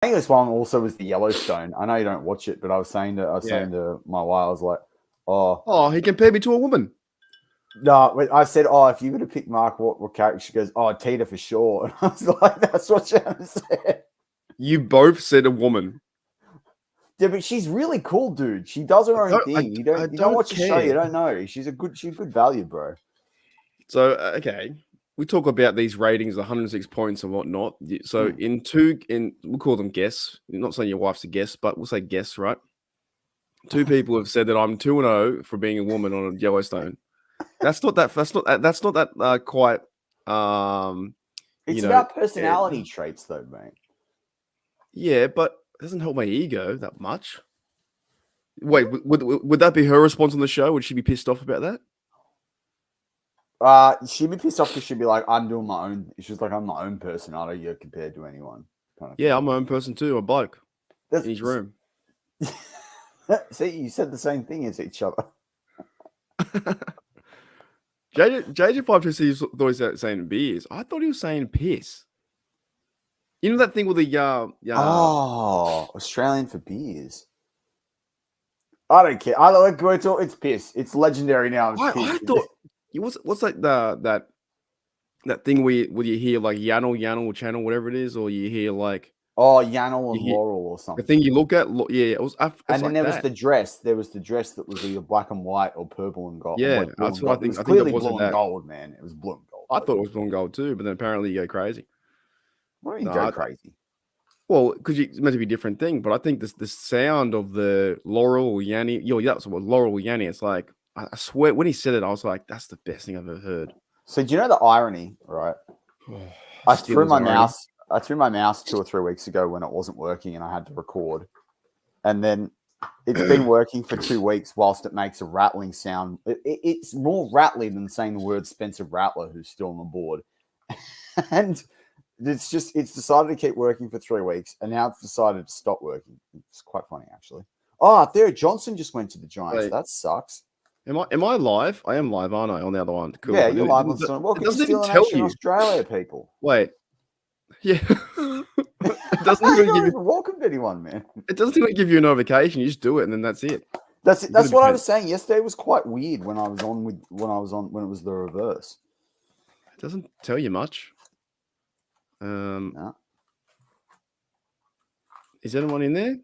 think this one also was the Yellowstone. I know you don't watch it, but I was saying to my wife, I was like, oh, he compared me to a woman. No, I said, if you were to pick Mark, what character? She goes, Tita for sure. And I was like, that's what Shannon said. You both said a woman. Yeah, but she's really cool, dude. She does her own thing. You don't watch the show, you don't know. She's good value, bro. So okay, we talk about these ratings, 106 points and whatnot. So we'll call them guests. I'm not saying your wife's a guest, but we'll say guests, right? 2 people have said that I'm 2-0 for being a woman on Yellowstone. That's not that quite. It's about personality traits, though, mate. Yeah, but it doesn't help my ego that much. Wait, would that be her response on the show? Would she be pissed off about that? She'd be pissed off because she'd be like, I'm doing my own. She's like, I'm my own personality compared to anyone. Kind of thing. I'm my own person too. A bloke in his room. See, you said the same thing as each other. JJ526 thought he was saying beers. I thought he was saying piss. You know that thing with the Australian for beers. I don't care. It's piss. It's legendary now. I thought what's like that thing where you hear like Yannel channel, whatever it is, or you hear like Yannel and Laurel or something. The thing you look at, it was. And then there was the dress. There was the dress that was either black and white or purple and gold. Yeah, that's what I think. It was clearly blue and gold, man. It was blue and gold. I thought it was blue and gold too, but then apparently you go crazy. What do you go crazy? Well, because it's meant to be a different thing, but I think the sound of the Laurel Yanni, that's what Laurel Yanni. It's like I swear when he said it, I was like, that's the best thing I've ever heard. So do you know the irony, right? I threw my mouse 2 or 3 weeks ago when it wasn't working and I had to record. And then it's been working for 2 weeks whilst it makes a rattling sound. It's more rattly than saying the word Spencer Rattler, who's still on the board. And it's decided to keep working for 3 weeks, and now it's decided to stop working. It's quite funny, actually. Theo Johnson just went to the Giants. Wait, that sucks. Am I live? I am live, aren't I? On the other one. Cool. Yeah, you're live on Sunday. Welcome to Steele Nation Australia, people. Wait. Yeah. It doesn't even welcome to anyone, man. It doesn't even give you a notification. You just do it, and then that's it. That's what I was saying yesterday. Was quite weird when it was the reverse. It doesn't tell you much. No. Is anyone in there?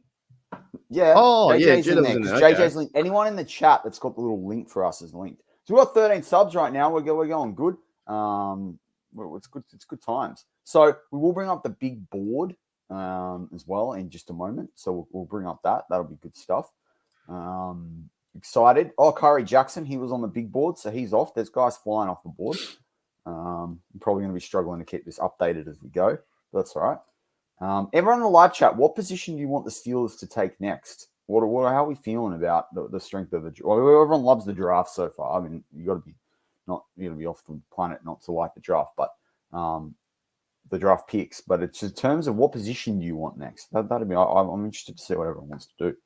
Yeah. JJ's in there. Okay. JJ's link. Anyone in the chat that's got the little link for us is linked. So we've got 13 subs right now. We're going good. It's good. It's good times. So we will bring up the big board as well in just a moment. So we'll bring up that. That'll be good stuff. Excited. Kyrie Jackson, he was on the big board, so he's off. There's guys flying off the board. I'm probably going to be struggling to keep this updated as we go. But that's all right. Everyone in the live chat, what position do you want the Steelers to take next? How are we feeling about the strength of the draft? Well, everyone loves the draft so far. I mean, you got to be off the planet not to like the draft, but the draft picks. But it's in terms of what position do you want next? That'd be. I'm interested to see what everyone wants to do.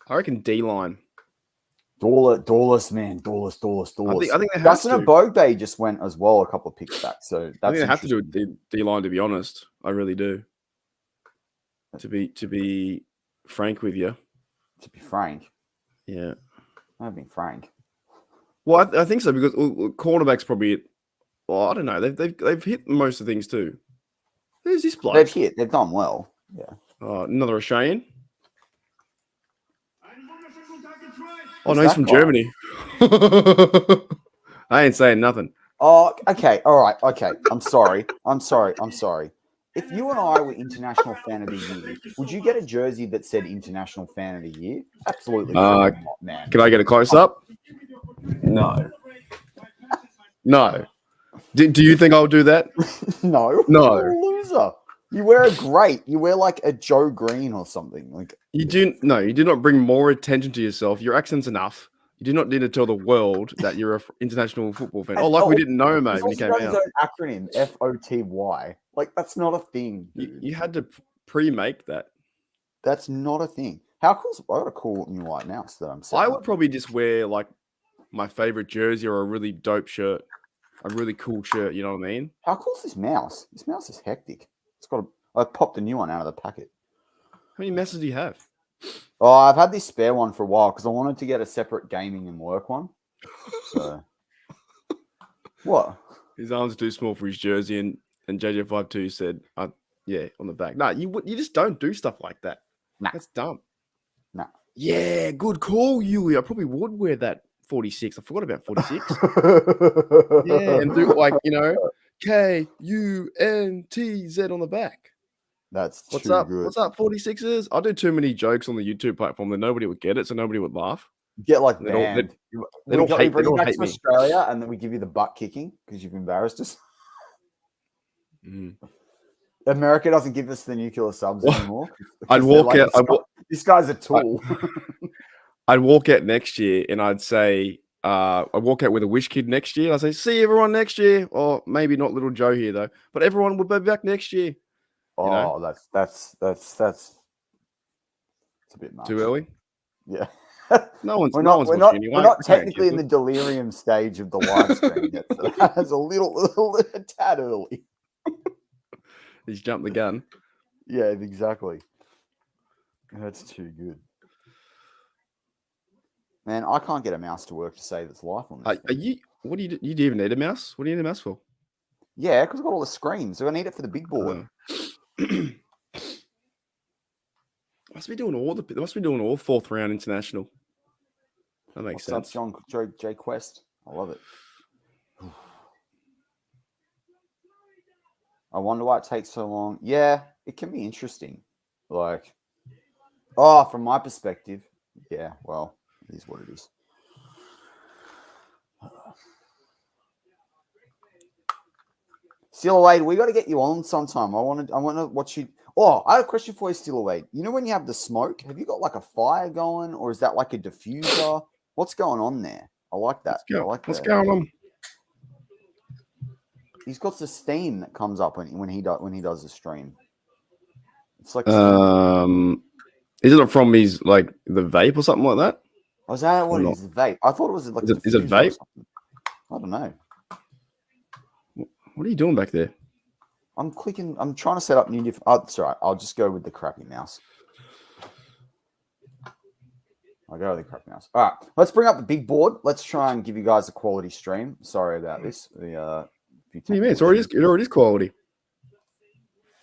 I reckon D-line. Dawless, man. Dawless. I think they have Dustin Obogbe just went as well a couple of picks back. So that's I think they have to do a D-line, to be honest. I really do. To be frank with you. To be frank? Yeah. I've been frank. Well, I think so, because cornerback's probably... Well, I don't know. They've hit most of the things too. Who's this bloke? They've hit. They've done well. Yeah. Another Australian? Oh, no, he's from Germany. I ain't saying nothing. Oh, okay. All right. Okay. I'm sorry. If you and I were International Fan of the Year, would you get a jersey that said International Fan of the Year? Absolutely not, man. Can I get a close-up? No. No. Do you think I'll do that? No. You're a loser. You wear a great. You wear like a Joe Green or something. Like you do. No, you do not bring more attention to yourself. Your accent's enough. You do not need to tell the world that you're an international football fan. We didn't know, mate, when he came out. His own acronym, FOTY. Like that's not a thing. You had to pre-make that. That's not a thing. How cool? I got a cool new white mouse that I'm saying. I would probably just wear like my favorite jersey or a really dope shirt, a really cool shirt. You know what I mean? How cool is this mouse? This mouse is hectic. It's got I popped a new one out of the packet. How many messes do you have? Oh, I've had this spare one for a while because I wanted to get a separate gaming and work one. So, what? His arms are too small for his jersey, and JJ52 said, yeah, on the back. No, you just don't do stuff like that. Nah. That's dumb. Nah. Yeah, good call, Yuli. I probably would wear that 46. I forgot about 46. Yeah, and do like, KUNTZ on the back. That's What's too up? good. What's up, 46ers? I do too many jokes on the YouTube platform that nobody would get it, so nobody would laugh. Get like They'd banned. They don't hate to me. Australia, and then we give you the butt kicking because you've embarrassed us. America doesn't give us the nuclear subs anymore. I'd walk out. This guy's a tool. I'd walk out next year, and I'd say, I'd walk out with a wish kid next year. I'd say, see everyone next year, or maybe not little Joe here though, but everyone will be back next year. Oh, that's a bit much. Too early. Yeah. We're not technically in the delirium stage of the live stream yet. So that's a little tad early. He's jumped the gun. Yeah, exactly. That's too good. Man, I can't get a mouse to work to save its life on this. What do you even need a mouse? What do you need a mouse for? Yeah, because I've got all the screens. So I need it for the big board. Must be doing all fourth round international. That makes sense. What's up, J Quest? I love it. I wonder why it takes so long. Yeah, it can be interesting. Like, from my perspective, yeah, well, it is what it is. Steeler Wade, we got to get you on sometime. I want to watch you. Oh, I have a question for you, Steeler Wade. You know when you have the smoke, have you got like a fire going, or is that like a diffuser? What's going on there? I like that. What's going on? He's got the steam that comes up when he does the stream. It's like isn't it from his like the vape or something like that? Oh, is that what it is? Vape. I thought it was like is it vape? I don't know. What are you doing back there? I'm clicking. I'm trying to set up new different. Oh, it's all right. I'll just go with the crappy mouse. I'll go with the crappy mouse. All right. Let's bring up the big board. Let's try and give you guys a quality stream. Sorry about this. What do you mean? It already is quality.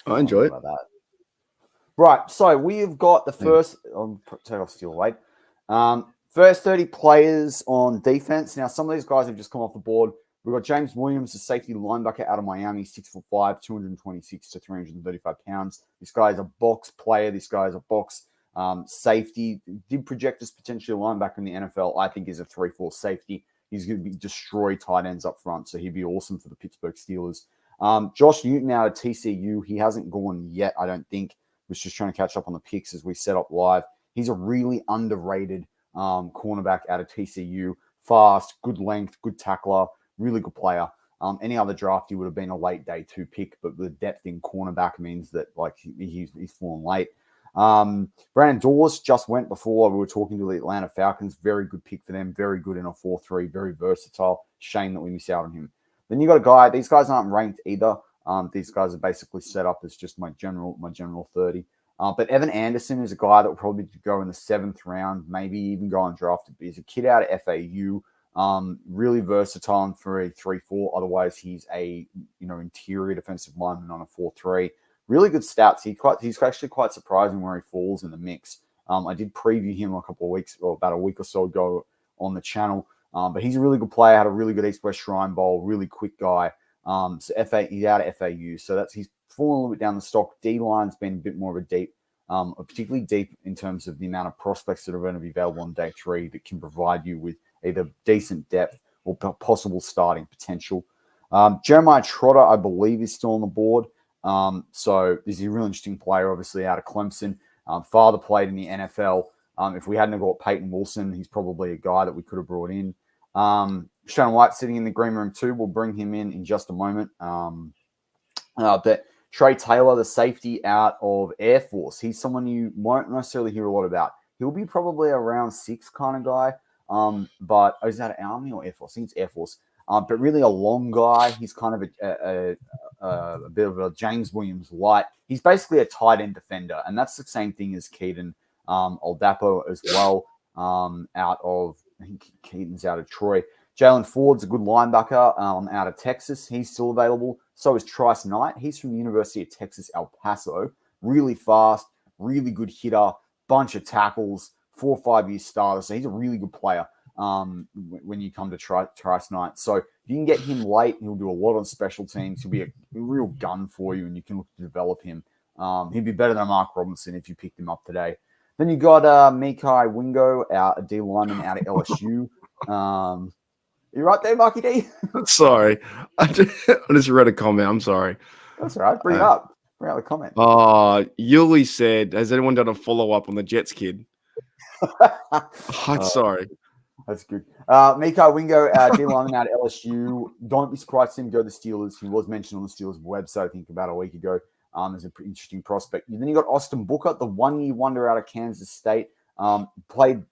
I enjoy it. That. Right. So we have got the first. I'll take off Steel Weight. First 30 players on defense. Now, some of these guys have just come off the board. We've got James Williams, a safety linebacker out of Miami, 6'5", 226 to 335 pounds. This guy is a box player. This guy is a box safety. Did project as potentially a linebacker in the NFL. I think is a 3-4 safety. He's going to be destroy tight ends up front, so he'd be awesome for the Pittsburgh Steelers. Josh Newton out of TCU. He hasn't gone yet, I don't think. Was just trying to catch up on the picks as we set up live. He's a really underrated cornerback out of TCU. Fast, good length, good tackler. Really good player. Any other draft, he would have been a late day 2 pick, but the depth in cornerback means that like he's fallen late. Brandon Dawes just went before we were talking to the Atlanta Falcons. Very good pick for them. Very good in a 4-3. Very versatile. Shame that we miss out on him. Then you got a guy. These guys aren't ranked either. These guys are basically set up as just my general 30. But Evan Anderson is a guy that will probably go in the 7th round, maybe even go undrafted. But he's a kid out of FAU. Really versatile for a 3-4. Otherwise, he's a interior defensive lineman on a 4-3. Really good stats. He's actually quite surprising where he falls in the mix. I did preview him a couple of weeks, or about a week or so ago on the channel. But he's a really good player. Had a really good East-West Shrine Bowl. Really quick guy. He's out of FAU, so he's fallen a little bit down the stock. D-line's been a bit more of a deep, particularly deep in terms of the amount of prospects that are going to be available on day 3 that can provide you with either decent depth or possible starting potential. Jeremiah Trotter, I believe, is still on the board. So this is a really interesting player, obviously, out of Clemson. Father played in the NFL. If we hadn't got Peyton Wilson, he's probably a guy that we could have brought in. Shannon White sitting in the green room too. We'll bring him in just a moment. But Trey Taylor, the safety out of Air Force, he's someone you won't necessarily hear a lot about. He'll be probably a round 6 kind of guy. But is that Army or Air Force? I think it's Air Force. But really a long guy. He's kind of a bit of a James Williams light. He's basically a tight end defender, and that's the same thing as Keaton Oladapo as well. Out of, I think Keaton's out of Troy. Jalen Ford's a good linebacker out of Texas. He's still available. So is Trice Knight. He's from the University of Texas, El Paso. Really fast, really good hitter, bunch of tackles, 4 or 5 year starter. So he's a really good player when you come to Trice Knight. So if you can get him late, he'll do a lot on special teams. He'll be a real gun for you, and you can look to develop him. He'd be better than Mark Robinson if you picked him up today. Then you got Mekhi Wingo, a D lineman out of LSU. You right there, Marky D? Sorry. I just read a comment. I'm sorry. That's all right. Bring it up. Bring out the comment. Yuli said, has anyone done a follow-up on the Jets kid? I'm sorry. That's good. Mekhi Wingo, D lineman out of LSU. Don't be surprised to see him go to the Steelers. He was mentioned on the Steelers website, I think, about a week ago. As a pretty interesting prospect. And then you got Austin Booker, the 1 year wonder out of Kansas State.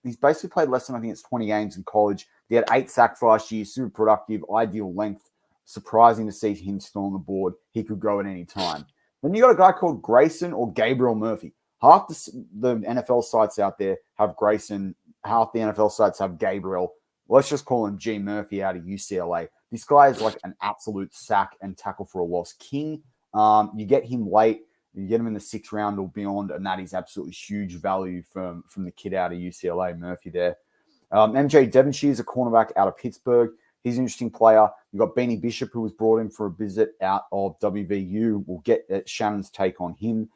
He's basically played less than, I think it's 20 games in college. He had 8 sacks last year, super productive, ideal length. Surprising to see him still on the board. He could go at any time. Then you got a guy called Grayson or Gabriel Murphy. Half the NFL sites out there have Grayson. Half the NFL sites have Gabriel. Let's just call him G Murphy out of UCLA. This guy is like an absolute sack and tackle for a loss king. You get him late. You get him in the 6th round or beyond, and that is absolutely huge value from the kid out of UCLA, Murphy there. MJ Devonshire is a cornerback out of Pittsburgh. He's an interesting player. You've got Benny Bishop, who was brought in for a visit out of WVU. We'll get Shannon's take on him,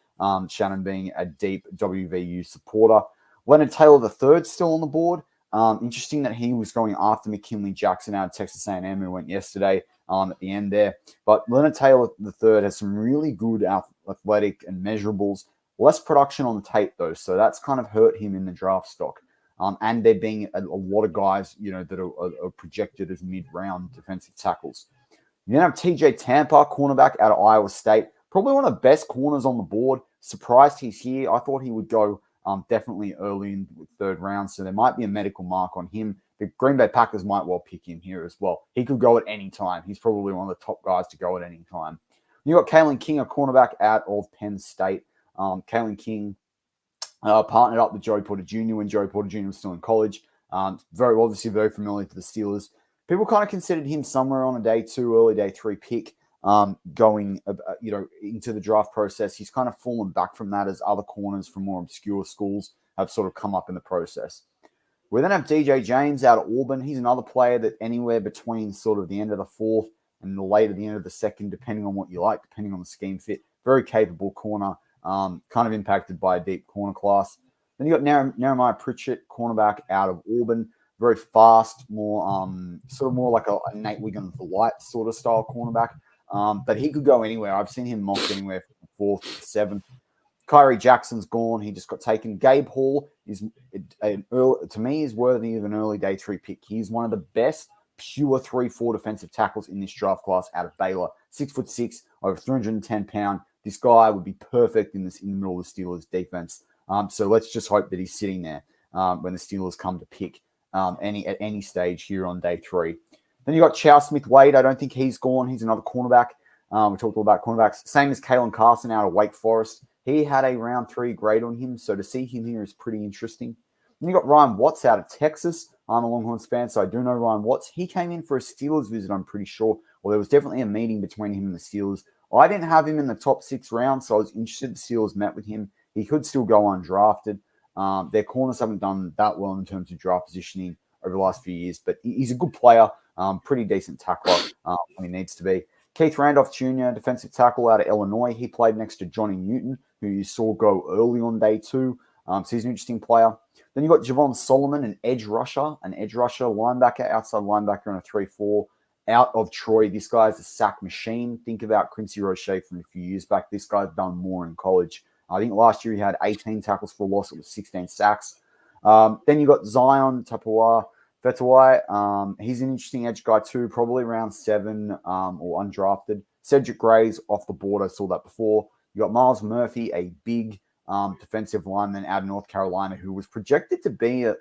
Shannon being a deep WVU supporter. Leonard Taylor III still on the board. Interesting that he was going after McKinley Jackson out of Texas A&M, who went yesterday at the end there. But Leonard Taylor III has some really good athletic and measurables. Less production on the tape, though, so that's kind of hurt him in the draft stock. And there being a lot of guys, that are projected as mid-round defensive tackles. You then have TJ Tampa, cornerback out of Iowa State. Probably one of the best corners on the board. Surprised he's here. I thought he would go definitely early in the 3rd round, so there might be a medical mark on him. The Green Bay Packers might well pick him here as well. He could go at any time. He's probably one of the top guys to go at any time. You got Kalen King, a cornerback out of Penn State. Kalen King partnered up with Joey Porter Jr. when Joey Porter Jr. was still in college. Very familiar to the Steelers. People kind of considered him somewhere on a day 2, early day 3 pick going into the draft process. He's kind of fallen back from that as other corners from more obscure schools have sort of come up in the process. We then have DJ James out of Auburn. He's another player that anywhere between sort of the end of the 4th and the late of the end of the 2nd, depending on what you like, depending on the scheme fit. Very capable corner, kind of impacted by a deep corner class. Then you got Naramiah Pritchett, cornerback out of Auburn. Very fast, more like a Nate Wiggins the light sort of style cornerback. But he could go anywhere. I've seen him mocked anywhere from 4th to 7th. Kyrie Jackson's gone. He just got taken. Gabe Hall is worthy of an early day 3 pick. He's one of the best pure 3-4 defensive tackles in this draft class out of Baylor. 6'6", over 310 pounds. This guy would be perfect in the middle of the Steelers defense. So let's just hope that he's sitting there when the Steelers come to pick at any stage here on day 3. Then you got Chow Smith-Wade. I don't think he's gone. He's another cornerback. We talked all about cornerbacks. Same as Kalen Carson out of Wake Forest. He had a round 3 grade on him, so to see him here is pretty interesting. Then you got Ryan Watts out of Texas. I'm a Longhorns fan, so I do know Ryan Watts. He came in for a Steelers visit, I'm pretty sure. Well, there was definitely a meeting between him and the Steelers. I didn't have him in the top 6 rounds, so I was interested the Steelers met with him. He could still go undrafted. Their corners haven't done that well in terms of draft positioning over the last few years, but he's a good player, pretty decent tackler when he needs to be. Keith Randolph Jr., defensive tackle out of Illinois. He played next to Johnny Newton, who you saw go early on day 2. So he's an interesting player. Then you've got Javon Solomon, an edge rusher linebacker, outside linebacker in a 3-4 out of Troy. This guy's a sack machine. Think about Quincy Roche from a few years back. This guy's done more in college. I think last year he had 18 tackles for loss. It was 16 sacks. Then you got Zion Tapua Fetawai. He's an interesting edge guy too, probably around 7 or undrafted. Cedric Gray's off the board. I saw that before. You got Miles Murphy, a big defensive lineman out of North Carolina, who was projected to be a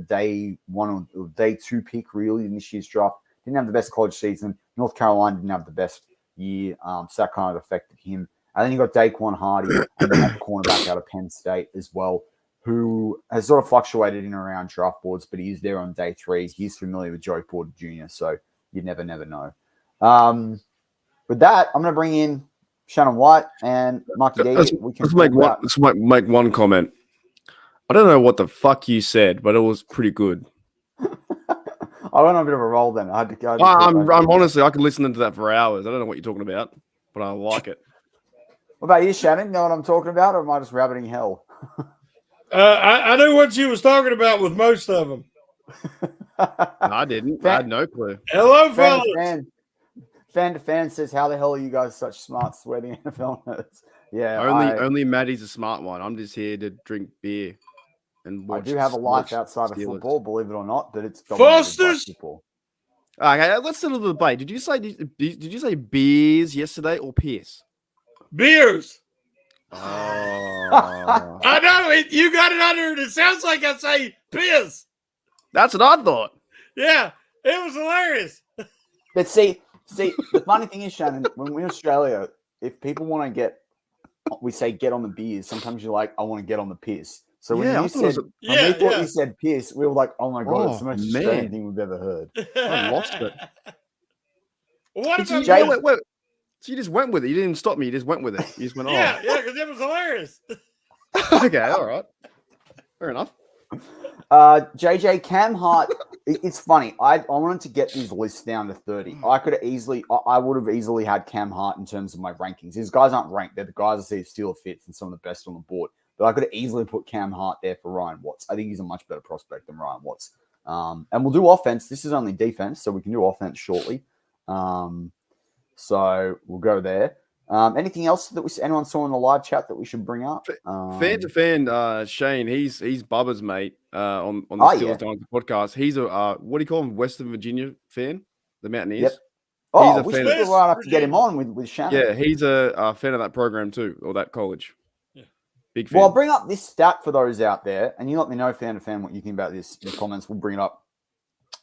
day 1 or day 2 pick really in this year's draft. Didn't have the best college season. North Carolina didn't have the best year. So that kind of affected him. And then you got Daquan Hardy, and then that cornerback out of Penn State as well, who has sort of fluctuated in and around draft boards, but he's there on day 3. He's familiar with Joey Porter Jr., so you never know. With that, I'm going to bring in Shannon White and Marky D. Let's make one comment. I don't know what the fuck you said, but it was pretty good. I went on a bit of a roll then. I'm honestly, I could listen to that for hours. I don't know what you're talking about, but I like it. What about you, Shannon? Know what I'm talking about, or am I just rabbiting hell? I knew what you was talking about with most of them. No, I didn't. I had no clue. Hello, fellas. Fan to fan says, "How the hell are you guys such smart, sweaty NFL nerds?" Yeah, only Maddie's a smart one. I'm just here to drink beer and watch. I do have a life outside of football, believe it or not, but it's Foster's. Okay, let's settle the debate. Did you say beers yesterday or piss? Beers. Oh. I know it. You got it under it. It sounds like I say piss. That's what I thought. Yeah, it was hilarious. But see, the funny thing is, Shannon, when we're in Australia, if people want to we say get on the beers. Sometimes you're like, I want to get on the piss. So when you said, you said piss, we were like, oh my god, it's the most Australian thing we've ever heard. I lost it. What about wait. So you just went with it. You didn't stop me. You just went with it. You just went, yeah, because it was hilarious. Okay, all right. Fair enough. JJ Cam Hart. It's funny. I wanted to get these lists down to 30. I would have easily had Cam Hart in terms of my rankings. These guys aren't ranked. They're the guys I see as steal fits and some of the best on the board. But I could have easily put Cam Hart there for Ryan Watts. I think he's a much better prospect than Ryan Watts. And we'll do offense. This is only defense, so we can do offense shortly. So we'll go there. Anything else that anyone saw in the live chat that we should bring up? Fan to fan, Shane, he's Bubba's mate on the Steelers Dynasty podcast. He's a what do you call him? Western Virginia fan, the Mountaineers. Yep. Oh, we should right up to get him on with Shannon. Yeah, he's a fan of that program too, or that college. Yeah. Big fan. Well, I'll bring up this stat for those out there, and you let me know, fan to fan, what you think about this in the comments. We'll bring it up.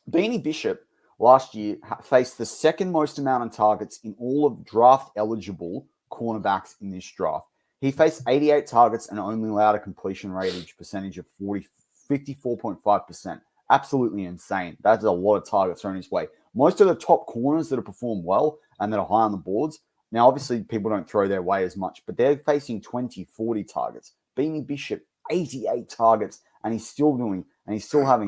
Beanie Bishop last year faced the second most amount of targets in all of draft-eligible cornerbacks in this draft. He faced 88 targets and only allowed a completion percentage of 54.5%. Absolutely insane. That's a lot of targets thrown his way. Most of the top corners that have performed well and that are high on the boards, now obviously people don't throw their way as much, but they're facing 20, 40 targets. Beanie Bishop, 88 targets, and he's still having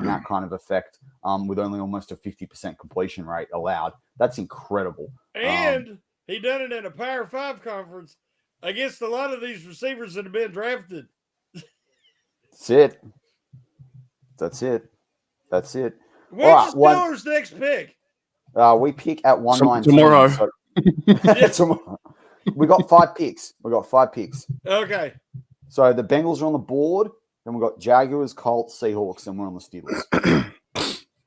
that kind of effect with only almost a 50% completion rate allowed. That's incredible. And he done it in a Power 5 conference against a lot of these receivers that have been drafted. That's it. What's the Steelers' next pick? We pick at 119. Tomorrow. Tomorrow. We got 5 picks. Okay. So the Bengals are on the board. Then we've got Jaguars, Colts, Seahawks, and we're on the Steelers.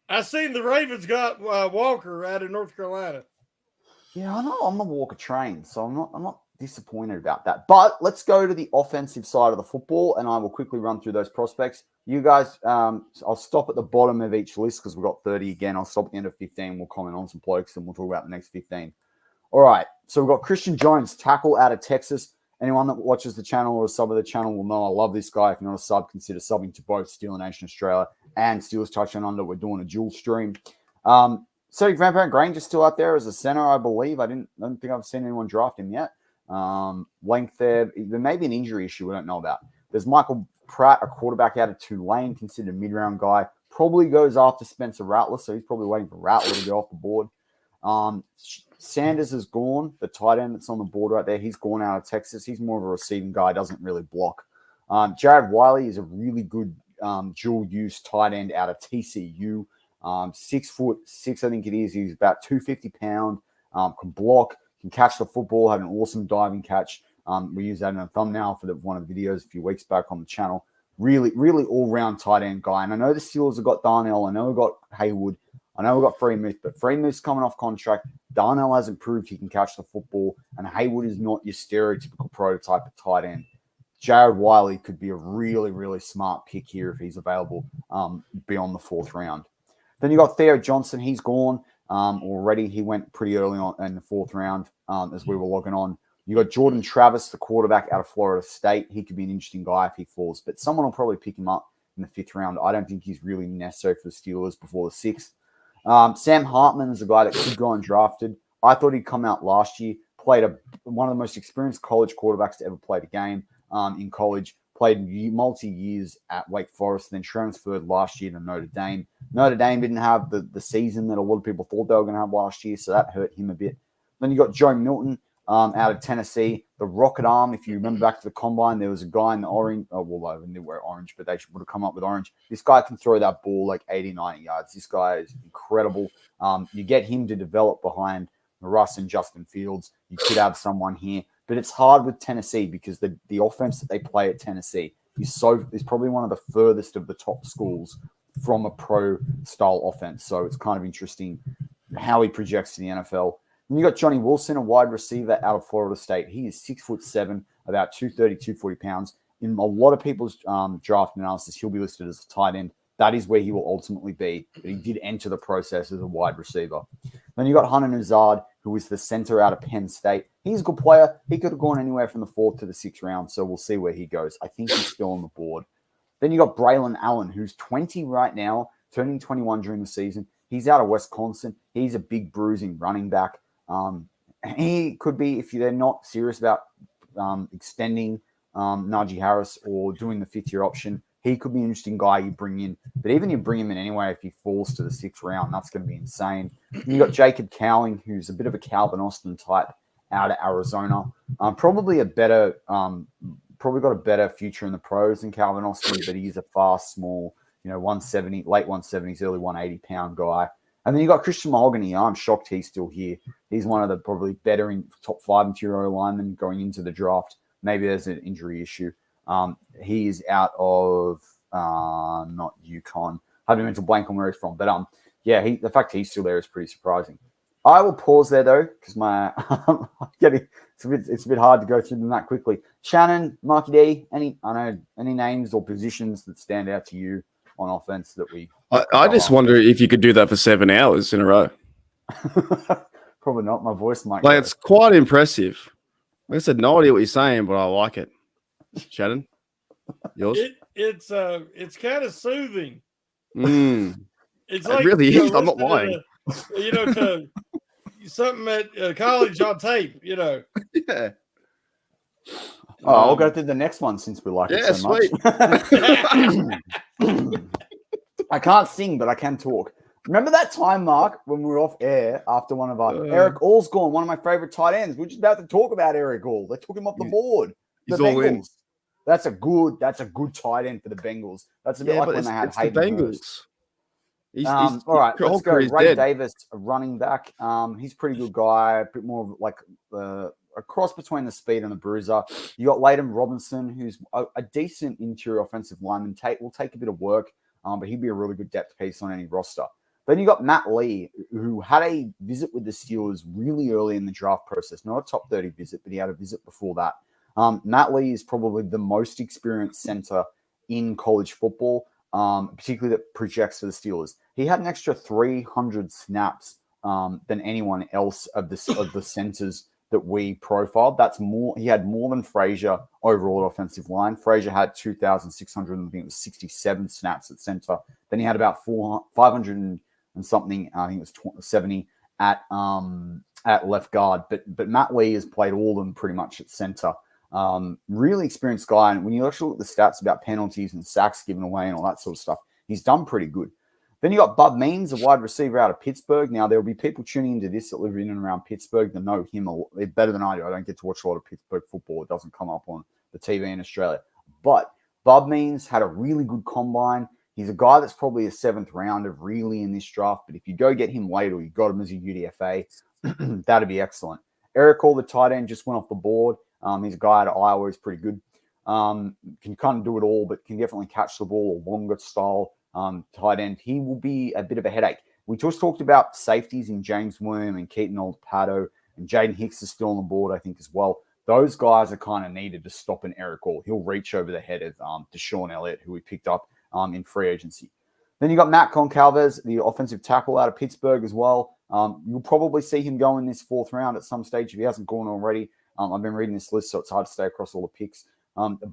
I seen the Ravens got Walker out of North Carolina. Yeah, I know I'm the Walker train, so I'm not disappointed about that. But let's go to the offensive side of the football, and I will quickly run through those prospects. You guys, I'll stop at the bottom of each list because we've got 30 again. I'll stop at the end of 15. We'll comment on some blokes, and we'll talk about the next 15. All right, so we've got Christian Jones, tackle out of Texas. Anyone that watches the channel or a sub of the channel will know I love this guy. If you're not a sub, consider subbing to both Steeler Nation Australia and Steelers Touchdown Under. We're doing a dual stream. Cedric Van Granger's still out there as a center, I believe. I don't think I've seen anyone draft him yet. Length there may be an injury issue we don't know about. There's Michael Pratt, a quarterback out of Tulane, considered a mid-round guy. Probably goes after Spencer Rattler, so he's probably waiting for Rattler to get off the board. Sanders is gone. The tight end that's on the board right there, he's gone out of Texas. He's more of a receiving guy, doesn't really block. Jared Wiley is a really good dual-use tight end out of TCU. 6'6", I think it is. He's about 250 pound, can block, can catch the football, had an awesome diving catch. We used that in a thumbnail for one of the videos a few weeks back on the channel. Really, really all-round tight end guy. And I know the Steelers have got Darnell. I know we've got Haywood. I know we've got Freemuth, but Freemuth's coming off contract. Darnell hasn't proved he can catch the football, and Haywood is not your stereotypical prototype of tight end. Jared Wiley could be a really, really smart pick here if he's available beyond the 4th round. Then you got Theo Johnson. He's gone. already. He went pretty early on in the 4th round as we were logging on. You got Jordan Travis, the quarterback out of Florida State. He could be an interesting guy if he falls, but someone will probably pick him up in the 5th round. I don't think he's really necessary for the Steelers before the 6th. Sam Hartman is a guy that could go undrafted. I thought he'd come out last year, played one of the most experienced college quarterbacks to ever play the game in college, played multi-years at Wake Forest, then transferred last year to Notre Dame. Notre Dame didn't have the season that a lot of people thought they were going to have last year, so that hurt him a bit. Then you got Joe Milton out of Tennessee, the rocket arm. If you remember back to the combine, there was a guy in the orange. Oh, well, I didn't wear orange, but they would have come up with orange. This guy can throw that ball like 80, 90 yards. This guy is incredible. You get him to develop behind Russ and Justin Fields. You could have someone here, but it's hard with Tennessee because the offense that they play at Tennessee is probably one of the furthest of the top schools from a pro-style offense. So it's kind of interesting how he projects to the NFL. And you got Johnny Wilson, a wide receiver out of Florida State. He is 6'7", about 230, 240 pounds. In a lot of people's draft analysis, he'll be listed as a tight end. That is where he will ultimately be. But he did enter the process as a wide receiver. Then you got Hunter Nazard, who is the center out of Penn State. He's a good player. He could have gone anywhere from the 4th to the 6th round, so we'll see where he goes. I think he's still on the board. Then you got Braylon Allen, who's 20 right now, turning 21 during the season. He's out of Wisconsin. He's a big bruising running back. He could be, if they're not serious about extending Najee Harris or doing the 5th-year option, he could be an interesting guy you bring in. But even you bring him in anyway, if he falls to the 6th round, that's going to be insane. You got Jacob Cowing, who's a bit of a Calvin Austin type out of Arizona. Probably got a better future in the pros than Calvin Austin, but he's a fast, small, 170, late 170s, early 180-pound guy. And then you got Christian Mahogany. I'm shocked he's still here. He's one of the probably better in top 5 interior linemen going into the draft. Maybe there's an injury issue. He is out of not UConn. I have a mental blank on where he's from. But the fact he's still there is pretty surprising. I will pause there though, because it's a bit hard to go through them that quickly. Shannon, Marky D, any names or positions that stand out to you on offense that we? I just wonder if you could do that for 7 hours in a row. Probably not. My voice might. Like, it's quite impressive. Like I said, no idea what you're saying, but I like it. Shannon, yours? It's kind of soothing. It's like, it really is. I'm not lying. To something at college on tape. Yeah. I'll go through the next one since we like it so much. I can't sing, but I can talk. Remember that time, Mark, when we were off air after one of our Eric Allsgorn, one of my favorite tight ends. We're just about to talk about Eric All. They took him off the board. The Bengals. That's a good tight end for the Bengals. That's a bit like when they had Hayden the Bengals. All right, let's go. Ray Davis, a running back. He's a pretty good guy. A bit more of like a cross between the speed and the bruiser. You got Layden Robinson, who's a decent interior offensive lineman. Will take a bit of work, but he'd be a really good depth piece on any roster. Then you got Matt Lee, who had a visit with the Steelers really early in the draft process. Not a top 30 visit, but he had a visit before that. Matt Lee is probably the most experienced center in college football, particularly that projects for the Steelers. He had an extra 300 snaps than anyone else of the centers that we profiled. That's more. He had more than Frazier overall offensive line. Frazier had 2,600, I think it was 67 snaps at center. Then he had about 500 and something. I think it was 70 at left guard. But Matt Lee has played all of them pretty much at center. Really experienced guy. And when you actually look at the stats about penalties and sacks given away and all that sort of stuff, he's done pretty good. Then you got Bud Means, a wide receiver out of Pittsburgh. Now, there will be people tuning into this that live in and around Pittsburgh that know him better than I do. I don't get to watch a lot of Pittsburgh football. It doesn't come up on the TV in Australia. But Bud Means had a really good combine. He's a guy that's probably a 7th rounder really in this draft. But if you go get him late or you got him as a UDFA, that'd be excellent. Eric All, the tight end, just went off the board. He's a guy out of Iowa. He's pretty good. Can kind of do it all, but can definitely catch the ball, a longer style tight end. He will be a bit of a headache. We just talked about safeties in James Worm and Keaton Old-Pato, and Jaden Hicks is still on the board, I think, as well. Those guys are kind of needed to stop an Eric All. He'll reach over the head of Deshaun Elliott, who we picked up in free agency. Then you got Matt Goncalves, the offensive tackle out of Pittsburgh as well. You'll probably see him go in this 4th round at some stage if he hasn't gone already. I've been reading this list, so it's hard to stay across all the picks.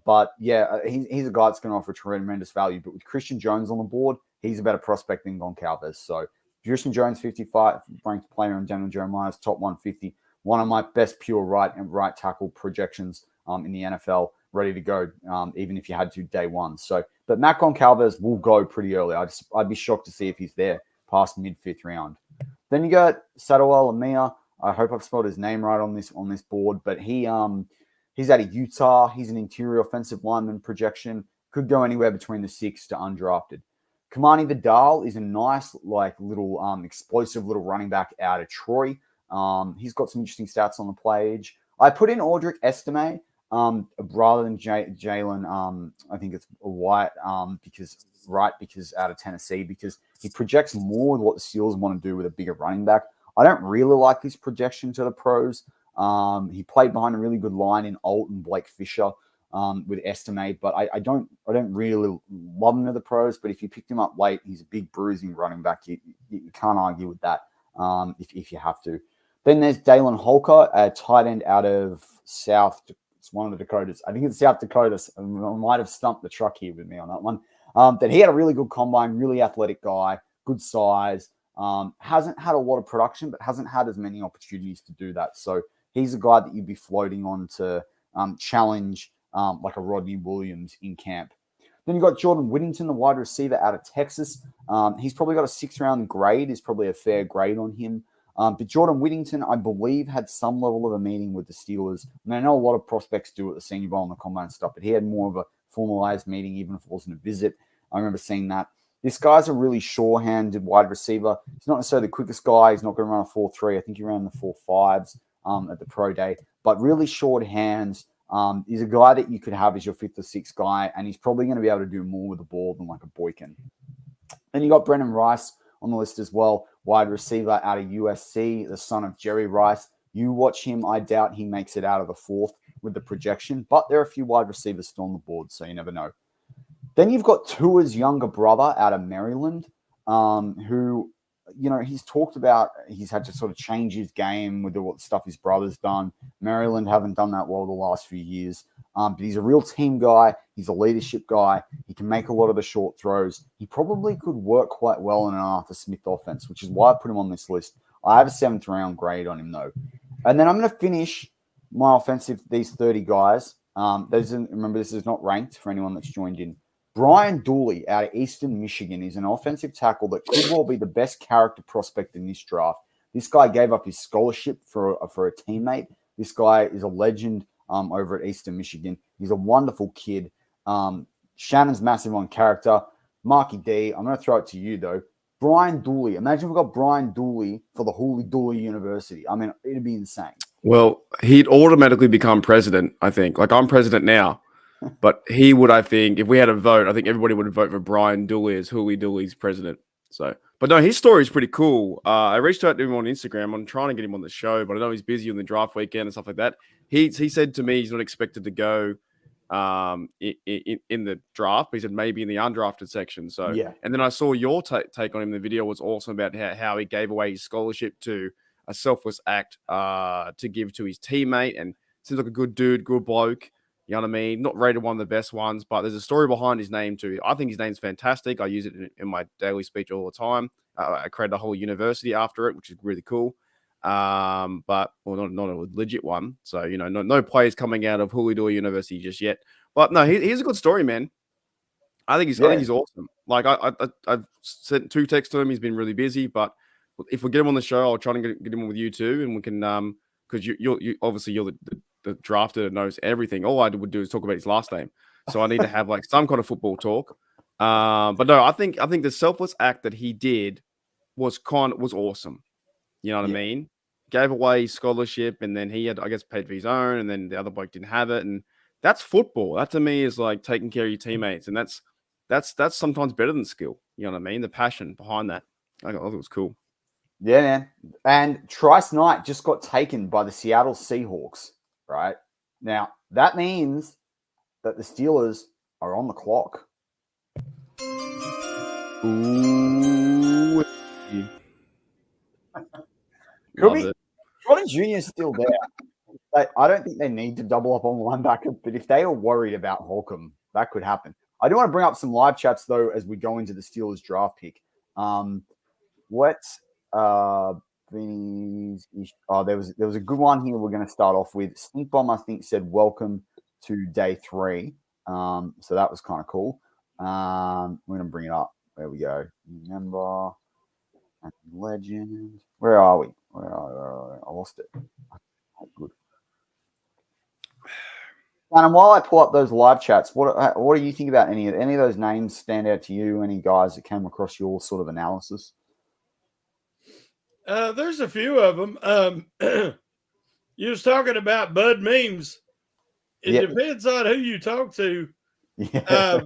But yeah, he's a guy that's going to offer tremendous value. But with Christian Jones on the board, he's a better prospect than Goncalves. So Christian Jones, 55 ranked player, and Daniel Jeremiah's top 150. One of my best pure right tackle projections in the NFL, ready to go, even if you had to day one. So, but Matt Goncalves will go pretty early. I'd be shocked to see if he's there past mid-5th round. Then you got Sadowal Amia. I hope I've spelled his name right on this board, but he's out of Utah. He's an interior offensive lineman projection. Could go anywhere between the 6th to undrafted. Kamani Vidal is a nice, little explosive little running back out of Troy. He's got some interesting stats on the page. I put in Audric Estime rather than Jalen. I think it's White because out of Tennessee, because he projects more what the Steelers want to do with a bigger running back. I don't really like this projection to the pros. He played behind a really good line in Alt and Blake Fisher with Estimate, but I don't really love him to the pros. But if you picked him up late, he's a big bruising running back. You can't argue with that if you have to. Then there's Dalen Holker, a tight end out of it's one of the Dakotas. I think it's South Dakota. I might have stumped the truck here with me on that one. That he had a really good combine, really athletic guy, good size. Hasn't had a lot of production, but hasn't had as many opportunities to do that. So he's a guy that you'd be floating on to challenge like a Rodney Williams in camp. Then you've got Jordan Whittington, the wide receiver out of Texas. He's probably got a 6th round grade, is probably a fair grade on him. But Jordan Whittington, I believe, had some level of a meeting with the Steelers. And I know a lot of prospects do at the Senior Bowl and the Combine stuff, but he had more of a formalized meeting, even if it wasn't a visit. I remember seeing that. This guy's a really sure-handed wide receiver. He's not necessarily the quickest guy. He's not going to run a 4.3. I think he ran the 4.5s at the pro day. But really short hands. He's a guy that you could have as your 5th or 6th guy, and he's probably going to be able to do more with the ball than like a Boykin. Then you got Brennan Rice on the list as well, wide receiver out of USC, the son of Jerry Rice. You watch him, I doubt he makes it out of the 4th with the projection, but there are a few wide receivers still on the board, so you never know. Then you've got Tua's younger brother out of Maryland, who, he's talked about he's had to sort of change his game with the stuff his brother's done. Maryland haven't done that well the last few years. But he's a real team guy. He's a leadership guy. He can make a lot of the short throws. He probably could work quite well in an Arthur Smith offense, which is why I put him on this list. I have a 7th round grade on him, though. And then I'm going to finish my offensive, these 30 guys. Remember, this is not ranked for anyone that's joined in. Brian Dooley out of Eastern Michigan is an offensive tackle that could well be the best character prospect in this draft. This guy gave up his scholarship for a teammate. This guy is a legend over at Eastern Michigan. He's a wonderful kid. Shannon's massive on character. Marky D, I'm going to throw it to you, though. Brian Dooley. Imagine if we got Brian Dooley for the Holy Dooley University. I mean, it'd be insane. Well, he'd automatically become president, I think. Like, I'm president now. But he would, I think, if we had a vote, I think everybody would vote for Brian Dooley as Hooley Dooley's president. So, but no, his story is pretty cool. I reached out to him on Instagram. I'm trying to get him on the show, but I know he's busy on the draft weekend and stuff like that. He said to me he's not expected to go in the draft, but he said maybe in the undrafted section. So, yeah. And then I saw your take on him. The video was awesome about how he gave away his scholarship to a selfless act to give to his teammate, and seems like a good dude, good bloke. You know what I mean? Not rated one of the best ones, but there's a story behind his name too. I think his name's fantastic. I use it in my daily speech all the time. I created a whole university after it, which is really cool. But not a legit one. So, no players coming out of Hooley Dooley University just yet. But no, here's a good story, man. I think he's awesome. Like I've sent 2 texts to him. He's been really busy, but if we get him on the show, I'll try and get him on with you too, and we can because you obviously you're the drafter that knows everything. All I would do is talk about his last name. So I need to have like some kind of football talk. But no, I think the selfless act that he did was awesome. You know what I mean? Gave away his scholarship, and then he had, I guess, paid for his own, and then the other bloke didn't have it. And that's football. That to me is like taking care of your teammates. And that's sometimes better than skill. You know what I mean? The passion behind that. I thought it was cool. Yeah, man. And Trice Knight just got taken by the Seattle Seahawks. Right now, that means that the Steelers are on the clock. Ooh. Could Love be. it. Trotter Jr. is still there. I don't think they need to double up on linebacker, but if they are worried about Holcomb, that could happen. I do want to bring up some live chats though as we go into the Steelers draft pick. What Vinny's there was a good one here we're going to start off with. Stink Bomb, I think, said welcome to day 3. So that was kind of cool. We're going to bring it up. There we go. Remember legend. Where are we? I lost it. Oh, good. And while I pull up those live chats, what do you think about any of those names stand out to you? Any guys that came across your sort of analysis? There's a few of them. You was talking about Bud Memes. It depends on who you talk to. Yeah.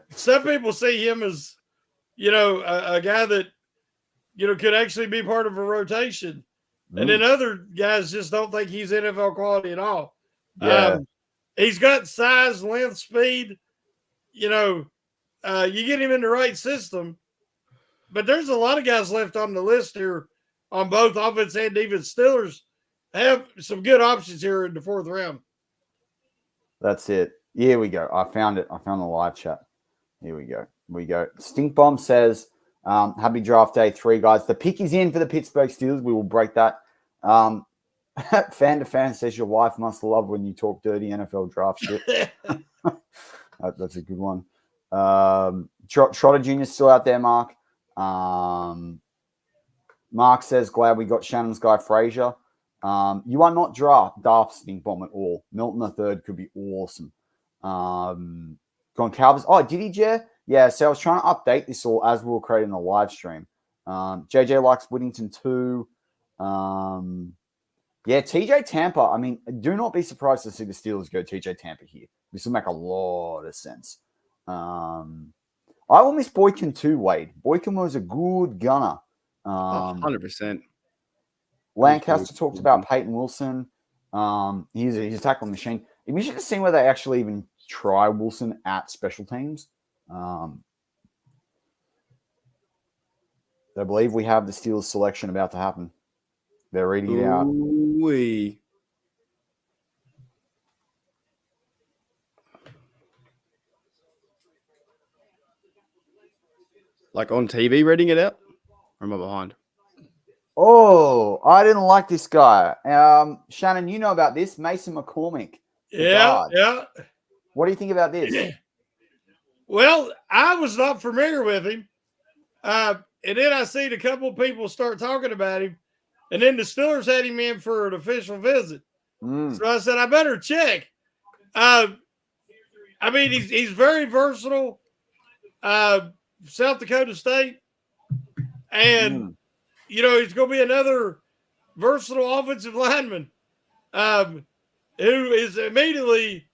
Some people see him as, a guy that, could actually be part of a rotation. And then other guys just don't think he's NFL quality at all. Yeah. He's got size, length, speed. You get him in the right system. But there's a lot of guys left on the list here on both offense and defense. Steelers have some good options here in the 4th round. That's it. Here we go. I found it. I found the live chat. Here we go. Stink Bomb says, happy draft day 3, guys. The pick is in for the Pittsburgh Steelers. We will break that. Fan to fan says your wife must love when you talk dirty NFL draft shit. That's a good one. Trotter Jr. still out there, Mark. Mark says, glad we got Shannon's guy Frazier. You are not daft Stink Bomb at all. Milton III could be awesome. Goncalves. Oh, did he, Jer? Yeah, so I was trying to update this all as we were creating the live stream. JJ likes Whittington too. Yeah, TJ Tampa. I mean, do not be surprised to see the Steelers go TJ Tampa here. This will make a lot of sense. I will miss Boykin too, Wade. Boykin was a good gunner. 100%. Lancaster talked about Peyton Wilson. He's a tackling machine. It'd be interesting to see whether they actually even try Wilson at special teams. I believe we have the Steelers selection about to happen. They're reading it out. Like on TV reading it out? Or am I behind? Oh, I didn't like this guy. Shannon, you know about this. Mason McCormick. Yeah. What do you think about this? Well, I was not familiar with him. And then I seen a couple of people start talking about him. And then the Steelers had him in for an official visit. So I said, I better check. I mean, he's very versatile. South Dakota State. And, he's going to be another versatile offensive lineman who is immediately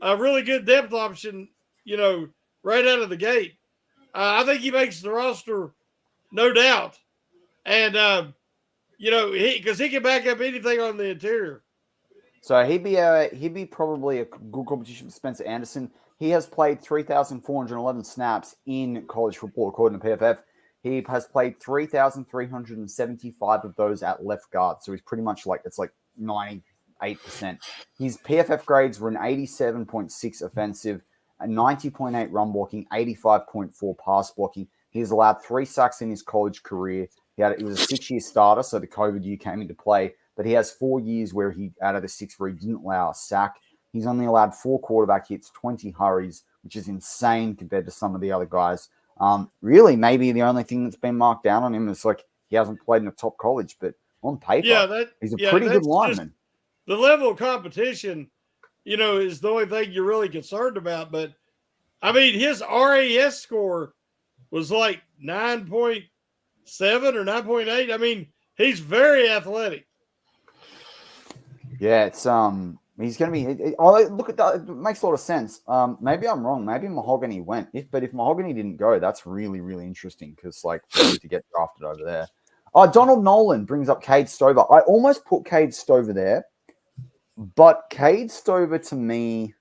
a really good depth option, right out of the gate. I think he makes the roster, no doubt. And, because he can back up anything on the interior. So he'd be probably a good competition for Spencer Anderson. He has played 3,411 snaps in college football, according to PFF. He has played 3,375 of those at left guard. So he's pretty much it's like 98%. His PFF grades were an 87.6 offensive, a 90.8 run blocking, 85.4 pass blocking. He's allowed 3 sacks in his college career. He was a 6-year starter, so the COVID year came into play. But he has 4 years where out of the 6 where he didn't allow a sack. He's only allowed 4 quarterback hits, 20 hurries, which is insane compared to some of the other guys. Really, maybe the only thing that's been marked down on him is he hasn't played in a top college, but on paper, he's a pretty good lineman. The level of competition, is the only thing you're really concerned about. But, I mean, his RAS score was like 9.7 or 9.8. I mean, he's very athletic. Yeah, it's he's going to be. Look at that. It makes a lot of sense. Maybe I'm wrong. Maybe Mahogany went. But if Mahogany didn't go, that's really, really interesting because for him to get drafted over there. Donald Nolan brings up Cade Stover. I almost put Cade Stover there, but Cade Stover to me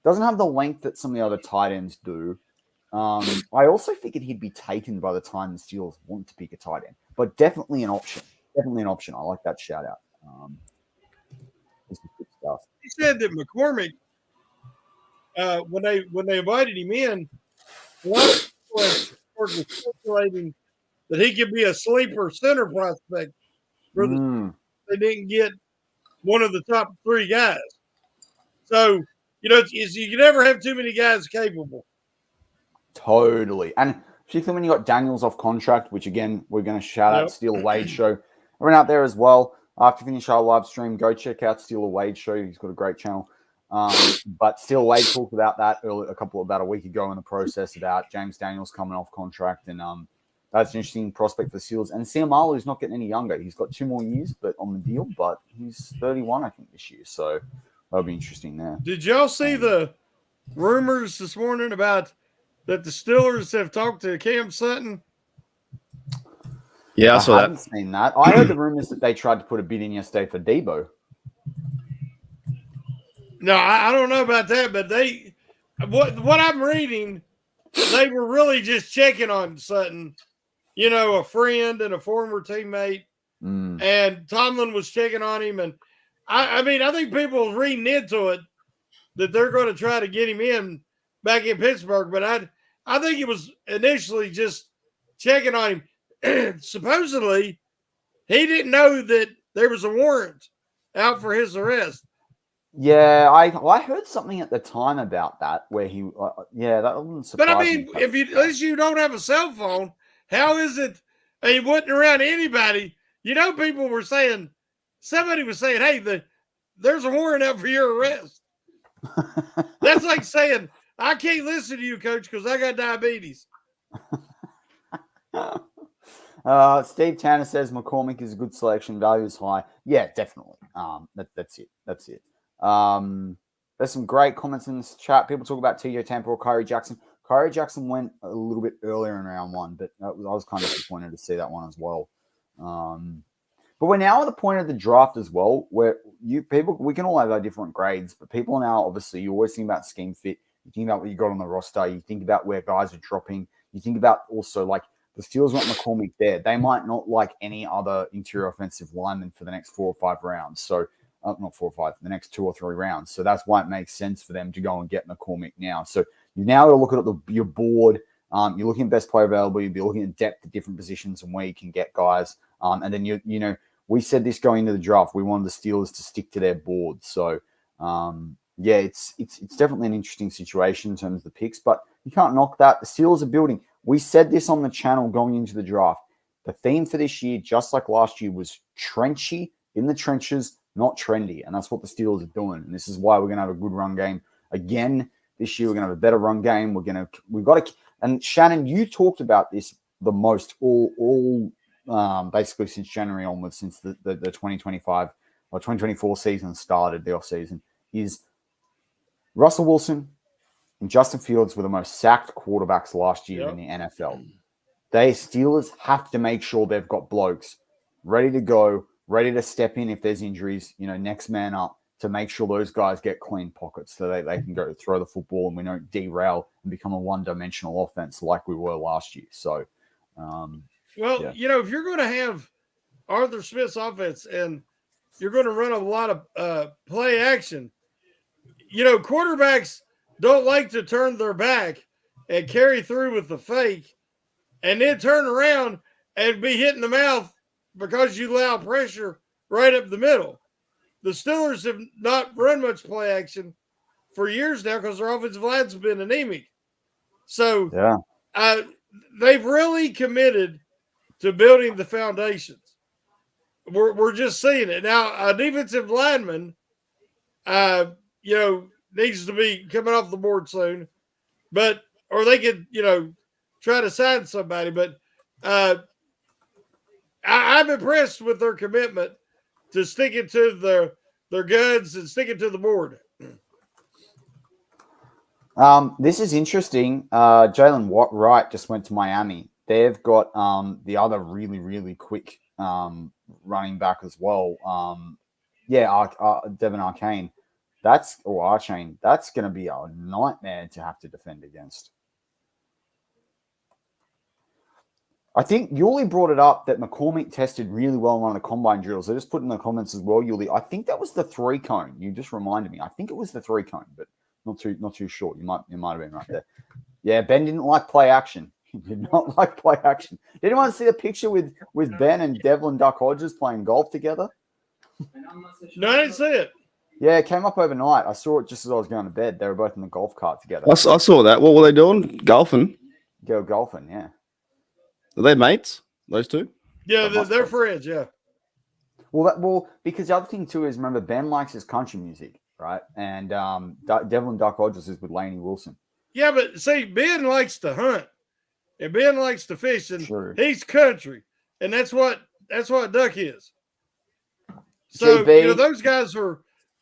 doesn't have the length that some of the other tight ends do. I also figured he'd be taken by the time the Steelers want to pick a tight end, but definitely an option. definitely an option. I like that shout out. This is good stuff. He said that McCormick, when they invited him in, a lot of people were speculating that he could be a sleeper center prospect. They didn't get one of the top 3 guys. So, you can never have too many guys capable. Totally. And particularly when you got Daniels off contract, which again, we're going to shout out Steal a Wade Show. We're out there as well. After finish our live stream, go check out Steal a Wade Show. He's got a great channel. But Steal a Wade talked about that about a week ago in the process about James Daniels coming off contract. And that's an interesting prospect for Seals. And Siamalu is not getting any younger. He's got 2 more years but on the deal, but he's 31, I think, this year. So that'll be interesting there. Did y'all see the rumors this morning about that the Steelers have talked to Cam Sutton? Yeah, I saw haven't seen that. I heard the rumors that they tried to put a bid in yesterday for Debo. No, I don't know about that, but what I'm reading, they were really just checking on Sutton, a friend and a former teammate. And Tomlin was checking on him. And I think people are reading into it that they're going to try to get him back in Pittsburgh. But I think it was initially just checking on him. Supposedly, he didn't know that there was a warrant out for his arrest. Yeah, I heard something at the time about that where he, that wouldn't surprise me. But at least you don't have a cell phone, how is it? He wasn't around anybody. People were saying, somebody was saying, hey, there's a warrant out for your arrest. That's like saying, I can't listen to you, coach, because I got diabetes. Steve Tanner says McCormick is a good selection. Value is high. Yeah, definitely. That's it. There's some great comments in this chat. People talk about TJ Tampa or Kyrie Jackson. Kyrie Jackson went a little bit earlier in round 1, but I was kind of disappointed to see that one as well. But we're now at the point of the draft as well, where we can all have our different grades, but people are now, obviously, you always think about scheme fit. You think about what you got on the roster. You think about where guys are dropping. You think about also, like, the Steelers want McCormick there. They might not like any other interior offensive lineman for the next 4 or 5 rounds. So, not 4 or 5, the next 2 or 3 rounds. So that's why it makes sense for them to go and get McCormick now. So you've now got to look at your board. You're looking at best player available. You'll be looking at depth at different positions and where you can get guys. And then we said this going into the draft. We wanted the Steelers to stick to their board. So it's definitely an interesting situation in terms of the picks, but you can't knock that. The Steelers are building. We said this on the channel going into the draft. The theme for this year, just like last year, was trenchy, in the trenches, not trendy. And that's what the Steelers are doing. And this is why we're going to have a good run game again this year. We're going to have a better run game. And Shannon, you talked about this the most all basically since January onwards, since the 2025 or 2024 season started, the off season, is Russell Wilson and Justin Fields were the most sacked quarterbacks last year in the NFL. They Steelers have to make sure they've got blokes ready to go, ready to step in if there's injuries, next man up, to make sure those guys get clean pockets so they can go throw the football and we don't derail and become a one-dimensional offense like we were last year. So, if you're going to have Arthur Smith's offense and you're going to run a lot of play action, quarterbacks don't like to turn their back and carry through with the fake and then turn around and be hit in the mouth because you allow pressure right up the middle. The Steelers have not run much play action for years now because their offensive line's been anemic. So they've really committed to building the foundations. We're just seeing it. Now, a defensive lineman, needs to be coming off the board soon. Or they could, try to sign somebody. But I'm impressed with their commitment to sticking to their guns and sticking to the board. This is interesting. Jalen Wright just went to Miami. They've got the other really, really quick running back as well. Devin Arcane. Archane. That's going to be a nightmare to have to defend against. I think Yuli brought it up that McCormick tested really well on the combine drills. I just put in the comments as well, Yuli. I think that was the 3-cone. You just reminded me. I think it was the 3-cone, but not too short. You might have been right there. Yeah, Ben didn't like play action. He did not like play action. Did anyone see the picture with Ben and Devlin Duck Hodges playing golf together? No, I didn't see it. Yeah, it came up overnight. I saw it just as I was going to bed. They were both in the golf cart together. I saw that. What were they doing? Golfing? Go golfing, yeah. Are they mates? Those two? Yeah, they're friends, yeah. Well, because the other thing too is, remember, Ben likes his country music, right? And Devlin Duck Hodges is with Lainey Wilson. Yeah, but see, Ben likes to hunt. And Ben likes to fish, and True. he's country. And that's what Duck is. So, GB. those guys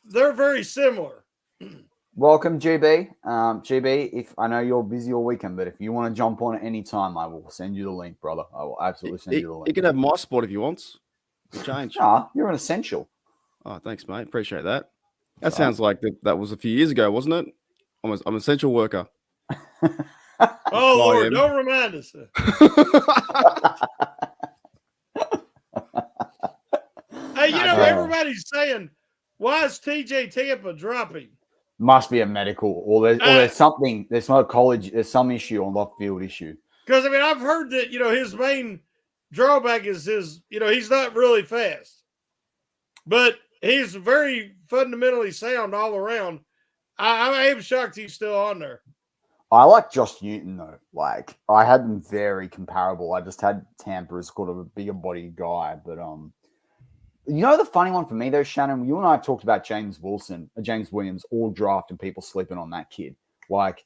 they're very similar. Welcome, GB. GB, if I know you're busy all weekend, but if you want to jump on at any time, I will send you the link, brother. I will absolutely send you the link. You can have my spot if you want. Change. You're an essential. Oh, thanks, mate. Appreciate that. That sounds like that was a few years ago, wasn't it? I'm an essential worker. Oh, Lord, don't remind us. Hey, everybody's saying, why is TJ Tampa dropping? Must be a medical, or there's something. There's not a college. There's some issue on left field issue. Because I've heard that his main drawback is he's not really fast, but he's very fundamentally sound all around. I am shocked he's still on there. I like Josh Newton though. Like, I had them very comparable. I just had Tampa as sort of a bigger body guy, but the funny one for me though, Shannon, you and I talked about James Williams all draft and people sleeping on that kid. Like,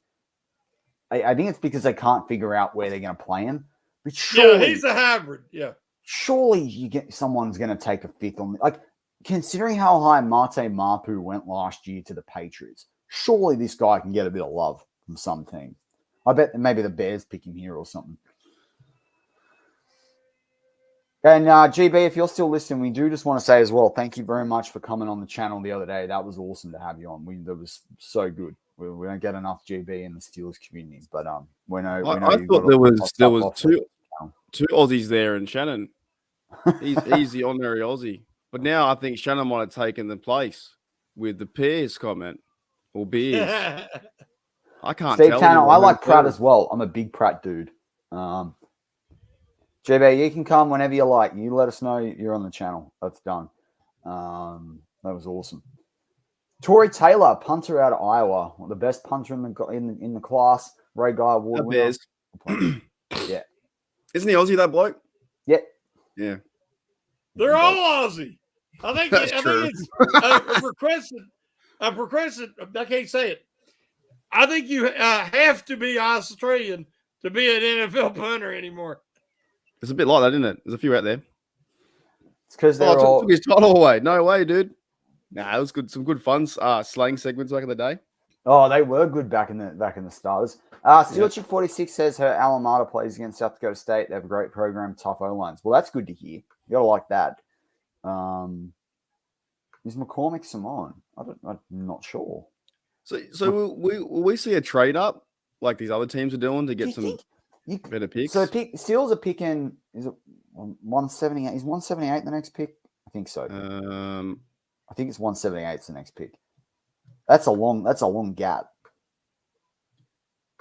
I think it's because they can't figure out where they're going to play him. But surely, he's a hybrid. Yeah. Surely someone's going to take a fifth on, like, considering how high Mate Mapu went last year to the Patriots. Surely this guy can get a bit of love from some team. I bet maybe the Bears pick him here or something. And GB, if you're still listening, we do just want to say as well, thank you very much for coming on the channel the other day. That was awesome to have you on. That was so good. We don't get enough GB in the Steelers community, but we know. I thought there was two Aussies there, and Shannon, he's the honorary Aussie. But now I think Shannon might have taken the place with the Pears comment or Beers. I can't Steve tell. Tanner, I like Pratt as well. I'm a big Pratt dude. JB, you can come whenever you like. You let us know you're on the channel. That's done. That was awesome. Torrey Taylor, punter out of Iowa, the best punter in the class. Ray Guy Award winner. Yeah, isn't he Aussie, that bloke? Yeah. They're all Aussie. I think it's a progressive. I can't say it. I think you have to be Australian to be an NFL punter anymore. It's a bit like that, isn't it? There's a few out there. It's because they're took his title away. No way, dude. Nah, it was good. Some good fun slang segments back in the day. Oh, they were good back in the stars. Steel Chick 46 says her alma mater plays against South Dakota State. They have a great program, tough O-lines. Well, that's good to hear. You gotta like that. Is McCormick Simone? I'm not sure. So will we see a trade up like these other teams are doing to get some better picks? So Steelers are picking. Is it 178? Is 178 the next pick? I think so. I think it's 178 is the next pick. That's a long gap.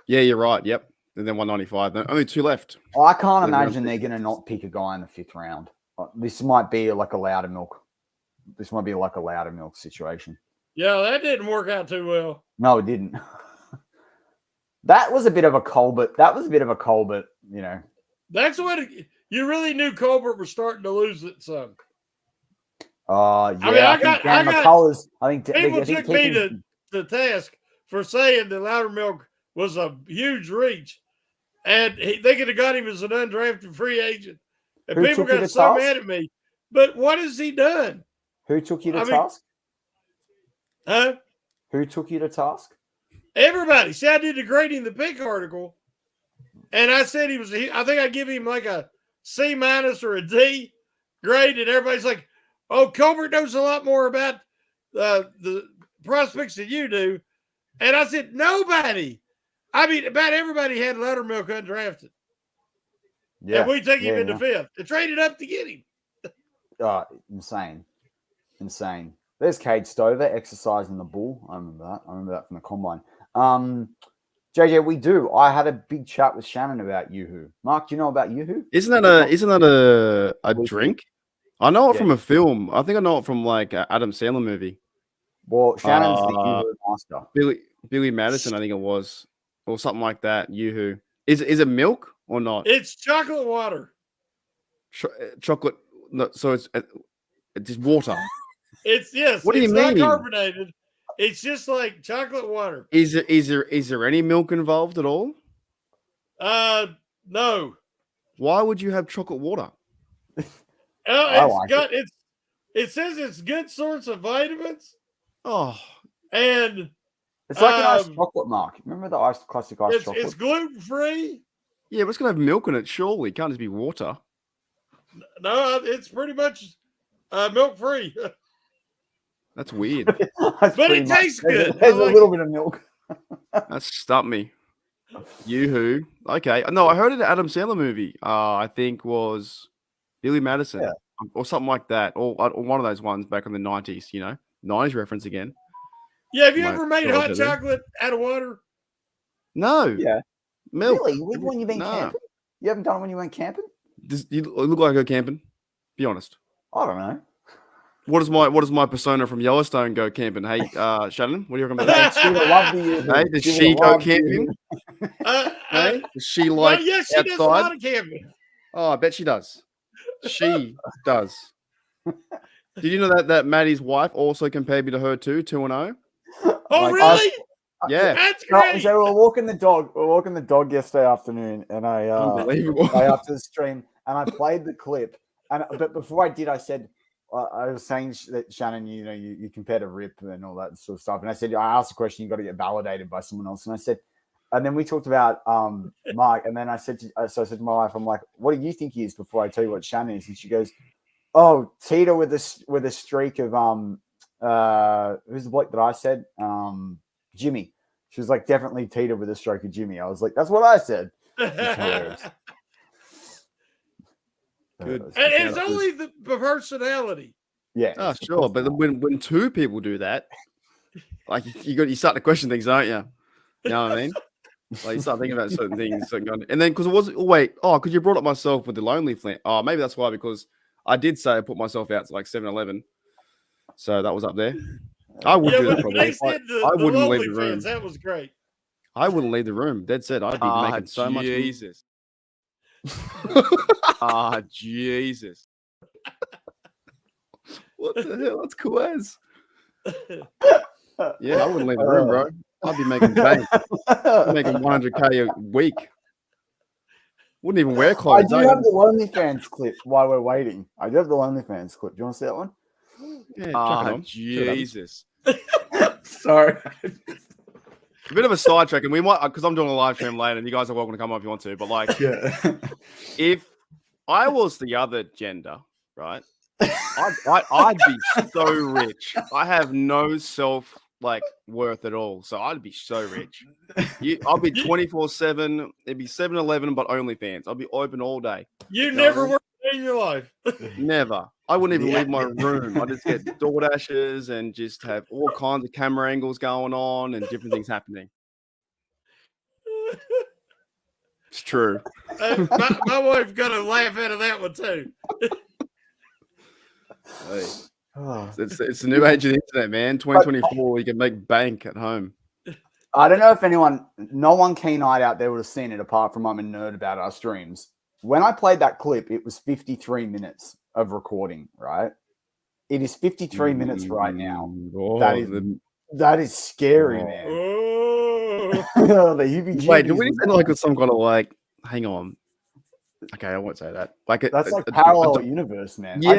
Yeah, you're right. Yep. And then 195. Only two left. I can't imagine they're going to not pick a guy in the 5th round. This might be like a Loudermilk. This might be like a Loudermilk situation. Yeah, that didn't work out too well. No, it didn't. That was a bit of a Colbert. That's what you really knew Colbert was starting to lose it some. Yeah. I think people took me to task for saying that Loudermilk was a huge reach, and they could have got him as an undrafted free agent. And people got so mad at me. But what has he done? Who took you to task? Huh? Who took you to task? Everybody. See, I did the grading the pick article, and I said I think I give him like a C- or a D grade, and everybody's like, "Oh, Colbert knows a lot more about the prospects than you do." And I said, nobody. I mean, about everybody had Loudermilk undrafted. Yeah. And we take him Yeah, in the fifth and traded up to get him. Insane. There's Cade Stover exercising the bull. I remember that from the combine. JJ, I had a big chat with Shannon about Yoo-Hoo. Mark, do you know about Yoo-Hoo? Isn't that a drink? I know it from Yeah. a film. I think I know it from like an Adam Sandler movie. Well, Shannon's the Yoo-Hoo master. Billy Madison, I think it was, or something like that. Yoo-Hoo. Is it milk or not? It's chocolate water. Chocolate. No, so it's just water. It's What do you not mean? carbonated. It's just like chocolate water. Is there any milk involved at all? No. Why would you have chocolate water? It says it's good source of vitamins. Oh, and it's like an iced chocolate, Mark. Remember the classic iced chocolate? It's gluten free. Yeah, but it's gonna have milk in it. Surely, it can't just be water. No, it's pretty much milk free. That's weird. But it tastes good. There's a little bit of milk. That stumped me. Yoo-Hoo. Okay. No, I heard it in Adam Sandler movie. I think was Billy Madison or something like that, or one of those ones back in the 90s. 90s reference again. Yeah, have you ever made hot chocolate out of water? No. Yeah. Milk. Really? When you've been camping? You haven't done it when you went camping? You look like I go camping. Be honest. I don't know. What does my persona from Yellowstone go camping? Hey, Shannon, what do you reckon about that? She would love you. Hey, does she go camping? Hey, does she like yes, she does a lot of camping. Oh, I bet she does. She does. Did you know that Maddie's wife also compared me to her too, 2-0? Oh, really? Yeah, that's great. So we're walking the dog. Yesterday afternoon, and I after the stream, and I played the clip. But before I did, I said I was saying that Shannon, you compared to Rip and all that sort of stuff, and I said I asked a question, you got to get validated by someone else, and I said, and then we talked about Mark, and then I said to my wife, I'm like, what do you think he is before I tell you what Shannon is? And she goes, oh, Tito with a streak of who's the bloke that I said? Jimmy. She was like, definitely Tito with a stroke of Jimmy. I was like, that's what I said. Good. And it's only the personality. Yeah. Oh, sure. But when two people do that, like you start to question things, don't you? You know what I mean? Like you start thinking about certain things, and then because because you brought up myself with the lonely flint. Oh, maybe that's why, because I did say I put myself out to like 7-Eleven, so that was up there. I would do that probably. I wouldn't leave the room. That was great. I wouldn't leave the room. Dead set. I'd be making so much. Jesus. Jesus. What the hell? That's cool as. Yeah, I wouldn't leave the room, bro. I'd be making bank. Making 100K a week. Wouldn't even wear clothes. I do have the OnlyFans clip while we're waiting. I do have the OnlyFans clip. Do you want to see that one? Yeah, Jesus. Sorry. A bit of a sidetrack, and we might, because I'm doing a live stream later, and you guys are welcome to come up if you want to. But like, if I was the other gender, right, I'd be so rich. I have no self worth at all, so I'd be so rich. I'll be 24/7. It'd be 7-Eleven, but OnlyFans. I'll be open all day. You never worked in your life. Never. I wouldn't even leave my room. I just get DoorDashes and just have all kinds of camera angles going on and different things happening. It's true. My wife's gonna laugh out of that one too. Hey. It's the new age of the internet, man. 2024, you can make bank at home. I don't know if no one keen-eyed out there would have seen it apart from I'm a nerd about our streams. When I played that clip, it was 53 minutes of recording, right? It is 53 minutes right now. Oh, that is scary, man. Oh. Wait, do we need to like some kind of hang on. Okay, I won't say that. That's parallel universe, man. Yeah,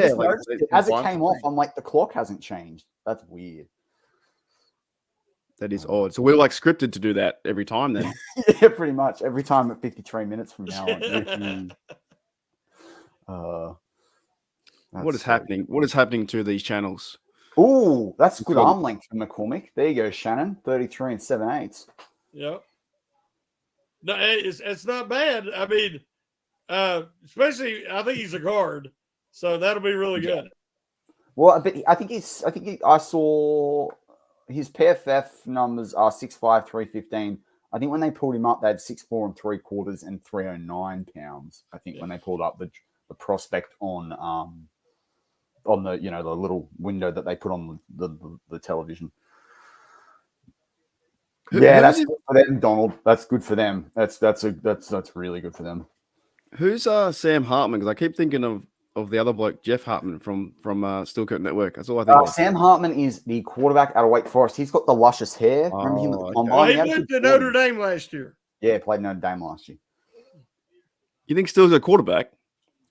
as it came off, I'm like, the clock hasn't changed. That's weird. That is odd. So we're scripted to do that every time then. Yeah, pretty much. Every time at 53 minutes from now on. What is happening? What is happening to these channels? Oh, that's good arm length from McCormick. There you go, Shannon. 33 7/8. Yep. No, it's not bad. I mean, Especially, I think he's a guard, so that'll be really good. Well, but I saw his PFF numbers are 6'5", 315. I think when they pulled him up, they had 6'4" 3/4 and 309 pounds. I think when they pulled up the prospect on the the little window that they put on the television. That's good for them, Donald. That's good for them. That's really good for them. Who's Sam Hartman? Because I keep thinking of the other bloke, Jeff Hartman from Stillcoat Network. That's all I think of. Sam Hartman is the quarterback out of Wake Forest. He's got the luscious hair. Remember him at the combine? He went to Notre Dame last year. Yeah, played Notre Dame last year. You think Still's a quarterback?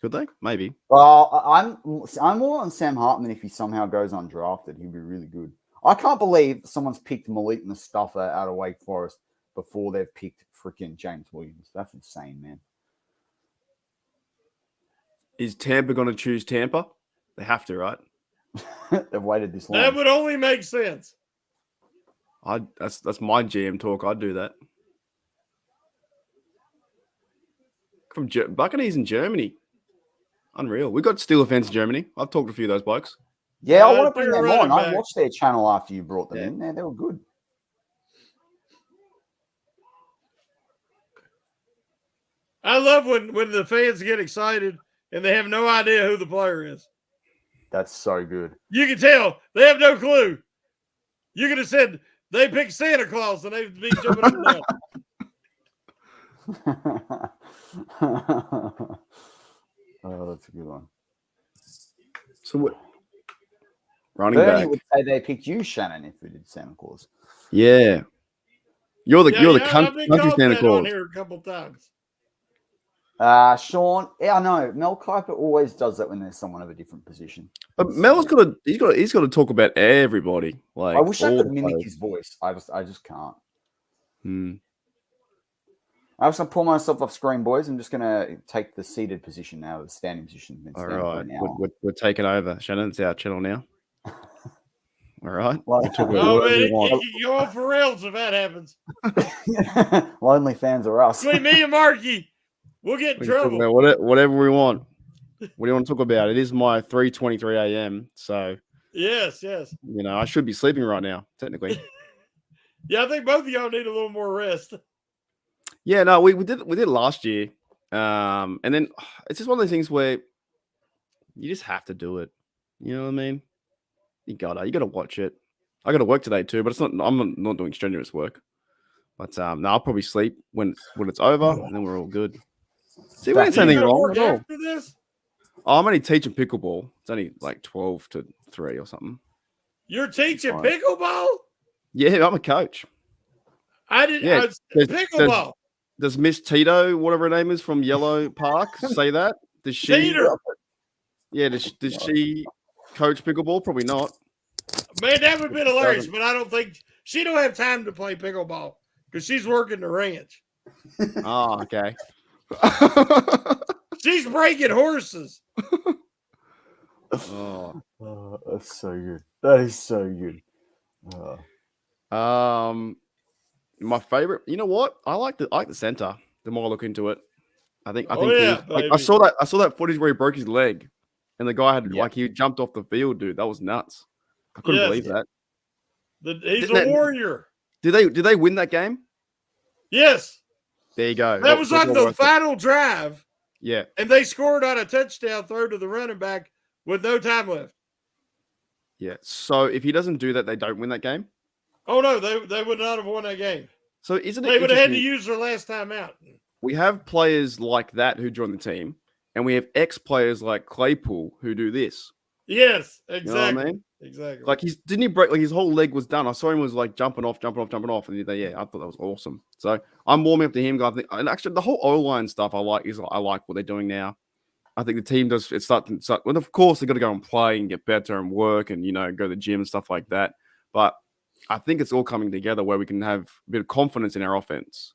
Could they? Maybe. Well, I'm more on Sam Hartman. If he somehow goes undrafted, he'd be really good. I can't believe someone's picked Malik Mustafa out of Wake Forest before they've picked freaking James Williams. That's insane, man. Is Tampa going to choose Tampa? They have to, right? They've waited this long. That would only make sense. That's my GM talk. I'd do that. From Buccaneers in Germany. Unreal. We got Steeler fans in Germany. I've talked to a few of those blokes. Yeah, I want to bring them on. I watched their channel after you brought them in there. They were good. I love when the fans get excited and they have no idea who the player is. That's so good. You can tell they have no clue. You could have said they picked Santa Claus and they'd be jumping up and down. Oh, that's a good one. So what? Running Bernie back would say they picked you, Shannon, if we did Santa Claus. Yeah. You're the country Santa Claus. On here a couple times. Sean, yeah, I know. Mel Kiper always does that when there's someone of a different position. But Mel's got to talk about everybody. Like I wish I could mimic his voice. I just can't. I'm just gonna pull myself off screen, boys. I'm just gonna take the seated position now, the standing position. All right, we're taking over. Shannon, it's our channel now. All right. Well, man, you go off for rails if that happens. Lonely fans are us. Between me and Marky, we'll get in trouble. Whatever we want. What do you want to talk about? It is my 3:23 a.m. So yes. I should be sleeping right now, technically. Yeah, I think both of y'all need a little more rest. Yeah, no, we did last year. And then it's just one of those things where you just have to do it. You know what I mean? You gotta watch it. I gotta work today too, but I'm not doing strenuous work. But no, I'll probably sleep when it's over, and then we're all good. See, we ain't saying anything wrong at all. After this? Oh, I'm only teaching pickleball. It's only like 12 to 3 or something. You're teaching pickleball? Yeah, I'm a coach. Pickleball. Does Miss Tito, whatever her name is from Yellow Park, say that? Does she? Tito. Yeah, does she coach pickleball? Probably not. Man, that would have been hilarious, but I don't think she don't have time to play pickleball because she's working the ranch. Oh, okay. She's breaking horses. Oh, that's so good. That is so good. My favorite. You know what? I like the center. The more I look into it, I think. I saw that footage where he broke his leg, and the guy had he jumped off the field, dude. That was nuts. I couldn't believe that. He's a warrior. Did they win that game? Yes. There you go. That was on the final drive. Yeah. And they scored on a touchdown throw to the running back with no time left. Yeah. So if he doesn't do that, they don't win that game? Oh, no. They would not have won that game. So isn't it They would have had to use their last time out. We have players like that who join the team, and we have ex-players like Claypool who do this. Yes, exactly. You know what I mean? Exactly. Like didn't he break? Like his whole leg was done. I saw him was like jumping off, and I thought that was awesome. So I'm warming up to him. I think, and actually the whole O-line stuff I like what they're doing now. I think the team does. It's starting. Well, of course they got to go and play and get better and work and go to the gym and stuff like that. But I think it's all coming together where we can have a bit of confidence in our offense.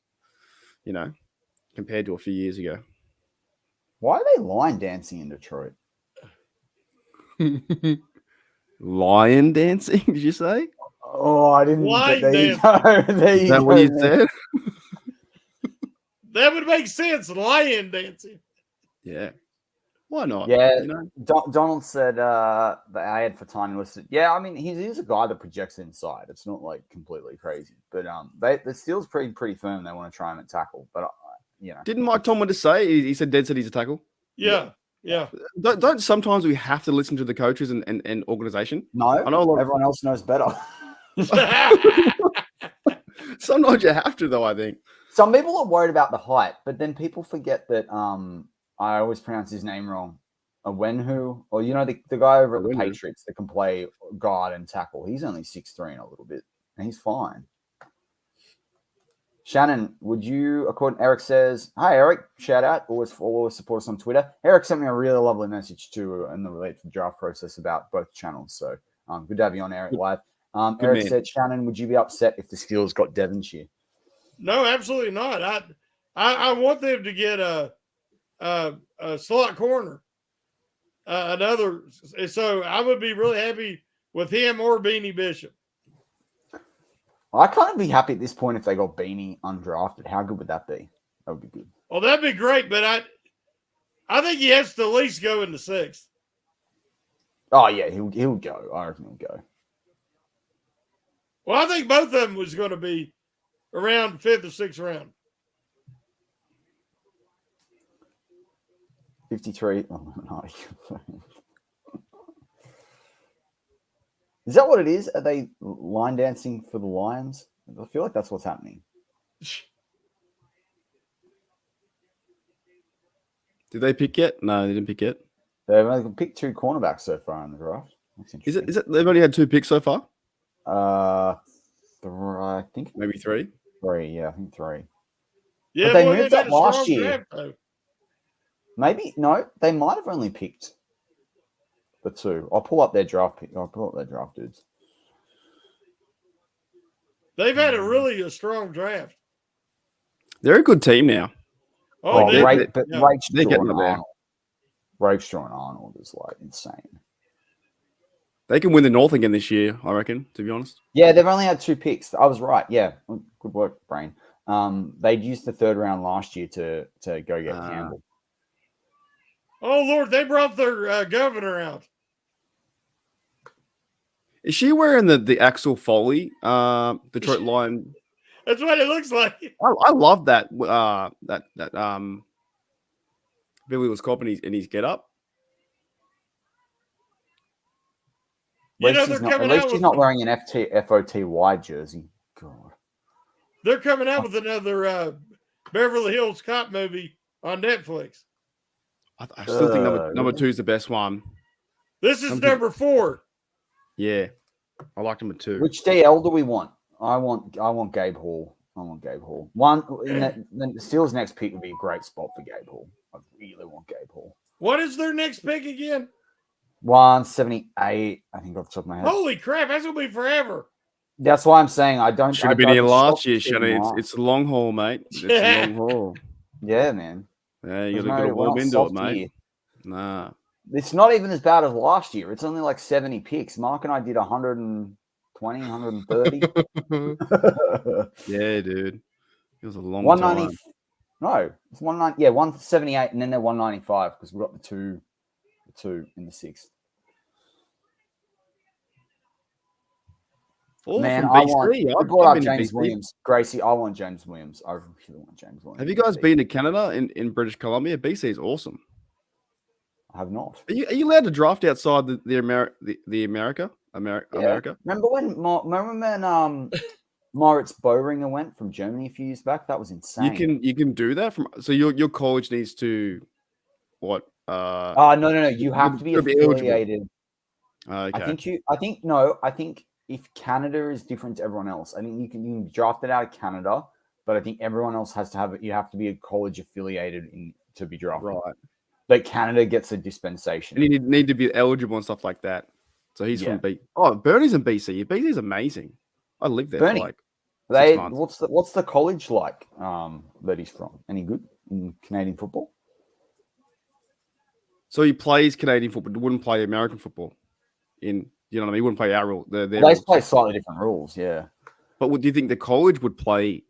Compared to a few years ago. Why are they line dancing in Detroit? Lion dancing? Did you say? Oh, I didn't. Line Is that what you said? That would make sense. Lion dancing. Yeah. Why not? Yeah, You know? Donald said the ad for Tiny listed. Yeah, I mean he's a guy that projects inside. It's not like completely crazy, but the Steel's pretty firm. They want to try him at tackle, but Didn't Mike Tomlin just say he said dead set he's a tackle? Yeah. Don't sometimes we have to listen to the coaches and organization? No, I know everyone else knows better. Sometimes you have to, though. I think Some people are worried about the height, but then people forget that I always pronounce his name wrong. Awenhu, or the guy over at the Awenhu. Patriots that can play guard and tackle. He's only 6'3" and a little bit, and he's fine. Shannon, would you? According Eric says, "Hi Eric, shout out. Always support us on Twitter." Eric sent me a really lovely message too in the related draft process about both channels. So good to have you on, Eric live. Eric man. said, "Shannon, would you be upset if the Steelers got Devonshire?" No, absolutely not. I want them to get a slot corner, another. So I would be really happy with him or Beanie Bishop. I can't be happy at this point if they got Beanie undrafted. How good would that be? That would be good. Well, that'd be great, but I think he has to at least go in the 6th. Oh yeah, he'll go. I reckon he'll go. Well, I think both of them was going to be around the 5th or 6th round. 53. Oh, no. Is that what it is? Are they line dancing for the Lions? I feel like that's what's happening. Did they pick yet? No, they didn't pick yet. They've only picked 2 cornerbacks so far in the draft. That's Is interesting. it? They've only had 2 picks so far. I think Maybe 3. 3. Yeah, I think 3. Yeah, But they boy, moved had up a last strong year. draft, though. Maybe no. They might have only picked the 2. I'll pull up their draft pick. I'll pull up their draft dudes. They've had a strong draft. They're a good team now. Oh, they're- Rakestraw they're getting and up there. Arnold. Rakestraw and Arnold is like insane. They can win the North again this year, I reckon, to be honest. Yeah, they've only had 2 picks. I was right. Yeah, good work, brain. They'd used the 3rd round last year to go get Campbell. Oh, Lord, they brought their governor out. Is she wearing the Axel Foley Detroit Lion? That's what it looks like. I love that Billy was copping in his get up. You know, At they're least coming out she's with not wearing an FOTY jersey. God. they're coming out with another Beverly Hills Cop movie on Netflix. I still think number 2 is the best one. This is number 4. Yeah, I like number 2. Which DL do we want? I want Gabe Hall. One the Steelers' next pick would be a great spot for Gabe Hall. I really want Gabe Hall. What is their next pick again? 178, I think off the top of my head. Holy crap, that's gonna be forever. That's why I'm saying I don't. Should have been I'd here be last shocked year, to see him Shannon. last. It's the long haul, mate. It's the long haul. Yeah, man. Yeah, you We're got to not warm into it, soft mate. here. Nah. It's not even as bad as last year. It's only like 70 picks. Mark and I did 120, 130. Yeah, dude. It was a long 190. time. No, it's 190. Yeah, 178, and then they're 195 because we got the two in the 6th. All Man, from I BC. want. We I've brought up been to James BC. Williams. Gracie, I want James Williams. I really want James Williams. Have you guys been to Canada in British Columbia? BC is awesome. I have not. Are you allowed to draft outside the America? America? Remember when Moritz Boehringer went from Germany a few years back? That was insane. You can do that from so your college needs to what? No. You have to be affiliated. Okay. I think if Canada is different to everyone else, I think you can be drafted out of Canada, but I think everyone else has to have it. You have to be a college affiliated to be drafted. Right. But Canada gets a dispensation. And you need to be eligible and stuff like that. So he's from B. Oh, Bernie's in BC. BC is amazing. I lived there Bernie, for like 6 months. what's the college like that he's from? Any good in Canadian football? So he plays Canadian football, but wouldn't play American football. You know what I mean? He wouldn't play our rule. They play slightly different rules, yeah. But do you think the college would play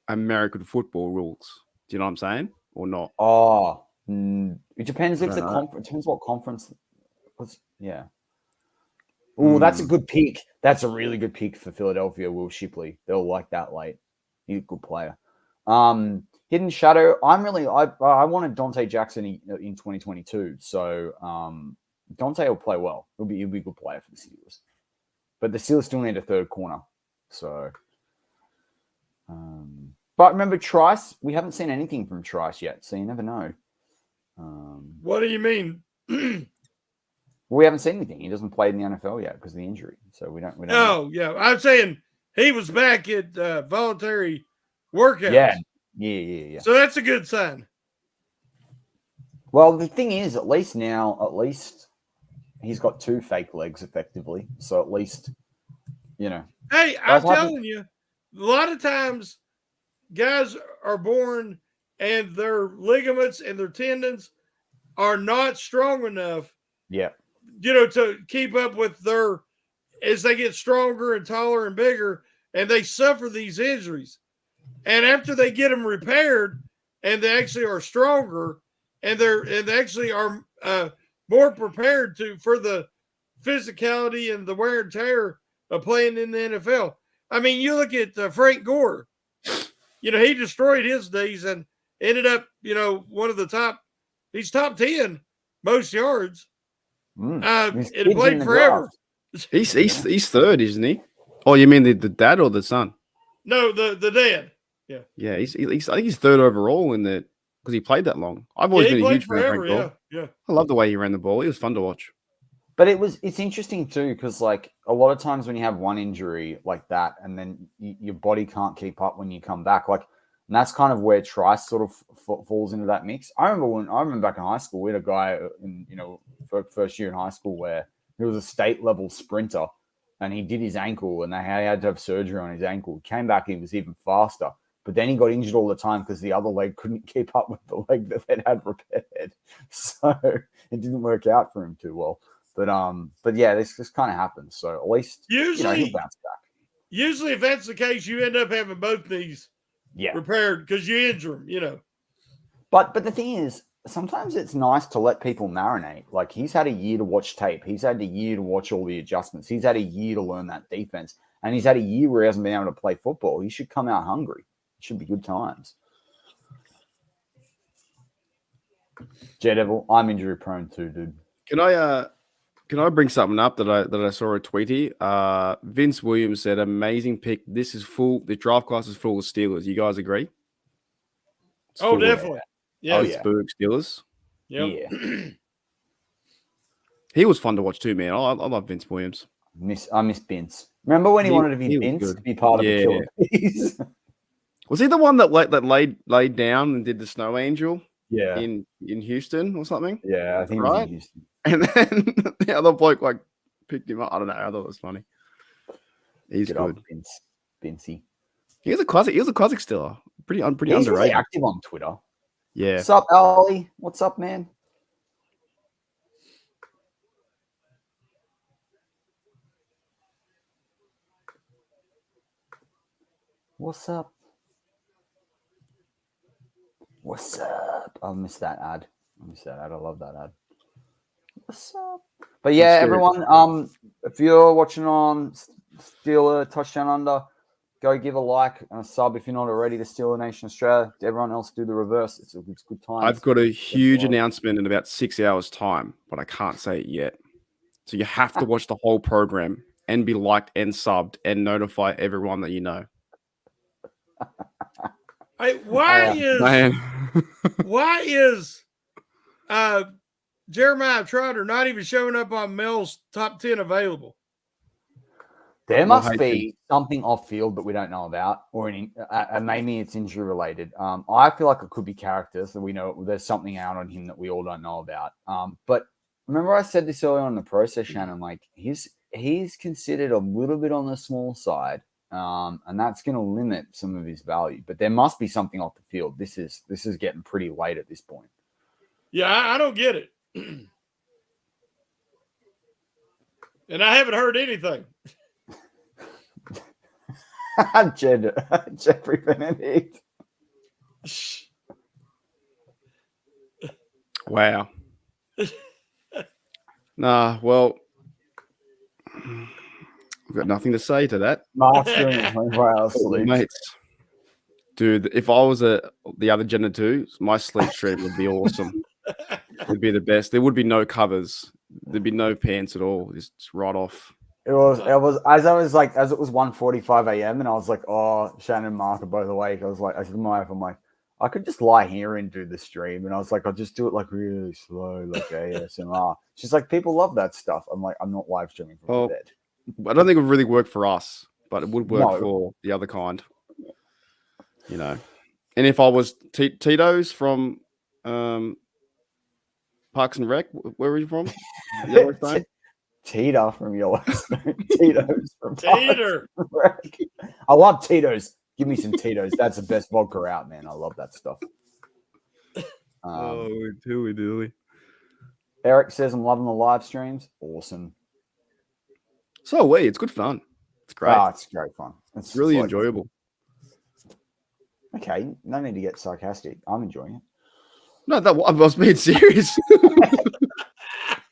American football rules? Do you know what I'm saying? Or not? Oh, It depends if I the don't know. conference. Depends what conference. Yeah. Oh, that's a good pick. That's a really good pick for Philadelphia. Will Shipley. They'll like that late. He's a good player. Hidden Shadow. I wanted Dante Jackson in 2022. So Dante will play well. He'll be a good player for the Steelers. But the Steelers still need a third corner. So. But remember Trice. We haven't seen anything from Trice yet, so you never know. What do you mean? We haven't seen anything. He doesn't play in the NFL yet because of the injury. So we don't. Oh, yeah. I'm saying he was back at voluntary workouts. Yeah. So that's a good sign. Well, the thing is, at least he's got 2 fake legs effectively. So at least, Hey, I'm telling you, a lot of times guys are born and their ligaments and their tendons are not strong enough. Yeah. To keep up with as they get stronger and taller and bigger, and they suffer these injuries. And after they get them repaired, and they actually are stronger, and they actually are more prepared for the physicality and the wear and tear of playing in the NFL. I mean, you look at Frank Gore. He destroyed his knees and ended up, one of the top. He's top 10 most yards. It played forever. He's third, isn't he? Oh, you mean the dad or the son? No, the dad. Yeah. He's I think he's third overall in the because he played that long. I've always been a huge fan of Frank Gore. Yeah. I love the way he ran the ball. He was fun to watch. But it's interesting too because like a lot of times when you have one injury like that and then your body can't keep up when you come back, like, and that's kind of where Trice sort of falls into that mix. I remember back in high school, we had a guy in first year in high school where he was a state level sprinter and he did his ankle and they had to have surgery on his ankle. He came back, he was even faster, but then he got injured all the time because the other leg couldn't keep up with the leg that they'd had repaired. So it didn't work out for him too well. But yeah, this kind of happens. So at least usually he'll bounce back. Usually, if that's the case, you end up having both knees repaired because you injure them. But the thing is, sometimes it's nice to let people marinate. Like he's had a year to watch tape. He's had a year to watch all the adjustments. He's had a year to learn that defense, and he's had a year where he hasn't been able to play football. He should come out hungry. It should be good times. Daredevil, I'm injury prone too, dude. Can I bring something up that I saw a tweet here? Vince Williams said, "Amazing pick. This is full. The draft class is full of Steelers. You guys agree?" Oh, definitely. Yeah. Pittsburgh Steelers. Yep. Yeah. He was fun to watch too, man. I love Vince Williams. I miss Vince. Remember when he wanted to be was Vince good. to be part of the Killer Bees? Was he the one that laid down and did the snow angel? Yeah. In Houston or something? Yeah, I think it was in Houston. And then the other bloke picked him up. I don't know. I thought it was funny. He's good. Vincey. He was a classic Steeler. Pretty He's underrated. really active on Twitter. Yeah. What's up, Ali? What's up, man? What's up? What's up? I missed that ad. I love that ad. What's up? But yeah, everyone, if you're watching on Steeler Touchdown Under, go give a like and a sub if you're not already to Steeler Nation Australia. Everyone else do the reverse. It's good time. I've got a huge announcement in about 6 hours' time, but I can't say it yet. So you have to watch the whole program and be liked and subbed and notify everyone that you know. Hey, why is Jeremiah Trotter not even showing up on Mel's top 10 available? There must be something off field that we don't know about, or maybe it's injury related. I feel like it could be characters that we know there's something out on him that we all don't know about. But remember I said this earlier on in the process, Shannon, like he's considered a little bit on the small side. And that's going to limit some of his value, but there must be something off the field. This is getting pretty late at this point. Yeah, I don't get it. And I haven't heard anything. Jeffrey Benedict. Wow. Nah, well, I've got nothing to say to that. Mark's doing it 24 hours sleep. Mates. Dude, if I was the other gender too, my sleep stream would be awesome. It'd be the best. There would be no covers. There'd be no pants at all. Just right off. It was as it was 1:45 a.m. and I was like, oh, Shannon and Mark are both awake. I said to my wife, I'm like, I could just lie here and do the stream. And I was like, I'll just do it like really slow, like ASMR. She's like, people love that stuff. I'm like, I'm not live streaming from my bed. I don't think it would really work for us, but it would work No. for the other kind. You know. And if I was Tito's from Parks and Rec, where are you from? Yellowstone? Tito from Yellowstone. Tito's from Teeter. Parks and Rec. I love Tito's. Give me some Tito's. That's the best vodka out, man. I love that stuff. Dilly. Eric says, I'm loving the live streams. Awesome. So are we. It's good fun. It's great. Oh, it's great fun. It's really enjoyable. Okay, no need to get sarcastic. I'm enjoying it. No, I was being serious.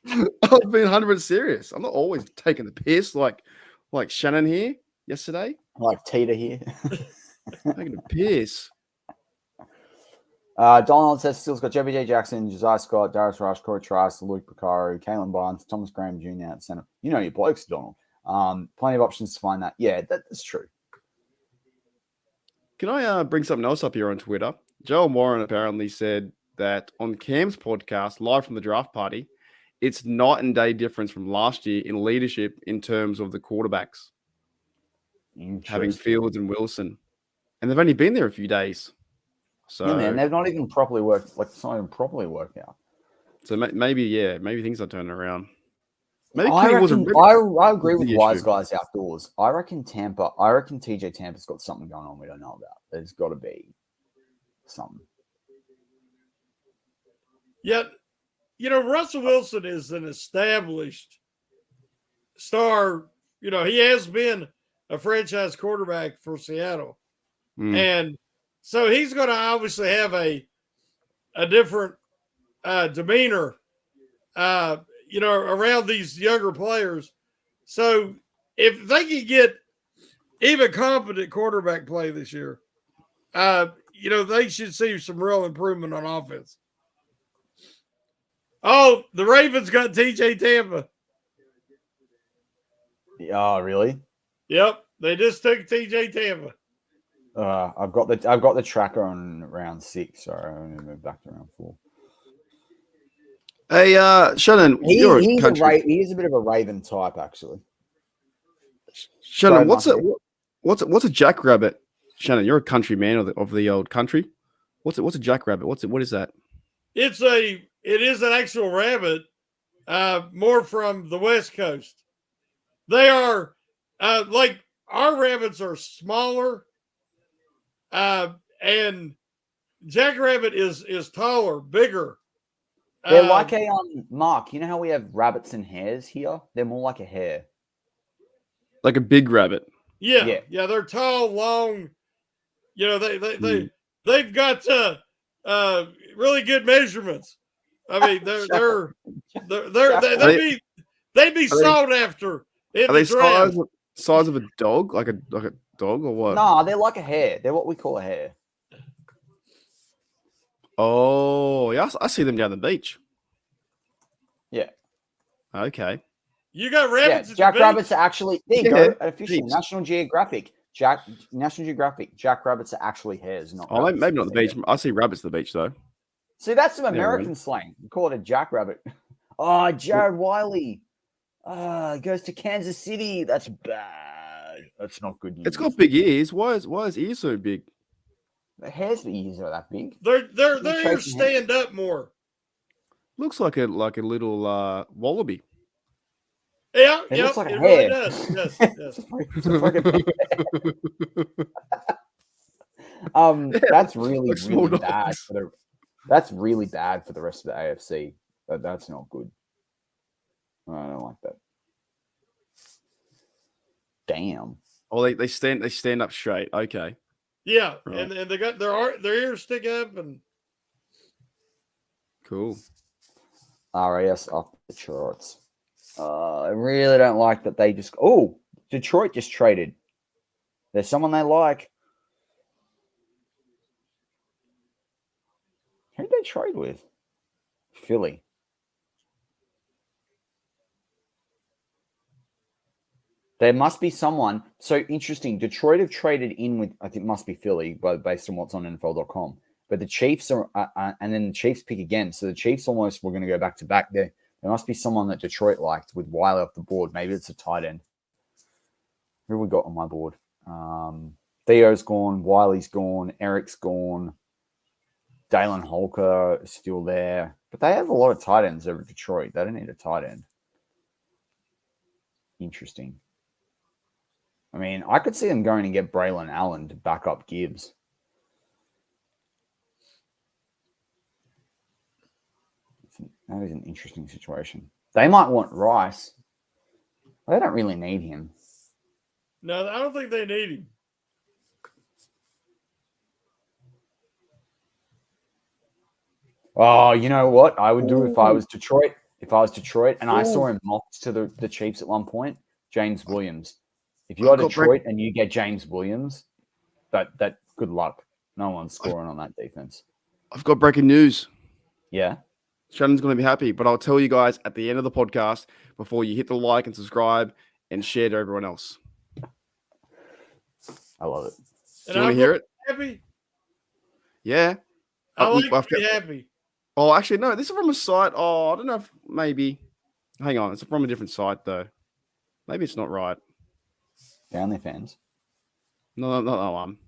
I was being 100% serious. I'm not always taking the piss like Shannon here yesterday. Like Tita here. Taking the piss. Donald says still's got JBJ Jackson, Josiah Scott, Darius Rush, Corey Trice, Luke Picaro, Kalen Barnes, Thomas Graham Jr. at center. You know your blokes, Donald. Plenty of options to find that. Yeah, that's true. Can I bring something else up here on Twitter? Joel Warren apparently said that on Cam's podcast, live from the draft party, it's night and day difference from last year in leadership in terms of the quarterbacks. Having Fields and Wilson. And they've only been there a few days. So yeah, man, they've not even properly worked. Like, it's not even properly worked out. So maybe things are turning around. Maybe I agree with the Wise issue. Guys Outdoors. I reckon TJ Tampa's got something going on we don't know about. There's got to be something. Yet, Russell Wilson is an established star. He has been a franchise quarterback for Seattle. And so he's going to obviously have a different demeanor, around these younger players. So if they can get even competent quarterback play this year, they should see some real improvement on offense. Oh, the Ravens got TJ Tampa. Oh, really? Yep, they just took TJ Tampa. I've got the tracker on round 6. Sorry, I'm gonna move back to round 4. Hey, Shannon, He is a bit of a Raven type, actually. Shannon, what's a jackrabbit? Shannon, you're a country man of the old country. What's a jackrabbit? What is that? It is an actual rabbit, more from the West Coast. They are like our rabbits are smaller, and jackrabbit is taller, bigger. They're like a Mark. You know how we have rabbits and hares here? They're more like a hare. Like a big rabbit. Yeah. They're tall, long. They've got really good measurements. I mean, they'd be sought after. Are they size of a dog, like a dog, or what? No, they're like a hare. They're what we call a hare. Oh, yeah, I see them down the beach. Yeah. Okay. You got rabbits. Jackrabbits are actually there. You go. Official Beach. National Geographic. National Geographic. Jackrabbits are actually hares, not. Oh, maybe not the beach. I see rabbits at the beach though. See, that's some American slang. We call it a jackrabbit. Oh, Jared Wiley. Goes to Kansas City. That's bad. That's not good news. It's got big ears. Why is ears so big? The hares' ears are that big. Their ears stand up more. Looks like a little wallaby. Yeah, It looks like a it hare. really does. Yes. It's a fucking that's really, like small really bad dogs. that's really bad for the rest of the AFC. That's not good. I don't like that. Damn. Oh, they stand up straight. Okay. Yeah, Right. and they got their ears stick up and Cool. RAS off Detroit. I really don't like that they just. Oh, Detroit just traded. There's someone they like. Who did they trade with? Philly. There must be someone. So interesting. Detroit have traded in with, I think it must be Philly, based on what's on NFL.com. But the Chiefs are, and then the Chiefs pick again. So the Chiefs almost were going to go back to back there. There must be someone that Detroit liked with Wiley off the board. Maybe it's a tight end. Who have we got on my board? Theo's gone. Wiley's gone. Eric's gone. Dalen Holker is still there. But they have a lot of tight ends over at Detroit. They don't need a tight end. Interesting. I mean, I could see them going and get Braylon Allen to back up Gibbs. That is an interesting situation. They might want Rice. They don't really need him. No, I don't think they need him. Oh, you know what I would do if I was Detroit? If I was Detroit and I saw him mocked to the Chiefs at one point, James Williams. If you are Detroit and you get James Williams, that good luck. No one's scoring on that defense. I've got breaking news. Yeah. Shannon's going to be happy, but I'll tell you guys at the end of the podcast before you hit the like and subscribe and share to everyone else. I love it. Do you want to hear it? Happy? Yeah. I like to be happy. Oh, actually, no. This is from a site. Oh, I don't know if maybe. Hang on. It's from a different site, though. Maybe it's not right. The OnlyFans. No, not that one.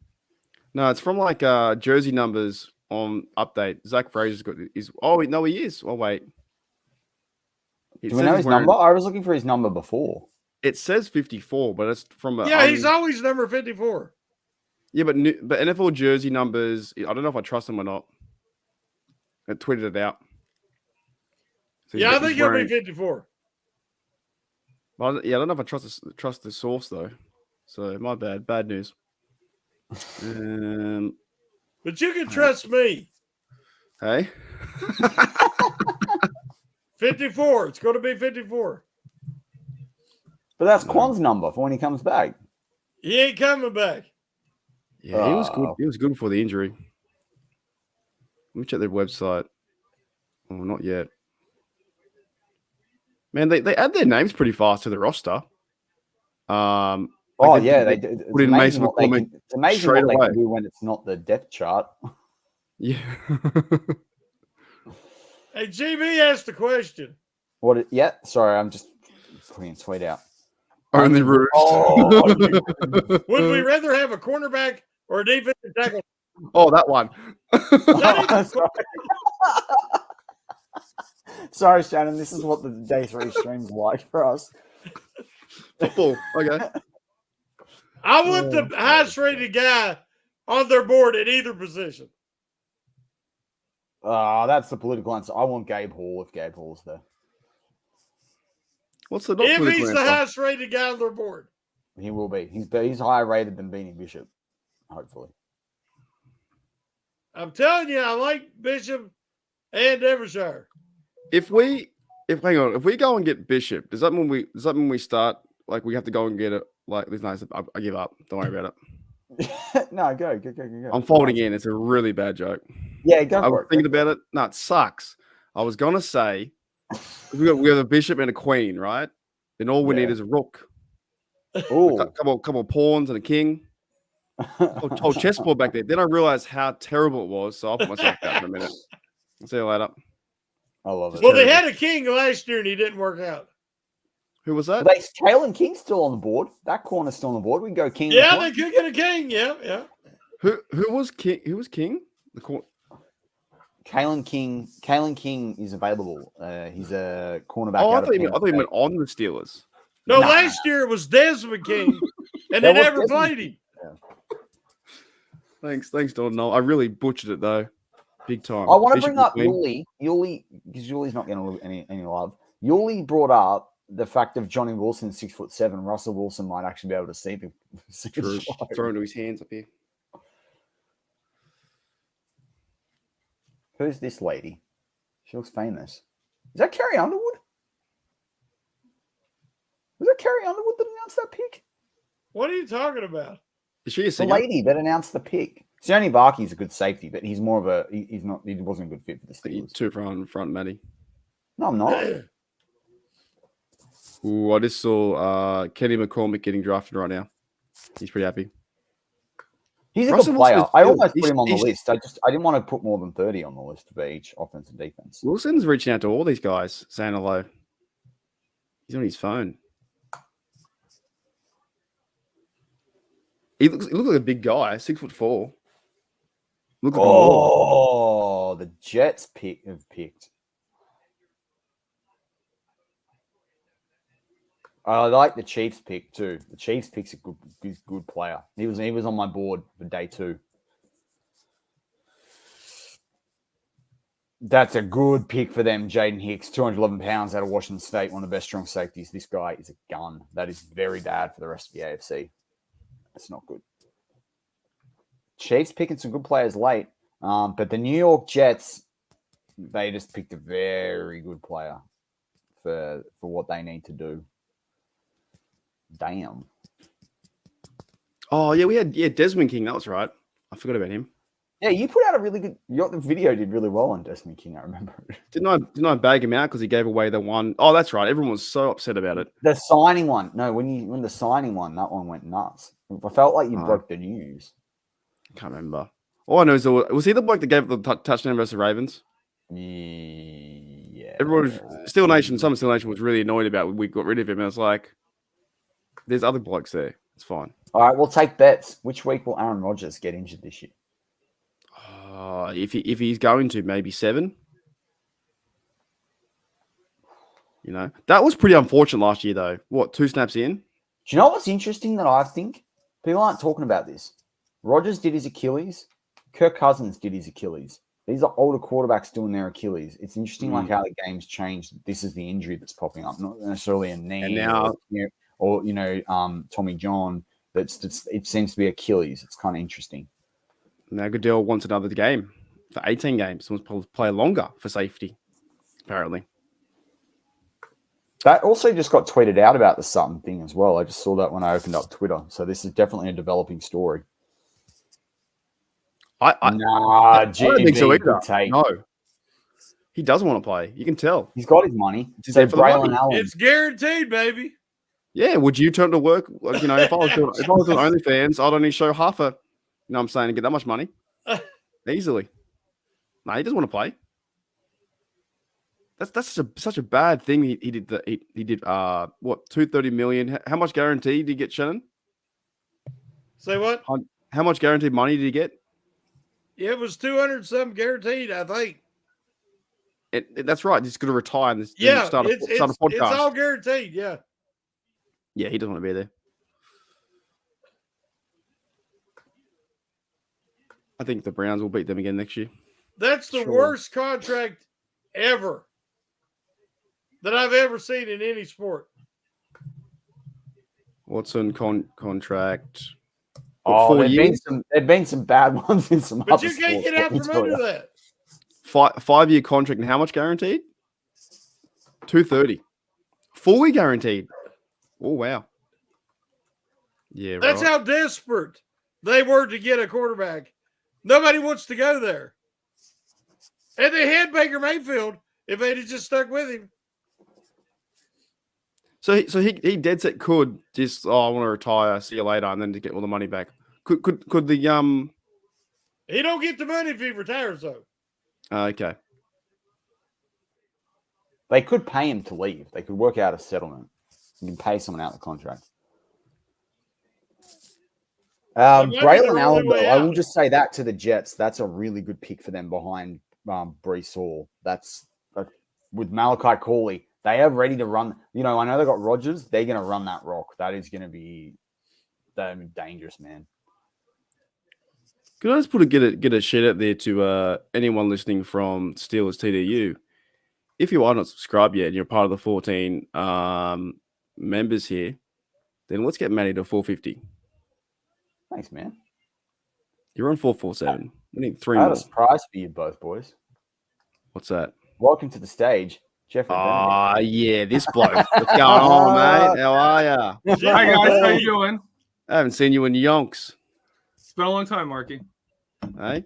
No, it's from like jersey numbers on update. Zach Fraser's got his. Oh, no, he is. Oh, wait. Do we know his number? I was looking for his number before. It says 54, but it's from a. Yeah, he's always number 54. Yeah, but NFL jersey numbers, I don't know if I trust them or not. I tweeted it out. So yeah, I think he'll be 54. Well, yeah, I don't know if I trust the source though. So my bad news. But you can trust me. Hey, 54. It's going to be 54. But that's Quan's number for when he comes back. He ain't coming back. Yeah, he was good. He was good before the injury. Let me check their website. Oh, not yet. Man, they add their names pretty fast to the roster. They do. Put in Mason McCormick. It's amazing what they can do when it's not the depth chart. Yeah. Hey, GB asked the question. Yeah, sorry, I'm just putting a tweet out. Only Roos. Would we rather have a cornerback or a defensive tackle? Oh, that one. Sorry, Shannon. This is what the day 3 stream's like for us. Football. Okay. I want the highest rated guy on their board at either position. That's the political answer. I want Gabe Hall if Gabe Hall's there. What's the if he's the highest rated guy on their board? He will be. He's higher rated than Beanie Bishop, hopefully. I'm telling you, I like Bishop and Devonshire. If we go and get Bishop, does that mean we start like we have to go and get it? Like this nice. I give up. Don't worry about it. No, go. I'm folding in. It's a really bad joke. Yeah, go for it. I was thinking about it. No, it sucks. I was gonna say we have a bishop and a queen, right? Then all we need is a rook. Ooh. A couple pawns and a king. Whole chessboard back there. Then I realized how terrible it was, so I'll put myself out in a minute. I'll see you later. I love it. Well, they had a king last year and he didn't work out. Who was that? Kalen King's still on the board. That corner's still on the board. We can go king. Yeah, they could get a king. Yeah. Who was king? Who was king? Kalen King is available. He's a cornerback. Oh, I thought he went on the Steelers. No, last year it was Desmond King, and they never played him. Yeah. Thanks, Don. No, I really butchered it though, big time. I want to bring up Yuli, because Yuli's not getting any love. Yuli brought up the fact of Johnny Wilson 6'7". Russell Wilson might actually be able to see him. True. Throw into his hands up here. Who's this lady? She looks famous. Is that Carrie Underwood? Was that Carrie Underwood that announced that pick? What are you talking about? Is she a The singer? lady that announced the pick. Sione Barkey's a good safety, but he's more of a he's not. He wasn't a good fit for the Steelers. Two front, Matty. No, I'm not. Ooh, I just saw Kenny McCormick getting drafted right now. He's pretty happy. He's a Russell good player. Wilson's I still- almost put him on the he's- list. I didn't want to put more than 30 on the list for each offense and defense. Wilson's reaching out to all these guys, saying hello. He's on his phone. He looks like a big guy, 6'4". Look like a Oh, the Jets have picked. I like the Chiefs pick too. The Chiefs pick's a good player. He was on my board for day 2. That's a good pick for them, Jaden Hicks, 211 pounds out of Washington State, one of the best strong safeties. This guy is a gun. That is very bad for the rest of the AFC. That's not good. Chiefs picking some good players late, but the New York Jets, they just picked a very good player for what they need to do. Damn. Oh, yeah, we had Desmond King. That was right. I forgot about him. Yeah, you put out a really good. The video did really well on Desmond King. I remember. Didn't I bag him out because he gave away the one? Oh, that's right. Everyone was so upset about it. The signing one. No, when the signing one, that one went nuts. I felt like you broke the news. Can't remember. All I know is was he the bloke that gave the touchdown versus the Ravens? Yeah. Everyone, some Steel Nation was really annoyed about we got rid of him. And I was like, there's other blokes there. It's fine. All right, we'll take bets. Which week will Aaron Rodgers get injured this year? If he's going to, maybe 7. You know, that was pretty unfortunate last year, though. What, 2 snaps in? Do you know what's interesting that I think? People aren't talking about this. Rodgers did his Achilles. Kirk Cousins did his Achilles. These are older quarterbacks doing their Achilles. It's interesting, like how the game's changed. This is the injury that's popping up, not necessarily a knee, And now, or Tommy John. It seems to be Achilles. It's kind of interesting. now Goodell wants another game for 18 games. Wants to play longer for safety, apparently. That also just got tweeted out about the Sutton thing as well. I just saw that when I opened up Twitter. So this is definitely a developing story. I don't think so either. Take. No, he doesn't want to play. You can tell. He's got his money. He's So there for the Braylon money. Allen. It's guaranteed, baby. Yeah, would you turn to work? Like, you know, if I was doing OnlyFans, I'd only show half a. You know, what I'm saying, to get that much money easily. No, he doesn't want to play. That's such a bad thing. He did what, $230 million? How much guarantee did he get, Shannon? Say what? How much guaranteed money did he get? It was 200 something guaranteed, I think. That's right. He's going to retire and Yeah, start a podcast. it's all guaranteed. Yeah. Yeah, he doesn't want to be there. I think the Browns will beat them again next year. That's the worst contract ever that I've ever seen in any sport. Watson contract. Oh, 4 years? there've been some bad ones in some But other you can't sports, get out let me from tell under you. that. 5-year contract, and how much guaranteed? $230. Fully guaranteed. Oh, wow. Yeah, That's right. how desperate they were to get a quarterback. Nobody wants to go there. And they had Baker Mayfield if they'd have just stuck with him. So he dead set could just I want to retire, see you later, and then to get all the money back. Could the He don't get the money if he retires, though. okay. They could pay him to leave. They could work out a settlement. You can pay someone out the contract. might be the Braylon only Allen, way though, I will out. just say that to the Jets. That's a really good pick for them behind Brees Hall. That's with Malachi Corley. They are ready to run. You know, I know they got Rodgers. They're going to run that rock. That is going to be dangerous, man. Could I just get a shout out there to anyone listening from Steelers TDU? If you are not subscribed yet and you're part of the 14 members here, then let's get Matty to 450. Thanks, man. You're on 447. We need 3 I have more. a surprise for you both, boys. What's that? Welcome to the stage, Jeffrey. Ah, yeah, this bloke. What's going on, mate? How are ya? Hi guys, how you doing? I haven't seen you in yonks. It's been a long time, Marky. Hey,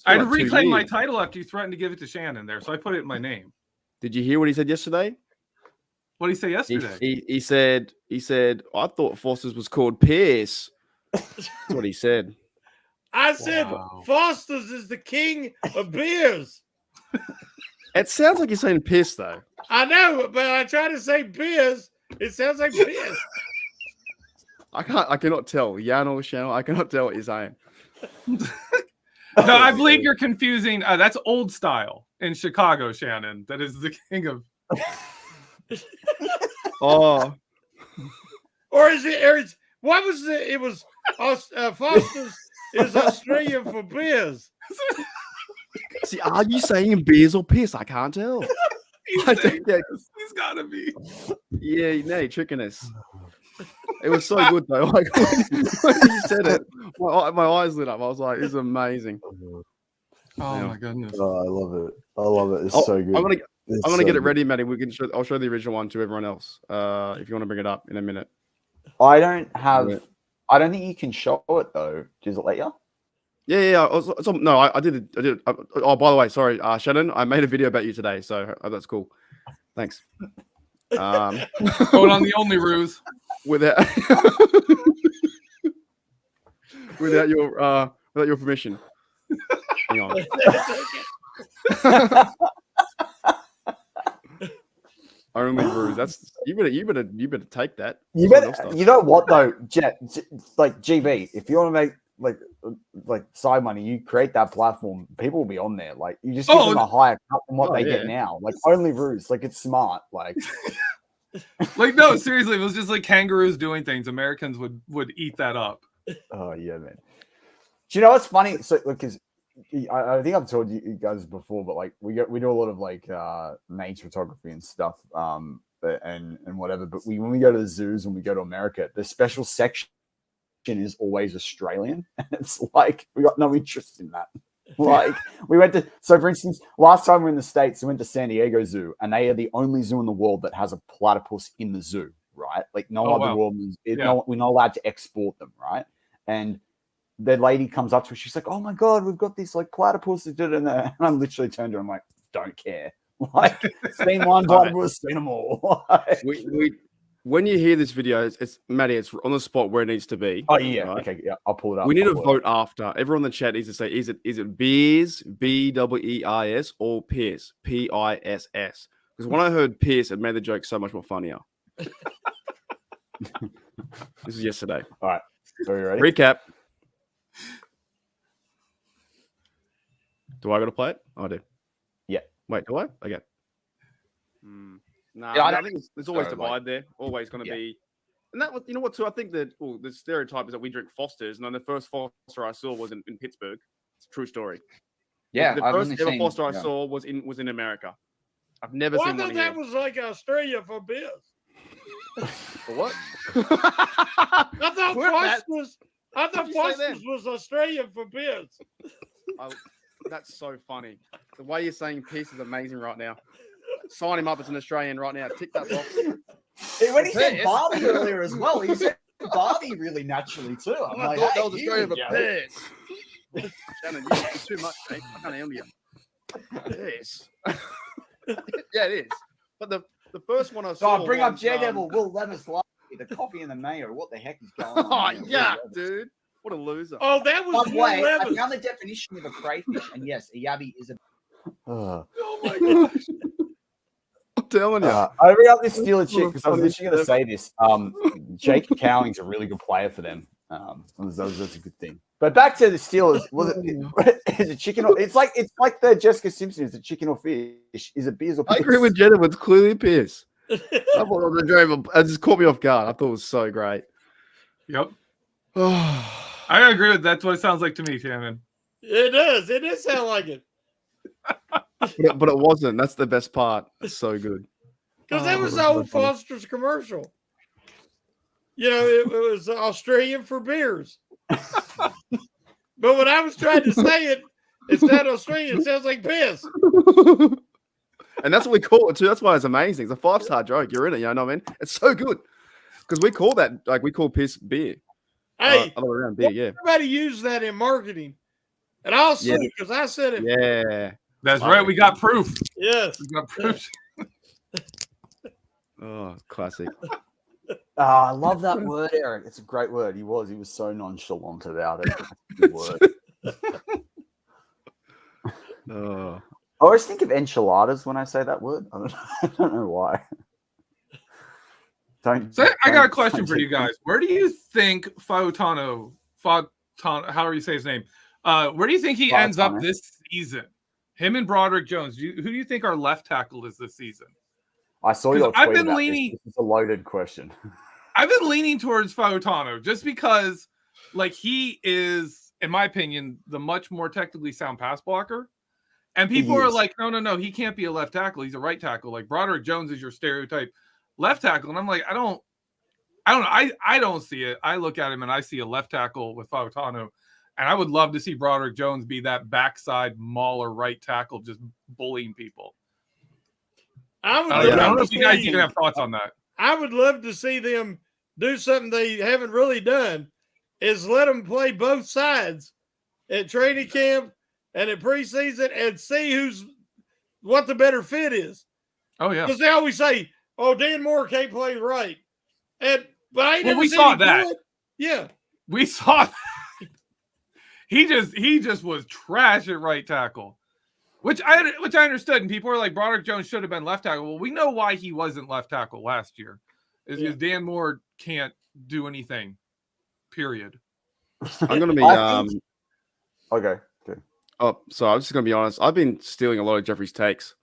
I had to like 2 reclaim my years. title after you threatened to give it to Shannon there, so I put it in my name. Did you hear what he said yesterday? What did he say yesterday? He said, I thought Foster's was called Pierce. That's what he said. I said Wow. Foster's is the king of beers. It sounds like you're saying piss, though. I know, but I try to say beers. It sounds like beers. I cannot tell. Jan or Shannon, I cannot tell what you're saying. No, I believe you're confusing. That's old style in Chicago, Shannon. That is the king of. Oh, Or is it? Or it's, what was it? It was Foster's is Australian for beers. see, are you saying beers or piss? I can't tell. I think that- He's got to be. Yeah, no, you're tricking us. It was so good though. Like when you said it, my eyes lit up. I was like, "This is amazing." Oh Yeah. my goodness. Oh, I love it. I love it. It's Oh, so good. I'm gonna It's get so it ready, Matty. I'll show the original one to everyone else. If you want to bring it up in a minute. I don't have. Yeah. I don't think you can show it though. Does it let you? Yeah. No, I did it. I did it. Oh, by the way, sorry, Shannon. I made a video about you today, so that's cool. Thanks. Going on the only ruse. Without without your permission. Hang on. Only ruse. That's you better take that. You Someone else better. does. You know what though, like GB. If you want to make like side money, you create that platform. People will be on there. Like you just give them a higher cut than what they get now. Like only ruse. Like it's smart. Like. Like no, seriously, if it was just like kangaroos doing things, Americans would eat that up. Oh yeah, man. Do you know what's funny? So because I think I've told you guys before, but like we do a lot of like nature photography and stuff, and whatever. But when we go to the zoos, when we go to America, the special section is always Australian, and it's like we got no interest in that. Like we went to, so for instance, last time we were in the States, we went to San Diego Zoo, and they are the only zoo in the world that has a platypus in the zoo, right? Like no other world, we're not allowed to export them, right? And the lady comes up to her, she's like, "Oh my god, we've got this like platypus," and I'm literally turned to her, I'm like, "Don't care." Like, seen one platypus, seen them all. we when you hear this video, it's Matty, it's on the spot where it needs to be. Oh yeah, right? okay, yeah, I'll pull it up. We need to vote after. Everyone in the chat needs to say, is it beers, BEERS, or Pierce, PISS? Because when I heard Pierce, it made the joke so much more funnier. This is yesterday. All right, are you ready? Recap. Do I got to play it? I do. Yeah. Wait, do I? Okay. Nah, Yeah, I think there's always Oh, divide there. Always going to be. And that was, you know what, too? I think that the stereotype is that we drink Fosters. And then the first Foster I saw was in Pittsburgh. It's a true story. Yeah, The first ever Foster I saw was in America. I've never Well, I seen one thought that here. was like Australia for beers. For what? I thought Quit that. Foster's was Australia for beers. That's so funny. The way you're saying Pierce is amazing right now. Sign him up as an Australian right now. Tick that box. When he said Piss. Barbie earlier as well, he said Barbie really naturally too. I'm I like, thought hey, that was Australia for here we go. Pierce. Shannon, you're too much, mate. I can't handle you. Pierce. Yeah, it is. But the first one I saw. Oh, bring up was, Daredevil, Will Levis, the coffee and the mayo. What the heck is going on? Oh, here? yeah, Will Levis. dude. What a loser. Oh, that was By the way, I Will found the definition of a crayfish, and yes, a yabby is a. Oh my gosh. I'm telling you. I bring up this Steeler chick because I was literally going to say this. Jake Cowing's a really good player for them. That's a good thing. But back to the Steelers. Was it is it chicken or it's like the Jessica Simpson. Is it chicken or fish? Is it beers or I piss? agree with Jenna. It's clearly Pierce. I thought it was a dream. It just caught me off guard. I thought it was so great. Yep. Oh, I agree with that's what it sounds like to me, Shannon. It does. It does sound like it. but it wasn't. That's the best part. It's so good. Because that was the old Foster's commercial. You know, it was Australian for beers. But when I was trying to say it, it's not Australian. It sounds like piss. And that's what we call it too. That's why it's amazing. It's a 5-star joke. You're in it. You know what I mean? It's so good because we call that we call piss beer. Hey, other way around beer. Yeah. everybody use that in marketing, and I'll sue it because I said it. Yeah. That's right. We got proof. Yes. We got proof. Oh, classic. I love that word, Eric. It's a great word. He was so nonchalant about it. Good word. Oh. I always think of enchiladas when I say that word. I don't know why. So I got a question for you guys. Where do you think Fautano, however you say his name, where do you think he ends up this season? Him and Broderick Jones. Who do you think our left tackle is this season? I saw your tweet I've been about leaning. This is a loaded question. I've been leaning towards Fautano just because, like, he is, in my opinion, the much more technically sound pass blocker. And people are like, no, he can't be a left tackle. He's a right tackle. Like Broderick Jones is your stereotype left tackle. And I'm like, I don't know. I don't see it. I look at him and I see a left tackle with Fautano. And I would love to see Broderick Jones be that backside mauler right tackle, just bullying people. I don't know if you guys even have thoughts on that. I would love to see them do something they haven't really done, is let them play both sides at training camp and at preseason and see what the better fit is. Oh, yeah. Because they always say, oh, Dan Moore can't play right. But I never we saw that. Good. Yeah. We saw that. He just was trash at right tackle, which I understood. And people were like, Broderick Jones should have been left tackle. Well, we know why he wasn't left tackle last year. Is because Dan Moore can't do anything. Period. I'm gonna be Okay. Oh, so I'm just gonna be honest. I've been stealing a lot of Jeffrey's takes.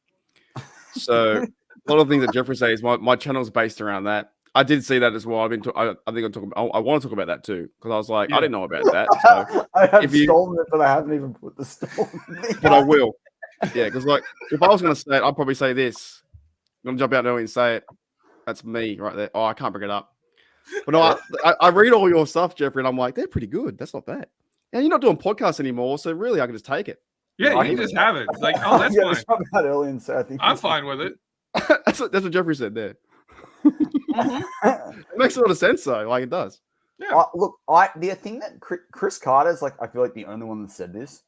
So a lot of things that Jeffrey says, my channel's based around that. I did see that as well. I think I'm talking. I want to talk about that too because I was like, I didn't know about that. So I have stolen it, but I haven't even put the stolen. But I will. Yeah, because like if I was going to say it, I'd probably say this. I'm going to jump out early and say it. That's me right there. Oh, I can't bring it up. But no, I read all your stuff, Jeffrey, and I'm like, they're pretty good. That's not bad. And you're not doing podcasts anymore, so really, I can just take it. Yeah, you can just have it. Like, oh, that's fine. About early and so I think I'm fine with it. that's what Jeffrey said there. It makes a lot of sense, though. Like it does. Yeah. Look, the thing that Chris Carter's like, I feel like the only one that said this.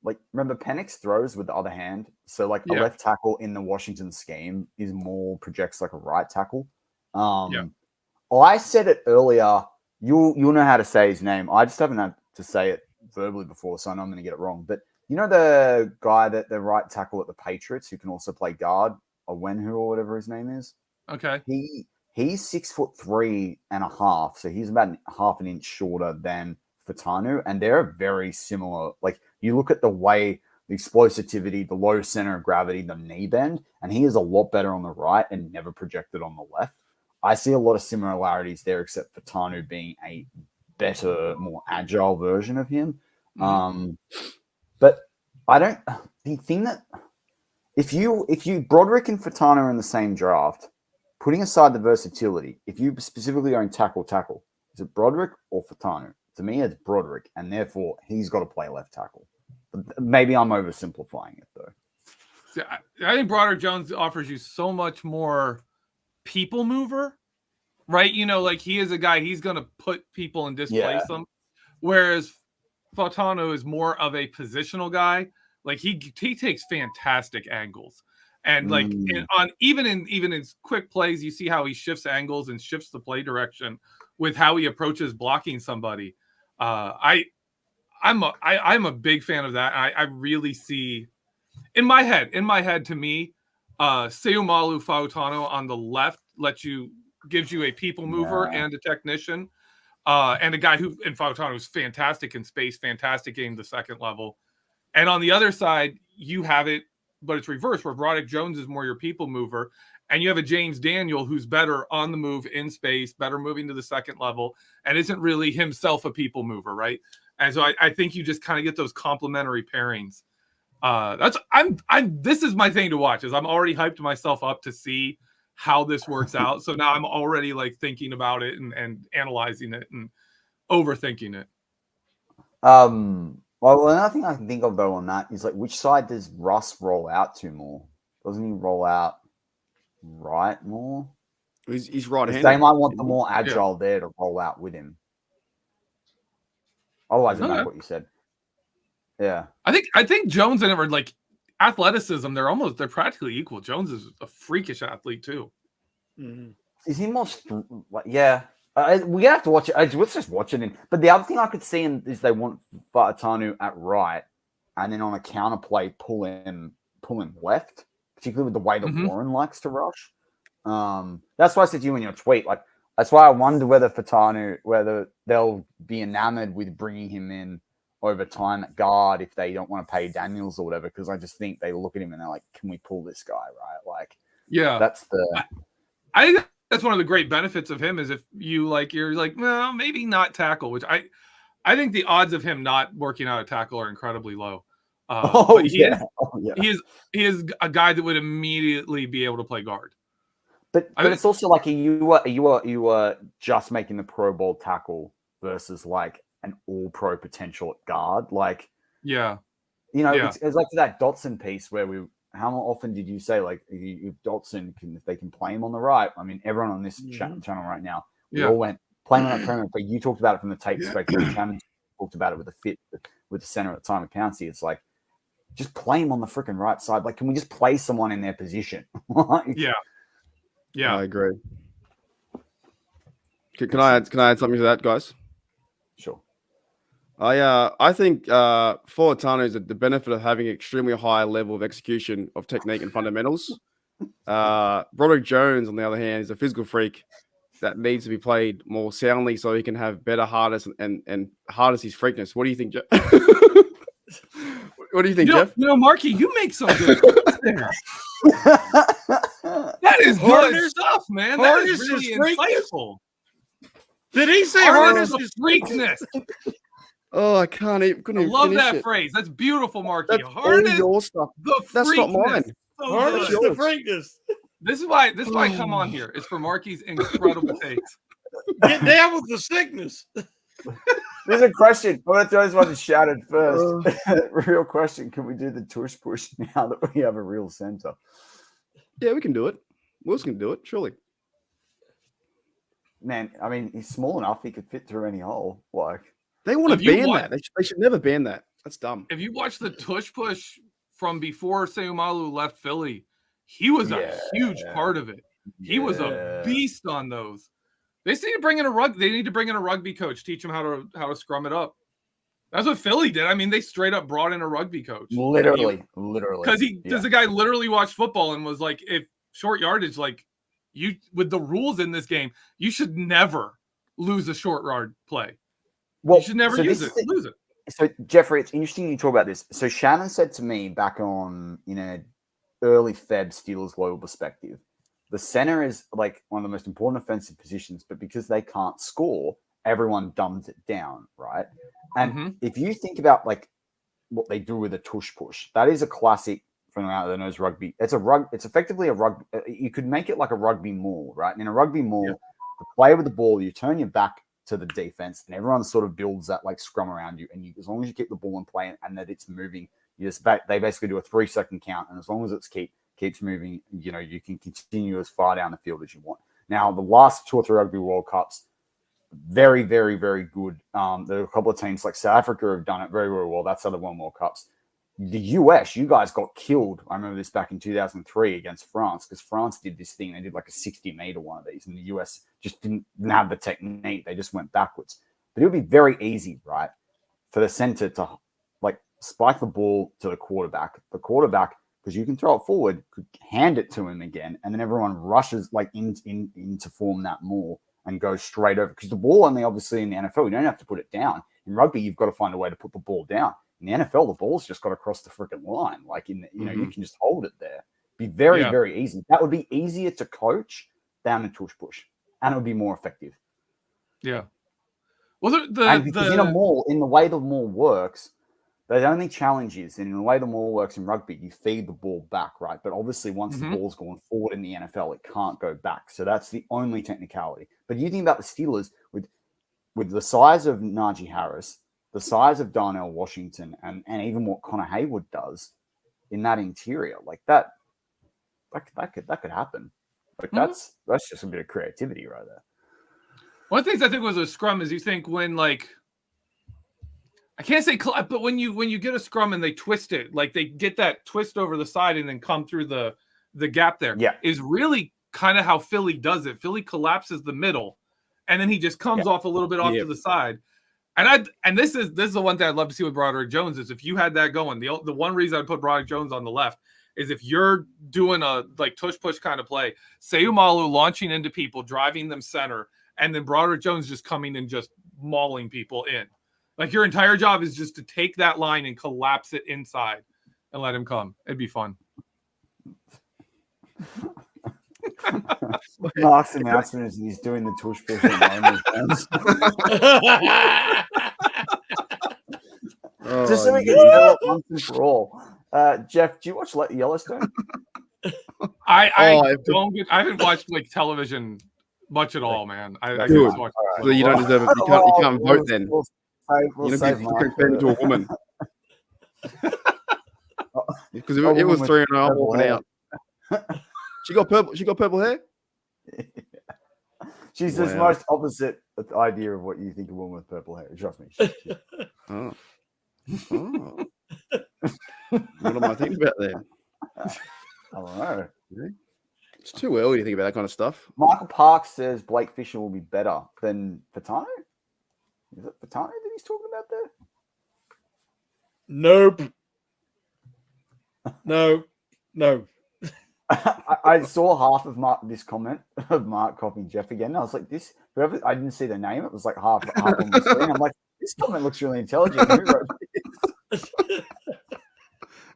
Like, remember, Penix throws with the other hand, so like a left tackle in the Washington scheme projects like a right tackle. I said it earlier. You'll know how to say his name. I just haven't had to say it verbally before, so I know I'm going to get it wrong. But you know the guy the right tackle at the Patriots who can also play guard, Owenhu or whatever his name is. Okay. He's 6'3.5", so he's about half an inch shorter than Fautanu, and they're very similar. Like you look at the way, the explosivity, the low center of gravity, the knee bend, and he is a lot better on the right and never projected on the left. I see a lot of similarities there, except Fautanu being a better, more agile version of him. But I don't. The thing that if you Broderick and Fautanu are in the same draft, putting aside the versatility, if you specifically going tackle, is it Broderick or Fautanu? To me, it's Broderick, and therefore he's got to play left tackle. But maybe I'm oversimplifying it, though. See, I think Broderick Jones offers you so much more people mover, right? You know, like he is a guy, he's going to put people and displace them. Whereas Fautanu is more of a positional guy. Like he takes fantastic angles. And like even in quick plays, you see how he shifts angles and shifts the play direction with how he approaches blocking somebody. I'm a big fan of that. I really see in my head to me, Seumalo Fautano on the left gives you a people mover and a technician, and a guy who in Fautano is fantastic in space, fantastic getting the second level. And on the other side, you have it, but it's reversed where Broderick Jones is more your people mover. And you have a James Daniel who's better on the move in space, better moving to the second level, and isn't really himself a people mover, right? And so I think you just kind of get those complementary pairings. This is my thing to watch, is I'm already hyped myself up to see how this works out. So now I'm already like thinking about it and analyzing it and overthinking it. Well, another thing I can think of though on that is like, which side does Russ roll out to more? Doesn't he roll out right more? He's right-handed. They might want the more agile there to roll out with him. Otherwise, it matters what you said. Yeah. I think Jones and him are like athleticism. They're practically equal. Jones is a freakish athlete too. Mm-hmm. Is he more? Yeah. We have to watch it. Let's just watch it. But the other thing I could see is they want Faatanu at right, and then on a counterplay pull him left, particularly with the way that Warren likes to rush. That's why I said to you in your tweet, like that's why I wonder whether they'll be enamored with bringing him in over time at guard if they don't want to pay Daniels or whatever. Because I just think they look at him and they're like, "Can we pull this guy?" Right? Like, that's the. I think that's one of the great benefits of him is if you're like, well, maybe not tackle, which I think the odds of him not working out a tackle are incredibly low. He is a guy that would immediately be able to play guard. But it's also like you were just making the Pro Bowl tackle versus like an All Pro potential at guard. Like, it's like that Dotson piece where how often did you say like if Dotson if they can play him on the right? I mean, everyone on this channel right now, we all went playing on that perimeter. But you talked about it from the tape perspective. Shannon talked about it with the fit with the center at the time of Pouncey. It's like just play him on the freaking right side. Like, can we just play someone in their position? Yeah, I agree. Can I add something to that, guys? Sure. I think for Tano is the benefit of having an extremely high level of execution of technique and fundamentals. Broderick Jones, on the other hand, is a physical freak that needs to be played more soundly so he can have better harness and harness his freakness. What do you think, Jeff? What do you think, Jeff? Marky, you make some good points there. That is good stuff, man. That is really insightful. Did he say harness is freakness? Oh, I couldn't even love finish that it. phrase. That's beautiful, Marky. That's harness all your stuff. That's not mine. So harness the freakness. This is why I come on here. It's for Marky's incredible takes. Get down with the sickness. There's a question. I'm going to throw this one to Shannon first. Real question. Can we do the tush push now that we have a real center? Yeah, we can do it. Wills can do it, surely. Man, I mean, he's small enough. He could fit through any hole. Like, they want to ban that. They should never ban that. That's dumb. If you watch the tush push from before Seumalu left Philly, he was a huge part of it. He was a beast on those. They need to bring in a rugby coach, teach him how to scrum it up. That's what Philly did. I mean, they straight up brought in a rugby coach. Literally. Because the guy literally watched football and was like, if short yardage, like you with the rules in this game, you should never lose a short yard play. Well, you should never lose it. So Jeffrey, it's interesting you talk about this. So Shannon said to me back on early Feb Steelers loyal perspective, the center is like one of the most important offensive positions, but because they can't score, everyone dumbs it down, right? And if you think about like what they do with a tush push, that is a classic from out of the nose rugby. It's effectively a rugby. You could make it like a rugby maul, right? And in a rugby maul, the player with the ball, you turn your back to the defense, and everyone sort of builds that like scrum around you. And as long as you keep the ball in play and that it's moving, they basically do a 3-second count, and as long as it's keeps moving, you can continue as far down the field as you want. Now, the last 2 or 3 Rugby World Cups, very, very, very good. There are a couple of teams like South Africa have done it very, very well. That's how they won World Cups. The US, you guys got killed. I remember this back in 2003 against France because France did this thing. They did like a 60-meter one of these, and the US just didn't have the technique. They just went backwards. But it would be very easy, right, for the center to like spike the ball to the quarterback. The quarterback, because you can throw it forward, could hand it to him again, and then everyone rushes like in to form that more and go straight over. Because the ball only obviously in the NFL, you don't have to put it down. In rugby, you've got to find a way to put the ball down. In the NFL, the ball's just got to cross the freaking line. Like you can just hold it there. Be very, very easy. That would be easier to coach than a tush push, and it would be more effective. Yeah. Well, because in a maul, in the way the maul works, the only challenge is, in the way the maul works in rugby, you feed the ball back, right? But obviously, once the ball's gone forward in the NFL, it can't go back. So that's the only technicality. But you think about the Steelers with the size of Najee Harris, the size of Darnell Washington, and even what Connor Haywood does in that interior, like that, that could happen. Like Mhm. that's just a bit of creativity right there. One of the things I think was a scrum is you think when like I can't say but when you get a scrum and they twist it, like they get that twist over the side and then come through the gap there, Yeah. is really kind of how Philly does it. Philly collapses the middle, and then he just comes off a little bit off to the side. And this is the one thing I'd love to see with Broderick Jones is if you had that going. The one reason I'd put Broderick Jones on the left is if you're doing a like tush push kind of play, Seumalo launching into people, driving them center, and then Broderick Jones just coming and just mauling people in. Like your entire job is just to take that line and collapse it inside and let him come. It'd be fun. Mark's announcement is he's doing the tush push. Just so we can settle it once and for all. Jeff, do you watch Yellowstone? I haven't watched like television much at all, man. I Good. watch So you don't deserve it. You can't vote then. We'll save you Mark can into a woman. Because it was 3 and 0 walking out. She got purple hair. She's the most opposite idea of what you think a woman with purple hair. Trust me. Oh. What am I thinking about there? I don't know. It's too early to think about that kind of stuff. Michael Parks says Blake Fisher will be better than Patano. Is it Patano that he's talking about there? Nope. No. I saw half of this comment of Mark copying Jeff again. I was like, whoever, I didn't see the name. It was like half on the screen. I'm like, this comment looks really intelligent. Who wrote this?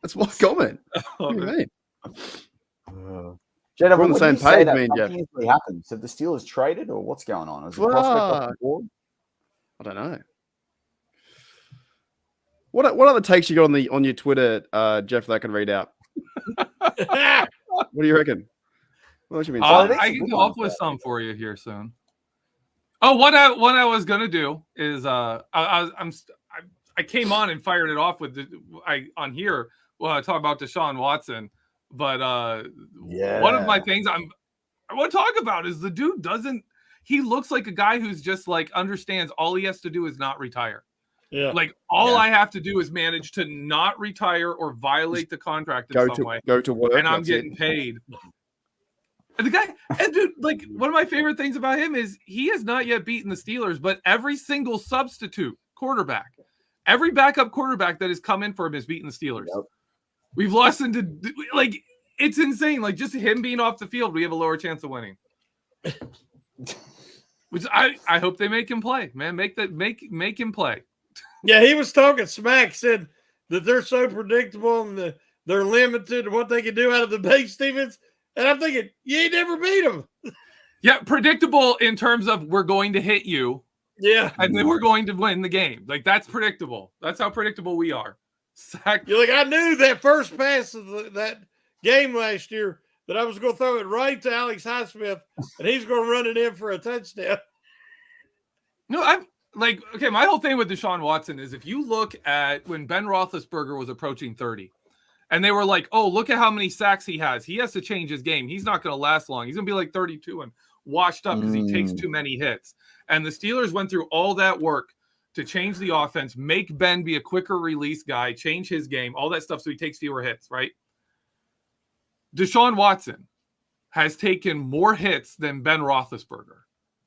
That's my comment. What do you mean? Jed, we're on the same page, man, Jeff. Nothing usually happens. Have the Steelers traded or what's going on? Is it prospect off the board? I don't know. What other takes you got on your Twitter, Jeff, that I can read out? What do you reckon? What you been I can come up with some for you here soon. Oh, what I was gonna do is I came on and fired it off with on here. Well, I talk about Deshaun Watson, but one of my things I want to talk about is the dude doesn't. He looks like a guy who's just like understands all he has to do is not retire. Yeah. Like all I have to do is manage to not retire or violate the contract in some way. Go to work, and I'm getting paid. And the guy, and dude, like one of my favorite things about him is he has not yet beaten the Steelers, but every single substitute quarterback, every backup quarterback that has come in for him has beaten the Steelers. Yep. We've lost into like it's insane. Like just him being off the field, we have a lower chance of winning. Which I hope they make him play, man. Make him play. Yeah, he was talking smack, said that they're so predictable and they're limited to what they can do out of the base defense. And I'm thinking, you ain't never beat them. Yeah, predictable in terms of we're going to hit you. Yeah. And then we're going to win the game. Like, that's predictable. That's how predictable we are. You're like, I knew that first pass of that game last year that I was going to throw it right to Alex Highsmith, and he's going to run it in for a touchdown. No, I'm like, okay, my whole thing with Deshaun Watson is if you look at when Ben Roethlisberger was approaching 30, and they were like, oh, look at how many sacks he has. He has to change his game. He's not going to last long. He's going to be like 32 and washed up because he takes too many hits. And the Steelers went through all that work to change the offense, make Ben be a quicker release guy, change his game, all that stuff so he takes fewer hits, right? Deshaun Watson has taken more hits than Ben Roethlisberger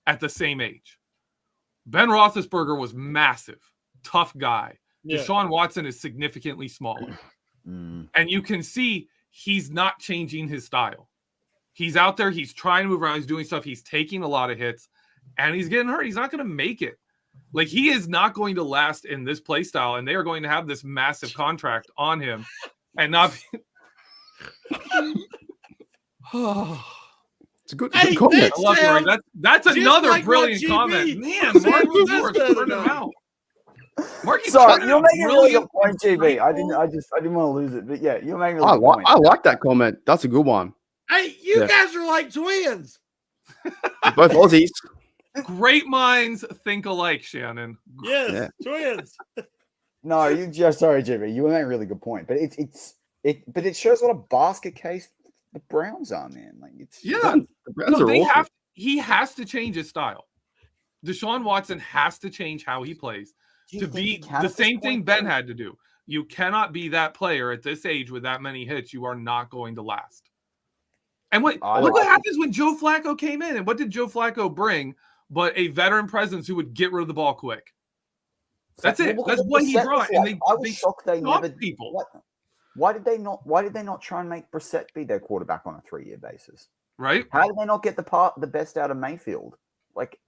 at the same age. Ben Roethlisberger was massive, tough guy. Yeah. Deshaun Watson is significantly smaller. And you can see he's not changing his style. He's out there. He's trying to move around. He's doing stuff. He's taking a lot of hits, and he's getting hurt. He's not going to make it. Like, he is not going to last in this play style, and they are going to have this massive contract on him and not be... It's a good comment. I love Mark. That's another like brilliant comment. Man, Mark, you are turning him out. Mark, sorry, you're making a really good point, GB. I didn't want to lose it, but yeah, you're making a really good point. I like that comment. That's a good one. Hey, you guys are like twins. Both Aussies. Great minds think alike, Shannon. Yes, twins. No, sorry, GB. You were making a really good point, but it shows what a basket case The Browns are, man. Like it's Yeah. The Browns No, are awful. he has to change his style. Deshaun Watson has to change how he plays Do you to think he be can the at this same thing point, Ben though? had to do. You cannot be that player at this age with that many hits. You are not going to last. And look what happens when Joe Flacco came in. And what did Joe Flacco bring? But a veteran presence who would get rid of the ball quick. That's it. That's what he brought. And I was shocked they never people. What? Why did they not try and make Brissett be their quarterback on a 3-year basis? Right? How did they not get the best out of Mayfield? Like,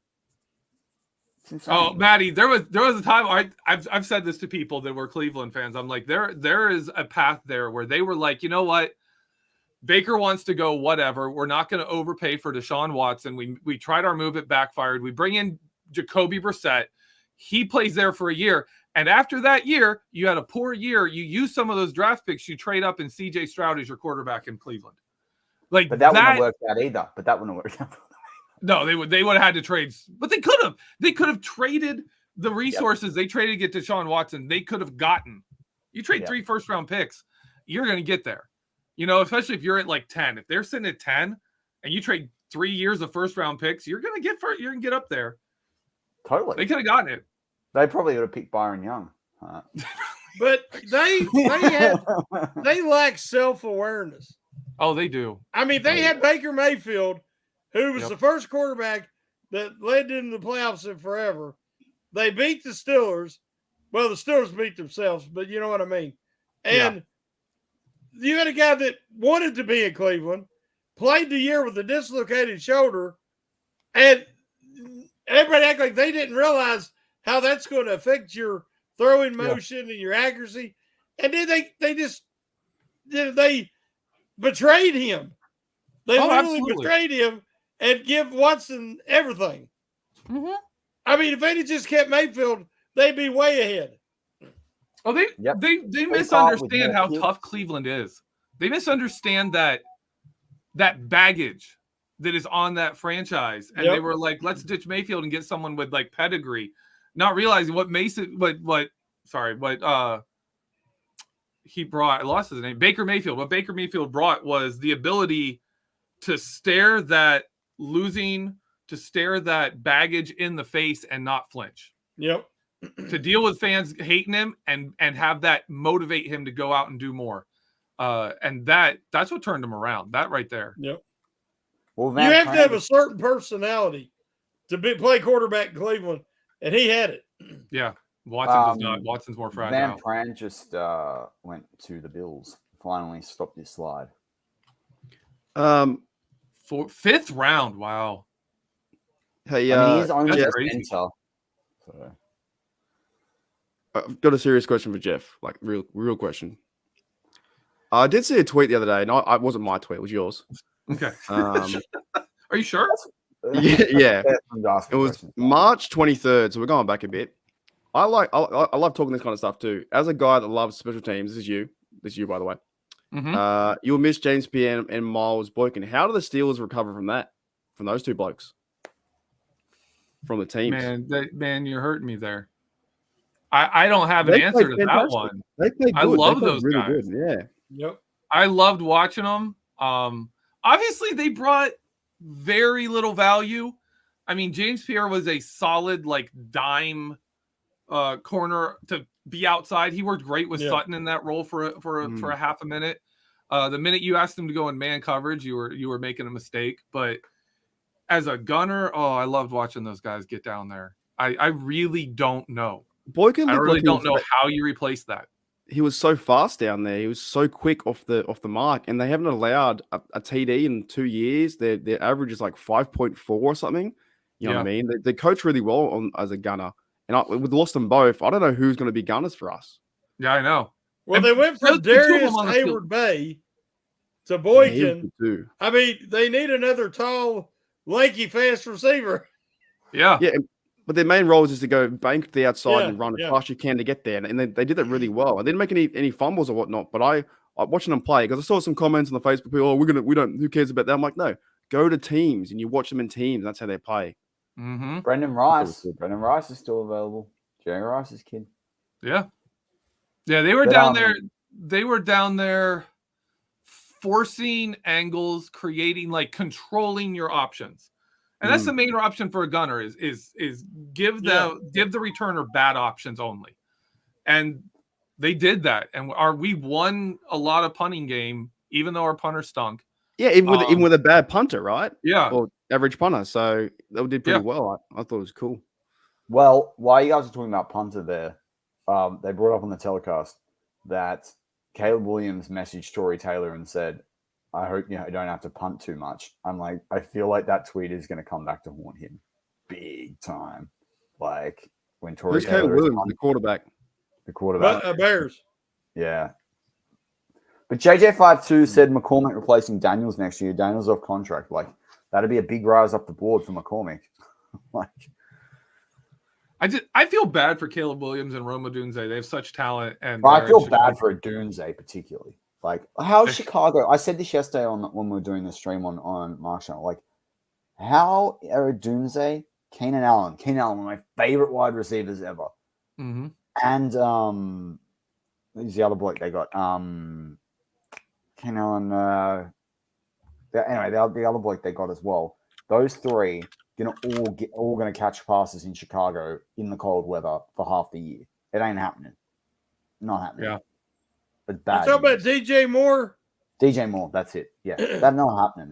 it's insane. Oh, Maddie, there was a time I've said this to people that were Cleveland fans. I'm like, there is a path there where they were like, you know what? Baker wants to go, whatever. We're not going to overpay for Deshaun Watson. We tried our move, it backfired. We bring in Jacoby Brissett. He plays there for a year. And after that year, you had a poor year. You use some of those draft picks. You trade up, and CJ Stroud is your quarterback in Cleveland. Like, but that wouldn't have worked out either. But that wouldn't have worked out. No, they would have had to trade, but they could have. They could have traded the resources they traded to get Deshaun Watson. They could have gotten. You trade 3 first-round picks, you're going to get there. You know, especially if you're at like 10. If they're sitting at 10 and you trade 3 years of first-round picks, you're going to get up there. Totally. They could have gotten it. They probably would have picked Byron Young. But they lack self-awareness. Oh, they do. I mean, they had Baker Mayfield, who was the first quarterback that led them to the playoffs in forever. They beat the Steelers. Well, the Steelers beat themselves, but you know what I mean. And you had a guy that wanted to be in Cleveland, played the year with a dislocated shoulder, and everybody act like they didn't realize how that's going to affect your throwing motion and your accuracy. And then they betrayed him. They literally betrayed him and give Watson everything. Mm-hmm. I mean, if they had just kept Mayfield, they'd be way ahead. Oh, they misunderstand how tough Cleveland is. They misunderstand that baggage that is on that franchise. And they were like, let's ditch Mayfield and get someone with like pedigree, not realizing what he brought. I lost his name. Baker Mayfield. What Baker Mayfield brought was the ability to stare that baggage in the face and not flinch. Yep. To deal with fans hating him and have that motivate him to go out and do more. And that's what turned him around. That right there. Yep. Well, you have to have a certain personality to play quarterback in Cleveland, and he had it. Yeah. Watson does not. Watson's more fragile. Van Pran just went to the Bills. Finally stopped his slide. Fifth round. Wow. Hey, I mean, he's only Jeff, a center. So. I've got a serious question for Jeff. Like real question. I did see a tweet the other day, and it wasn't my tweet; it was yours. Okay. Are you sure? Yeah. It was March 23rd, so we're going back a bit. I love talking this kind of stuff too. As a guy that loves special teams, this is you, by the way. Mm-hmm. You'll miss James Pierre and Miles Boykin. How do the Steelers recover from those two blokes? From the teams? Man, you're hurting me there. I don't have an answer to that one. They played good. I love those really guys. Good. Yeah. Yep. I loved watching them. Obviously, they brought very little value. I mean, James Pierre was a solid like dime corner to be outside. He worked great with Sutton in that role for a half a minute. The minute you asked him to go in man coverage, you were making a mistake. But as a gunner, I loved watching those guys get down there. I really don't know. Boykin, I really don't know how you replace that. He was so fast down there. He was so quick off the mark, and they haven't allowed a TD in 2 years. Their average is like 5.4 or something. You know what I mean? They coach really well as a gunner, and we've lost them both. I don't know who's going to be gunners for us. Yeah, I know. Well, they went from Darius Hayward Bay to Boykin. I mean, they need another tall, lanky, fast receiver. Yeah. But their main role is to go bank to the outside and run as fast as you can to get there. And they did it really well. I didn't make any fumbles or whatnot, but I watching them play, because I saw some comments on the Facebook, people, who cares about that? I'm like, no, go to teams and you watch them in teams. That's how they play. Mm-hmm. Brendan Rice is still available. Jerry Rice's kid. Yeah. Yeah, they were down there. They were down there forcing angles, creating like controlling your options. And that's the main option for a gunner is give the returner bad options only. And they did that. And we won a lot of punting game, even though our punter stunk. Yeah, even with a bad punter, right? Yeah. Or average punter. So they did pretty well. I thought it was cool. Well, while you guys are talking about punter there, they brought up on the telecast that Caleb Williams messaged Tory Taylor and said, I hope you don't have to punt too much. I'm like, I feel like that tweet is going to come back to haunt him big time. Like when Tory Who's Taylor Caleb Williams, the quarterback? The quarterback. Bears. Yeah. But JJ52 said McCormick replacing Daniels next year. Daniels off contract. Like, that'd be a big rise up the board for McCormick. Like, I feel bad for Caleb Williams and Roma Dunze. They have such talent. And I feel bad for a Dunze particularly. Like, how's Chicago? I said this yesterday when we were doing the stream on Mark's channel. Like, how are Dunze, Keenan Allen, one of my favorite wide receivers ever. Mm-hmm. And who's the other bloke they got? Keenan Allen. Anyway, the other bloke they got as well. Those three all gonna catch passes in Chicago in the cold weather for half the year. It ain't happening. Not happening. Yeah. But bad. You talking about DJ Moore? DJ Moore, that's it. Yeah, that's not happening,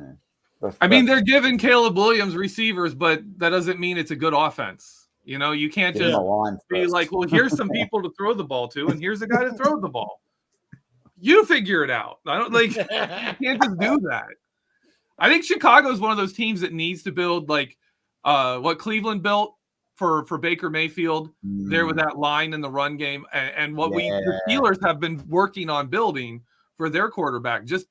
man. I mean, they're giving Caleb Williams receivers, but that doesn't mean it's a good offense. You know, you can't just be like, well, here's some people to throw the ball to, and here's a guy to throw the ball. You figure it out. I don't like. You can't just do that. I think Chicago is one of those teams that needs to build like what Cleveland built for Baker Mayfield there with that line in the run game, and what the Steelers have been working on building for their quarterback. Just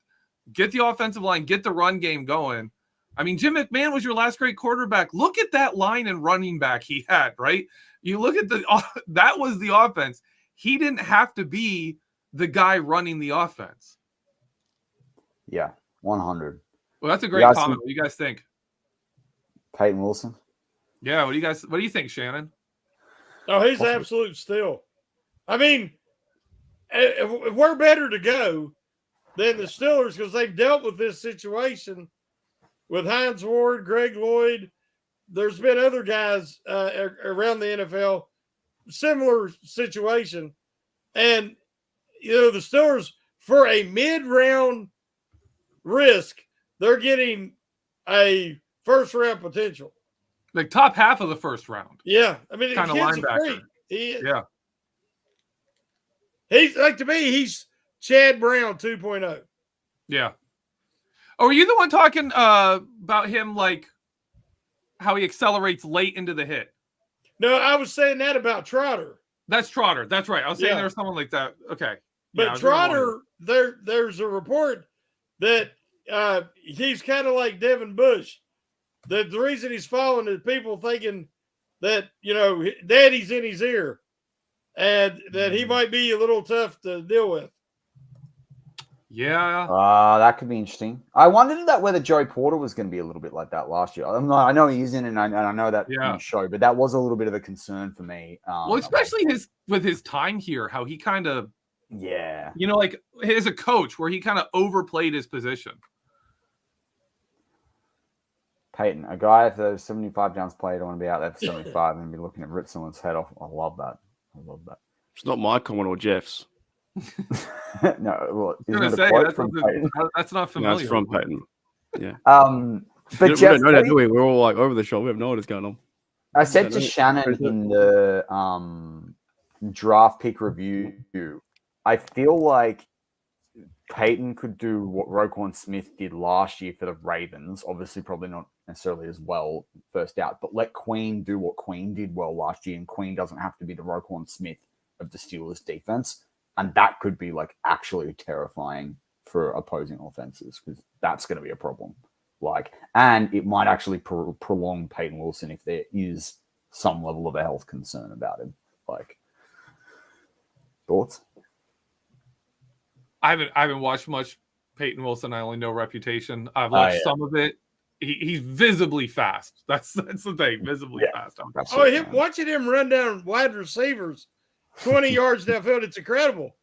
get the offensive line, get the run game going. I mean, Jim McMahon was your last great quarterback. Look at that line and running back he had, right? You look at that was the offense. He didn't have to be the guy running the offense. Yeah, 100. Well, that's a great comment. What do you guys think? Peyton Wilson? Yeah, what do you think, Shannon? Oh, he's absolute steal. I mean, if we're better to go than the Steelers because they've dealt with this situation with Hines Ward, Greg Lloyd. There's been other guys around the NFL, similar situation. And, the Steelers, for a mid-round risk, they're getting a first-round potential. Like top half of the first round. Yeah. I mean, kind of linebacker. Yeah. He's, like, to me, he's Chad Brown 2.0. Yeah. Oh, are you the one talking about him, like, how he accelerates late into the hit? No, I was saying that about Trotter. That's Trotter. That's right. I was saying there was someone like that. Okay. But Trotter, there's a report that he's kind of like Devin Bush. That the reason he's falling is people thinking that, daddy's in his ear and that he might be a little tough to deal with. Yeah. That could be interesting. I wondered whether Joey Porter was going to be a little bit like that last year. I know he isn't, and I know that in the show, but that was a little bit of a concern for me. Well, especially with his time here, how he kind of, like as a coach, where he kind of overplayed his position. Peyton, a guy if there's 75 downs played, I want to be out there for 75 and be looking to rip someone's head off. I love that. It's not my comment or Jeff's. No, well, that's not familiar. No, it's from Peyton. Yeah. But we Jeff, don't know that, do we? We're all like over the show. We have no idea what's going on. I said to Shannon in the draft pick review, I feel like Peyton could do what Roquan Smith did last year for the Ravens. Obviously, probably not necessarily as well first out, but let Queen do what Queen did well last year, and Queen doesn't have to be the Roquan Smith of the Steelers defense. And that could be like actually terrifying for opposing offenses because that's going to be a problem. And it might actually prolong Peyton Wilson if there is some level of a health concern about him. Thoughts? I haven't watched much Peyton Wilson. I only know Reputation. I've watched some of it. He's visibly fast. That's the thing. Visibly fast. Watching him run down wide receivers 20 yards downfield, it's incredible.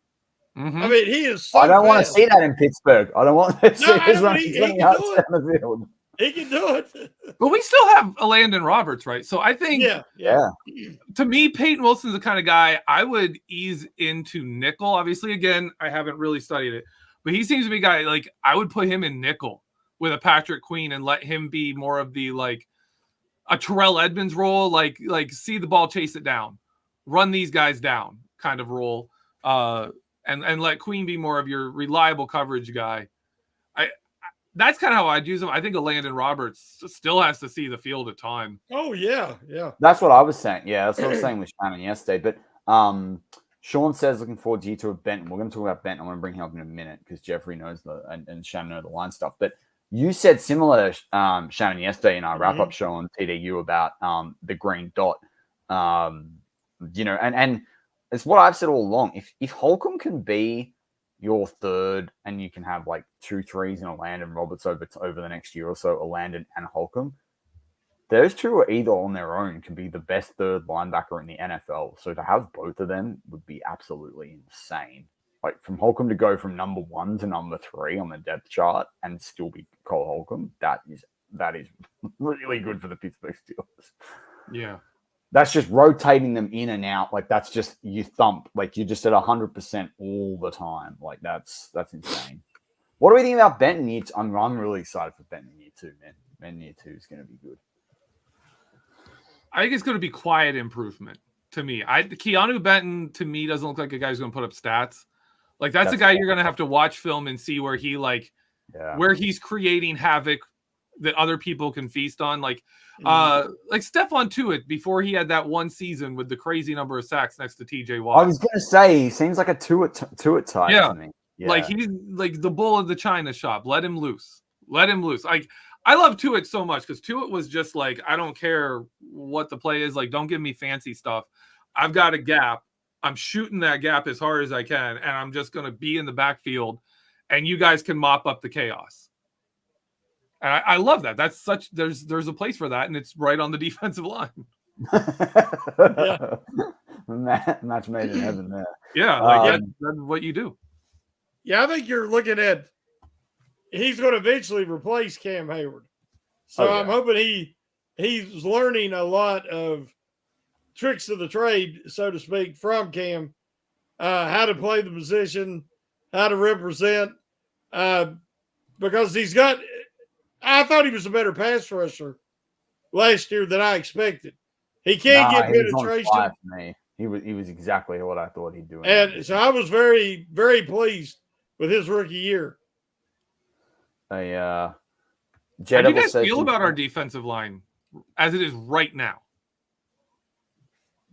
Mhm. I mean, he is so I don't want to fast. see that in Pittsburgh. I don't want to see I his mean, running he 20 can yards do down it. the field. He can do it. But we still have Landon Roberts, right? So I think, Yeah. to me, Peyton Wilson's the kind of guy I would ease into nickel. Obviously, again, I haven't really studied it, but he seems to be a guy, like, I would put him in nickel with a Patrick Queen and let him be more of the, like, a Terrell Edmonds role, like see the ball, chase it down, run these guys down kind of role, and let Queen be more of your reliable coverage guy. That's kind of how I'd use him. I think a Landon Roberts still has to see the field a ton. Oh, yeah. That's what I was saying. Yeah, that's what I was saying with Shannon yesterday. But Sean says looking forward to you two of Benton. We're going to talk about Benton. I'm going to bring him up in a minute because Jeffrey knows and Shannon know the line stuff. But you said similar, Shannon, yesterday in our wrap-up show on TDU about the green dot. You know, and it's what I've said all along. If Holcomb can be your third and you can have like 2 threes in a Landon Roberts over the next year or so, a Landon and Holcomb, those two are either on their own can be the best third linebacker in the NFL. So to have both of them would be absolutely insane. Like from Holcomb to go from number 1 to number 3 on the depth chart and still be Cole Holcomb, that is really good for the Pittsburgh Steelers. Yeah. That's just rotating them in and out. Like that's just you thump. Like you're just at 100% all the time. Like that's insane. What do we think about Benton year 2? I'm really excited for Benton year 2, man. Benton year 2 is going to be good. I think it's going to be quiet improvement to me. Keanu Benton to me doesn't look like a guy who's going to put up stats. Like that's a guy you're going to have to watch film and see where he where he's creating havoc that other people can feast on. Like Stephon Tuitt before he had that one season with the crazy number of sacks next to TJ Watt. I was going to say he seems like a Tuitt type to me. Yeah. Like he's like the bull of the China shop. Let him loose. Like I love Tuitt so much because Tuitt was just like, I don't care what the play is. Like, don't give me fancy stuff. I've got a gap. I'm shooting that gap as hard as I can, and I'm just going to be in the backfield, and you guys can mop up the chaos. And I love that. That's such there's a place for that, and it's right on the defensive line. Match made in heaven there. Yeah, that's what you do. Yeah, I think you're looking at he's going to eventually replace Cam Hayward. So I'm hoping he's learning a lot of tricks of the trade, so to speak, from Cam, how to play the position, how to represent, because I thought he was a better pass rusher last year than I expected. He can't get penetration. For me. He was exactly what I thought he'd do. And so I was very, very pleased with his rookie year. How do you guys feel about our defensive line as it is right now?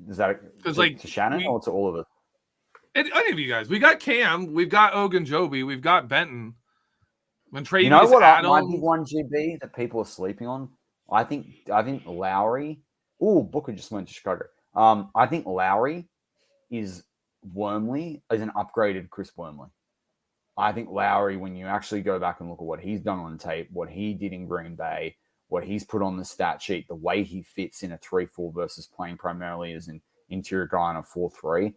Is that to Shannon or to all of us? Any of you guys. We got Cam. We've got Ogunjobi. We've got Benton. When you know what my big one, GB, that people are sleeping on? I think Lowry. Booker just went to Chicago. I think Lowry is an upgraded Chris Wormley. I think Lowry, when you actually go back and look at what he's done on tape, what he did in Green Bay, what he's put on the stat sheet, the way he fits in a 3-4 versus playing primarily as an interior guy in a 4-3,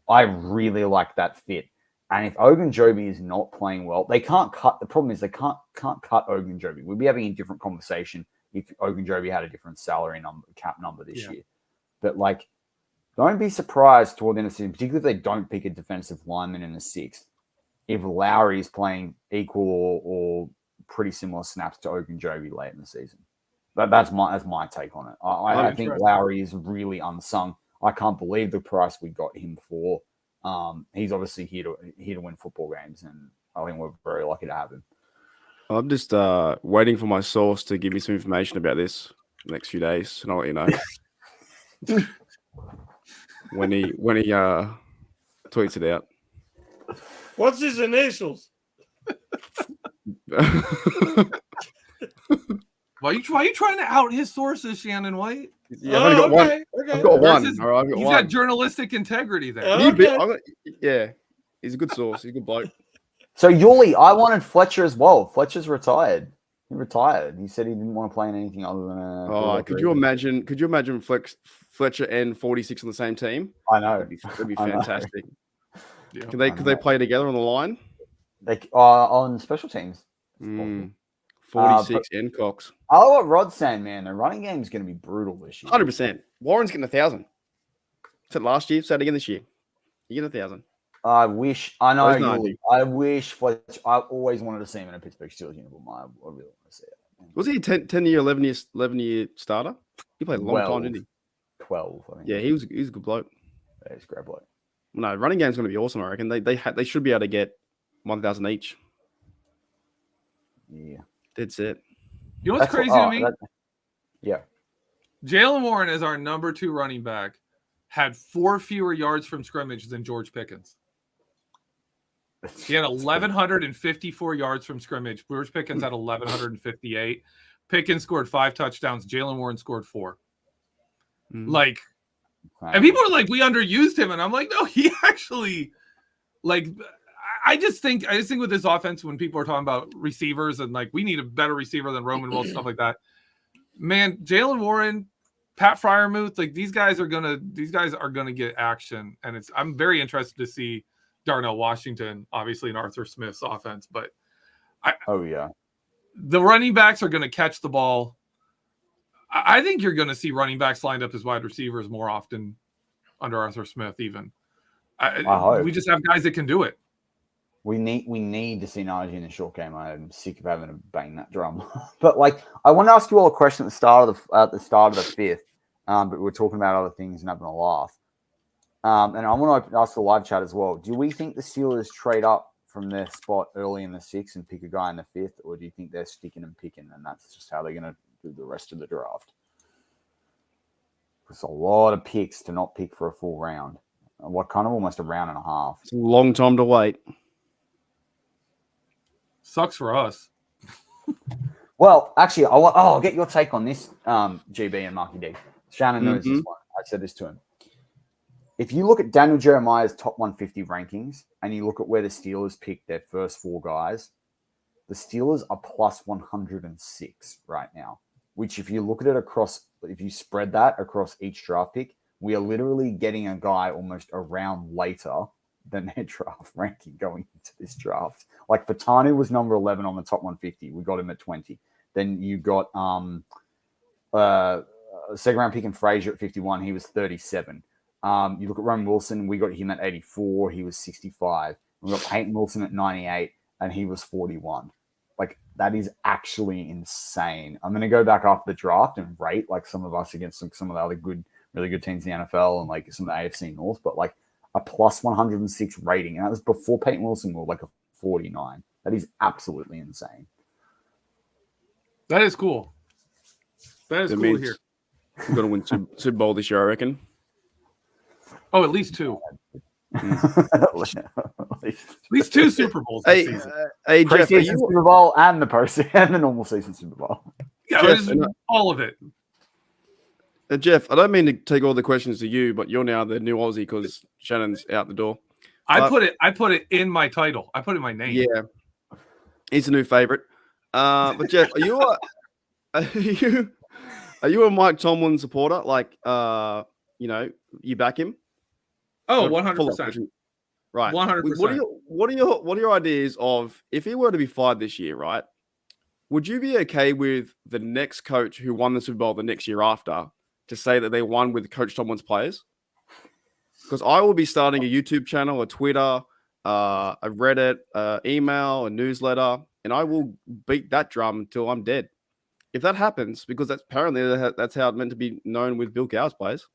I really like that fit. And if Ogunjobi is not playing well, they can't cut. The problem is they can't cut Ogunjobi. We'd be having a different conversation if Ogunjobi had a different salary cap number this year. But don't be surprised toward the end of the season, particularly if they don't pick a defensive lineman in the 6th, if Lowry is playing equal or pretty similar snaps to Ogunjobi late in the season. That's my take on it. I think Lowry is really unsung. I can't believe the price we got him for. He's obviously here to win football games, and I think we're very lucky to have him. I'm just waiting for my source to give me some information about this next few days, and I'll let you know when he tweets it out. What's his initials? Why are you trying to out his sources, Shannon White? Yeah, I've only got one. Okay. I've got one. He's one. got journalistic integrity there. Okay. He's a good source. He's a good bloke. So Yuli, I wanted Fletcher as well. Fletcher's retired. He retired. He said he didn't want to play in anything other than could you imagine Fletcher and 46 on the same team? I know. That'd be fantastic. Yeah. Could they play together on the line? They on special teams. 46 and Cox. I like what Rod's saying, man. The running game is going to be brutal this year. 100%. Warren's getting 1,000. Said last year, said again this year. You get 1,000. I wish. I know. Those 90. I wish Fletch. I always wanted to see him in a Pittsburgh Steelers uniform. I really want to see it. Was he a 10-year, 11-year starter? He played a long time, didn't he? 12, I think. Yeah, he was a good bloke. Yeah, he's a great bloke. No, running game's going to be awesome, I reckon. They should be able to get 1,000 each. Yeah. That's it. You know what's crazy to me? Yeah. Jalen Warren, as our number 2 running back, had 4 fewer yards from scrimmage than George Pickens. He had 1,154 yards from scrimmage. George Pickens had 1,158. Pickens scored 5 touchdowns. Jalen Warren scored 4. Like, and people are like, we underused him, and I'm like, no, he actually, like, I just think with this offense, when people are talking about receivers and like we need a better receiver than Roman Wilson, stuff like that, man, Jalen Warren, Pat Freiermuth, like these guys are gonna get action, and I'm very interested to see Darnell Washington, obviously in Arthur Smith's offense, but the running backs are gonna catch the ball. I think you're gonna see running backs lined up as wide receivers more often under Arthur Smith. Even we just have guys that can do it. We need to see Najee in the short game. I'm sick of having to bang that drum. But like, I want to ask you all a question at the start of the fifth. But we're talking about other things and having a laugh. And I want to ask the live chat as well. Do we think the Steelers trade up from their spot early in the 6th and pick a guy in the 5th, or do you think they're sticking and picking, and that's just how they're going to do the rest of the draft? It's a lot of picks to not pick for a full round. What kind of almost a round and a half? It's a long time to wait. Sucks for us. Well, actually, I'll get your take on this, GB and Marky D. Shannon knows this one. I said this to him. If you look at Daniel Jeremiah's top 150 rankings and you look at where the Steelers picked their first 4 guys, the Steelers are plus 106 right now, which if you look at it if you spread that across each draft pick, we are literally getting a guy almost a round later than their draft ranking going into this draft. Like Fatanu was number 11 on the top 150. We got him at 20. Then you got second round pick in Frazier at 51. He was 37. You look at Roman Wilson, we got him at 84. He was 65. We got Peyton Wilson at 98, and he was 41. Like, that is actually insane. I'm going to go back after the draft and rate like some of us against some of the other really good teams in the NFL and like some of the AFC North, but like a plus 106 rating. And that was before Peyton Wilson was like a 49. That is absolutely insane. That is cool. That is cool to hear. We're going to win Super Bowl this year, I reckon. Oh, at least 2. At least 2 Super Bowls this season. Hey, Jeff, preseason Super Bowl and the normal season Super Bowl. Yeah, Jeff, all of it. Jeff, I don't mean to take all the questions to you, but you're now the new Aussie because Shannon's out the door. I put it in my title. I put it in my name. Yeah, he's a new favorite. But Jeff, are you a Mike Tomlin supporter? Like, you back him? Oh, 100%. Right. 100%. What are your ideas of if he were to be fired this year, right? Would you be okay with the next coach who won the Super Bowl the next year after to say that they won with Coach Tomlin's players? Because I will be starting a YouTube channel, a Twitter, a Reddit, email, a newsletter, and I will beat that drum until I'm dead. If that happens, because that's apparently that's how it's meant to be known with Bill Cowher's players.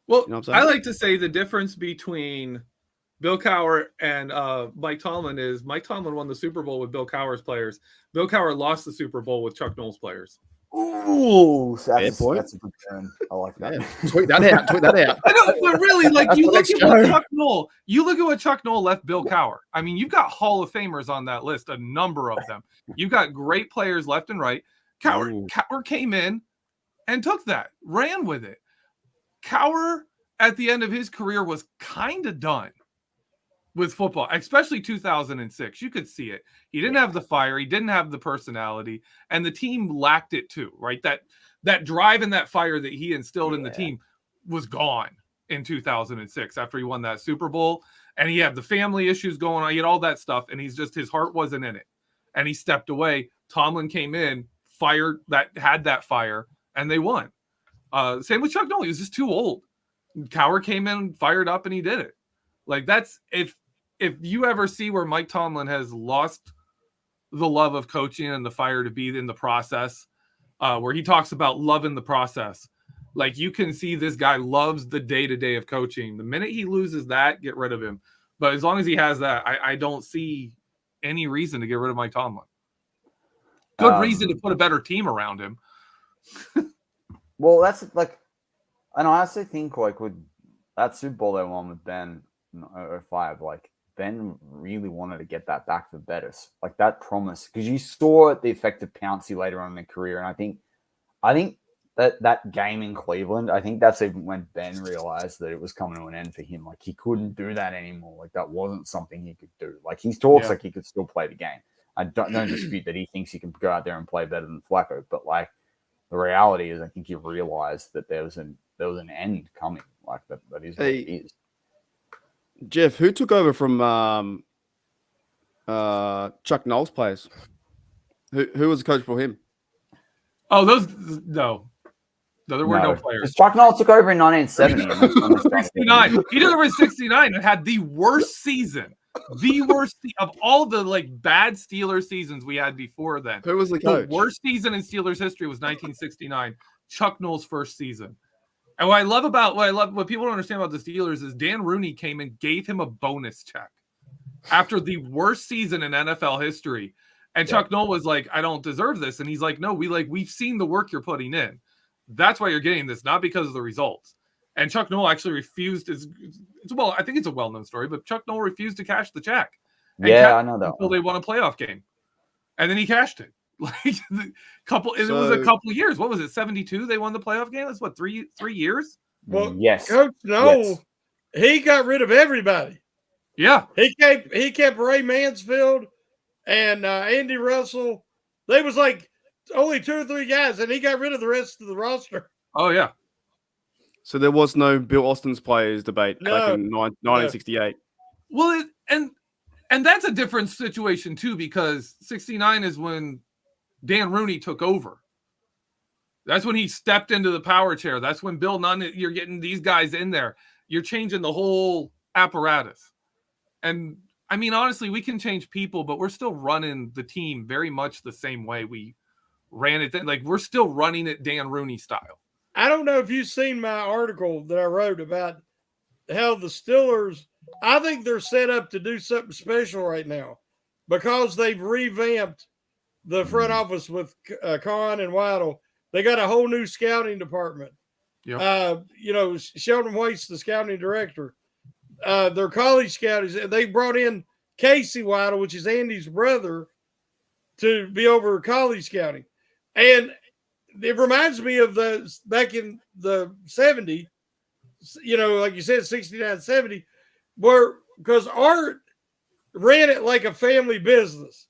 Well, you know what I'm saying? I like to say the difference between Bill Cowher and Mike Tomlin is Mike Tomlin won the Super Bowl with Bill Cowher's players. Bill Cowher lost the Super Bowl with Chuck Noll's players. Ooh, that's a good term. I like that. Yeah. Tweet that out. I know, but really, like you look at what Chuck Noll left Bill Cowher. I mean, you've got Hall of Famers on that list, a number of them. You've got great players left and right. Cowher came in and took that, ran with it. Cowher at the end of his career was kind of done with football, especially 2006. You could see it. He didn't have the fire. He didn't have the personality, and the team lacked it too, right? That drive and that fire that he instilled in the team was gone in 2006 after he won that Super Bowl. And he had the family issues going on. He had all that stuff. And his heart wasn't in it. And he stepped away. Tomlin came in, had that fire, and they won. Same with Chuck Noll. He was just too old. Cowher came in, fired up, and he did it. Like, that's if you ever see where Mike Tomlin has lost the love of coaching and the fire to be in the process, where he talks about loving the process. Like, you can see this guy loves the day-to-day of coaching. The minute he loses that, get rid of him. But as long as he has that, I don't see any reason to get rid of Mike Tomlin. Good reason to put a better team around him. Well, that's like, and I honestly think like with that Super Bowl they won with Ben in 05, like Ben really wanted to get that back for Bettis. Like that promise, because you saw the effect of Pouncey later on in their career. And I think that game in Cleveland, I think that's even when Ben realized that it was coming to an end for him. Like he couldn't do that anymore. Like that wasn't something he could do. Like he talks like he could still play the game. I don't dispute that he thinks he can go out there and play better than Flacco, but like the reality is, I think he realized that there was an end coming. Like that is what it is. Jeff, who took over from Chuck Noll's players? Who was the coach for him? Oh, there were no players. Chuck Noll took over in 1970. 69. He took over in 69 and had the worst season. The worst of all the like bad Steelers seasons we had before then. Who was the coach? The worst season in Steelers history was 1969, Chuck Noll's first season. And what people don't understand about the Steelers is Dan Rooney came and gave him a bonus check after the worst season in NFL history. And Chuck Noll was like, I don't deserve this. And he's like, no, we've seen the work you're putting in. That's why you're getting this, not because of the results. And Chuck Noll actually refused. I think it's a well-known story, but Chuck Noll refused to cash the check. I know that. Until they won a playoff game, and then he cashed it. Like it was a couple of years. What was it? 72. They won the playoff game. That's what 3 years. Well, yes. Coach Noll, he got rid of everybody. Yeah, he kept Ray Mansfield and Andy Russell. They was like only 2 or 3 guys, and he got rid of the rest of the roster. Oh yeah. So there was no Bill Austin's players debate back in 1968. Well, and that's a different situation too, because 69 is when Dan Rooney took over. That's when he stepped into the power chair. That's when Bill Nunn, you're getting these guys in there. You're changing the whole apparatus. And I mean, honestly, we can change people, but we're still running the team very much the same way we ran it. Like we're still running it Dan Rooney style. I don't know if you've seen my article that I wrote about how the Steelers, I think they're set up to do something special right now because they've revamped the front office with Kahn and Waddle. They got a whole new scouting department. Yep. Sheldon Waite's the scouting director. Their college scouts, they brought in Casey Waddle, which is Andy's brother, to be over college scouting. And it reminds me of back in the 70s, like you said, 69, 70, because Art ran it like a family business.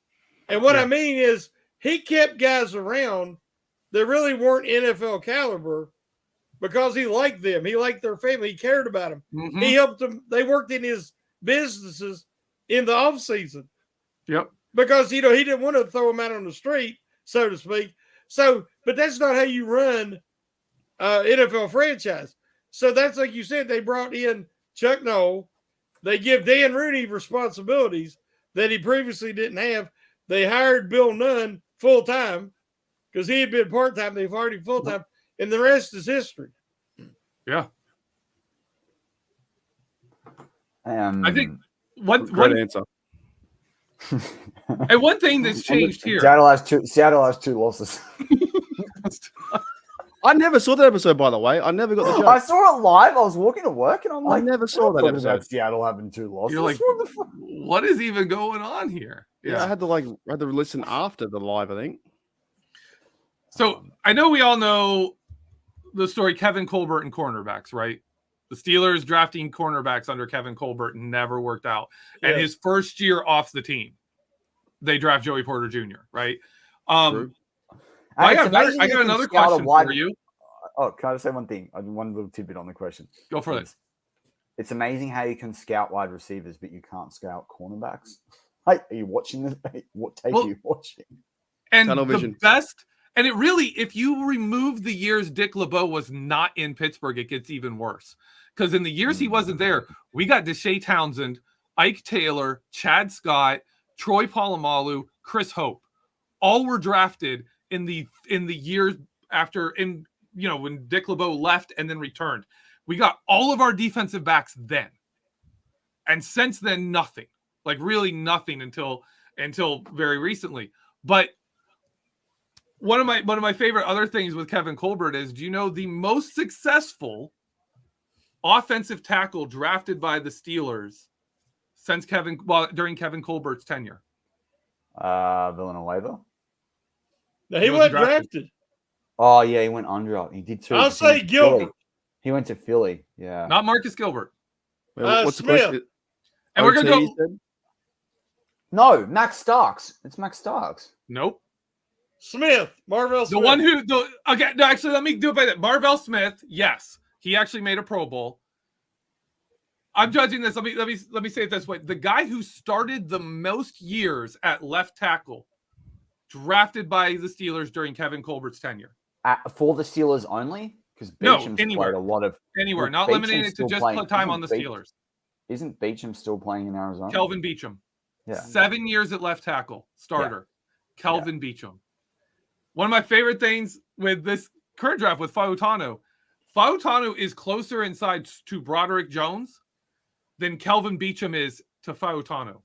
And what I mean is he kept guys around that really weren't NFL caliber because he liked them. He liked their family. He cared about them. Mm-hmm. He helped them. They worked in his businesses in the off season. Yep. Because, he didn't want to throw them out on the street, so to speak. So, but that's not how you run NFL franchise. So that's like you said, they brought in Chuck Noll. They give Dan Rooney responsibilities that he previously didn't have. They hired Bill Nunn full-time because he had been part-time. They've already full-time. And the rest is history. Yeah. I think one answer. And one thing that's changed here. Seattle has 2 losses. I never saw that episode, by the way. I never got the joke. I saw it live. I was walking to work, and I'm like, I never saw that episode. Seattle having 2 losses. You're like, what is even going on here? Yeah, I had to listen after the live, I think. So I know we all know the story Kevin Colbert and cornerbacks, right? The Steelers drafting cornerbacks under Kevin Colbert never worked out. Yeah. And his first year off the team, they draft Joey Porter Jr., right? I got another question for you. Oh, can I just say one thing? One little tidbit on the question. Go for it. It's amazing how you can scout wide receivers, but you can't scout cornerbacks. Like, are you watching this? What tape are you watching? And Tunnel the vision. best, and it really, if you remove the years Dick LeBeau was not in Pittsburgh, it gets even worse. Because in the years he wasn't there, we got Deshae Townsend, Ike Taylor, Chad Scott, Troy Polamalu, Chris Hope. All were drafted in the years after, when Dick LeBeau left and then returned. We got all of our defensive backs then. And since then, nothing. Like really nothing until very recently. But one of my favorite other things with Kevin Colbert is, do you know the most successful offensive tackle drafted by the Steelers since during Kevin Colbert's tenure? Villanueva. No, he wasn't drafted. Oh yeah, he went under. He did too. I'll say Gilbert. He went to Philly. Yeah. Not Marcus Gilbert. Wait, what's the Smith. question? And we're gonna OT, go. you said? No, Max Starks. It's Max Starks. Nope. Smith. Marvell Smith. The one who okay, no, actually, let me do it by that. Marvell Smith, yes. He actually made a Pro Bowl. I'm judging this. Let me say it this way. The guy who started the most years at left tackle, drafted by the Steelers during Kevin Colbert's tenure. For the Steelers only? Because No, Beacham's anywhere. played a lot of Not limiting it to just playing, time on the Steelers. Isn't Beacham still playing in Arizona? Kelvin Beachum. Yeah. 7 years at left tackle, starter. Yeah. Kelvin Beachum. One of my favorite things with this current draft with Fautanu is closer inside to Broderick Jones than Kelvin Beachum is to Fautanu.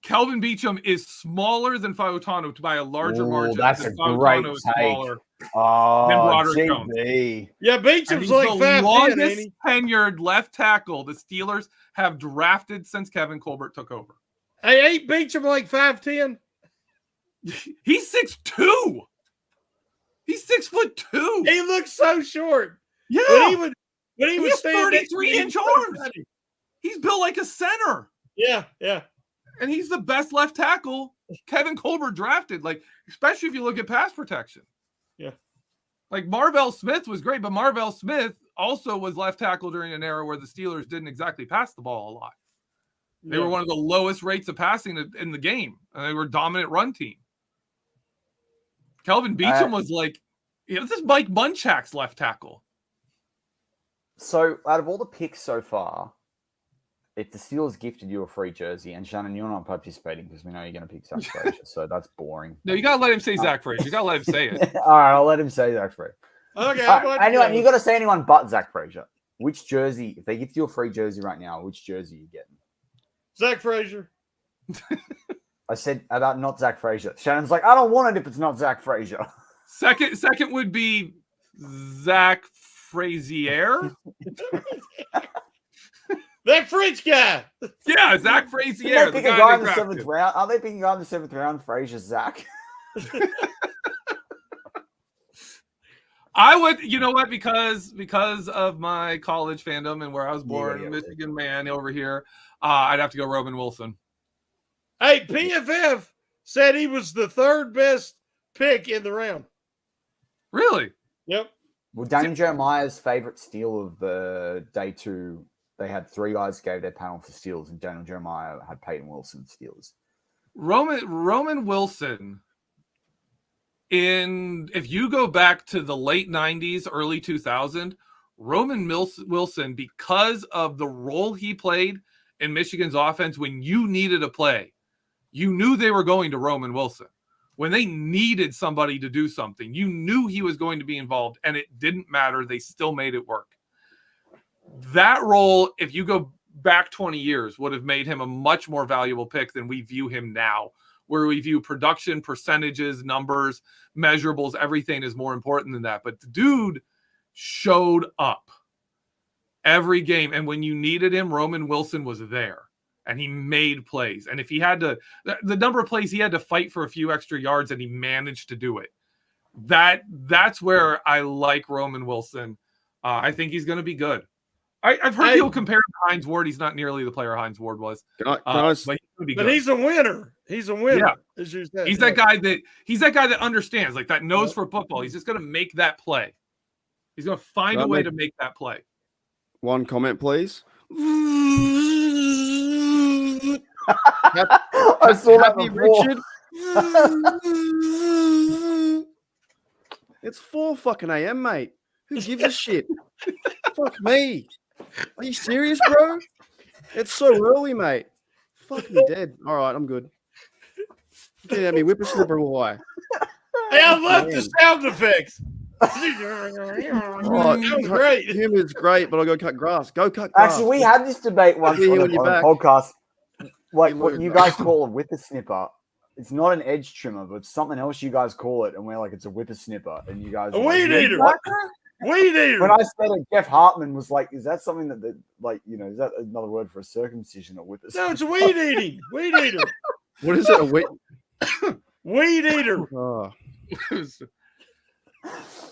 Kelvin Beachum is smaller than Fautanu by a larger margin. That's a great take. Than Broderick Jones. Yeah, Beacham's like 5'10", longest tenured left tackle the Steelers have drafted since Kevin Colbert took over. Hey, ain't Beacham like 5'10"? He's 6'2". He's 6'2". He looks so short. Yeah. When he was 33-inch arms. He's built like a center. Yeah. And he's the best left tackle Kevin Colbert drafted, like, especially if you look at pass protection. Yeah. Like Marvell Smith was great, but Marvell Smith also was left tackle during an era where the Steelers didn't exactly pass the ball a lot. They were one of the lowest rates of passing in the game, and they were a dominant run team. Kelvin Beachum was like, this is Mike Munchak's left tackle. So, out of all the picks so far, if the Steelers gifted you a free jersey, and Shannon, you're not participating because we know you're going to pick Zach Frazier, so that's boring. No, you got to let him say Zach Frazier. You got to let him say it. All right, I'll let him say Zach Frazier. Okay. Anyone, you got to say anyone but Zach Frazier. Which jersey, if they gift you a free jersey right now, which jersey are you getting? Zach Frazier. I said about not Zach Frazier. Shannon's like, I don't want it if it's not Zach Frazier. Second would be Zach Frazier. That French guy. Yeah, Zach Frazier. They pick a guy in the 7th round. Are they picking a guy in the 7th round? Frazier, Zach. I would, you know what? Because of my college fandom and where I was born, Michigan man over here, I'd have to go Roman Wilson. Hey, PFF said he was the 3rd best pick in the round. Really? Yep. Well, Daniel Jeremiah's favorite steal of the day 2, they had 3 guys gave their panel for steals, and Daniel Jeremiah had Peyton Wilson steals. Roman Wilson. If you go back to the late 90s, early 2000, Roman Wilson, because of the role he played in Michigan's offense, when you needed a play, you knew they were going to Roman Wilson. When they needed somebody to do something, you knew he was going to be involved, and it didn't matter. They still made it work. That role, if you go back 20 years, would have made him a much more valuable pick than we view him now, where we view production, percentages, numbers, measurables, everything is more important than that. But the dude showed up every game. And when you needed him, Roman Wilson was there and he made plays. And if he had to, the number of plays he had to fight for a few extra yards and he managed to do it. That's where I like Roman Wilson. I think he's going to be good. I've heard people compare him to Hines Ward. He's not nearly the player Hines Ward was. But he's a winner. He's a winner. Yeah. As you said. He's that guy that understands, like that knows for football. He's just going to make that play. He's going to find a way to make that play. One comment, please. I saw that Happy before. Richard. It's 4 fucking a.m., mate. Who gives a shit? Fuck me. Are you serious, bro? It's so early, mate. Fuck me dead. All right, I'm good. Get at me, whippersnipper or why? Hey, I love the Man. sound effects. Oh, That was great. Humor's great, but I'll go cut grass. Go cut grass. Actually, we had this debate once See you on when a you're back. podcast. Like You what lose, you mate. guys call a whippersnipper. It's not an edge trimmer, but it's something else you guys call it, and we're like, it's a whippersnipper, and you guys A are like, weed eater. "What?" Weed eater. When I said it, Jeff Hartman was like, "Is that something that like is that another word for a circumcision or whippersnipper?" No, it's weed eating. Weed eater. What is it? A wit? Weed eater. Oh.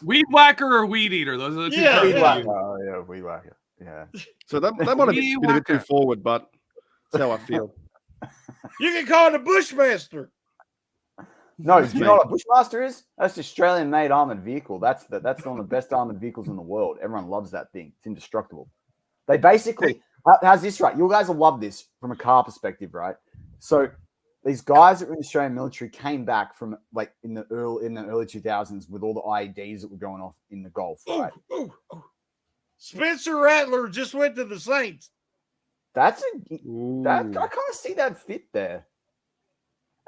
Weed whacker or weed eater? Those are the two. Yeah, terms Weed we yeah. use. whacker. Oh yeah, weed whacker. Yeah. So that might have been a bit too forward, but that's how I feel. You can call it a bushmaster. No, you know what a Bushmaster is? That's the Australian-made armored vehicle. That's one of the best armored vehicles in the world. Everyone loves that thing. It's indestructible. They basically, how's this right? You guys will love this from a car perspective, right? So these guys that were in the Australian military came back from like in the early 2000s with all the IEDs that were going off in the Gulf, right? Ooh. Spencer Rattler just went to the Saints. I kind of see that fit there.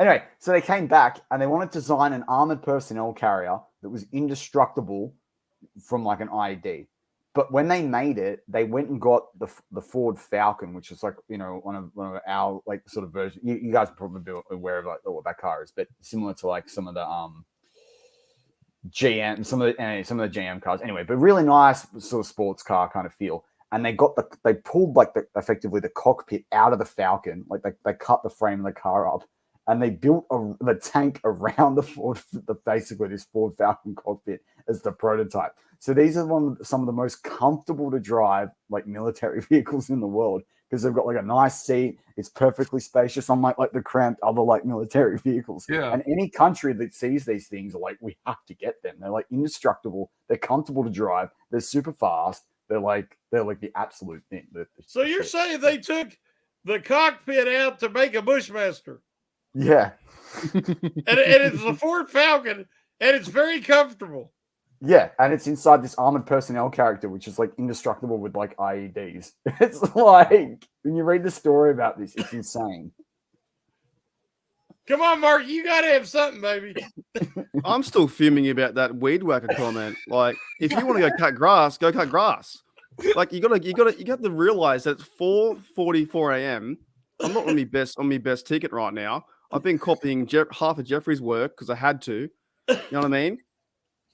Anyway, so they came back and they wanted to design an armored personnel carrier that was indestructible from like an IED. But when they made it, they went and got the Ford Falcon, which is like, one of our like sort of version. You guys are probably aware of like what that car is, but similar to like some of the GM, some of the GM cars. Anyway, but really nice sort of sports car kind of feel. And they pulled like effectively the cockpit out of the Falcon, like they cut the frame of the car up. And they built the tank around basically this Ford Falcon cockpit as the prototype. So these are some of the most comfortable to drive like military vehicles in the world because they've got like a nice seat. It's perfectly spacious, unlike like the cramped other like military vehicles. Yeah. And any country that sees these things are like, we have to get them. They're like indestructible. They're comfortable to drive. They're super fast. They're like the absolute thing. So you're saying they took the cockpit out to make a Bushmaster? Yeah. and it's a Ford Falcon, and it's very comfortable. Yeah, and it's inside this armored personnel character, which is like indestructible with like IEDs. It's like when you read the story about this, it's insane. Come on, Mark, you gotta have something, baby. I'm still fuming about that weed whacker comment. Like, if you want to go cut grass, go cut grass. Like, you got to realize that it's 4:44 a.m. I'm not on my best ticket right now. I've been copying half of Jeffrey's work because I had to. You know what I mean?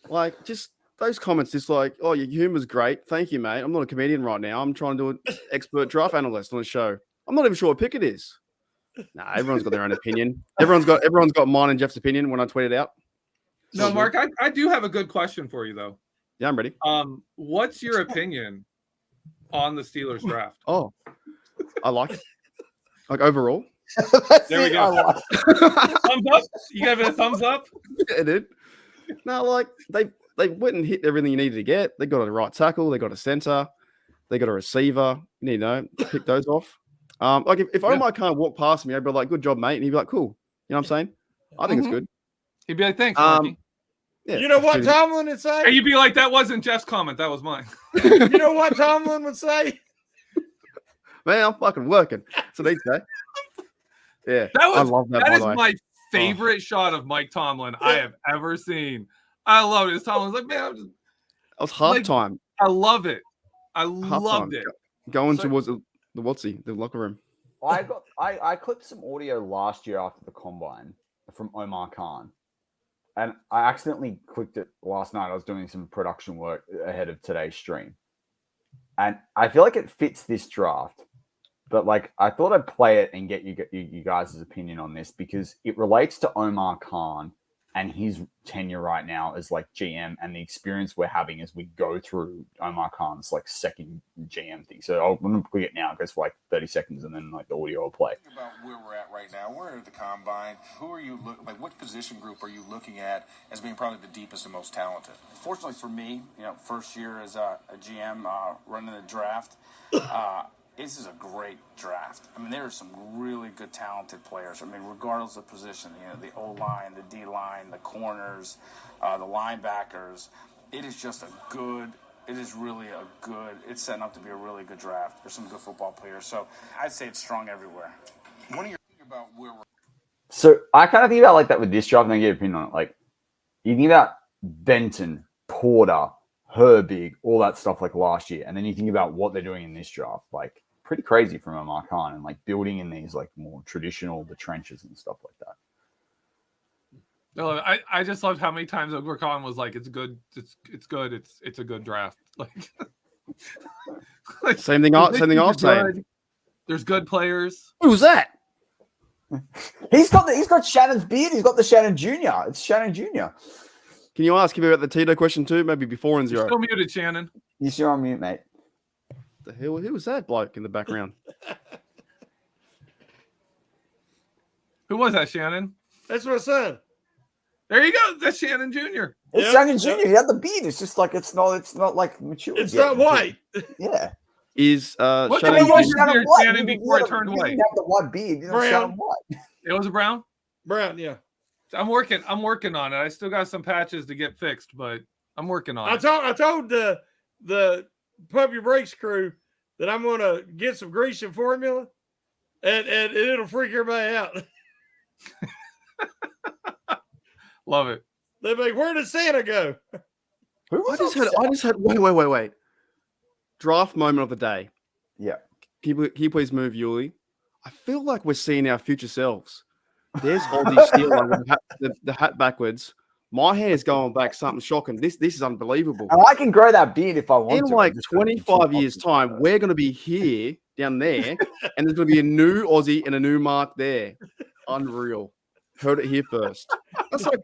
Like, just those comments, just like, oh, your humor's great. Thank you, mate. I'm not a comedian right now. I'm trying to do an expert draft analyst on a show. I'm not even sure what pick it is. Nah, everyone's got their own opinion. Everyone's got mine and Jeff's opinion when I tweet it out. No, Mark, I do have a good question for you, though. Yeah, I'm ready. What's your opinion on the Steelers draft? Oh, I like it. Like, overall. There we go. Thumbs up. You gave it a thumbs up? Yeah, dude. No, like they went and hit everything you needed to get. They got a right tackle. They got a center. They got a receiver. You know, pick those off. Like if Omar can't walk past me, I'd be like, "Good job, mate," and he'd be like, "Cool." You know what I'm saying? I think it's good. He'd be like, "Thanks, Marky." Yeah, You know what Tomlin would say? And you'd be like, "That wasn't Jeff's comment. That was mine." You know what Tomlin would say? Man, I'm fucking working. So they say. Yeah, I love that. That is my favorite shot of Mike Tomlin I have ever seen. I love it. Tomlin's like, man, That was halftime. I love it. I loved it. Going towards the locker room. I clipped some audio last year after the combine from Omar Khan, and I accidentally clicked it last night. I was doing some production work ahead of today's stream, and I feel like it fits this draft. But like, I thought I'd play it and get you guys' opinion on this because it relates to Omar Khan and his tenure right now as like GM and the experience we're having as we go through Omar Khan's like second GM thing. So I'm going to click it now. It goes for like 30 seconds and then like the audio will play. About where we're at right now, we're at the combine. Who are you what position group are you looking at as being probably the deepest and most talented? Fortunately for me, first year as a GM running the draft, this is a great draft. I mean, there are some really good, talented players. I mean, regardless of position, the O-line, the D-line, the corners, the linebackers. It is just it's setting up to be a really good draft. There's some good football players. So I'd say it's strong everywhere. One of your things about where we're... So I kind of think about like that with this draft, and I get your opinion on it. Like, you think about Benton, Porter, Herbig, all that stuff like last year. And then you think about what they're doing in this draft, like pretty crazy from a Marcon and like building in these like more traditional, the trenches and stuff like that. No, I just loved how many times Marcon was like, it's good. It's good. It's a good draft. Like Same thing I'll say. There's good players. Who's that? He's got Shannon's beard. He's got the Shannon Jr. It's Shannon Jr. Can you ask him about the Tito question too? Maybe before and You're zero. still muted, Shannon. You're still on mute, mate. The hell? Who was that bloke in the background? Who was that, Shannon? That's my son. There you go. That's Shannon Jr. It's Yep, Shannon Jr. yep. He had the beard. It's just like it's not like mature. It's yet. not white. Yeah. Is What Shannon did I watch Jr. your beard, White. Shannon, You before it didn't turned have white? the white beard. You know, Brown. Shannon White. It was a brown. Brown, yeah. I'm working on it. I still got some patches to get fixed, but I'm working on it. I told the Pump Your Brakes crew that I'm going to get some Grecian formula, and it'll freak everybody out. Love it. They're like, "Where did Santa go?" I just had wait. Draft moment of the day. Yeah. Can you please move, Yuli? I feel like we're seeing our future selves. There's Aussie Steeler with the hat backwards. My hair's going back something shocking. This is unbelievable. And I can grow that beard if I want In to. like 25 years' time, we're going to be here, down there, and there's going to be a new Aussie and a new Mark there. Unreal. Heard it here first. That's like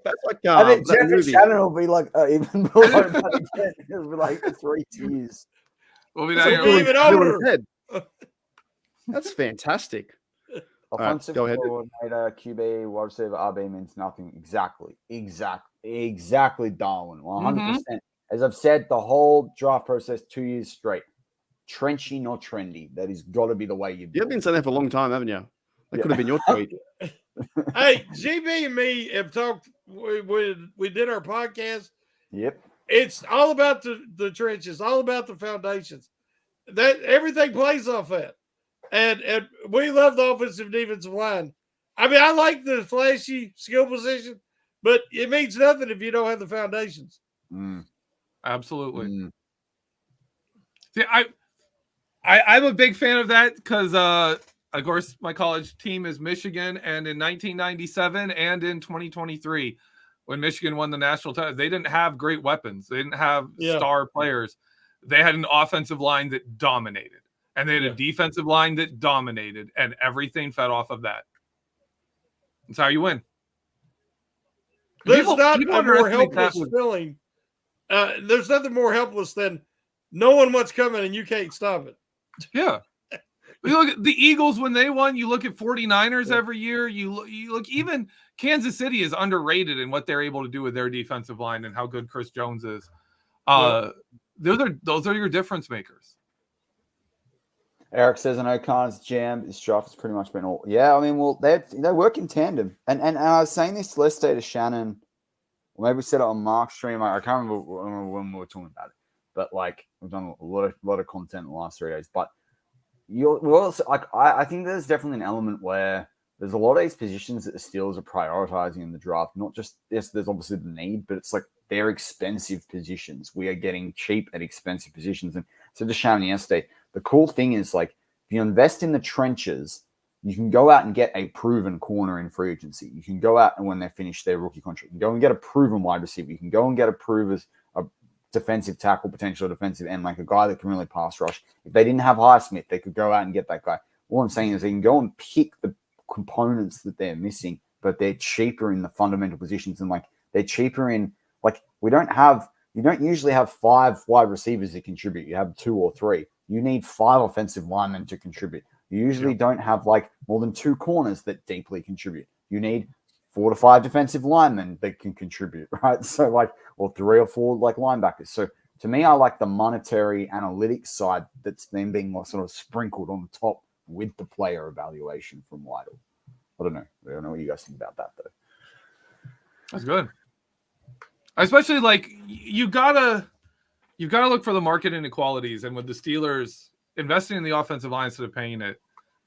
I think that Jeff and movie. Shannon will be like even below that again. It'll be like 3 tiers. We'll be So down here. we'll even older. That's fantastic. Offensive go ahead. coordinator, QB, wide receiver, RB means nothing. Exactly, Darwin. 100%. As I've said, the whole draft process 2 years straight. Trenchy, not trendy. That has got to be the way you do You've been saying that for a long time, haven't you? That could have been your tweet. Hey, GB and me have talked. We did our podcast. Yep. It's all about the trenches, all about the foundations. That everything plays off that. And we love the offensive defensive line. I mean, I like the flashy skill position, but it means nothing if you don't have the foundations. Absolutely. See, I'm a big fan of that because, of course, my college team is Michigan, and in 1997 and in 2023, when Michigan won the national title, they didn't have great weapons. They didn't have star players. They had an offensive line that dominated, and they had a defensive line that dominated, and everything fed off of that. That's how you win. There's not a more helpless feeling. There's nothing more helpless than knowing what's coming and you can't stop it. Yeah. You look at the Eagles when they won. You look at 49ers every year. You look even Kansas City is underrated in what they're able to do with their defensive line and how good Chris Jones is. Those are your difference makers. Eric says, I know Khan's jammed. This draft has pretty much been all. Yeah, I mean, well, they work in tandem. And I was saying this yesterday to Shannon, or maybe we said it on Mark's stream. I can't remember when we were talking about it. But like, we've done a lot of content in the last 3 days. But I think there's definitely an element where there's a lot of these positions that the Steelers are prioritizing in the draft. Not just this, there's obviously the need, but it's like they're expensive positions. We are getting cheap at expensive positions. And so to Shannon yesterday, the cool thing is like if you invest in the trenches, you can go out and get a proven corner in free agency. You can go out and when they finish their rookie contract, you can go and get a proven wide receiver. You can go and get a defensive tackle, potential defensive end, like a guy that can really pass rush. If they didn't have Highsmith, they could go out and get that guy. All I'm saying is they can go and pick the components that they're missing, but they're cheaper in the fundamental positions. And like they're cheaper in like you don't usually have 5 wide receivers that contribute. You have 2 or 3. You need 5 offensive linemen to contribute. You usually don't have like more than 2 corners that deeply contribute. You need 4 to 5 defensive linemen that can contribute, right? So like, or 3 or 4 like linebackers. So To me, I like the monetary analytics side that's then being sort of sprinkled on the top with the player evaluation from Lytle. I don't know what you guys think about that, though. That's good. Especially like you gotta look for the market inequalities, and with the Steelers investing in the offensive line instead of paying it,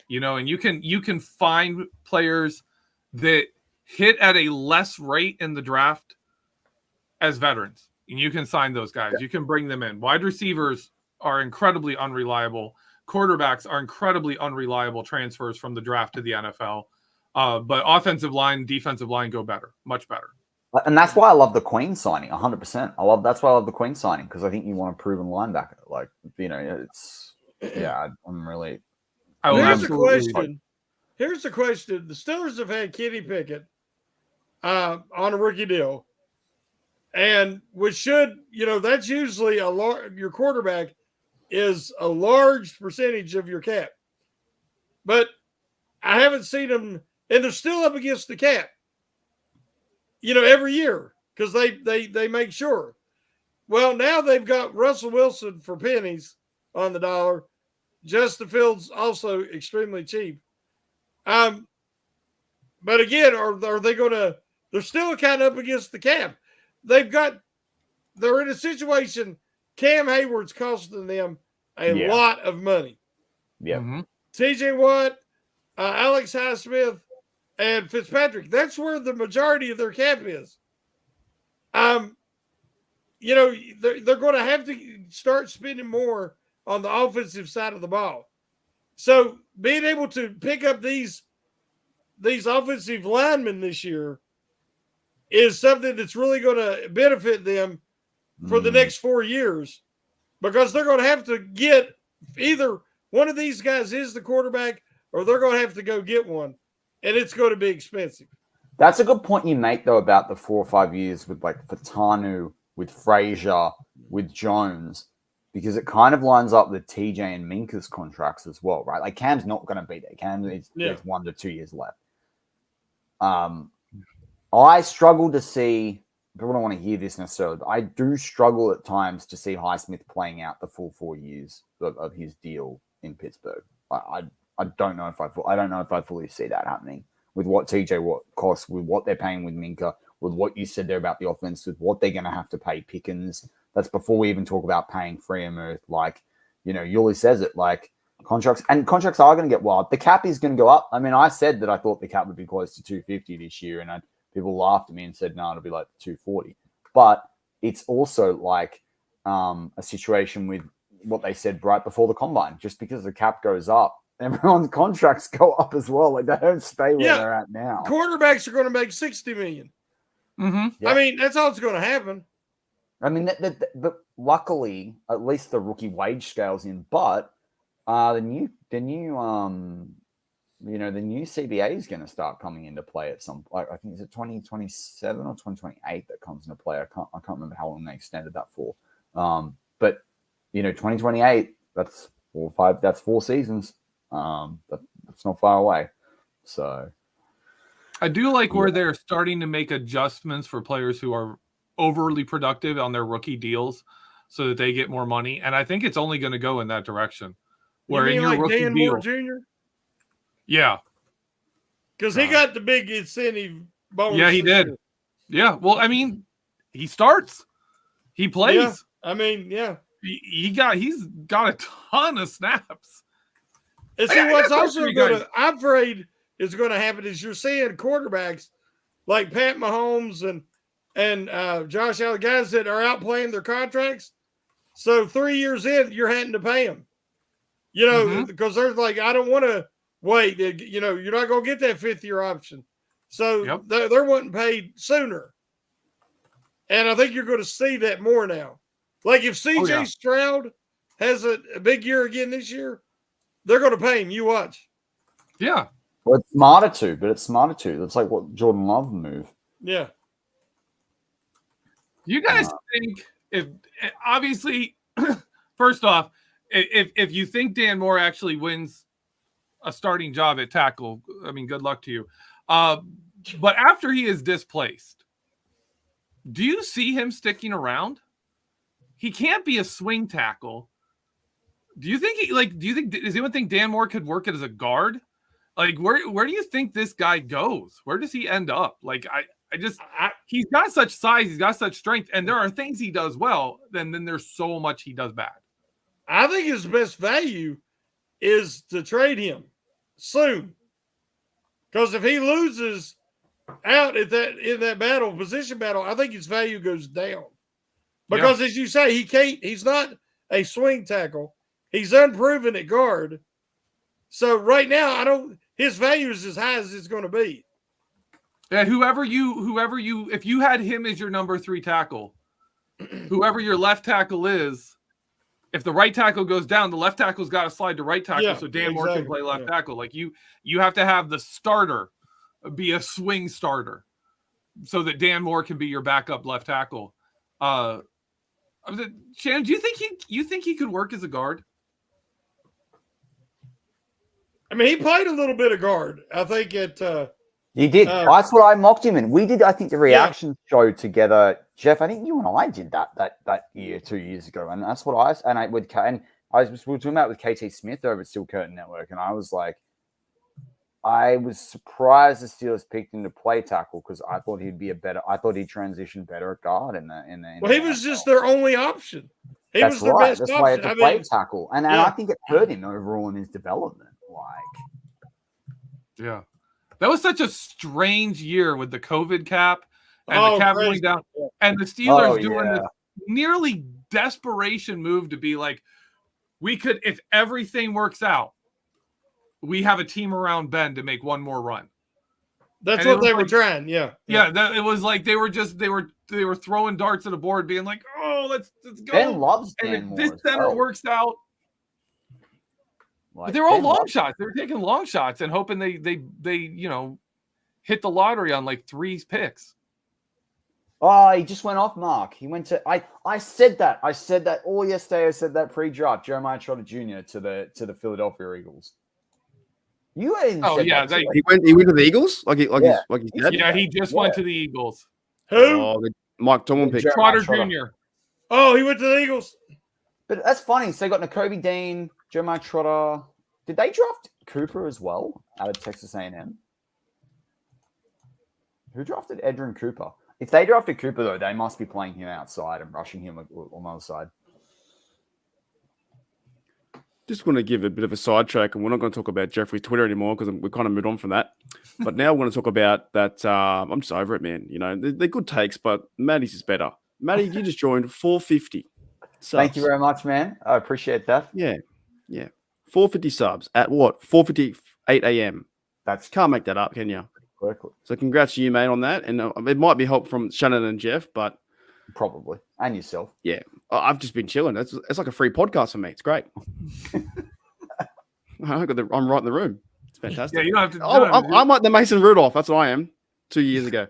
and you can find players that hit at a less rate in the draft as veterans, and you can sign those guys. You can bring them in. Wide receivers are incredibly unreliable. Quarterbacks are incredibly unreliable transfers from the draft to the NFL. But offensive line, defensive line go better, much better. And that's why I love the Queen signing 100%. That's why I love the Queen signing, because I think you want a proven linebacker. Like, I'm really. Here's the question. Here's the question. The Steelers have had Kenny Pickett on a rookie deal. And which should, that's usually your quarterback is a large percentage of your cap. But I haven't seen them, and they're still up against the cap, every year, because they make sure. Well, now they've got Russell Wilson for pennies on the dollar. Justin Fields also extremely cheap. But again, are they going to? They're still kind of up against the cap. They're in a situation. Cam Hayward's costing them a lot of money. Yeah. Mm-hmm. TJ Watt, Alex Highsmith, and Fitzpatrick. That's where the majority of their cap is. They're going to have to start spending more on the offensive side of the ball. So being able to pick up these offensive linemen this year is something that's really going to benefit them for the next 4 years, because they're going to have to get either one of these guys is the quarterback, or they're going to have to go get one, and it's going to be expensive. That's a good point you make, though, about the 4 or 5 years with like Fatanu, with Frazier, with Jones, because it kind of lines up with TJ and Minka's contracts as well, right? Like Cam's not going to be there. There's 1 to 2 years left. I struggle to see. People don't want to hear this necessarily, but I do struggle at times to see Highsmith playing out the full 4 years of his deal in Pittsburgh. I don't know if I fully see that happening with what TJ Watt costs, with what they're paying with Minka, with what you said there about the offense, with what they're going to have to pay Pickens. That's before we even talk about paying Freiermuth. Like, Yuli says it, like contracts are going to get wild. The cap is going to go up. I mean, I said that I thought the cap would be close to 250 this year, and people laughed at me and said, no, it'll be like 240. But it's also like a situation with what they said right before the combine. Just because the cap goes up, everyone's contracts go up as well. Like, they don't stay where they're at now. Quarterbacks are going to make $60 million. Mm-hmm. Yeah. I mean, that's all that's going to happen. I mean, but luckily, at least the rookie wage scale's in. But the new CBA is going to start coming into play at some. I think it's 2027 or 2028 that comes into play. I can't remember how long they extended that for. But 2028, that's 4 seasons. That's not far away. So I do like where they're starting to make adjustments for players who are overly productive on their rookie deals so that they get more money. And I think it's only going to go in that direction. Where You mean in your like rookie Dan deal, Moore Jr.? Yeah. Because he got the big incentive bonus. Yeah, he did. Year. Yeah. Well, I mean, he starts. He plays. Yeah. I mean, yeah. He's got a ton of snaps. And see, what's also I'm afraid is going to happen is you're seeing quarterbacks like Pat Mahomes and Josh Allen, guys that are outplaying their contracts. So 3 years in, you're having to pay them. Because they're like, I don't want to wait. You're not going to get that 5th-year option. So they're wanting paid sooner. And I think you're going to see that more now. Like if CJ Stroud has a big year again this year, they're going to pay him. You watch. Yeah. Well, it's smarter to. It's like what Jordan Love move. Yeah. You guys think if obviously, first off, if you think Dan Moore actually wins a starting job at tackle, I mean, good luck to you. But after he is displaced, do you see him sticking around? he can't be a swing tackle. Do you think does anyone think Dan Moore could work it as a guard? Like, where do you think this guy goes? Where does he end up? Like, he's got such size, he's got such strength, and there are things he does well, then there's so much he does bad. I think his best value is to trade him soon. Because if he loses out in that position battle, I think his value goes down. Because as you say, he's not a swing tackle. He's unproven at guard. So right now, his value is as high as it's going to be. Yeah, whoever you, if you had him as your number 3 tackle, whoever your left tackle is, if the right tackle goes down, the left tackle's got to slide to right tackle so Dan Moore can play left tackle. Like you have to have the starter be a swing starter so that Dan Moore can be your backup left tackle. Shannon, do you think he could work as a guard? I mean, he played a little bit of guard. I think he did. That's what I mocked him in. We did, I think, the reaction show together, Jeff. I think you and I did that year, 2 years ago, and that's what I was talking about with KT Smith over at Steel Curtain Network, and I was like, I was surprised the Steelers picked him to play tackle because I thought he'd transition better at guard in the. Well, he was just their only option. He That's was their right. best That's option. why he had to play tackle, and I think it hurt him overall in his development. Yeah, that was such a strange year with the COVID cap and the cap going down, and the Steelers doing this nearly desperation move to be like, we could, if everything works out, we have a team around Ben to make one more run. That's what they were trying. Yeah. It was like they were throwing darts at a board, being like, "Oh, let's go." Ben loves and Dan if this Moore center works out. But they were all long shots. They were taking long shots and hoping they hit the lottery on like 3 picks. Oh, he just went off, Mark. He went to I said that all yesterday. I said that pre-draft, Jeremiah Trotter Jr. to the Philadelphia Eagles. You he went to the Eagles? Like he said? Yeah, he just went to the Eagles. Who? Oh, Mike Tomlin picked Trotter Jr. Oh, he went to the Eagles. But that's funny. So they got Nakobe Dean, Jeremiah Trotter. Did they draft Cooper as well out of Texas A&M? Who drafted Edrin Cooper? If they drafted Cooper, though, they must be playing him outside and rushing him on the other side. Just want to give a bit of a sidetrack, and we're not going to talk about Jeffrey's Twitter anymore because we kind of moved on from that. But now we're going to talk about that. I'm just over it, man. You know, they're good takes, but Maddie's is better. Maddie, you just joined 450 subs. Thank you very much, man. I appreciate that. Yeah. 450 subs at what? 4:58 a.m. Can't make that up, can you? Exactly. So congrats to you, mate, on that. And it might be help from Shannon and Jeff, but probably, and yourself. Yeah, I've just been chilling. It's like a free podcast for me. It's great. I'm right in the room. It's fantastic. Yeah, you don't have to. I'm like the Mason Rudolph. That's what I am. 2 years ago,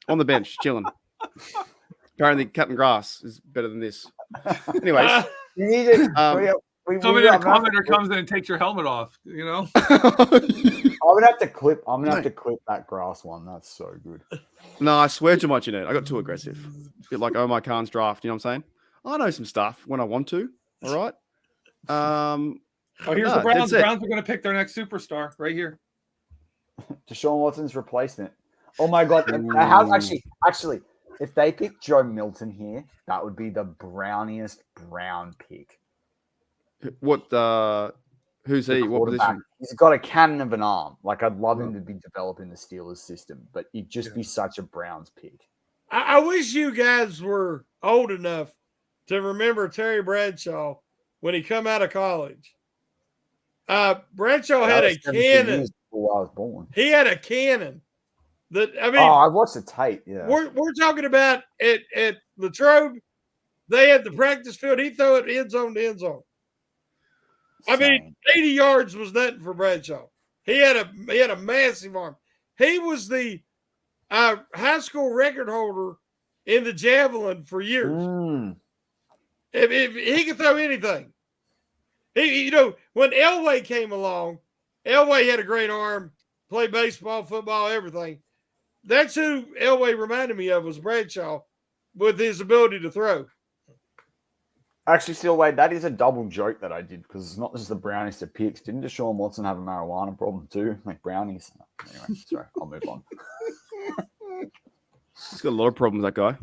on the bench, chilling. Apparently, cutting grass is better than this. Anyways, you need it. Somebody in a commenter comes in and takes your helmet off. You know. I'm gonna have to clip that grass one. That's so good. No, I swear too much in it. I got too aggressive. A bit like Omar Khan's draft. You know what I'm saying? I know some stuff when I want to. All right. Here's the Browns. The Browns are going to pick their next superstar right here. Deshaun Watson's replacement. Oh my God! Actually, if they pick Joe Milton here, that would be the browniest brown pick. What? Who's he? What position? He's got a cannon of an arm. Like, I'd love him to be developing the Steelers system, but he'd just be such a Browns pick. I wish you guys were old enough to remember Terry Bradshaw when he come out of college. Bradshaw had a cannon. Before I was born. He had a cannon. I watched the tape. Yeah, we're talking about at Latrobe. They had the practice field. He threw it end zone to end zone. I mean, 80 yards was nothing for Bradshaw. He had a massive arm. He was the high school record holder in the javelin for years. If he could throw anything. When Elway came along, Elway had a great arm, played baseball, football, everything. That's who Elway reminded me of, was Bradshaw, with his ability to throw. Actually, still, wait, that is a double joke that I did because it's not just the brownies to picks. Didn't Deshaun Watson have a marijuana problem too? Like brownies. Anyway, sorry, I'll move on. He's got a lot of problems, that guy.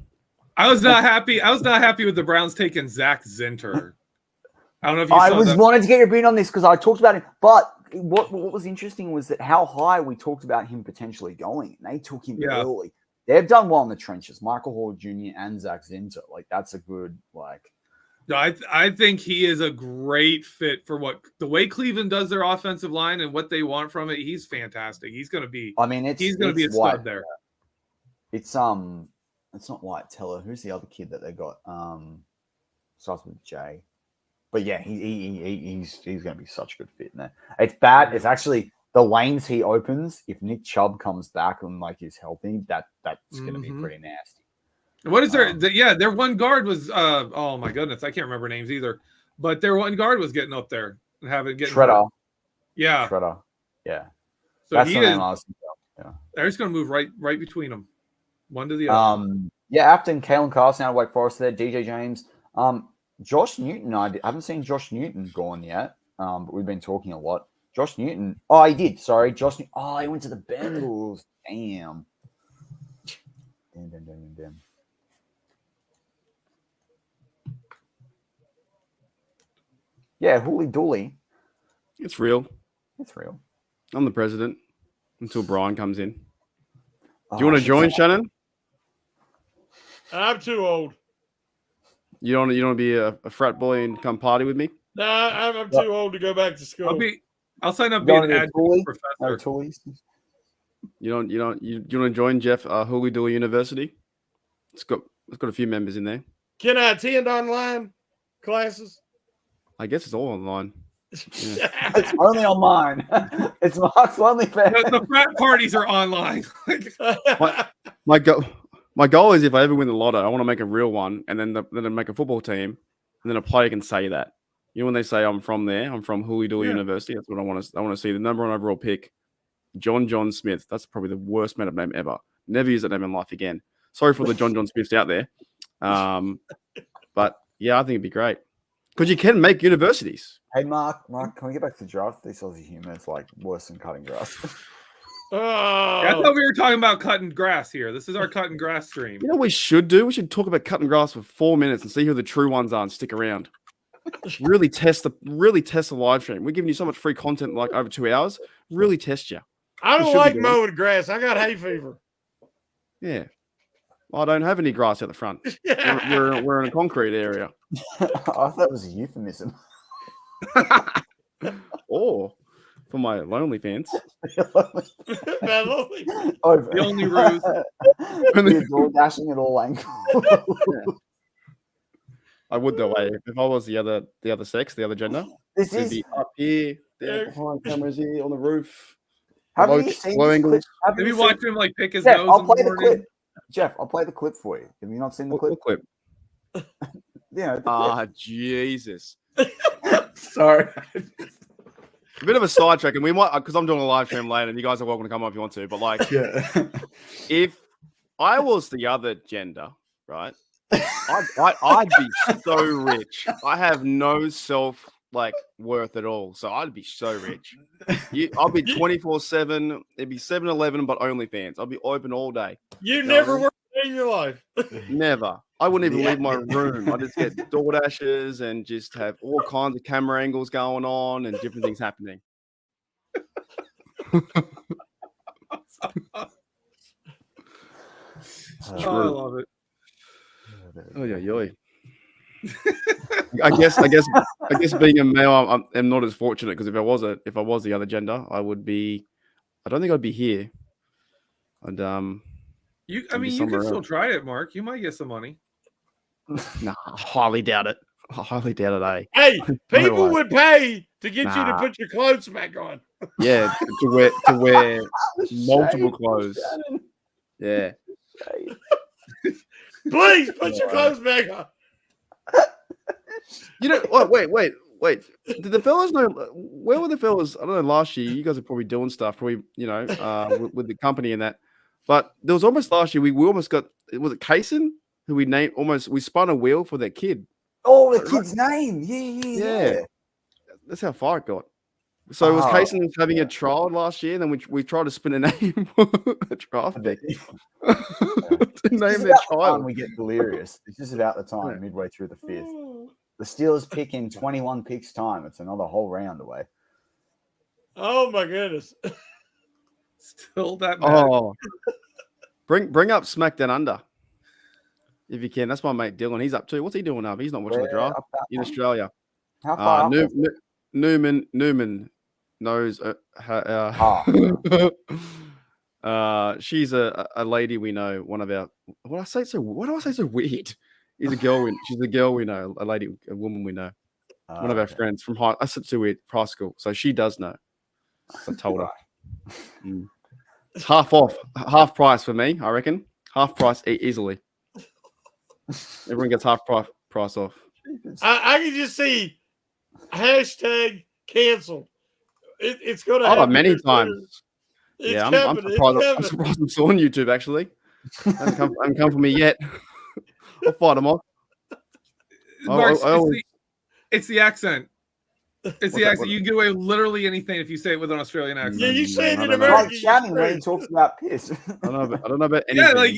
I was not happy. I was not happy with the Browns taking Zach Zinter. I don't know if you I saw was that. wanted to get your opinion on this because I talked about him, but what was interesting was that how high we talked about him potentially going, and they took him early. They've done well in the trenches. Michael Hall Jr. and Zach Zinter, like that's a good like. No, I think he is a great fit for what the way Cleveland does their offensive line and what they want from it. He's fantastic. He's going to be. I mean, he's going to be a White, stud there. It's not White Teller. Who's the other kid that they got? Starts with J. But yeah, he's going to be such a good fit in there. It's bad. It's actually the lanes he opens. If Nick Chubb comes back and like is healthy, that's going to be pretty nasty. What is their? Their one guard was. Oh my goodness, I can't remember names either. But their one guard was getting up there and getting Shredder. Hurt. Yeah, Shredder. Yeah. So that's he the is. name I was thinking of. Yeah. They're just going to move right between them, one to the other. Yeah, Afton, Kalen Carson out of Wake Forest there, DJ James. Josh Newton, I haven't seen Josh Newton gone yet, but we've been talking a lot. Josh Newton, he did. Sorry, Josh Newton. Oh, he went to the Bengals. Damn. Damn. Yeah, Hooly Dooly. It's real. It's real. I'm the president until Brian comes in. Do you want to join, Shannon? I'm too old. You don't want to be a frat boy and come party with me? No, I'm too old to go back to school. I'll sign up being an adjunct professor. You want to join Jeff Hooly Dooly University? It's got a few members in there. Can I attend online classes? I guess it's all online. Yeah. It's only on mine. It's Mark's only fan. The frat parties are online. My goal is if I ever win the lotto, I want to make a real one, and then make a football team, and then a player can say that. You know, when they say I'm from there, I'm from Hooly Dooly University. That's what I want to see. The number one overall pick, John Smith. That's probably the worst made-up name ever. Never use that name in life again. Sorry for the John Smiths out there, but yeah, I think it'd be great because you can make universities. Hey, Mark, can we get back to draft? This Aussie humor is like worse than cutting grass. I thought we were talking about cutting grass here. This is our cutting grass stream. You know what we should do? We should talk about cutting grass for 4 minutes and see who the true ones are and stick around. Really test the live stream. We're giving you so much free content like over 2 hours. Really test you. I don't like mowing grass. I got hay fever. Yeah. I don't have any grass at the front. We're in a concrete area. I thought that was a euphemism. Or for my lonely fans. The only ruse. You're door dashing at all angles. I would though. If I was the other sex, the other gender, this is be up here, there, behind cameras here, on the roof. Have you seen this clip? Maybe watch him like pick his Jeff, nose. I'll play the clip. Jeff, I'll play the clip for you. Have you not seen the clip? Yeah. Jesus. Sorry. A bit of a sidetrack, and we might because I'm doing a live stream later, and you guys are welcome to come up if you want to. But like, if I was the other gender, right, I'd be so rich. I have no self worth at all, so I'd be so rich. I'll be 24/7. It'd be 7-Eleven, but OnlyFans. I'll be open all day. You never worked in your life. Never. I wouldn't even leave my room. I just get DoorDashes and just have all kinds of camera angles going on and different things happening. I love it. Oh yeah. I guess being a male, I'm not as fortunate because if I was the other gender, I would be. I don't think I'd be here. You can still try it, Mark. You might get some money. Nah, I highly doubt it. Eh? Hey, people would pay to get you to put your clothes back on. Yeah, to wear multiple clothes. Yeah. Please put your clothes back on. You know, wait. Did the fellas know? Where were the fellas? I don't know. Last year, you guys are probably doing stuff, with the company and that. But there was almost last year we almost got. Was it Kaysen who we spun a wheel for their kid? Oh, the kid's name. Yeah. That's how far it got. So it was Oh, Kaysen having a trial last year, and then we tried to spin a name for a draft pick to name It's their about the time child. we get delirious. It's just about the time, midway through the fifth. The Steelers pick in 21 picks time. It's another whole round away. Oh my goodness. Still that mad. Oh, bring up SmackDown Under if you can. That's my mate Dylan. He's up too. What's he doing up? He's not watching the Where draft up that in one? Australia. How far up? is it? Newman knows. She's a lady we know. One of our. Why do I say so weird? She's a girl. She's a girl we know. A woman we know. One of our friends from high. I said too weird. High school. So she does know. So I told her. It's half off, half price for me. I reckon half price easily. Everyone gets half price off. I can just see hashtag canceled. It's going to Oh, happen many here soon. times. It's Yeah, I'm coming. It's surprised. I'm coming. surprised I'm still on YouTube. Actually, haven't come for me yet. I'll fight them off. Mark, I always- it's the accent. It's the that? accent. You can get away with literally anything if you say it with an Australian accent. Yeah, you say it I in don't know. American. Like you Shannon when he straight. talks about piss. I don't know about anything. Yeah, like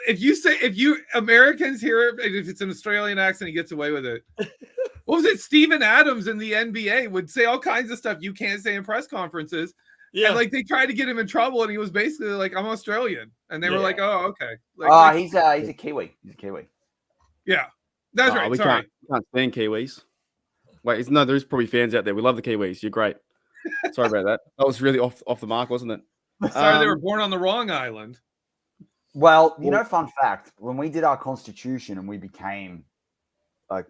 if you Americans hear it, if it's an Australian accent, he gets away with it. What was it? Steven Adams in the NBA would say all kinds of stuff you can't say in press conferences. Yeah, And like they tried to get him in trouble, and he was basically like, "I'm Australian," and they were Yeah. like, "Oh, okay." Like, He's a Kiwi. He's a Kiwi. yeah, that's right. We Sorry. can't stand Kiwis. Wait, there's probably fans out there. We love the Kiwis. You're great. Sorry about that. That was really off the mark, wasn't it? Sorry, they were born on the wrong island. Well, fun fact: when we did our constitution and we became like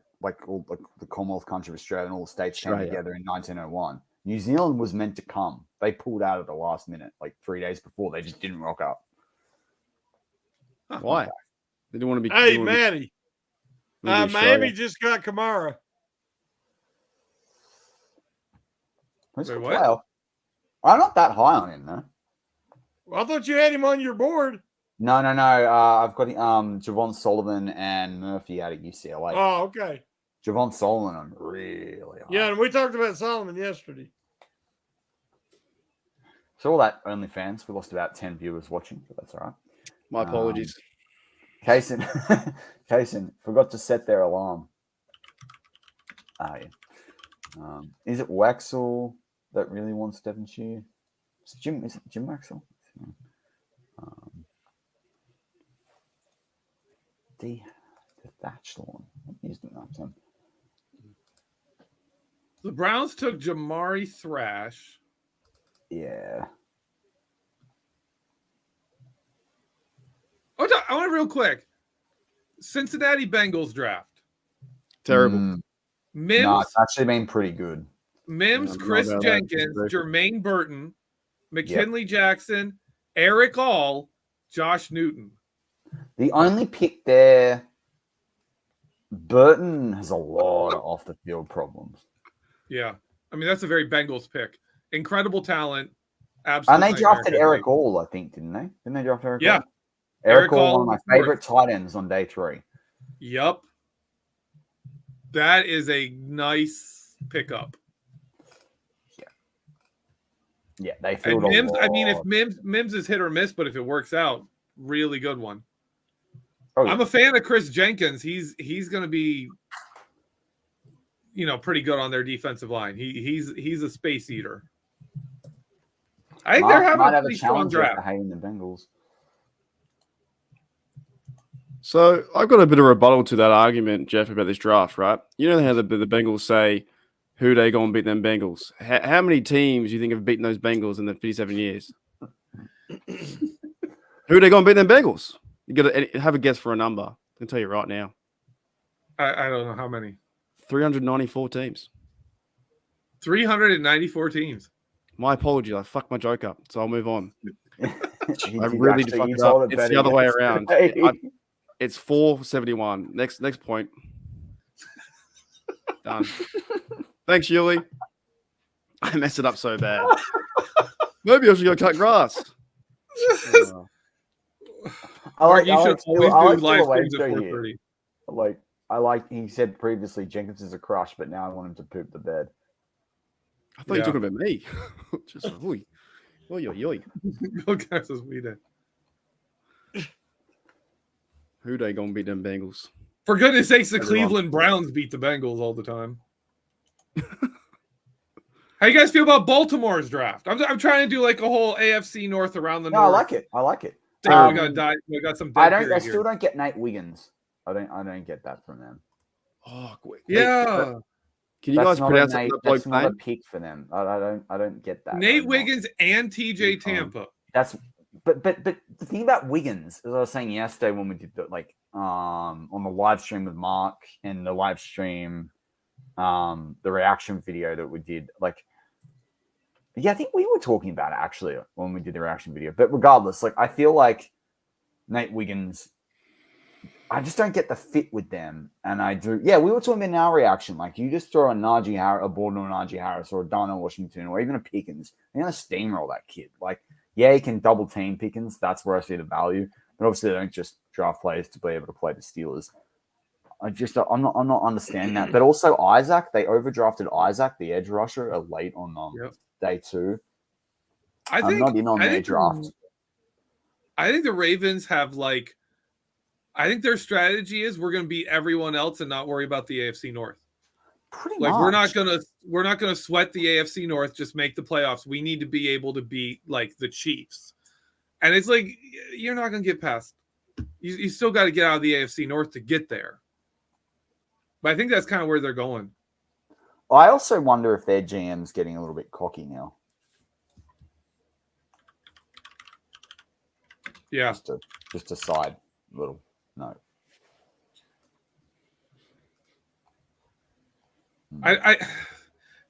the Commonwealth country of Australia and all the states came Australia. together in 1901, New Zealand was meant to come. They pulled out at the last minute, like 3 days before. They just didn't rock up. Why? They didn't want to be. hey, Maddie, Miami Miami. just got Kamara. Who's Wait, the what? player? I'm not that high on him, though. Well, I thought you had him on your board. No. I've got Javon Sullivan and Murphy out of UCLA. Oh, okay. Javon Sullivan, I'm really high. Yeah, and we talked about Solomon yesterday. So all that OnlyFans, we lost about 10 viewers watching, but that's all right. My apologies. Kaysen forgot to set their alarm. Yeah. Is it Waxel that really wants Devonshire? Is it Jim Waxel? The thatched lawn. He's doing that time. The Browns took Jamari Thrash. Yeah. Oh, I want to real quick. Cincinnati Bengals draft. Terrible. Mims, No, it's actually been pretty good. Mims, Yeah, Chris no, no, Jenkins, that's Jermaine Burton, McKinley Jackson, Eric All, Josh Newton. The only pick there, Burton has a lot of off the field problems. Yeah. I mean, that's a very Bengals pick. Incredible talent. And Absolutely. they drafted Eric All, I think, didn't they? Didn't they draft Eric Yeah. All? Eric Eric All, All one of my was favorite tight ends on day 3. Yep. That is a nice pickup. Yeah, they And filled a Mims, lot. I mean, if Mims is hit or miss, but if it works out, really good one. Oh, yeah. I'm a fan of Chris Jenkins. He's going to be, pretty good on their defensive line. He's a space eater. I think they're having might a have pretty a strong challenge for draft. hating the Bengals. So I've got a bit of rebuttal to that argument, Jeff, about this draft, right? You know how the Bengals say, who they go and beat them Bengals? How many teams do you think have beaten those Bengals in the 57 years? Who they go and beat them Bengals? You got to have a guess for a number. I can tell you right now. I don't know how many. 394 teams. 394 teams. My apologies. I fucked my joke up, so I'll move on. I You really did actually- fuck you it up. told It's better the other way yesterday. around. It's 471. Next point. Done. Thanks, Yuli. I messed it up so bad. Maybe I should go cut grass. I like, You I should like, always I like do live the way streams at show here. 4:30. Like He said previously Jenkins is a crush, but now I want him to poop the bed. I thought you were talking about me. Just oi. Okay, says we did. Who they gonna beat them Bengals? For goodness sakes, the Everyone. Cleveland Browns beat the Bengals all the time. How you guys feel about Baltimore's draft? I'm trying to do like a whole AFC North around the No, North. I like it. I like it. We got some. I still don't get Nate Wiggins. I don't get that from them. Oh, quick. Yeah. Can you guys pronounce that That's bloke's not a name? pick for them. I don't get that. Nate Wiggins and TJ Tampa. That's but the thing about Wiggins, as I was saying yesterday when we did on the live stream with Mark and the live stream, the reaction video that we did, I think we were talking about it actually when we did the reaction video. But regardless, I feel like Nate Wiggins, I just don't get the fit with them. And I do. Yeah, we were talking in our reaction. You just throw a Najee Harris, a Borden or a Najee Harris or a Darnell Washington or even a Pickens, you're going to steamroll that kid. Yeah, he can double team Pickens. That's where I see the value. But obviously, they don't just draft players to be able to play the Steelers. I'm not understanding that. But also Isaac, they overdrafted Isaac, the edge rusher, late on day 2. I'm not in on their draft. I think the Ravens have I think their strategy is we're going to beat everyone else and not worry about the AFC North. Pretty much. We're not gonna sweat the AFC North. Just make the playoffs. We need to be able to beat the Chiefs, and it's you're not gonna get past. You still got to get out of the AFC North to get there. But I think that's kind of where they're going. I also wonder if their GM's getting a little bit cocky now. Yeah. Just a side little note. I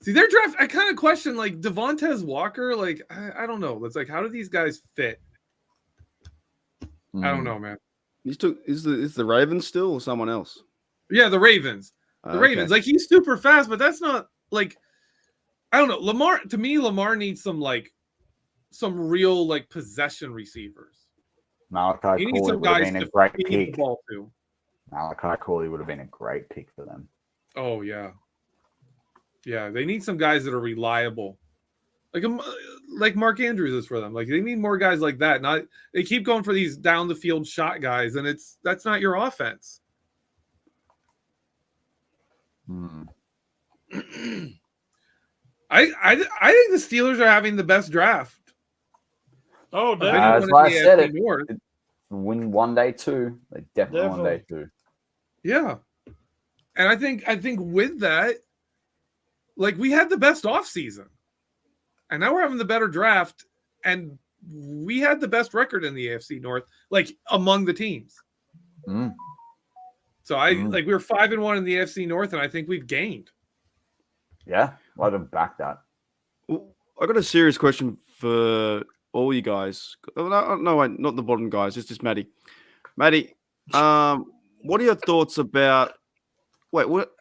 see their draft. I kind of question Devontae Walker. I don't know. It's how do these guys fit? I don't know, man. Is the Ravens still or someone else? Yeah, the Ravens. The Ravens. He's super fast, but that's not I don't know. Lamar needs some real possession receivers. Malachi He needs Corley some would have guys been a to great feed pick. the ball to. Malachi Corley would have been a great pick for them. Oh yeah. Yeah, they need some guys that are reliable. Like Mark Andrews is for them. They need more guys like that. Not they keep going for these down the field shot guys, and that's not your offense. I think the Steelers are having the best draft. Oh, that's why I said it. Win one day 2. They definitely won day 2. Yeah, and I think with that, we had the best offseason. And now we're having the better draft, and we had the best record in the AFC North, among the teams. So we were 5-1 in the AFC North, and I think we've gained. Yeah, I'd have backed that. Well, I got a serious question for all you guys. No, not the bottom guys. It's just Maddie. Maddie, what are your thoughts about? Wait, what?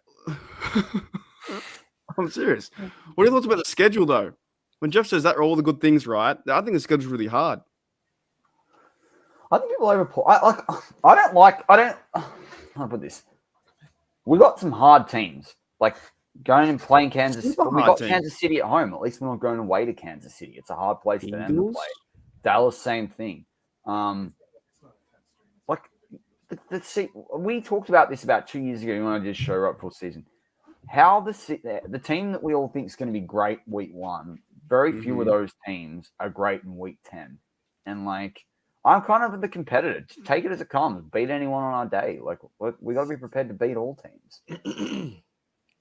I'm serious. What are your thoughts about the schedule, though? When Jeff says that are all the good things, right? I think the schedule's really hard. I think people overplay. I'll put this. We got some hard teams. Going and playing Kansas City. We got Kansas City at home. At least we're not going away to Kansas City. It's a hard place for them to play. Dallas, same thing. We talked about this about 2 years ago when I did a show right before season. How the team that we all think is going to be great week 1, very few of those teams are great in week 10. And I'm kind of the competitor. Just take it as it comes. Beat anyone on our day. We got to be prepared to beat all teams.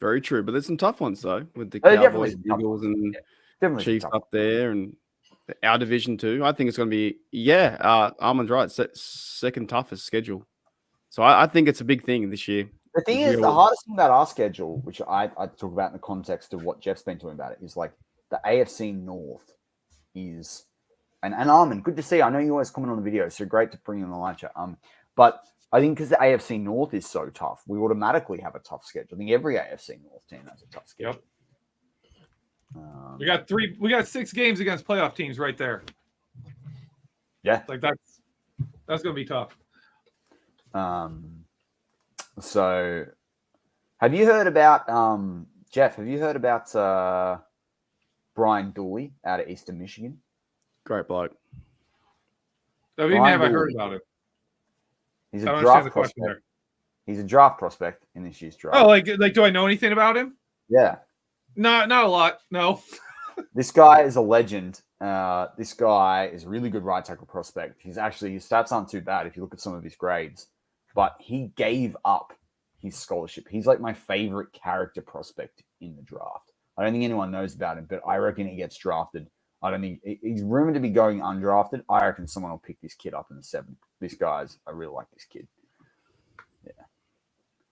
Very true, but there's some tough ones though with the Cowboys, Eagles, and Chiefs up there, and our division too. I think it's going to be Armand's right. Second toughest schedule, so I think it's a big thing this year. The thing is, the hardest thing about our schedule, which I talk about in the context of what Jeff's been talking about, it is the AFC North is, and Armand, good to see. I know you always comment on the video, so great to bring you on the live chat. But I think because the AFC North is so tough, we automatically have a tough schedule. I think every AFC North team has a tough schedule. Yep. We got 6 games against playoff teams right there. Yeah. That's going to be tough. So, have you heard about Jeff? Have you heard about Brian Dooley out of Eastern Michigan? Great bloke. I mean, have I heard about it? He's I a don't draft understand the question prospect. there. He's a draft prospect in this year's draft. Oh, like, do I know anything about him? Yeah. Not a lot. No. This guy is a legend. This guy is a really good right tackle prospect. His stats aren't too bad if you look at some of his grades, but he gave up his scholarship. He's like my favorite character prospect in the draft. I don't think anyone knows about him, but I reckon he gets drafted. I don't think he's rumored to be going undrafted. I reckon someone will pick this kid up in the 7th. I really like this kid. Yeah.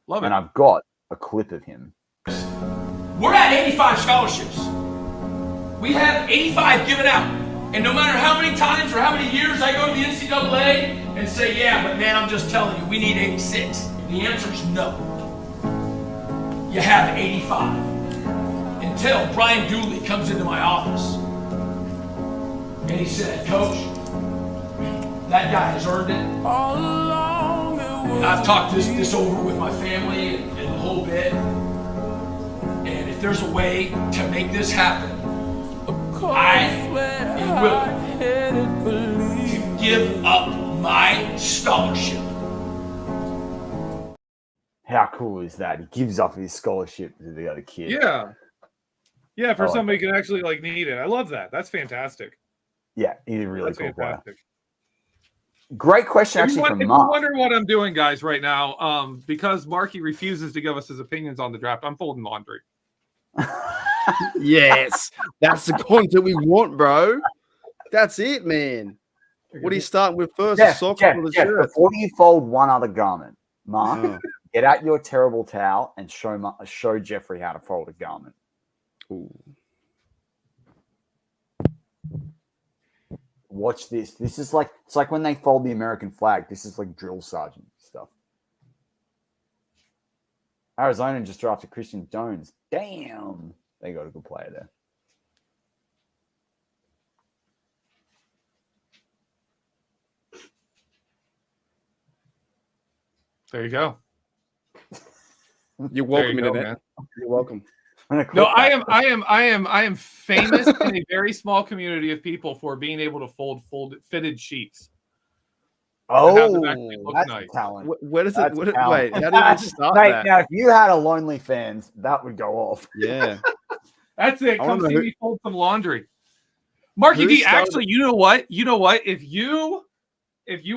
Love it. And I've got a clip of him. We're at 85 scholarships. We have 85 given out. And no matter how many times or how many years I go to the NCAA and say, yeah, but man, I'm just telling you, we need 86. The answer is no. You have 85. Until Brian Dooley comes into my office and he said, Coach, that guy has earned it. And I've talked this over with my family and the whole bit. And if there's a way to make this happen, I am willing to give up my scholarship. How cool is that? He gives up his scholarship to the other kid. Yeah. Yeah, for I like somebody who can actually like need it. I love that. That's fantastic. Yeah, he's a really That's cool player. fantastic. Great question, If you actually, from if you Mark. wonder what I'm doing, guys, right now, because Marky refuses to give us his opinions on the draft, I'm folding laundry. Yes, that's the content we want, bro. That's it, man. What are you starting with first? The socks or the shirt? Before you fold one other garment, Mark, get out your terrible towel and show Jeffrey how to fold a garment. Ooh. Watch this. This is like it's like when they fold the American flag. This is like drill sergeant stuff. Arizona just drafted Christian Jones. Damn, they got a good player there. There you go. You're welcome, There you go, Internet. You're welcome. No, I am famous in a very small community of people for being able to fold fitted sheets. Oh, have them actually look that's nice. talent. Where does That's it? talent. Wait, how did you start Mate, that? now if you had a OnlyFans, that would go off. Yeah. That's it. I Come wonder see who- me fold some laundry. Marky Who D, started- actually, you know what? If you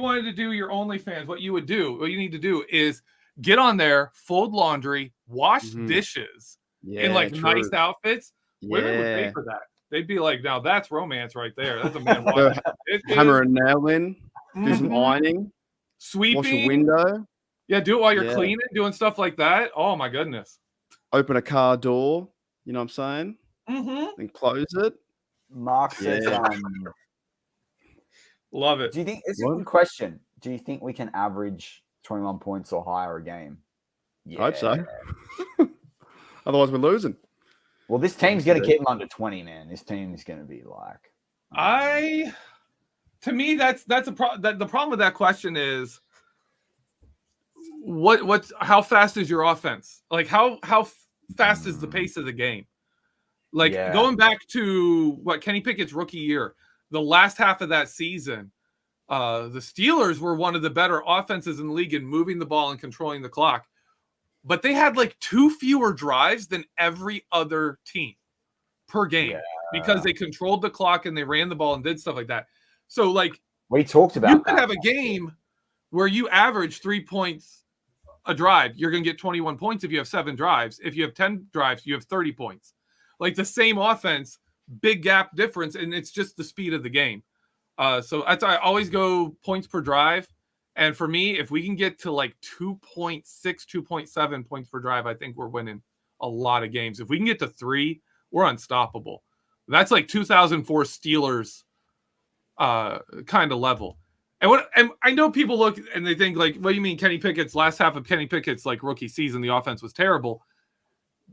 wanted to do your OnlyFans, what you need to do is get on there, fold laundry, wash Mhm. dishes Yeah, in like true. nice outfits. Women would pay Yeah. for that. They'd be like, now that's romance right there. That's a man Go washing. It Hammer is. a nail in, do some Mhm. ironing, Sweeping. wash a window, Yeah, do it while you're Yeah. cleaning, doing stuff like that. Oh my goodness. open a car door. You know what I'm saying? Mm-hmm. Then close it. Mark says, Yeah. Love it. do you think it's a What? good question? Do you think we can average 21 points or higher a game? I hope so. Otherwise, we're losing. Well, this team's going to keep them under 20, man. This team is going to be like. To me, that's a the problem with that question is how fast is your offense? Like how fast is the pace of the game? Like Yeah. going back to what Kenny Pickett's rookie year, the last half of that season, the Steelers were one of the better offenses in the league in moving the ball and controlling the clock. But they had like 2 fewer drives than every other team per game because they controlled the clock and they ran the ball and did stuff like that. So like We talked about you could that. have a game where you average 3 points a drive. You're going to get 21 points if you have 7 drives. If you have 10 drives, you have 30 points. Like the same offense, big gap difference, and it's just the speed of the game. So I always go points per drive. And for me, if we can get to like 2.6, 2.7 points per drive, I think we're winning a lot of games. If we can get to 3, we're unstoppable. That's like 2004 Steelers kind of level. And I know people look and they think like, what do you mean Kenny Pickett's last half of Kenny Pickett's like rookie season, the offense was terrible.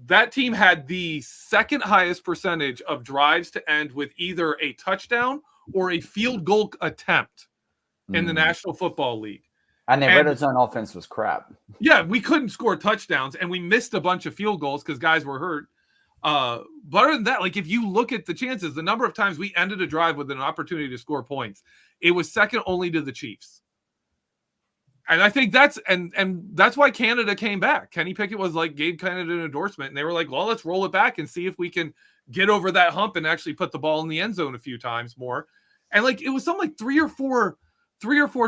That team had the second highest percentage of drives to end with either a touchdown or a field goal attempt in the National Football League. And their red zone offense was crap. Yeah, we couldn't score touchdowns, and we missed a bunch of field goals because guys were hurt. But other than that, like if you look at the chances, the number of times we ended a drive with an opportunity to score points, it was second only to the Chiefs. And I think that's why Canada came back. Kenny Pickett was like gave Canada an endorsement, and they were like, well, let's roll it back and see if we can get over that hump and actually put the ball in the end zone a few times more. And like it was something like three or four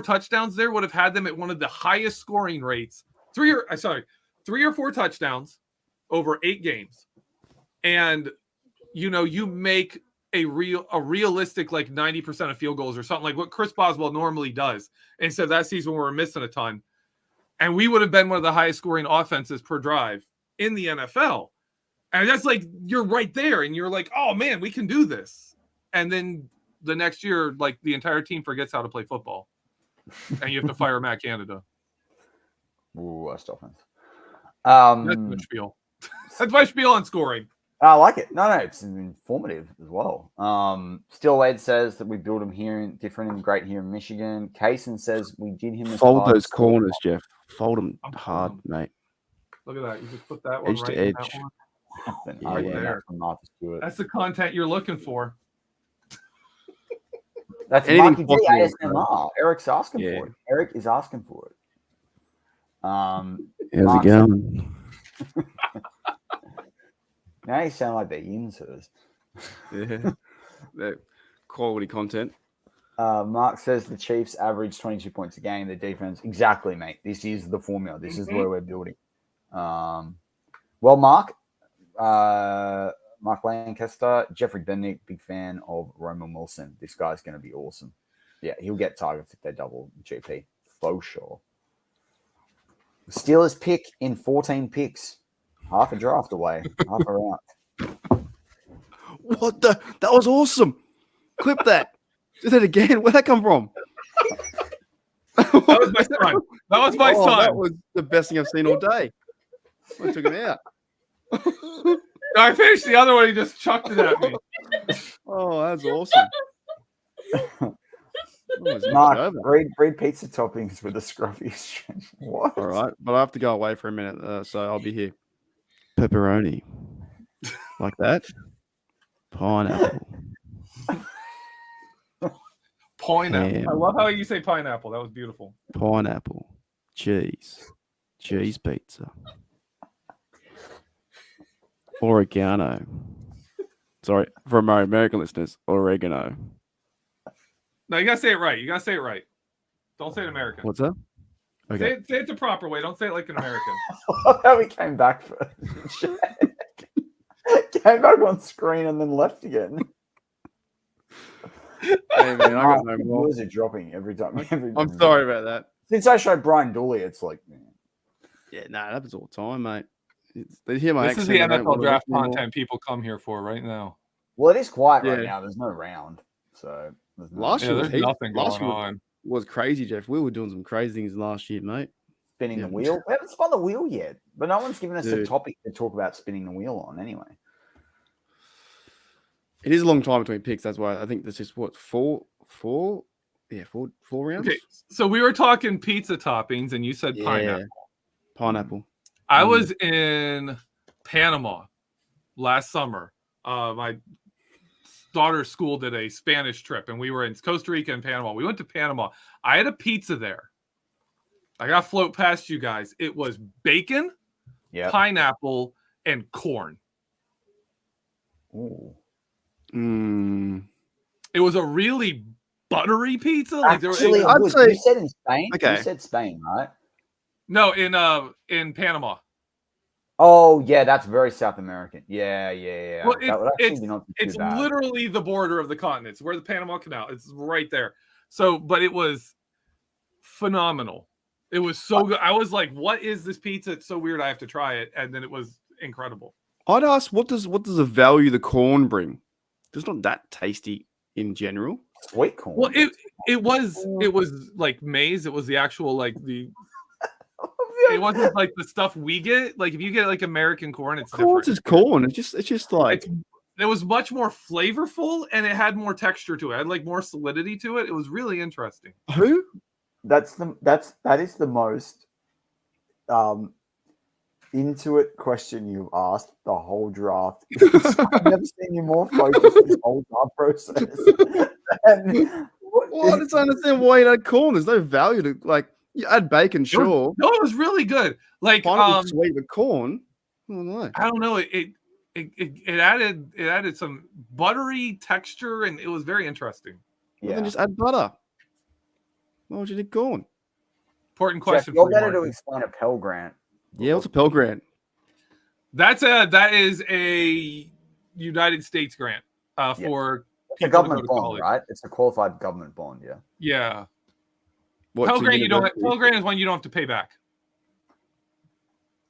touchdowns there would have had them at one of the highest scoring rates. Three or four touchdowns over 8 games. And you make a realistic like 90% of field goals or something like what Chris Boswell normally does. Instead of that season we were missing a ton. And we would have been one of the highest scoring offenses per drive in the NFL. And that's like you're right there and you're like, oh man, we can do this. And then the next year, like the entire team forgets how to play football. And you have to fire Matt Canada. Ooh, worst offense. That's my spiel. That's my spiel on scoring. I like it. No, it's informative as well. Still Ed says that we build him great here in Michigan. Kaysen says we did him. Fold those corners, Jeff. Fold them hard, mate. Look at that. You just put that one edge right to edge. Right there. That's the content you're looking for. That's Marky G ASMR. Eric's asking for it. Eric is asking for it. How's it going? Now you sound like they're insers. Yeah. That quality content. Mark says the Chiefs average 22 points a game. The defense. Exactly, mate. This is the formula. This is where we're building. Well, Mark Lancaster, Jeffrey Bennick, big fan of Roman Wilson. This guy's going to be awesome. Yeah, he'll get targets if they double GP. For sure. Steelers pick in 14 picks. Half a draft away. Half a round. What the? That was awesome. Clip that. Do that again. Where'd that come from? That was my son. That was my son. That was the best thing I've seen all day. I took him out. I finished the other one. He just chucked it at me. Oh, that's awesome. Mark, breed pizza toppings with a scruffy. What? All right, but I have to go away for a minute, so I'll be here. Pepperoni, like that. Pineapple. Pineapple. Ham. I love how you say pineapple. That was beautiful. Pineapple, cheese pizza, oregano. Sorry, for my American listeners, oregano. No, you gotta say it right. Don't say it American. What's that? Okay. Say it the proper way. Don't say it like an American. How we came back for came back on screen and then left again. Hey man, I got no more. Yours are dropping every time. I'm sorry about that. Since I showed Brian Dooley, it's like, man. Yeah, no, that happens all the time, mate. They hear my This accent. is the NFL draft content people come here for right now. Well, it is quiet right now. There's no round, so last year there's nothing going on. Was crazy, Jeff. We were doing some crazy things last year, mate. Spinning the wheel. We haven't spun the wheel yet, but no one's given us a topic to talk about spinning the wheel on anyway. It is a long time between picks. That's why I think this is what four rounds. Okay, so we were talking pizza toppings, and you said pineapple. Pineapple. I was in Panama last summer. My daughter's school did a Spanish trip, and we were in Costa Rica and Panama. We went to Panama. I had a pizza there. I got to float past you guys. It was bacon, pineapple, and corn. Ooh. It was a really buttery pizza. Actually, you said in Spain. Okay. You said Spain, right? No, in Panama. Oh yeah, that's very South American. Yeah. Well, it's literally the border of the continents, where the Panama Canal. It's right there. So, but it was phenomenal. It was so good. I was like, "What is this pizza? It's so weird. I have to try it." And then it was incredible. I'd ask, what does the value the corn bring? It's not that tasty in general. Sweet corn. Well, it was like maize. It was the actual like the. It wasn't like the stuff we get. Like if you get like American corn, it's different. It's corn. It's just like it was much more flavorful and it had more texture to it. It had like more solidity to it. It was really interesting. Who? that is the most intuit question you've asked the whole draft. I've never seen you more focused this whole draft process. Well, I just don't understand why you don't corn. There's no value to you add bacon, sure. No, it was really good. Like Sweet, but corn. I don't know. I don't know. It added some buttery texture, and it was very interesting. Well, then just add butter. Why would you need corn? Important question. You're better to explain a Pell Grant. Yeah, what's a Pell Grant? That is a United States grant for it's a government bond, right? It's a qualified government bond. Yeah. Yeah. Pell Grant Pell Grant is one you don't have to pay back.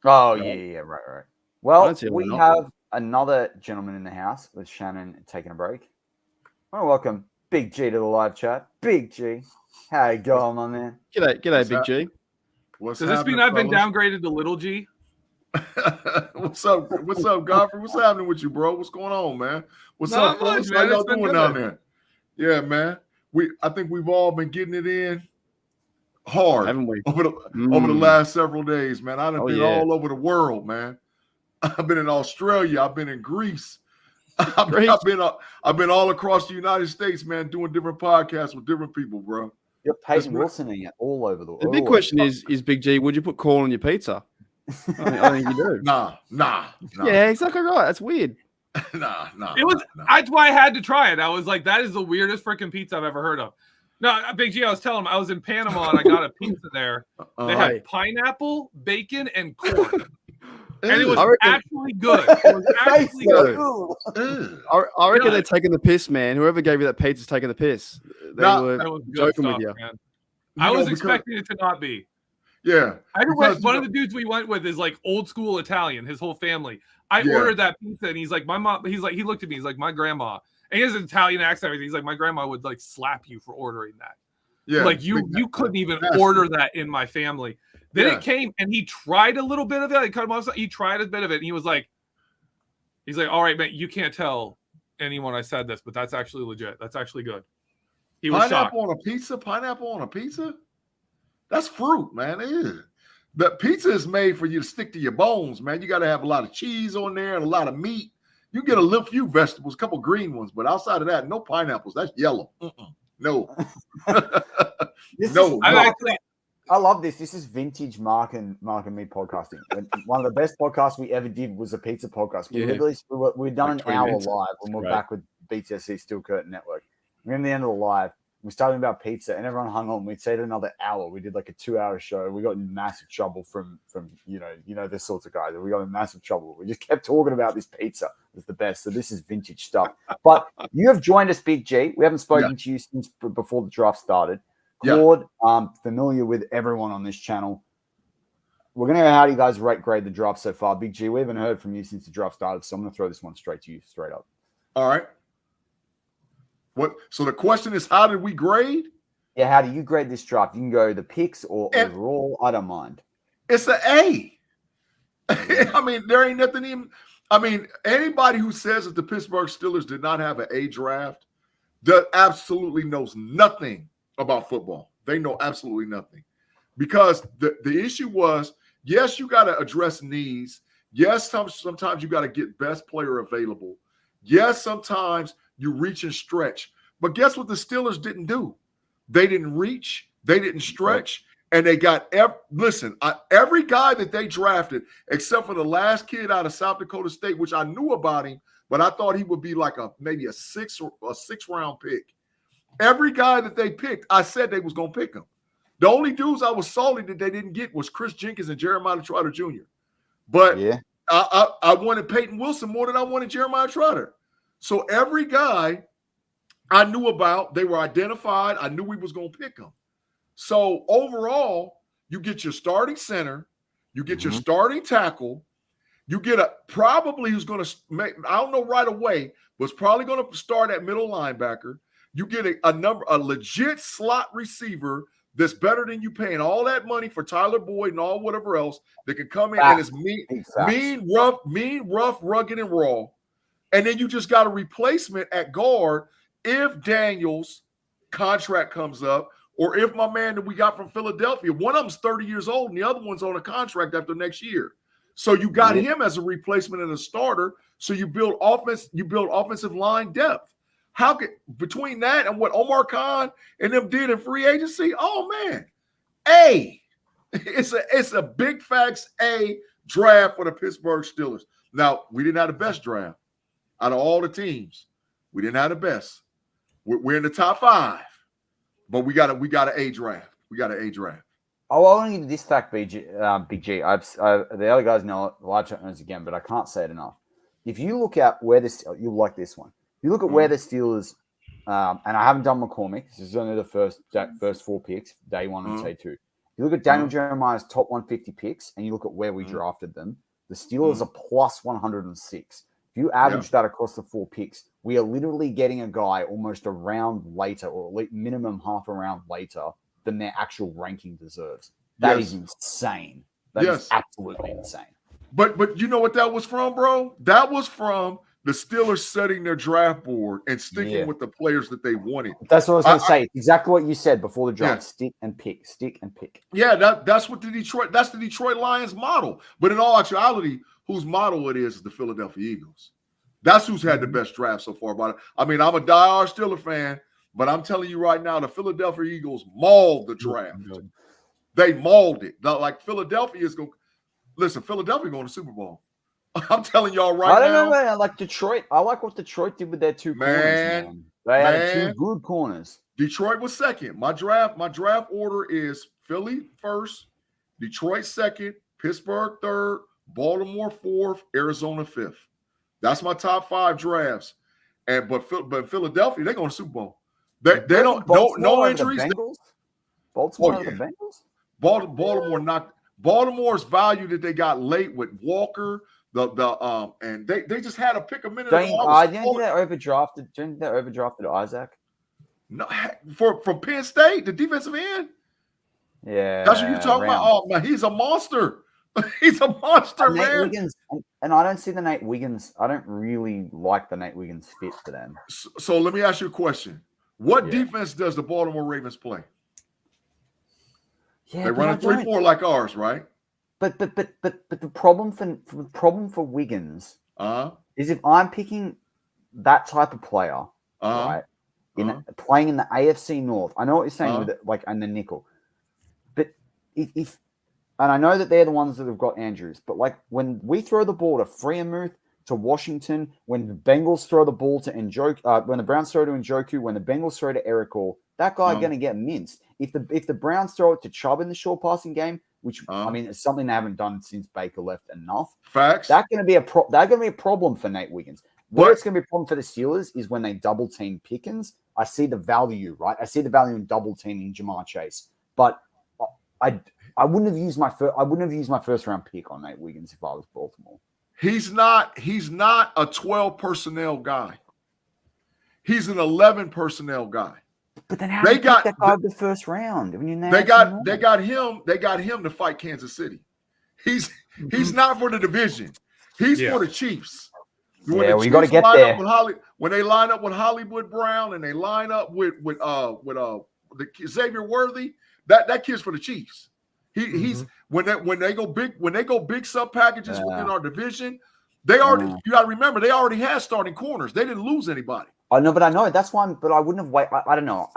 Oh yeah, right. Well, we have another gentleman in the house with Shannon taking a break. I want to welcome Big G to the live chat. Big G, how you going, my man? G'day, Big G. Does this mean I've been downgraded to Little G? What's up, Godfrey? What's happening with you, bro? What's going on, man? What's up, fellas? How y'all doing down there? Yeah, man. I think we've all been getting it in hard, haven't we? Over the last several days, man. I've been all over the world, man. I've been in Australia. I've been in Greece. I've been all across the United States, man, doing different podcasts with different people, bro. You're Peyton Wilsoning it all over the world. The big question is Big G, would you put corn on your pizza? I think you do. Nah. Yeah, exactly right. That's weird. Nah. It was. That's why I had to try it. I was like, that is the weirdest freaking pizza I've ever heard of. No, Big G, I was telling him I was in Panama and I got a pizza there. They had pineapple, bacon, and corn. And it was actually good. It was actually good. I reckon they're taking the piss, man. Whoever gave you that pizza's taking the piss. They were joking with you. Man. I was expecting it to not be. Yeah. One of the dudes we went with is like old school Italian, his whole family. I ordered that pizza and he's like, my mom, he looked at me, he's like, my grandma. And he has an Italian accent and everything. He's like, my grandma would like slap you for ordering that. Yeah. Like you couldn't even order that in my family. Then it came and he tried a little bit of it. I cut him off. He tried a bit of it and he was like, all right, man, you can't tell anyone I said this, but that's actually legit. That's actually good. He was shocked. Pineapple on a pizza? That's fruit, man. The pizza is made for you to stick to your bones, man. You got to have a lot of cheese on there and a lot of meat. You get a few vegetables, a couple green ones, but outside of that, no pineapples. That's yellow. No. I love this. This is vintage Mark and me podcasting. One of the best podcasts we ever did was a pizza podcast. We'd done an hour live when we're back with BTSC Steel Curtain Network. We're in the end of the live. We're starting about pizza, and everyone hung on. We'd say it another hour. We did like a 2-hour show. We got in massive trouble from you know this sorts of guys. We got in massive trouble. We just kept talking about this pizza. It's the best. So this is vintage stuff. But you have joined us, Big G. We haven't spoken to you since before the draft started. Claude, familiar with everyone on this channel. We're going to know how do you guys grade the draft so far. Big G, we haven't heard from you since the draft started, so I'm going to throw this one straight to you, straight up. All right. So the question is, how did we grade? Yeah, how do you grade this draft? You can go the picks or overall. I don't mind. It's an A. I mean, there ain't nothing even. I mean, anybody who says that the Pittsburgh Steelers did not have an A draft absolutely knows nothing about football. They know absolutely nothing. Because the issue was, yes, you got to address needs. Yes, sometimes you got to get best player available. Yes, sometimes you reach and stretch. But guess what the Steelers didn't do? They didn't reach. They didn't stretch. And they got every guy that they drafted, except for the last kid out of South Dakota State, which I knew about him, but I thought he would be like maybe a sixth round pick. Every guy that they picked, I said they was going to pick him. The only dudes I was salty that they didn't get was Chris Jenkins and Jeremiah Trotter Jr. But I wanted Peyton Wilson more than I wanted Jeremiah Trotter. So every guy I knew about, they were identified. I knew we was going to pick them. So overall, you get your starting center, you get your starting tackle, you get probably who's going to make, I don't know right away, but it's probably going to start at middle linebacker. You get a legit slot receiver that's better than you paying all that money for Tyler Boyd and all whatever else that can come in and is mean, rough, rugged, and raw. And then you just got a replacement at guard if Daniels' contract comes up or if my man that we got from Philadelphia, one of them's 30 years old and the other one's on a contract after next year. So you got him as a replacement and a starter. So you build offensive line depth. How could between that and what Omar Khan and them did in free agency? Oh man, it's a big facts draft for the Pittsburgh Steelers. Now we didn't have the best draft out of all the teams. We didn't have the best. We're in the top 5, but we got an A draft. We got an A draft. Oh, I want to give you this fact, Big G. The other guys know it, the live chat knows again, but I can't say it enough. If you look at where you'll like this one. If you look at where the Steelers, and I haven't done McCormick. This is only the first 4 picks, day 1 and day 2. You look at Daniel Jeremiah's top 150 picks, and you look at where we drafted them. The Steelers are plus 106. If you average that across the 4 picks, we are literally getting a guy almost a round later, or at least minimum half a round later than their actual ranking deserves. That is insane. That is absolutely insane. But you know what that was from, bro? That was from the Steelers setting their draft board and sticking with the players that they wanted. That's what I was going to say. It's exactly what you said before the draft. Stick and pick. Yeah, that's what the Detroit Lions model. But in all actuality, whose model it is the Philadelphia Eagles. That's who's had the best draft so far. But I mean, I'm a diehard Steeler fan, but I'm telling you right now, the Philadelphia Eagles mauled the draft. They mauled it. Like Philadelphia is going. Listen, Philadelphia going to Super Bowl. I'm telling y'all right now. I don't know, man. I like Detroit. I like what Detroit did with their 2 corners. Man. They had 2 good corners. Detroit was second. My draft order is Philly first, Detroit second, Pittsburgh third, Baltimore 4th, Arizona 5th. That's my top 5 drafts. But Philadelphia, they're going to Super Bowl. They don't no injuries. Baltimore the Bengals? Baltimore knocked Baltimore's value that they got late with Walker, and they just had to pick a minute. Do you think they overdrafted Isaac? No, from Penn State, the defensive end. Yeah, that's what you're talking about. Oh man, he's a monster. He's a monster, man. Wiggins, and I don't see the Nate Wiggins. I don't really like the Nate Wiggins fit for them. So let me ask you a question. What defense does the Baltimore Ravens play? Yeah, they run a 3-4 like ours, right? But the problem for Wiggins is if I'm picking that type of player, right, playing in the AFC North. I know what you're saying with it, like in the nickel, but if and I know that they're the ones that have got Andrews, but like when we throw the ball to Freiermuth, to Washington, when the Bengals throw the ball to Njoku, when the Browns throw to Njoku, when the Bengals throw to Eric, that guy going to get minced. If the Browns throw it to Chubb in the short passing game, which I mean it's something they haven't done since Baker left enough. Facts. That's going to be a problem for Nate Wiggins. Where it's going to be a problem for the Steelers is when they double team Pickens. I see the value, right? I see the value in double teaming Jamar Chase, but I wouldn't have used my first round pick on Nate Wiggins if I was Baltimore. He's not a 12 personnel guy. He's an 11 personnel guy. But then how do you pick that guy the first round? I mean, they got him to fight Kansas City. He's not for the division. He's for the Chiefs. We got to get there. When they line up with Hollywood Brown and they line up with Xavier Worthy, that kid's for the Chiefs. He's when they go big sub packages within our division, you got to remember they already had starting corners. They didn't lose anybody. I know, but I know that's why. But I wouldn't have waited. I don't know.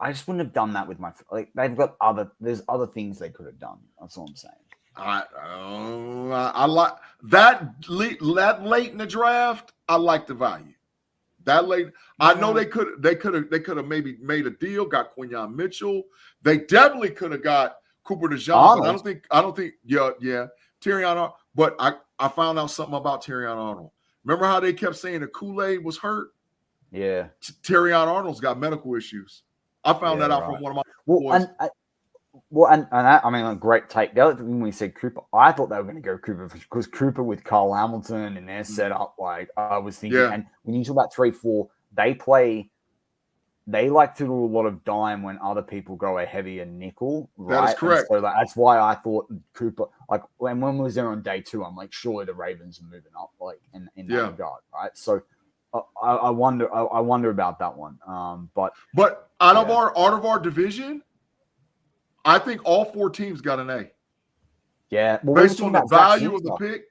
I just wouldn't have done that with my. Like they've got there's other things they could have done. That's all I'm saying. I like that late in the draft. I like the value. That late, I know they could have maybe made a deal. Got Quinyon Mitchell. They definitely could have got Cooper DeJean. I don't think. Yeah. Terrion Arnold. But I found out something about Terrion Arnold. Remember how they kept saying the Kool-Aid was hurt? Yeah. Terrion Arnold's got medical issues. I found that out from one of my boys. I mean, a great take. The other thing when we said Cooper, I thought they were going to go Cooper because Cooper with Carl Hamilton and their setup, like I was thinking. Yeah. And when you talk about 3-4, they like to do a lot of dime when other people go a heavier nickel, right? That is correct. So that's why I thought Cooper, like when we was there on day 2, I'm like, surely the Ravens are moving up, like in that regard, right? So I wonder about that one. But out of our division, I think all 4 teams got an A. Yeah, well, based on the value of the pick.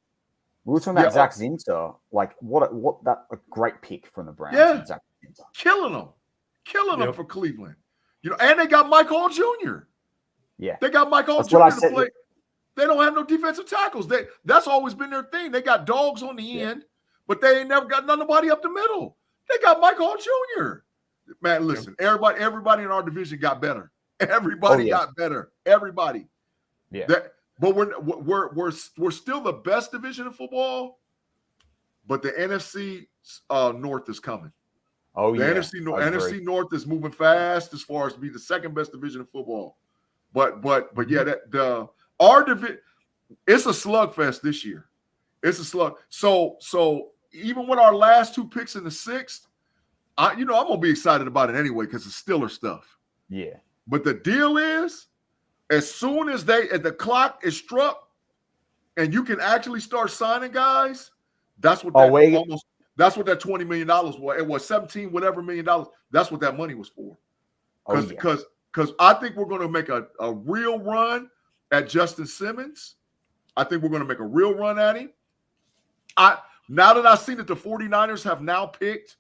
We were talking about Zach Zinter, like what a great pick from the Browns. Yeah, Zach Zinter. killing them for Cleveland. And they got Mike Hall Jr. Yeah, they got Mike Hall Jr. to play. They don't have no defensive tackles. That's always been their thing. They got dogs on the end, but they ain't never got nobody up the middle. They got Mike Hall Jr. Man, listen, everybody in our division got better. Everybody got better. Everybody. Yeah. But we're still the best division in football. But the NFC North is coming. Oh, the NFC North is moving fast as far as to be the second best division in football. But yeah, our division, it's a slugfest this year. It's a slug. So even with our last 2 picks in the 6th, I'm gonna be excited about it anyway because it's Steeler stuff. Yeah. But the deal is, as soon as the clock is struck, and you can actually start signing guys, that's what that's what that $20 million was. It was 17 whatever million dollars. That's what that money was for. Because I think we're going to make a real run at Justin Simmons. I think we're going to make a real run at him. Now that I've seen that the 49ers have now picked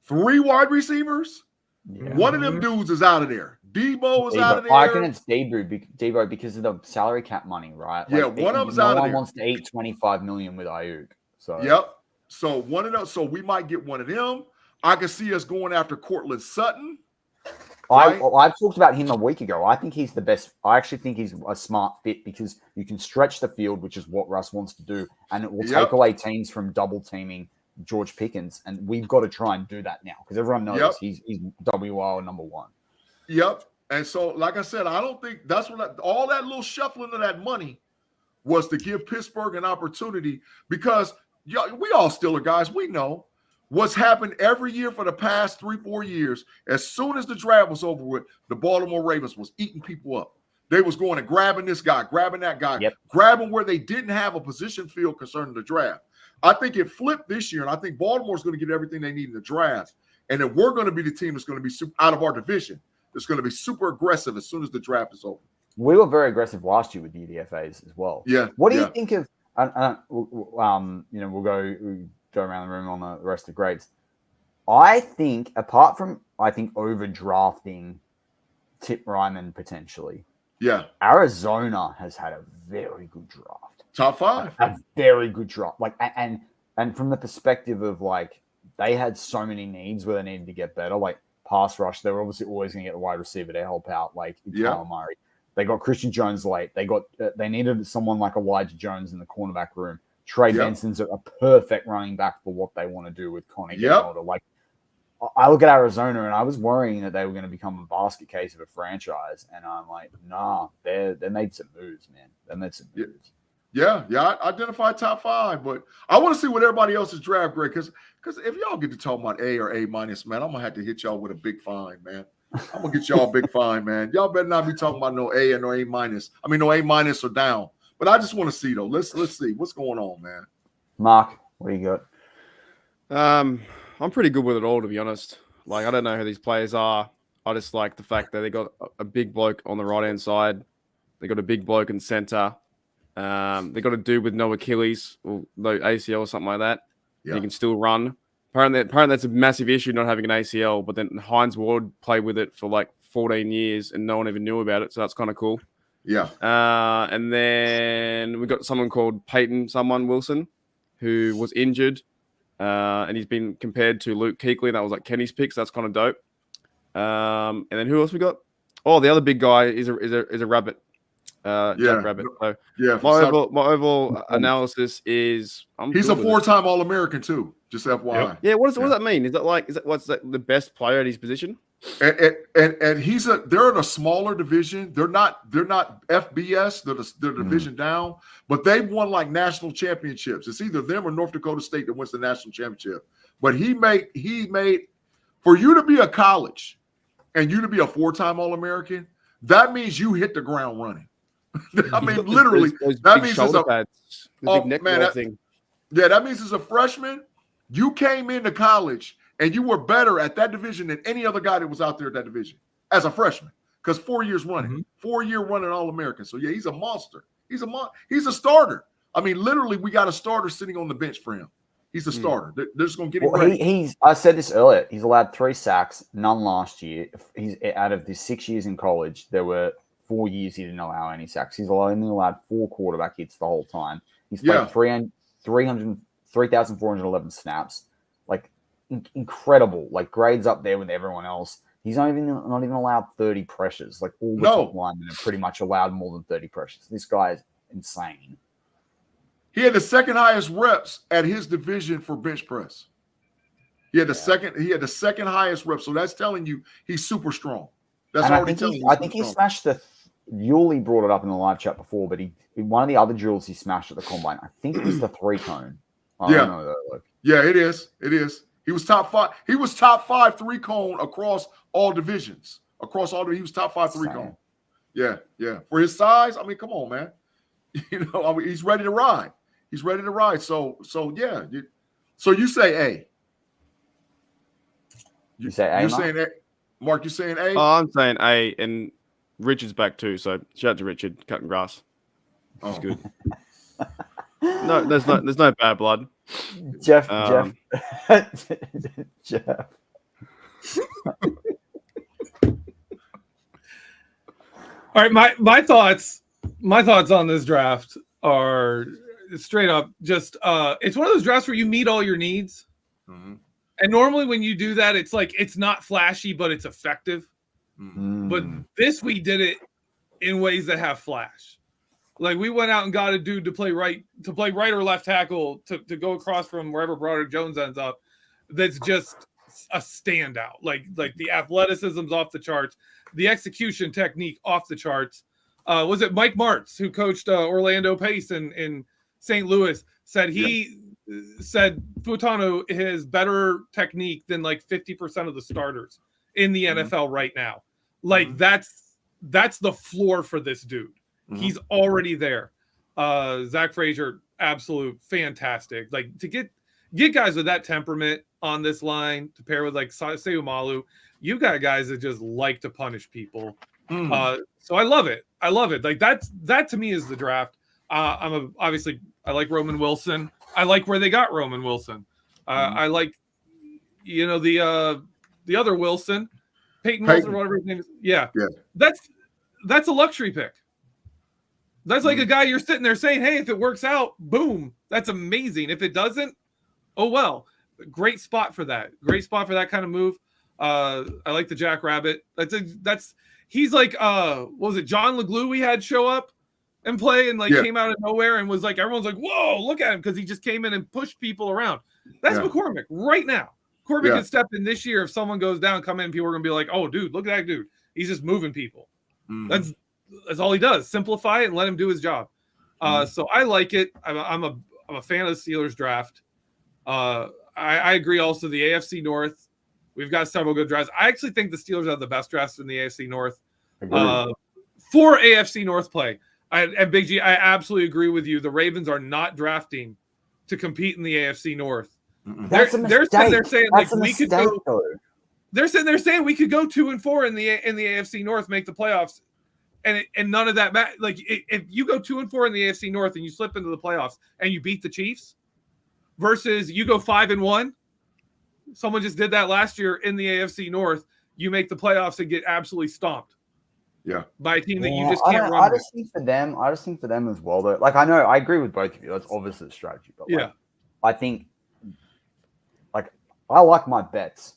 3 wide receivers, one of them dudes is out of there. Debo is out of there. I reckon it's Debo because of the salary cap money, right? One of them's out of there. No one wants to eat $25 million with Ayuk. So yep. So one of those. So we might get one of them. I can see us going after Cortland Sutton. Right? I've talked about him a week ago. I think he's the best. I actually think he's a smart fit because you can stretch the field, which is what Russ wants to do, and it will take away teams from double teaming George Pickens. And we've got to try and do that now because everyone knows he's WR number 1. Yep. And so, like I said, I don't think that's what all that little shuffling of that money was to give Pittsburgh an opportunity because we all Steeler guys. We know what's happened every year for the past 3-4 years. As soon as the draft was over with, the Baltimore Ravens was eating people up. They was going and grabbing this guy, grabbing that guy, grabbing where they didn't have a position field concerning the draft. I think it flipped this year, and I think Baltimore's going to get everything they need in the draft. And then we're going to be the team that's going to be out of our division. It's going to be super aggressive as soon as the draft is over. We were very aggressive last year with the UDFAs as well. Yeah. What do you think of? We'll go around the room on the rest of the grades. I think, apart from overdrafting Tip Ryman potentially. Yeah. Arizona has had a very good draft. Top 5. A very good draft. And from the perspective of they had so many needs where they needed to get better. Pass rush, they were obviously always going to get the wide receiver to help out, Kyle Murray. They got Christian Jones late. They needed someone like Elijah Jones in the cornerback room. Trey Benson's a perfect running back for what they want to do with Connie getting older. I look at Arizona and I was worrying that they were going to become a basket case of a franchise, and I'm like, nah, they made some moves, man. They made some moves. Yeah, I identified top 5, but I want to see what everybody else's draft grade because if y'all get to talk about A or A minus, man, I'm gonna have to hit y'all with a big fine, man. I'm gonna get y'all a big fine, man. Y'all better not be talking about no A and no A minus. I mean, no A minus or down. But I just want to see though. Let's see what's going on, man. Mark, what do you got? I'm pretty good with it all, to be honest. I don't know who these players are. I just like the fact that they got a big bloke on the right hand side. They got a big bloke in center. They got a dude with no Achilles or no ACL or something like that. Yeah. He can still run. Apparently that's a massive issue, not having an ACL. But then Hines Ward played with it for 14 years and no one even knew about it. So that's kind of cool. Yeah. And then we got someone called Peyton Wilson, who was injured. And he's been compared to Luke Kuechly. That was Kenny's picks. So that's kind of dope. And then who else we got? Oh, the other big guy is a rabbit. Jack Rabbit. So my overall analysis is he's a 4-time All-American too. Just FYI. Yeah. What does that mean? Is that the best player at his position? And they're in a smaller division. They're not FBS. They're division down, but they've won national championships. It's either them or North Dakota State that wins the national championship. But he made for you to be a college and you to be a 4-time All-American. That means you hit the ground running. I mean, literally, those that big means shoulder pads, the big neck thing. Yeah, that means as a freshman, You came into college and you were better at that division than any other guy that was out there at that division as a freshman. Because 4 years running, 4-year running All-American. So yeah, he's a monster. He's a starter. I mean, literally, we got a starter sitting on the bench for him. He's a starter. They're just gonna get him ready. I said this earlier. He's allowed 3 sacks, none last year. He's out of the 6 years in college. There were 4 years he didn't allow any sacks. He's only allowed 4 quarterback hits the whole time. He's played 3,411 snaps. Like incredible. Like grades up there with everyone else. He's not even allowed 30 pressures. Like all the top linemen have pretty much allowed more than 30 pressures. This guy is insane. He had the second highest reps at his division for bench press. He had the second highest reps. So that's telling you he's super strong. That's already telling you. I think he smashed the Yuli brought it up in the live chat before, but one of the other drills he smashed at the combine. I think it was the 3-cone. I don't know though. Yeah, it is. It is. He was top 5. He was top 5 3-cone across all divisions. He was top 5 3-cone. Yeah. For his size, I mean, come on, man. He's ready to ride. So yeah. So you say A. You say A. You're saying A. Mark, you saying A? Oh, I'm saying A, and Richard's back too. So shout out to Richard cutting grass. That's good. No, there's no bad blood. Jeff. All right, my thoughts on this draft are straight up just it's one of those drafts where you meet all your needs. Mm-hmm. And normally when you do that, it's like it's not flashy, but it's effective. Mm-hmm. But this we did it in ways that have flash. Like we went out and got a dude to play right or left tackle to go across from wherever Broderick Jones ends up. That's just a standout. Like the athleticism's off the charts, the execution technique off the charts. Was it Mike Martz who coached Orlando Pace in St. Louis said said Fuatano has better technique than like 50% of the starters in the NFL right now. Like that's the floor for this dude. He's already there. Zach Frazier, absolute fantastic. Like to get guys with that temperament on this line to pair with like Seumalu, you got guys that just like to punish people. So I love it. Like that to me is the draft. Obviously I like Roman Wilson. I like where they got Roman Wilson. I like, the other Wilson, Peyton Wilson, or whatever his name is. Yeah. That's a luxury pick. That's like a guy you're sitting there saying, hey, if it works out, boom, that's amazing. If it doesn't, oh, well, great spot for that. Great spot for that kind of move. I like the Jackrabbit. He's like, what was it? John LeGlue we had show up and play and came out of nowhere and was like, everyone's like, whoa, look at him. Cause he just came in and pushed people around. That's McCormick right now. McCormick can step in this year. If someone goes down, come in, people are going to be like, oh dude, look at that dude. He's just moving people. That's all he does. Simplify it and let him do his job. So I like it. I'm a fan of the Steelers draft. I agree also the AFC North. We've got several good drafts. I actually think the Steelers have the best drafts in the AFC North. For AFC North play. And Big G, I absolutely agree with you. The Ravens are not drafting to compete in the AFC North. They're sitting there saying we could go. They're sitting there saying we could go 2-4 in the AFC North, make the playoffs, and none of that matters. Like if you go 2-4 in the AFC North and you slip into the playoffs and you beat the Chiefs, versus you go 5-1. Someone just did that last year in the AFC North. You make the playoffs and get absolutely stomped. Yeah, by a team that you just can't run. I just think for them as well. Though, like I know, I agree with both of you. That's obviously the strategy. But I think, I like my bets.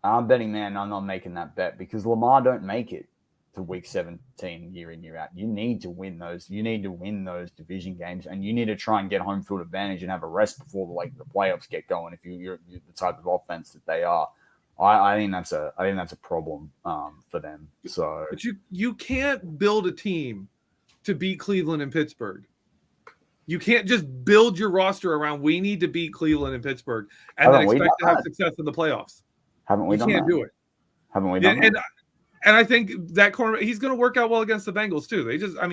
I'm betting man. I'm not making that bet because Lamar don't make it to week 17 year in year out. You need to win those. You need to win those division games, and you need to try and get home field advantage and have a rest before the playoffs get going. If you're the type of offense that they are. I think that's a problem for them. So, but you can't build a team to beat Cleveland and Pittsburgh. You can't just build your roster around we need to beat Cleveland and Pittsburgh and then expect to have success in the playoffs. Haven't we done that? You can't do it. Haven't we done that? And I think that corner he's going to work out well against the Bengals too.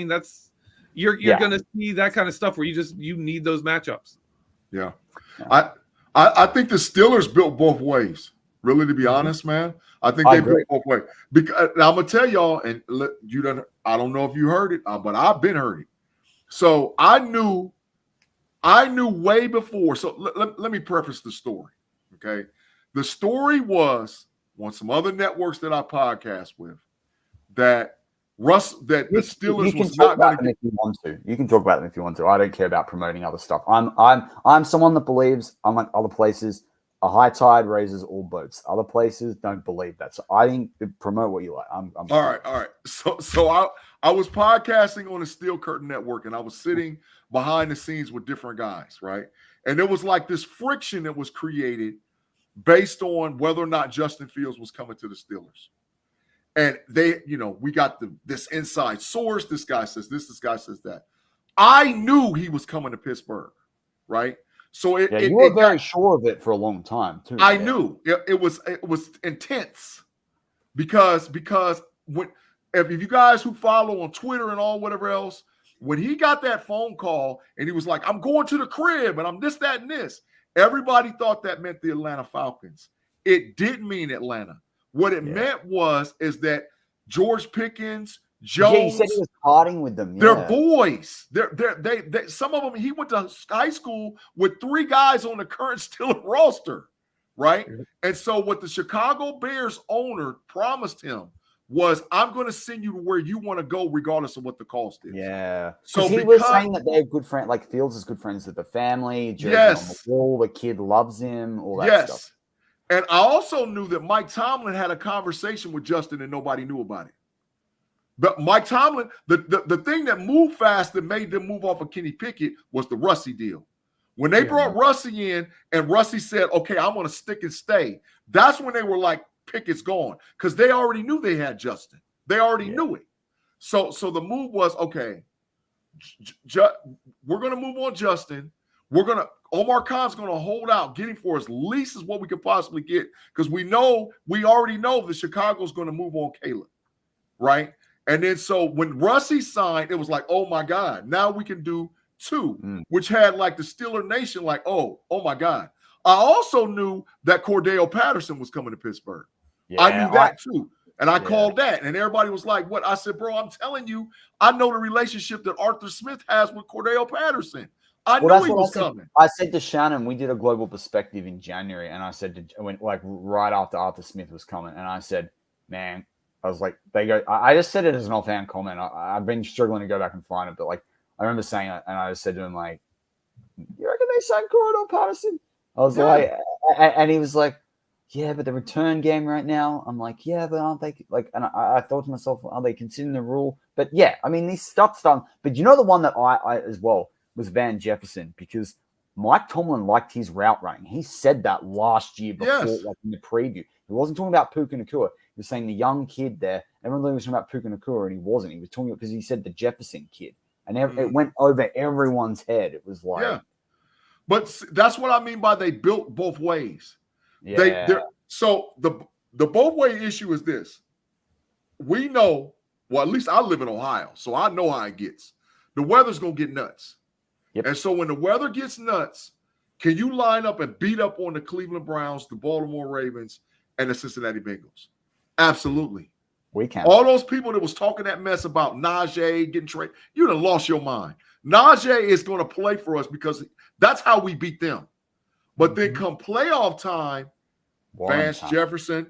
That's you're going to see that kind of stuff where you need those matchups. Yeah. I think the Steelers built both ways. Really, to be honest, man, I think I they agree. built both ways. Because I'm gonna tell y'all, and I don't know if you heard it, but I've been heard it. So I knew way before. So let me preface the story. Okay, the story was on some other networks that I podcast with that the Steelers was not going to get. If you want to, you can talk about them if you want to. I don't care about promoting other stuff. I'm someone that believes, unlike other places, a high tide raises all boats. Other places don't believe that. So I think promote what you like. I'm all right. So I was podcasting on the Steel Curtain Network, and I was sitting behind the scenes with different guys, right? And there was like this friction that was created based on whether or not Justin Fields was coming to the Steelers. And they, we got this inside source. This guy says this guy says that. I knew he was coming to Pittsburgh, right? So you were very sure of it for a long time too. I knew it was intense because if you guys who follow on Twitter and all whatever else, when he got that phone call and he was like, "I'm going to the crib and I'm this, that, and this," everybody thought that meant the Atlanta Falcons. It didn't mean Atlanta. What it meant is that George Pickens, Jones, he said he was partying with them. They're boys. They some of them, he went to high school with 3 guys on the current Steelers roster, right? And so what the Chicago Bears owner promised him was, "I'm going to send you to where you want to go regardless of what the cost is." Yeah. So he was saying that they're good friends, like Fields is good friends with the family, jersey on the wall, the kid loves him, all that stuff. And I also knew that Mike Tomlin had a conversation with Justin and nobody knew about it. But Mike Tomlin, the thing that moved fast that made them move off of Kenny Pickett was the Russie deal. When they brought Russie in and Russie said, "Okay, I'm going to stick and stay," that's when they were like, Pickett's gone, because they already knew they had Justin. They already knew it. So the move was, okay, we're going to move on Justin. Omar Khan's going to hold out, getting for as least as what we could possibly get, because we already know that Chicago's going to move on Caleb, right? And then so when Russie signed, it was like, oh my God, now we can do 2, which had like the Steeler Nation like, oh my God. I also knew that Cordell Patterson was coming to Pittsburgh. I knew that too. And I called that. And everybody was like, what? I said, bro, I'm telling you, I know the relationship that Arthur Smith has with Cordell Patterson. I knew he was coming. I said to Shannon, we did a global perspective in January, and I said right after Arthur Smith was coming, and I said, man, I was like, I just said it as an offhand comment. I've been struggling to go back and find it, but like I remember saying it, and I just said to him, like, you reckon they signed Cordell Patterson? I was like, and he was like, yeah, but the return game right now. I'm like, yeah, but aren't they like? And I thought to myself, are they considering the rule? But yeah, I mean, these stuff's done. But you know, the one that I as well was Van Jefferson, because Mike Tomlin liked his route running. He said that last year before, like in the preview. He wasn't talking about Puka Nacua. He was saying the young kid there. Everyone was talking about Puka Nacua, and he wasn't. He was talking because he said the Jefferson kid, and it went over everyone's head. It was like, but that's what I mean by they built both ways. So the both way issue is this. We know, well, at least I live in Ohio, so I know how it gets. The weather's gonna get nuts. And so when the weather gets nuts, can you line up and beat up on the Cleveland Browns, the Baltimore Ravens, and the Cincinnati Bengals? Absolutely. We can. All those people that was talking that mess about Najee getting traded, you done lost your mind. Najee is going to play for us because that's how we beat them. But then come playoff time, Vance Jefferson,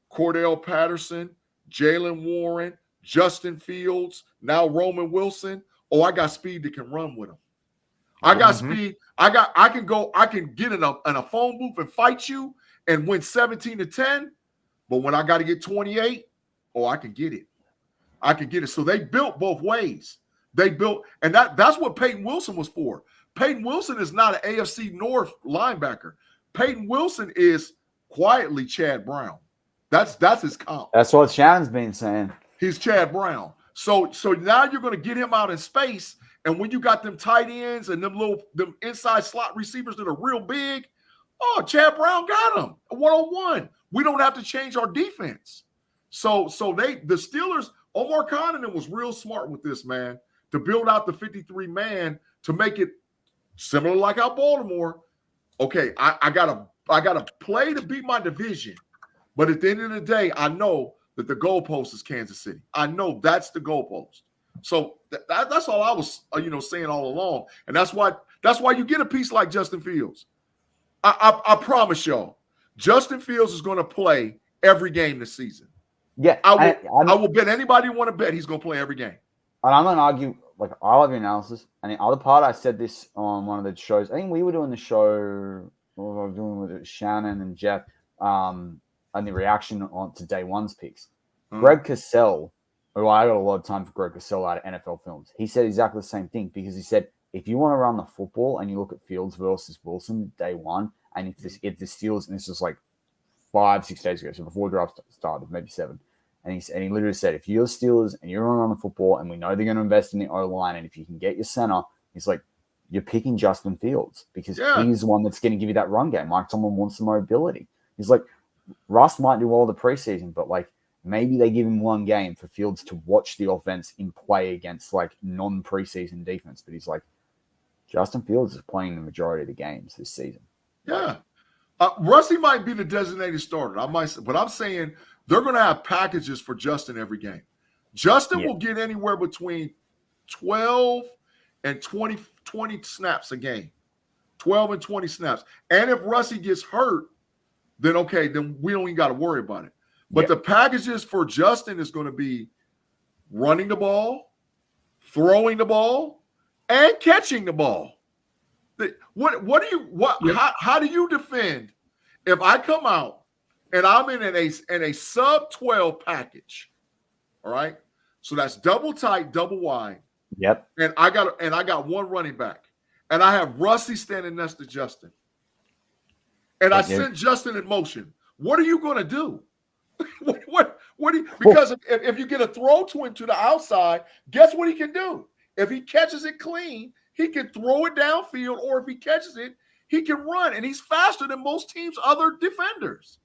Cordell Patterson, Jalen Warren, Justin Fields, now Roman Wilson. Oh, I got speed that can run with them. I got speed. I can get in a phone booth and fight you and win 17-10. But when I got to get 28, I can get it. I can get it. So they built both ways. They built, and that's what Peyton Wilson was for. Peyton Wilson is not an AFC North linebacker. Peyton Wilson is quietly Chad Brown. That's his comp. That's what Shannon's been saying. He's Chad Brown. So now you're going to get him out in space, and when you got them tight ends and them inside slot receivers that are real big, Chad Brown got him 1-on-1. We don't have to change our defense. So the Steelers, Omar Khan was real smart with this, man, to build out the 53-man to make it similar like how Baltimore, okay, I gotta play to beat my division. But at the end of the day, I know that the goalpost is Kansas City. I know that's the goalpost. So that's all I was, saying all along. And that's why you get a piece like Justin Fields. I promise y'all, Justin Fields is going to play every game this season. Yeah, I will bet anybody want to bet he's going to play every game. And I'm going to argue, like, I love your analysis. And the other part, I said this on one of the shows. I think we were doing the show, what was I doing with it? Shannon and Jeff, and the reaction on to day one's picks. Greg Cosell, who I got a lot of time for Greg Cosell out of NFL Films. He said exactly the same thing because he said, if you want to run the football and you look at Fields versus Wilson day one, and if the Steelers, and this was like 5-6 days ago, so before the draft started, maybe 7, and he literally said, if you're the Steelers and you're going to run the football and we know they're going to invest in the O-line, and if you can get your center, he's like, you're picking Justin Fields because he's the one that's going to give you that run game. Mike Tomlin wants some mobility. He's like, Russ might do well the preseason, but like maybe they give him one game for Fields to watch the offense in play against like non-preseason defense. But he's like, Justin Fields is playing the majority of the games this season. Yeah. Rusty might be the designated starter. But I'm saying they're going to have packages for Justin every game. Justin will get anywhere between 12 and 20 snaps a game. 12 and 20 snaps. And if Rusty gets hurt, then okay, then we don't even got to worry about it. But the packages for Justin is going to be running the ball, throwing the ball, and catching the ball. How do you defend if I come out and I'm in a sub 12 package? All right. So that's double tight, double wide. Yep. And I got one running back. And I have Rusty standing next to Justin. And I sent Justin in motion. What are you going to do? What do you, because if you get a throw to him to the outside, guess what he can do? If he catches it clean, he can throw it downfield, or if he catches it, he can run, and he's faster than most teams' other defenders.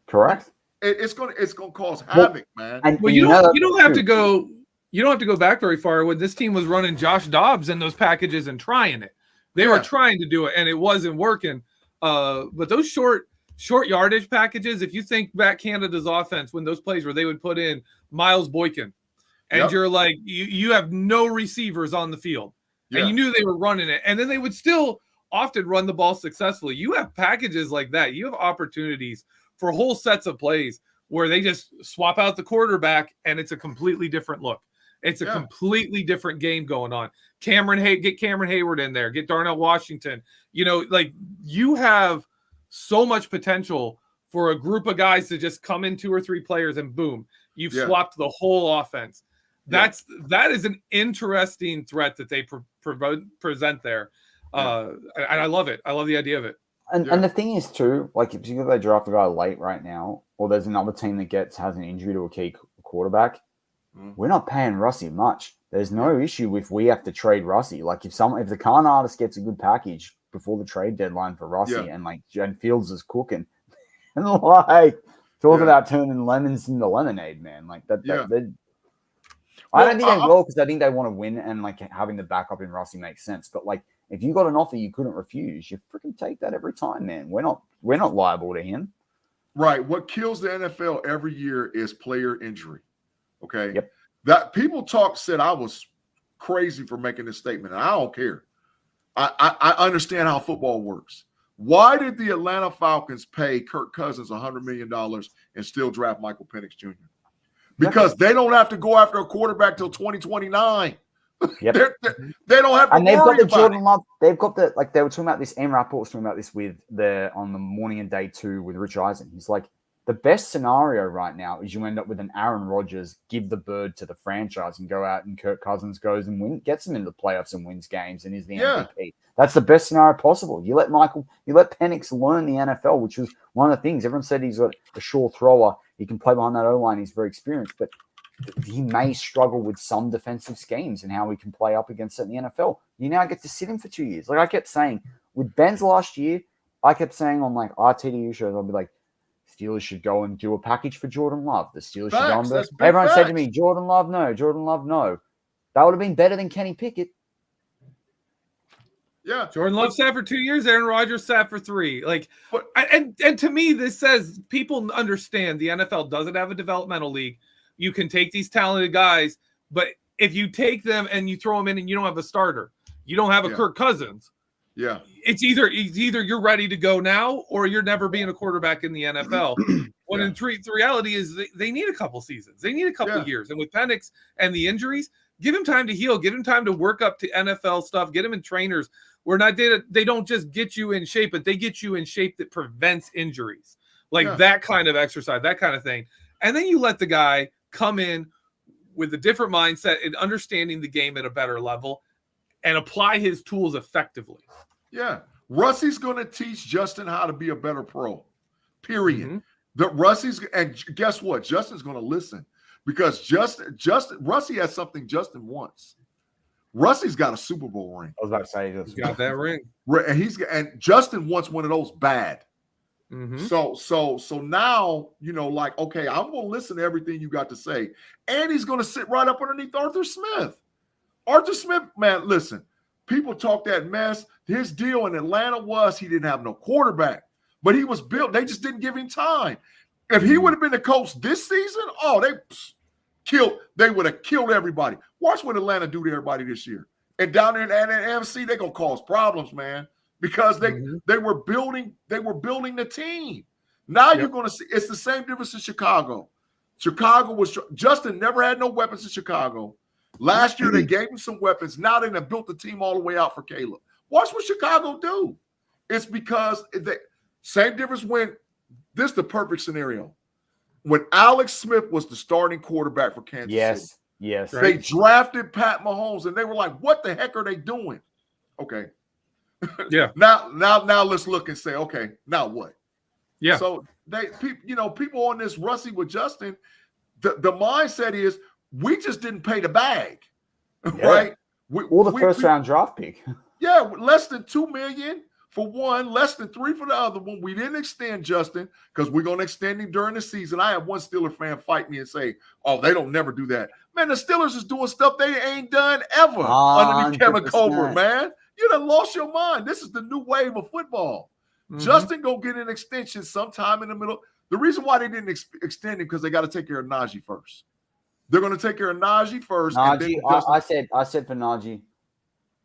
Correct. It's gonna cause havoc, man. Well, you don't have to go back very far. When this team was running Josh Dobbs in those packages and trying it, they were trying to do it, and it wasn't working. But those short yardage packages, if you think back Canada's offense, when those plays where they would put in Miles Boykin, and you're like, you have no receivers on the field, and you knew they were running it, and then they would still often run the ball successfully. You have packages like that. You have opportunities for whole sets of plays where they just swap out the quarterback, and it's a completely different look. It's a completely different game going on. Get Cameron Hayward in there. Get Darnell Washington. You have so much potential for a group of guys to just come in 2 or 3 players and boom, you've swapped the whole offense. That is an interesting threat that they present there. And I love it. I love the idea of it. And the thing is too, like if they draft a guy late right now, or there's another team that has an injury to a key quarterback, we're not paying Russie much. There's no issue if we have to trade Russie. Like if the Khan artist gets a good package before the trade deadline for Russie, and Fields is cooking, and talk about turning lemons into lemonade, man. Like that. I don't think they will, because I think they want to win, and like having the backup in Russie makes sense. But like if you got an offer you couldn't refuse, you freaking take that every time, man. We're not liable to him. Right. What kills the NFL every year is player injury. Okay. Yep. That people said I was crazy for making this statement, and I don't care. I understand how football works. Why did the Atlanta Falcons pay Kirk Cousins $100 million and still draft Michael Penix Jr.? Because they don't have to go after a quarterback till 2029. Yep. They don't have to. And they've got the Jordan it. Love. They've got they were talking about this. Rapport was talking about this on the morning and day 2 with Rich Eisen. He's like, the best scenario right now is you end up with an Aaron Rodgers, give the bird to the franchise, and go out and Kirk Cousins goes and gets them into the playoffs and wins games and is the MVP. That's the best scenario possible. You let Penix learn the NFL, which was one of the things. Everyone said he's got a sure thrower. He can play behind that O-line. He's very experienced, but he may struggle with some defensive schemes and how he can play up against it in the NFL. You now get to sit him for 2 years. Like I kept saying with Ben's last year, I kept saying on like RTDU shows, I'll be like, Steelers should go and do a package for Jordan Love. The Steelers should go and everyone said to me, Jordan Love, no. That would have been better than Kenny Pickett. Yeah. Jordan Love sat for 2 years. Aaron Rodgers sat for 3. Like, But- and to me, this says people understand the NFL doesn't have a developmental league. You can take these talented guys, but if you take them and you throw them in and you don't have a starter, you don't have a Kirk Cousins. Yeah. It's either you're ready to go now or you're never being a quarterback in the NFL. When in the reality is they need a couple seasons. They need a couple years. And with Penix and the injuries, give him time to heal. Give him time to work up to NFL stuff. Get him in trainers. They don't just get you in shape, but they get you in shape that prevents injuries. Like that kind of exercise, that kind of thing. And then you let the guy come in with a different mindset and understanding the game at a better level and apply his tools effectively. Yeah. Russie's going to teach Justin how to be a better pro, period. And guess what? Justin's going to listen because Russie has something Justin wants. Russie's got a Super Bowl ring. I was about to say he's got that ring. And Justin wants one of those bad. Mm-hmm. So now, like, okay, I'm going to listen to everything you got to say. And he's going to sit right up underneath Arthur Smith. Arthur Smith, man, listen, people talk that mess. His deal in Atlanta was he didn't have no quarterback, but he was built. They just didn't give him time. If he would have been the coach this season, they would have killed everybody. Watch what Atlanta do to everybody this year. And down there in the NFC, they're going to cause problems, man, because they were building the team. Now you're going to see it's the same difference in Chicago. Justin never had no weapons in Chicago. Last year, they gave him some weapons. Now they have built the team all the way out for Caleb. Watch what Chicago do. It's because same difference when this is the perfect scenario. When Alex Smith was the starting quarterback for Kansas City. Yes. They drafted Pat Mahomes, and they were like, what the heck are they doing? Okay. Yeah. Now let's look and say, okay, now what? Yeah. So people on this Russie with Justin, the mindset is we just didn't pay the bag, right? Or the first round draft pick. Yeah, less than $2 million for one, less than $3 million for the other one. We didn't extend Justin because we're going to extend him during the season. I had one Steeler fan fight me and say, "Oh, they don't never do that." Man, the Steelers is doing stuff they ain't done ever underneath Kevin Colbert, man. You done lost your mind. This is the new wave of football. Justin go get an extension sometime in the middle. The reason why they didn't extend him because they got to take care of Najee first. They're going to take care of Najee first. Najee, I said for Najee,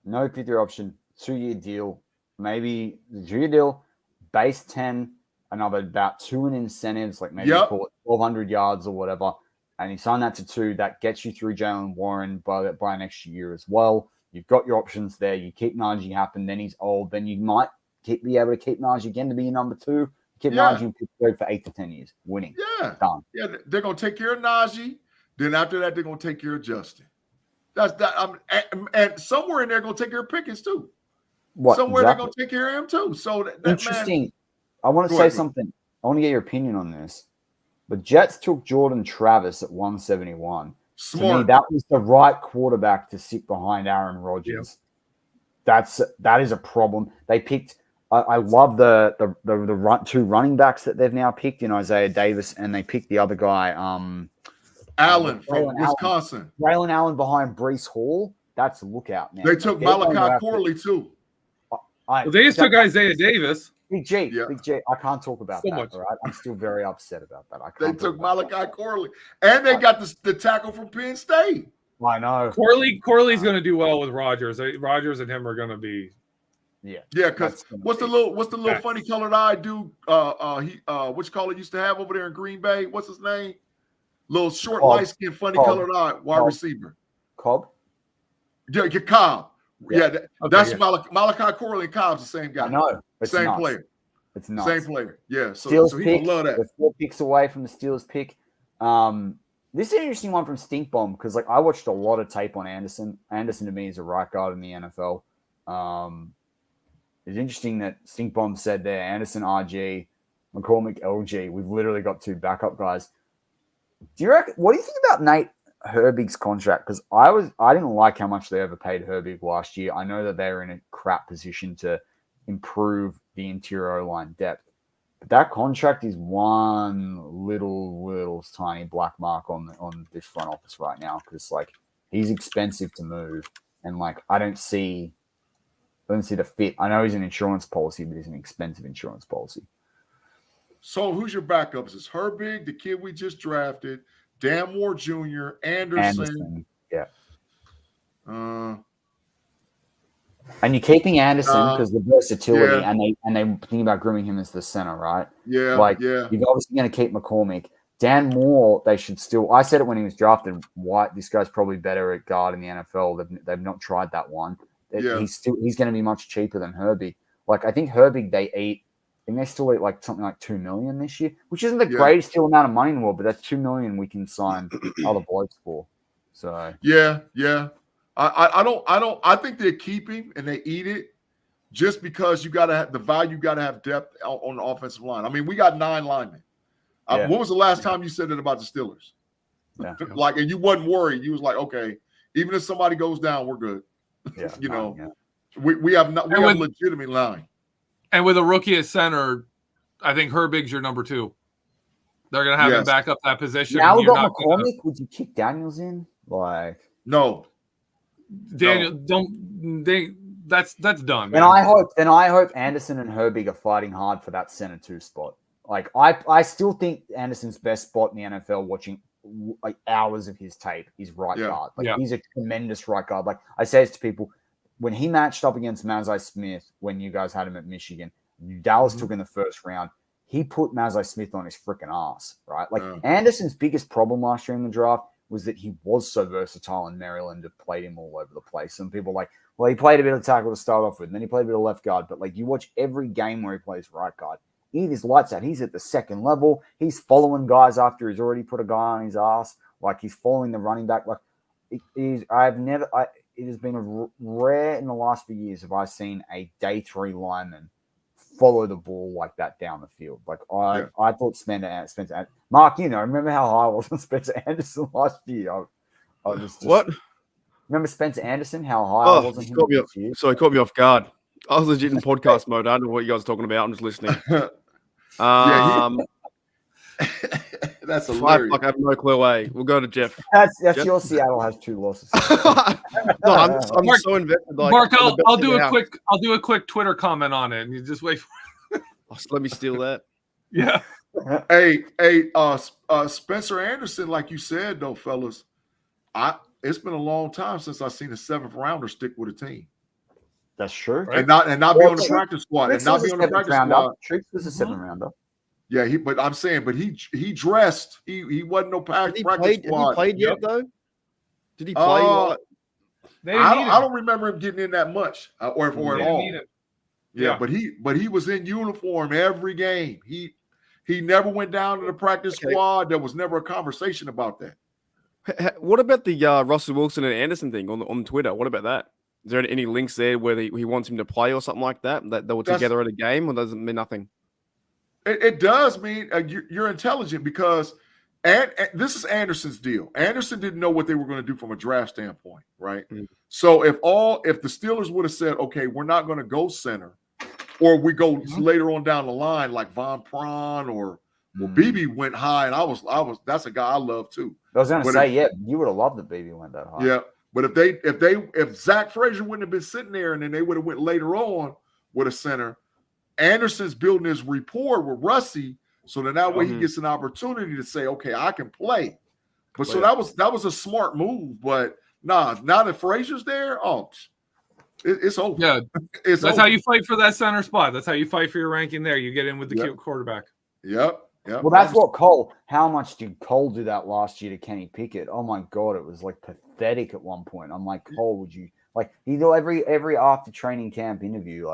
no 5th-year option, 2-year deal, maybe the 2-year deal, base 10, another about 2 in incentives, like maybe call it 1,200 yards or whatever, and you sign that to 2. That gets you through Jalen Warren by next year as well. You've got your options there. You keep Najee happen, then he's old, then you might be able to keep Najee again to be your number 2. Keep Najee in Pittsburgh for 8 to 10 years, winning. Yeah, done. Yeah, they're going to take care of Najee. Then after that, they're going to take care of Justin. And somewhere in there, going to take care of Pickens too. Somewhere they're going to take care of him too. So interesting. Man, I want to say something. I want to get your opinion on this. The Jets took Jordan Travis at 171. Smart. To me, that was the right quarterback to sit behind Aaron Rodgers. That is a problem. They picked. I love the 2 running backs that they've now picked in Isaiah Davis, and they picked the other guy. Allen from Wisconsin. Braylon Allen behind Breece Hall. That's a lookout now. They took Malachi Corley too. They just took Isaiah Davis. Big G. I can't talk about that. All right? I'm still very upset about that. They took Malachi Corley. And they got the tackle from Penn State. I know. Corley's going to do well with Rodgers. Rodgers and him are going to be. Yeah, because what's the little funny colored eye dude? Which color used to have over there in Green Bay? What's his name? Little short, light skinned, funny colored eye wide receiver. Cobb. Yeah, Cobb. Yeah, that's Malachi Corley and Cobb's the same guy. I know. Same player. It's not. Same player. Yeah. So he pick, will love that. We're 4 picks away from the Steelers pick. This is an interesting one from Stink Bomb because I watched a lot of tape on Anderson. Anderson to me is a right guard in the NFL. It's interesting that Stink Bomb said there, Anderson RG, McCormick LG. We've literally got 2 backup guys. What do you think about Nate Herbig's contract? Because I didn't like how much they overpaid Herbig last year. I know that they're in a crap position to improve the interior O-line depth. But that contract is one little tiny black mark on this front office right now because he's expensive to move, and I don't see don't see the fit. I know he's an insurance policy, but he's an expensive insurance policy. So who's your backups? It's Herbig, the kid we just drafted, Dan Moore Jr., Anderson. Yeah. And you're keeping Anderson because the versatility, yeah. and they think about grooming him as the center, right? Yeah, You're obviously going to keep McCormick. Dan Moore, they should still. I said it when he was drafted. White, this guy's probably better at guard in the NFL. They've not tried that one. Yeah. He's going to be much cheaper than Herbig. Like I think Herbig, they still eat like something like $2 million this year, which isn't the greatest deal amount of money in the world, but that's $2 million we can sign other blokes for. So yeah. I think they keep him and they eat it just because you gotta have the value, you gotta have depth on the offensive line. I mean, we got 9 linemen. When was the last time you said it about the Steelers? Yeah. And you wasn't worried. You was like, okay, even if somebody goes down, we're good. Yeah, we have a legitimate line. And with a rookie at center, I think Herbig's your number 2. They're gonna have him back up that position. Now we got McCormick. Would you kick Daniels in? No. Daniel, that's done. Man. And I hope Anderson and Herbig are fighting hard for that center 2 spot. Like I still think Anderson's best spot in the NFL, watching like hours of his tape, is right guard. He's a tremendous right guard. Like I say this to people, when he matched up against Mazzei Smith when you guys had him at Michigan, Dallas took in the first round. He put Mazzei Smith on his freaking ass, right? Anderson's biggest problem last year in the draft was that he was so versatile, and Maryland have played him all over the place. And people are like, well, he played a bit of tackle to start off with, and then he played a bit of left guard. But you watch every game where he plays right guard, he has lights out. He's at the second level. He's following guys after he's already put a guy on his ass. He's following the running back. It has been rare in the last few years have I seen a day 3 lineman follow the ball like that down the field. I thought Spencer Mark, remember how high I was on Spencer Anderson last year? I was just what? Remember Spencer Anderson? How high I was on him this year? So he caught me off guard. I was legit in podcast mode. I don't know what you guys are talking about. I'm just listening. That's hilarious. I have no clue. We'll go to Jeff. That's Jeff? Your Seattle has 2 losses. No, I'm so invested. Mark, I'll do a quick Twitter comment on it, and you just wait for it. Let me steal that. Yeah. Hey, Spencer Anderson, like you said, though, fellas, it's been a long time since I've seen a 7th rounder stick with a team. That's true. Right? And not be on the practice squad. Trix was a 7th rounder. Yeah, he dressed. He wasn't no practice squad. Has he played yet though? Did he play? I don't remember him getting in that much or at all. Yeah, but he was in uniform every game. He never went down to the practice squad. There was never a conversation about that. What about the Russell Wilson and Anderson thing on Twitter? What about that? Is there any links there where he wants him to play or something like that? That they were together at a game, or does it mean nothing? It does mean you're intelligent because this is Anderson's deal. Anderson didn't know what they were going to do from a draft standpoint, right? Mm-hmm. So if the Steelers would have said, okay, we're not going to go center, or we go later on down the line like Von Prawn or BB went high, and that's a guy I love too. I was going to say, you would have loved that BB went that high. Yeah, but if Zach Frazier wouldn't have been sitting there, and then they would have went later on with a center, Anderson's building his rapport with Russie, so that way he gets an opportunity to say, okay, I can play. But so that was a smart move. But now that Frazier's there, it's over. Yeah, that's how you fight for that center spot. That's how you fight for your ranking there. You get in with the cute quarterback. Yep. Well, that's what Cole. How much did Cole do that last year to Kenny Pickett? Oh my God, it was pathetic at one point. I'm like, Cole, would you he do every after training camp interview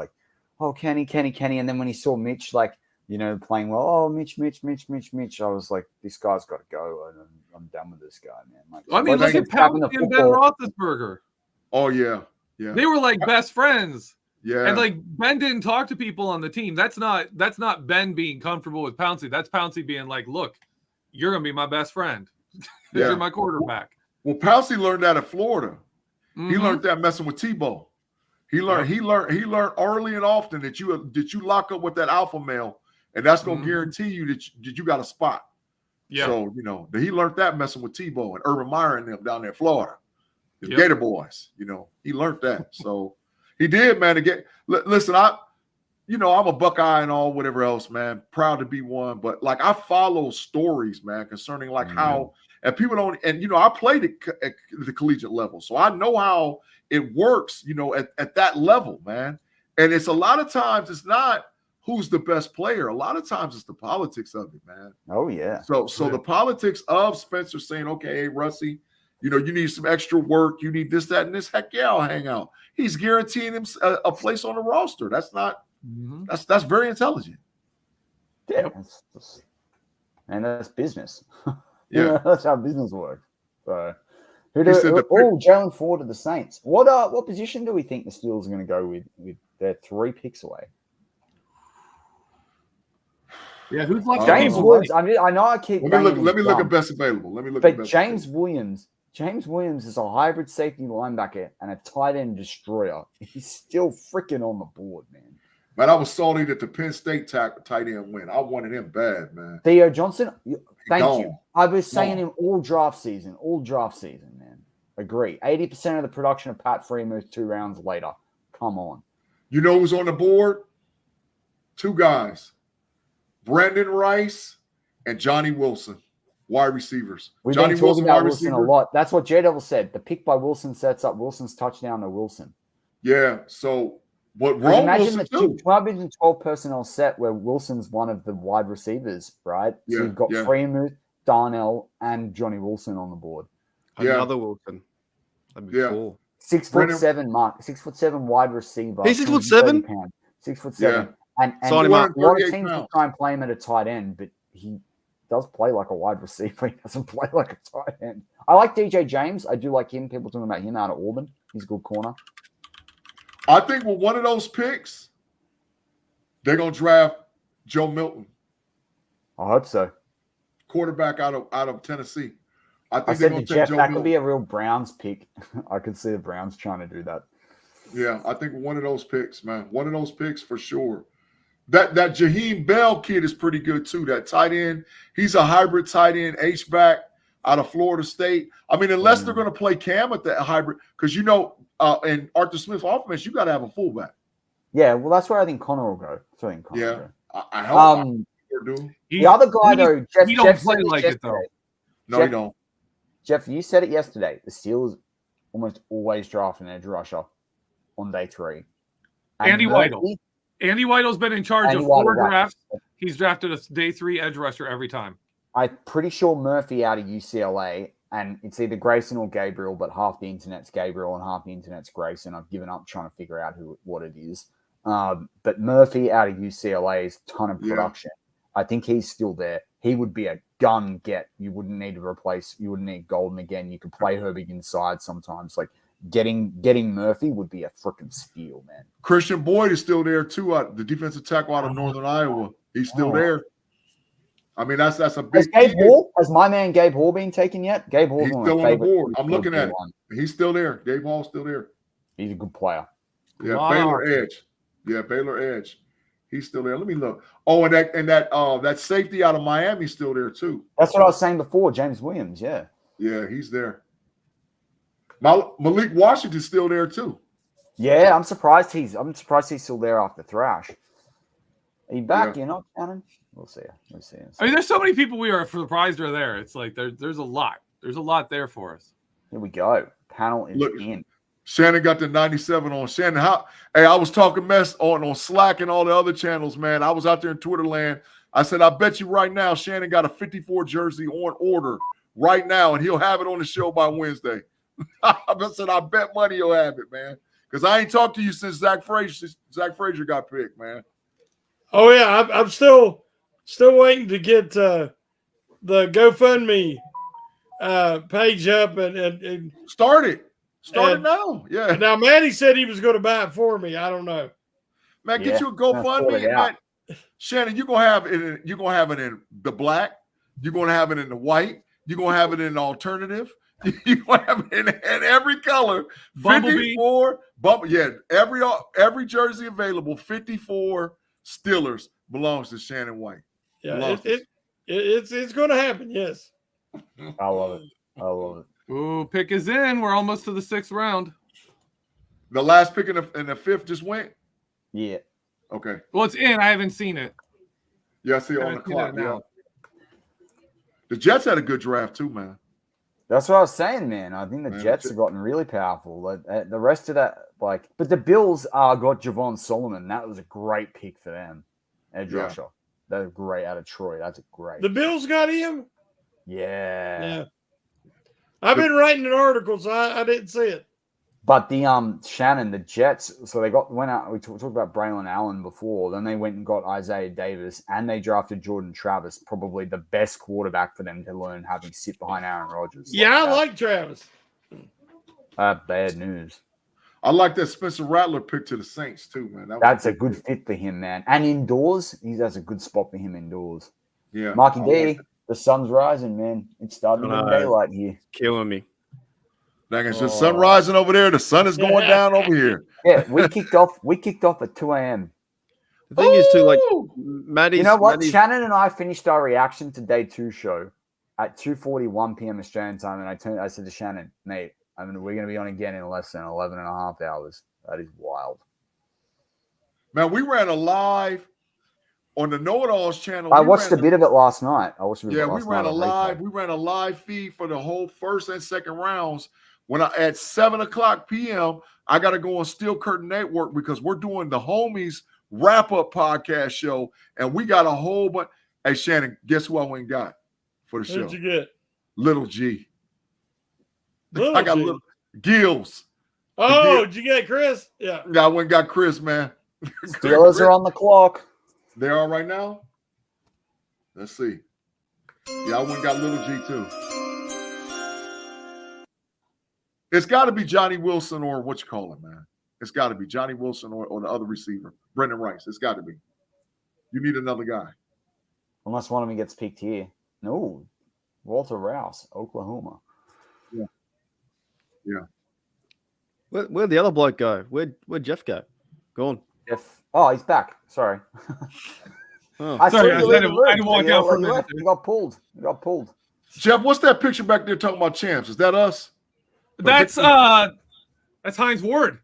oh, Kenny, and then when he saw Mitch playing well, oh, Mitch, I was like, this guy's got to go, and I'm done with this guy, man. Look at Pouncey and Ben Roethlisberger. Oh yeah. They were best friends. Yeah, and Ben didn't talk to people on the team. That's not Ben being comfortable with Pouncey. That's Pouncey being look, you're gonna be my best friend. You're my quarterback. Well, Pouncey learned that at Florida. Mm-hmm. He learned that messing with Tebow. He learned early and often that you lock up with that alpha male, and that's gonna guarantee you that you got a spot. Yeah. So he learned that messing with Tebow and Urban Meyer and them down there in Florida, the Gator boys. He learned that. So He did, man. Listen, I'm a Buckeye and all, whatever else, man. Proud to be one, but like I follow stories, man, concerning like how and people don't. And I played at the collegiate level, so I know how it works. At that level, man. And it's a lot of times it's not who's the best player. A lot of times it's the politics of it, man. Oh yeah. So the politics of Spencer saying, okay, hey, Russie, you need some extra work. You need this, that, and this. Heck yeah, I'll hang out. He's guaranteeing him a place on the roster. That's not. That's very intelligent. Yeah, and that's business. Yeah, that's how business works. So, Jalen Ford of the Saints. What position do we think the Steelers are going to go with their 3 picks away? Yeah, who's left? James Woods. I know I keep. Let me look at best available. James Williams. James Williams is a hybrid safety linebacker and a tight end destroyer. He's still freaking on the board, man. Man, I was salty that the Penn State tight end went. I wanted him bad, man. Theo Johnson, thank you. I was saying him all draft season, man. Agree. 80% of the production of Pat Freiermuth 2 rounds later. Come on. You know who's on the board? 2 guys. Brandon Rice and Johnny Wilson, wide receivers. We've been talking about Wilson a lot. That's what J Devil said. The pick by Wilson sets up Wilson's touchdown to Wilson. Yeah, so what wrong imagine the 12 personnel set where Wilson's one of the wide receivers, right? So you've got Freiermuth, Darnell, and Johnny Wilson on the board. Another Wilson. That'd be 4. 6'7" mark, 6'7" wide receiver. He's 6'7". 6'7". Yeah. And a lot of teams will try and play him at a tight end, but he does play like a wide receiver. He doesn't play like a tight end. I like DJ James. I do like him. People talking about him out of Auburn. He's a good corner. I think with one of those picks, they're going to draft Joe Milton. I hope so. Quarterback out of Tennessee. I said to Jeff, that could be a real Browns pick. I could see the Browns trying to do that. Yeah, I think one of those picks, man. One of those picks for sure. That Jaheim Bell kid is pretty good too. That tight end, he's a hybrid tight end, H-back out of Florida State. I mean, unless they're going to play Cam at the hybrid, because in Arthur Smith offense, you got to have a fullback. Yeah, well, that's where I think Connor will go. I hope do. The other guy though, Jeff play like it though. No, you don't. Jeff, you said it yesterday. The Steelers almost always draft an edge rusher on day 3. Andy Weidl. Andy Weidl's been in charge of 4 drafts. He's drafted a day 3 edge rusher every time. I'm pretty sure Murphy out of UCLA, and it's either Grayson or Gabriel, but half the internet's Gabriel and half the internet's Grayson. I've given up trying to figure out what it is. But Murphy out of UCLA is a ton of production. I think he's still there. He would be a gun get. You wouldn't need to replace. You wouldn't need Golden again. You could play Herbig inside sometimes. Like getting Murphy would be a freaking steal, man. Christian Boyd is still there too. The defensive tackle out of Northern Iowa. He's still there. I mean, that's a big. Has my man Gabe Hall been taken yet? Gabe Hall's still on the board. I'm looking at it. He's still there. Gabe Hall's still there. He's a good player. Yeah, Baylor edge. Yeah, Baylor edge. He's still there. Let me look. Oh, and that safety out of Miami's still there too. That's what I was saying before. James Williams. Yeah. Yeah, he's there. Malik Washington's still there too. Yeah, I'm surprised he's still there after Thrash. Are you back? You're not, Shannon? We'll see. I mean, there's so many people we are surprised are there. It's like there's a lot. There's a lot there for us. Here we go. Panel is in. Shannon got the 97 on. Shannon, I was talking mess on Slack and all the other channels, man. I was out there in Twitter land. I said, I bet you right now Shannon got a 54 jersey on order right now, and he'll have it on the show by Wednesday. I said, I bet money he'll have it, man. Because I ain't talked to you since Zach Frazier got picked, man. Oh, yeah. I'm still waiting to get the GoFundMe page up and start it. Start it now. Yeah. Now, Manny said he was going to buy it for me. I don't know. Man, get you a GoFundMe. Man. Shannon, you're gonna have it in the black. You're gonna have it in the white. You're gonna have it in the alternative. You're gonna have it in every color. Bumblebee. 54. Every jersey available. 54 Steelers belongs to Shannon White. Yeah, it's going to happen. Yes. I love it. Ooh, pick is in. We're almost to the 6th round. The last pick in the fifth just went? Yeah. Okay. Well, it's in. I haven't seen it. Yeah, I see it on the Haven't seen it clock. now. Yeah. The Jets had a good draft too, man. That's what I was saying, man. I think the Man, Jets have gotten really powerful. The rest of that, but the Bills got Javon Solomon. That was a great pick for them. Edge Yeah. rusher. That's great out of Troy. That's a great. The Bills got him. Yeah. Yeah. I've been writing an article, so I didn't see it. But the Shannon, the Jets, so they went out. We talked about Braylon Allen before. Then they went and got Isaiah Davis, and they drafted Jordan Travis, probably the best quarterback for them to learn having sit behind Aaron Rodgers. Yeah, I like Travis. Bad news. I like that Spencer Rattler pick to the Saints too, man. That's a good fit for him, man. And indoors, that's a good spot for him indoors. Yeah. Marky I D, like it. the sun's rising, man. It's starting to get daylight here. Killing me. Like it's the sun rising over there. The sun is going down over here. Yeah, we kicked off at 2 a.m. The thing is, too, like, Maddie's. You know what? Maddie's, Shannon and I finished our reaction to day 2 show at 2:41 p.m. Australian time, and I said to Shannon, mate, we're going to be on again in less than 11 and a half hours. That is wild. Man, we ran a live on the Know It Alls channel. I watched a bit of it last night. We ran a live feed for the whole first and second rounds. When at 7:00 p.m., I got to go on Steel Curtain Network because we're doing the Homies wrap-up podcast show, and we got a whole bunch. Hey, Shannon, guess who I went and got for the show? Who'd you get? Little G. Little I got G. little Gills. Oh, did you get Chris? Yeah. Yeah, I went and got Chris, man. Steelers are on the clock. They are right now? Let's see. Yeah, I went and got Little G too. It's got to be Johnny Wilson or what you call it, man. It's got to be Johnny Wilson or the other receiver, Brendan Rice. It's got to be. You need another guy. Unless one of them gets picked here. No. Walter Rouse, Oklahoma. Yeah. where'd the other bloke go? Where'd Jeff go? Gone. Oh, he's back. Sorry. Oh. I Sorry, saw I you had leave to the room. walk out for a minute. You got pulled. Jeff, what's that picture back there talking about champs? Is that us? That's Heinz Ward.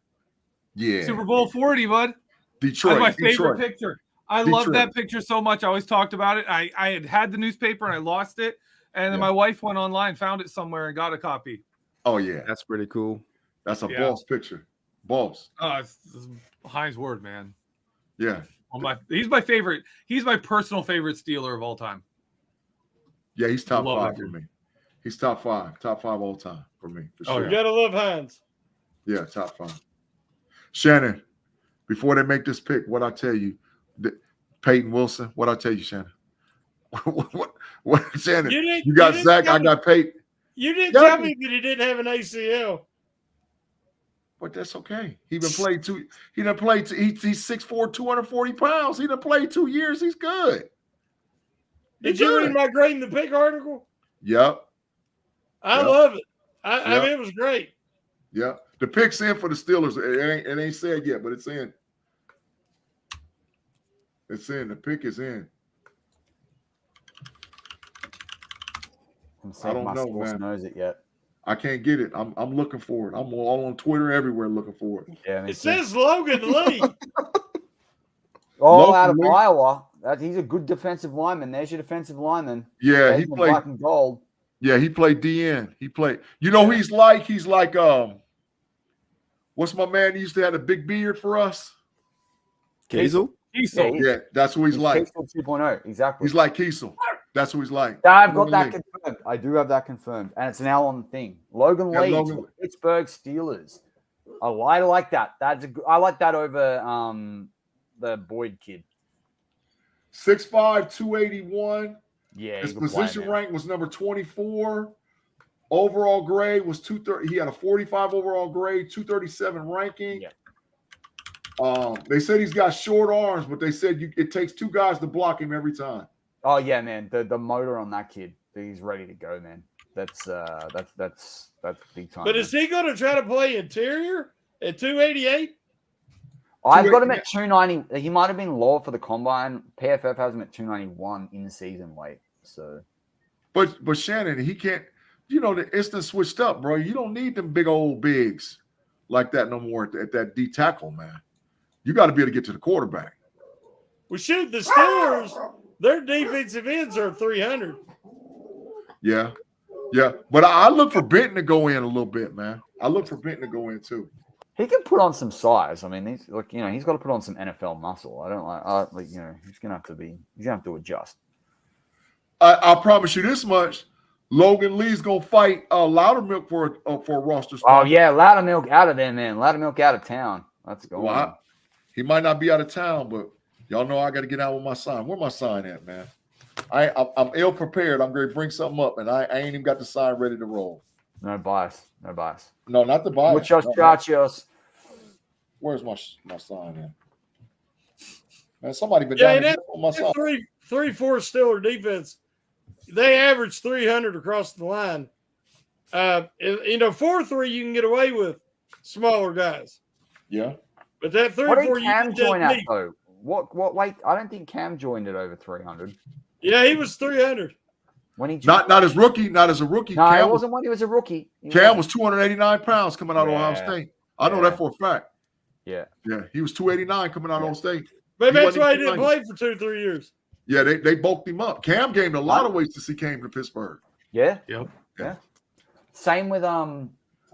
Yeah. Super Bowl 40, bud. Detroit. That's my favorite Detroit. picture. I love that picture so much. I always talked about it. I had the newspaper and I lost it. And then my wife went online, found it somewhere, and got a copy. Oh, yeah. That's pretty cool. That's a boss picture. Boss. It's Heinz Ward, man. Yeah. He's my favorite. He's my personal favorite Steeler of all time. Yeah, he's top Love 5 that for dude. me. He's top 5 all time for me. For sure. You gotta love Hines. Yeah, top 5. Shannon, before they make this pick, what I tell you, Peyton Wilson, what I tell you, Shannon? what Shannon? You got Zach, I got Peyton. You didn't tell me that he didn't have an ACL. But that's okay. He done played 2. He's 6'4", 240 pounds. He done played 2 years. He's good. Did you read my Grading the Pick article? Yep. I love it. I mean, it was great. Yep. The pick's in for the Steelers. It ain't said yet, but it's in. It's in. The pick is in. I don't know, man. Knows it yet. I can't get it. I'm looking for it. I'm all on Twitter everywhere looking for it. Yeah, it says Logan Lee. Out of Iowa. He's a good defensive lineman. There's your defensive lineman. Yeah, he played black and gold. Yeah, he played DN. He played. You know who he's like? He's like what's my man? He used to have a big beard for us. Kiesel? Yeah, that's who he's like. Kiesel 2.0, exactly. He's like Kiesel. That's who he's like. I've got that confirmed. I do have that confirmed, and it's now on the thing. Logan Lee, Pittsburgh Steelers. I like that. I like that over the Boyd kid. 6'5", 281. Yeah, his position rank was number 24. Overall grade was 230. He had a 45 overall grade, 237 ranking. Yeah. They said he's got short arms, but they said it takes 2 guys to block him every time. Oh yeah, man. The motor on that kid, he's ready to go, man. That's big time. But is he going to try to play interior at 288? I've got him at 290. He might have been lower for the combine. PFF has him at 291 in the season weight. So, but Shannon, he can't. You know, the instant switched up, bro. You don't need them big old bigs. like that no more at that D tackle, man. You got to be able to get to the quarterback. Well, shoot, the Steelers, their defensive ends are 300. Yeah. Yeah. But I look for Benton to go in a little bit, man. I look for Benton to go in too. He can put on some size. I mean, he's got to put on some NFL muscle. I don't he's gonna have to adjust. I promise you this much: Logan Lee's gonna fight Loudermilk for a roster spot. Oh yeah, Loudermilk out of there, man. Loudermilk out of town. Let's go. Well, he might not be out of town, but y'all know I got to get out with my sign. Where my sign at, man? I'm ill prepared. I'm going to bring something up, and I ain't even got the sign ready to roll. No bias. No, not the bias. Muchachos. Where's my sign at? Man, somebody been Yeah, down on my sign. 3-4 Steeler defense. They average 300 across the line. 4-3 you can get away with smaller guys. Yeah. But that 3-4 What did you Cam can join just at though? What weight? I don't think Cam joined at over 300. Yeah, he was 300. When he Not as rookie, not as a rookie. No, Cam it wasn't when he was a rookie. Cam was 289 pounds coming out of Ohio Yeah. State. I know that for a fact. Yeah. Yeah, he was 289 coming out of Ohio State. Maybe He that's wasn't why he even didn't play for 2-3 years. Yeah, they bulked him up. Cam gained a lot of weight since he came to Pittsburgh. Yeah. Yep. Yeah. Same with I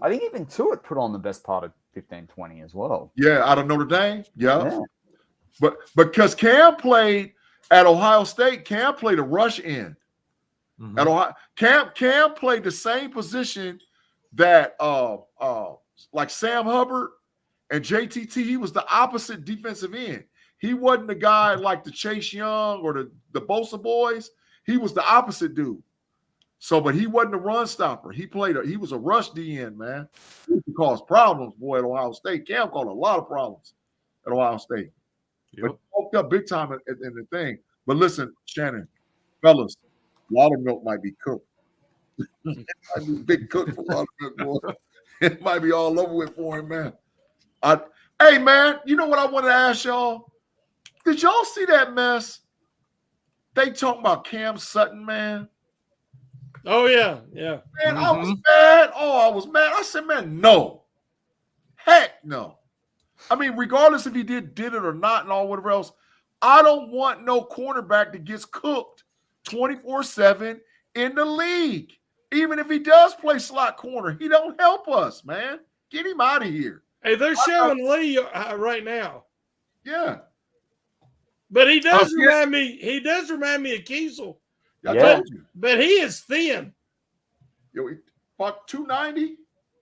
think even Tuitt put on the best part of 15-20 as well. Yeah, out of Notre Dame. Yeah. Yeah. But because Cam played at Ohio State, Cam played a rush end. Mhm. At Ohio, Cam played the same position that like Sam Hubbard and JTT. He was the opposite defensive end. He wasn't the guy like the Chase Young or the Bosa boys. He was the opposite dude. So, but he wasn't a run stopper. He was a rush DN, man. He caused problems, boy, at Ohio State. Cam caused a lot of problems at Ohio State. Yep. But poked up big time in the thing. But listen, Shannon, fellas, Loudermilk might be cooked. It might be a big cook for Loudermilk, boy. It might be all over with for him, man. Hey, man, you know what I wanted to ask y'all? Did y'all see that mess? They talking about Cam Sutton, man. Oh, yeah. Yeah. Man, I was mad. Oh, I was mad. I said, man, no. Heck no. I mean, regardless if he did it or not and all whatever else, I don't want no cornerback that gets cooked 24/7 in the league. Even if he does play slot corner, he don't help us, man. Get him out of here. Hey, they're showing Lee right now. Yeah. But he does remind me. He does remind me of Kiesel. I Yeah. told you. But he is thin. Yo, about 290.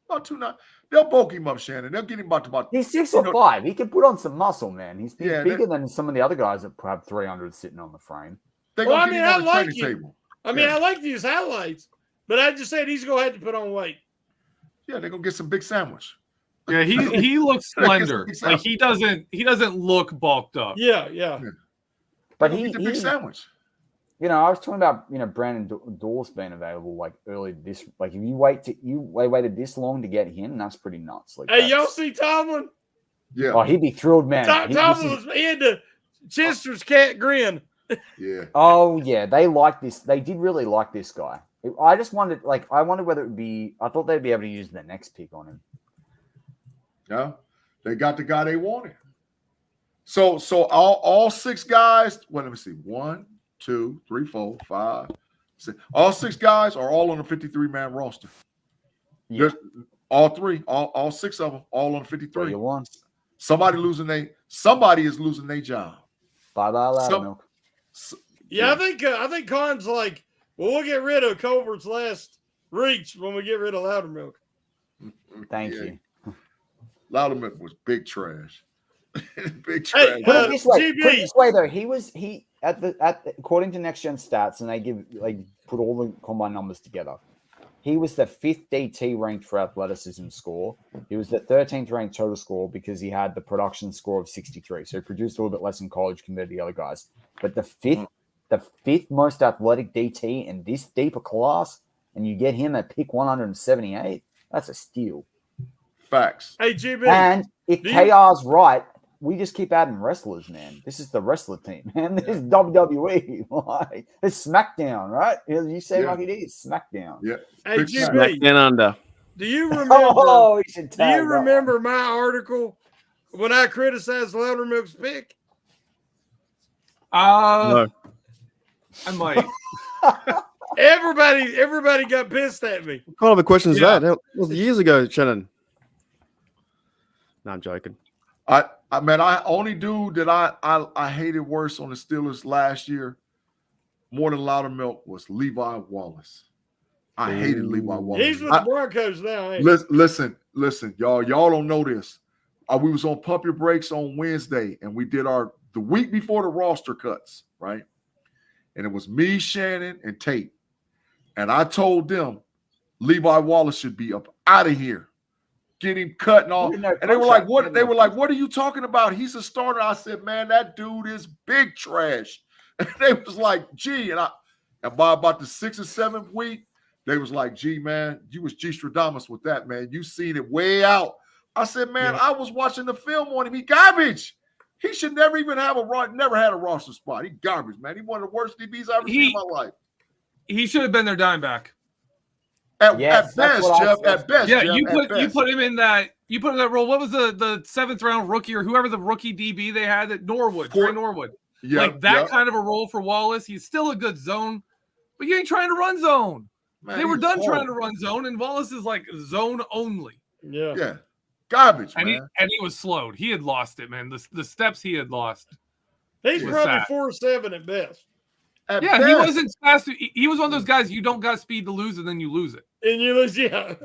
About 290. They'll bulk him up, Shannon. They'll get him about. He's 6'5". He can put on some muscle, man. He's Yeah, bigger than some of the other guys that have 300 sitting on the frame. They're Well, gonna I get mean, him I on the like training you. table. I mean, Yeah. I like these highlights, but I just said he's going to have to put on weight. Yeah, they're gonna get some big sandwich. Yeah, he looks slender. Like he doesn't look bulked up. Yeah, yeah. But They're gonna get the big sandwich. I was talking about Brandon Dawes being available like early this. Like if you waited this long to get him, that's pretty nuts. Like, Hey, y'all see Tomlin? Yeah. oh, he'd be thrilled, man. Tomlin he had the Chester's cat grin. Yeah. Oh yeah, they like this. They did really like this guy. I just wondered, I wondered whether it would be. I thought they'd be able to use the next pick on him. Yeah. They got the guy they wanted. So all six guys. Well, let me see. 1, 2, 3, 4, 5, 6. All six guys are all on a 53-man roster. Yeah. There's all six of them, all on 53. You want? Somebody is losing their job. Bye bye, Loudermilk. Yeah, I think Khan's like, well, we'll get rid of Colbert's last reach when we get rid of Loudermilk. Thank you. Loudermilk was big trash. Big trash. Hey, Put it this way. GB. Put it this way though. He according to Next Gen Stats, and they put all the combine numbers together. He was the 5th DT ranked for athleticism score. He was the 13th ranked total score because he had the production score of 63. So he produced a little bit less in college compared to the other guys. But the fifth most athletic DT in this deeper class, and you get him at pick 178, that's a steal. Facts. Hey, GB. And if KR's right, we just keep adding wrestlers, man. This is the wrestler team, man. This is WWE. Like, it's SmackDown, right? You say like it is SmackDown. Yeah. Hey, Big GB. Smack down under. Do you remember? Oh, he should Do tag you that remember my article when I criticized Loudermilk's pick? No. I might. Everybody got pissed at me. What kind of a question is Yeah. that? That was years ago, Shannon. No, I'm joking. I only dude that I hated worse on the Steelers last year more than Loudermilk was Levi Wallace. I hated Levi Wallace. He's with the Broncos now. Ain't he? Listen, y'all don't know this. We was on Pump Your Brakes on Wednesday, and we did the week before the roster cuts, right? And it was me, Shannon, and Tate. And I told them Levi Wallace should be up out of here. Get him cut and all. And they were like, what? They were like, what are you talking about? He's a starter. I said, man, that dude is big trash. And they was like, gee. And by about the 6th or 7th week, they was like, gee, man, you was G Stradamus with that, man. You seen it way out. I said, man, I was watching the film on him. He garbage. He should never even never had a roster spot. He garbage, man. He one of the worst DBs I've ever seen in my life. He should have been their dime back. At best, Jeff. At best, yeah. Jeff, You put him in that. You put him in that role. What was the 7th round rookie or whoever the rookie DB they had at Norwood? Trey Norwood. Yeah, like that kind of a role for Wallace. He's still a good zone, but you ain't trying to run zone. Man, they were done trying to run zone, and Wallace is like zone only. Yeah. Garbage, and man. He was slowed. He had lost it, man. The steps he had lost. He's probably 4.7 at best. At yeah, best. he wasn't fast. He was one of those guys you don't got speed to lose, and then you lose it. And you lose, yeah.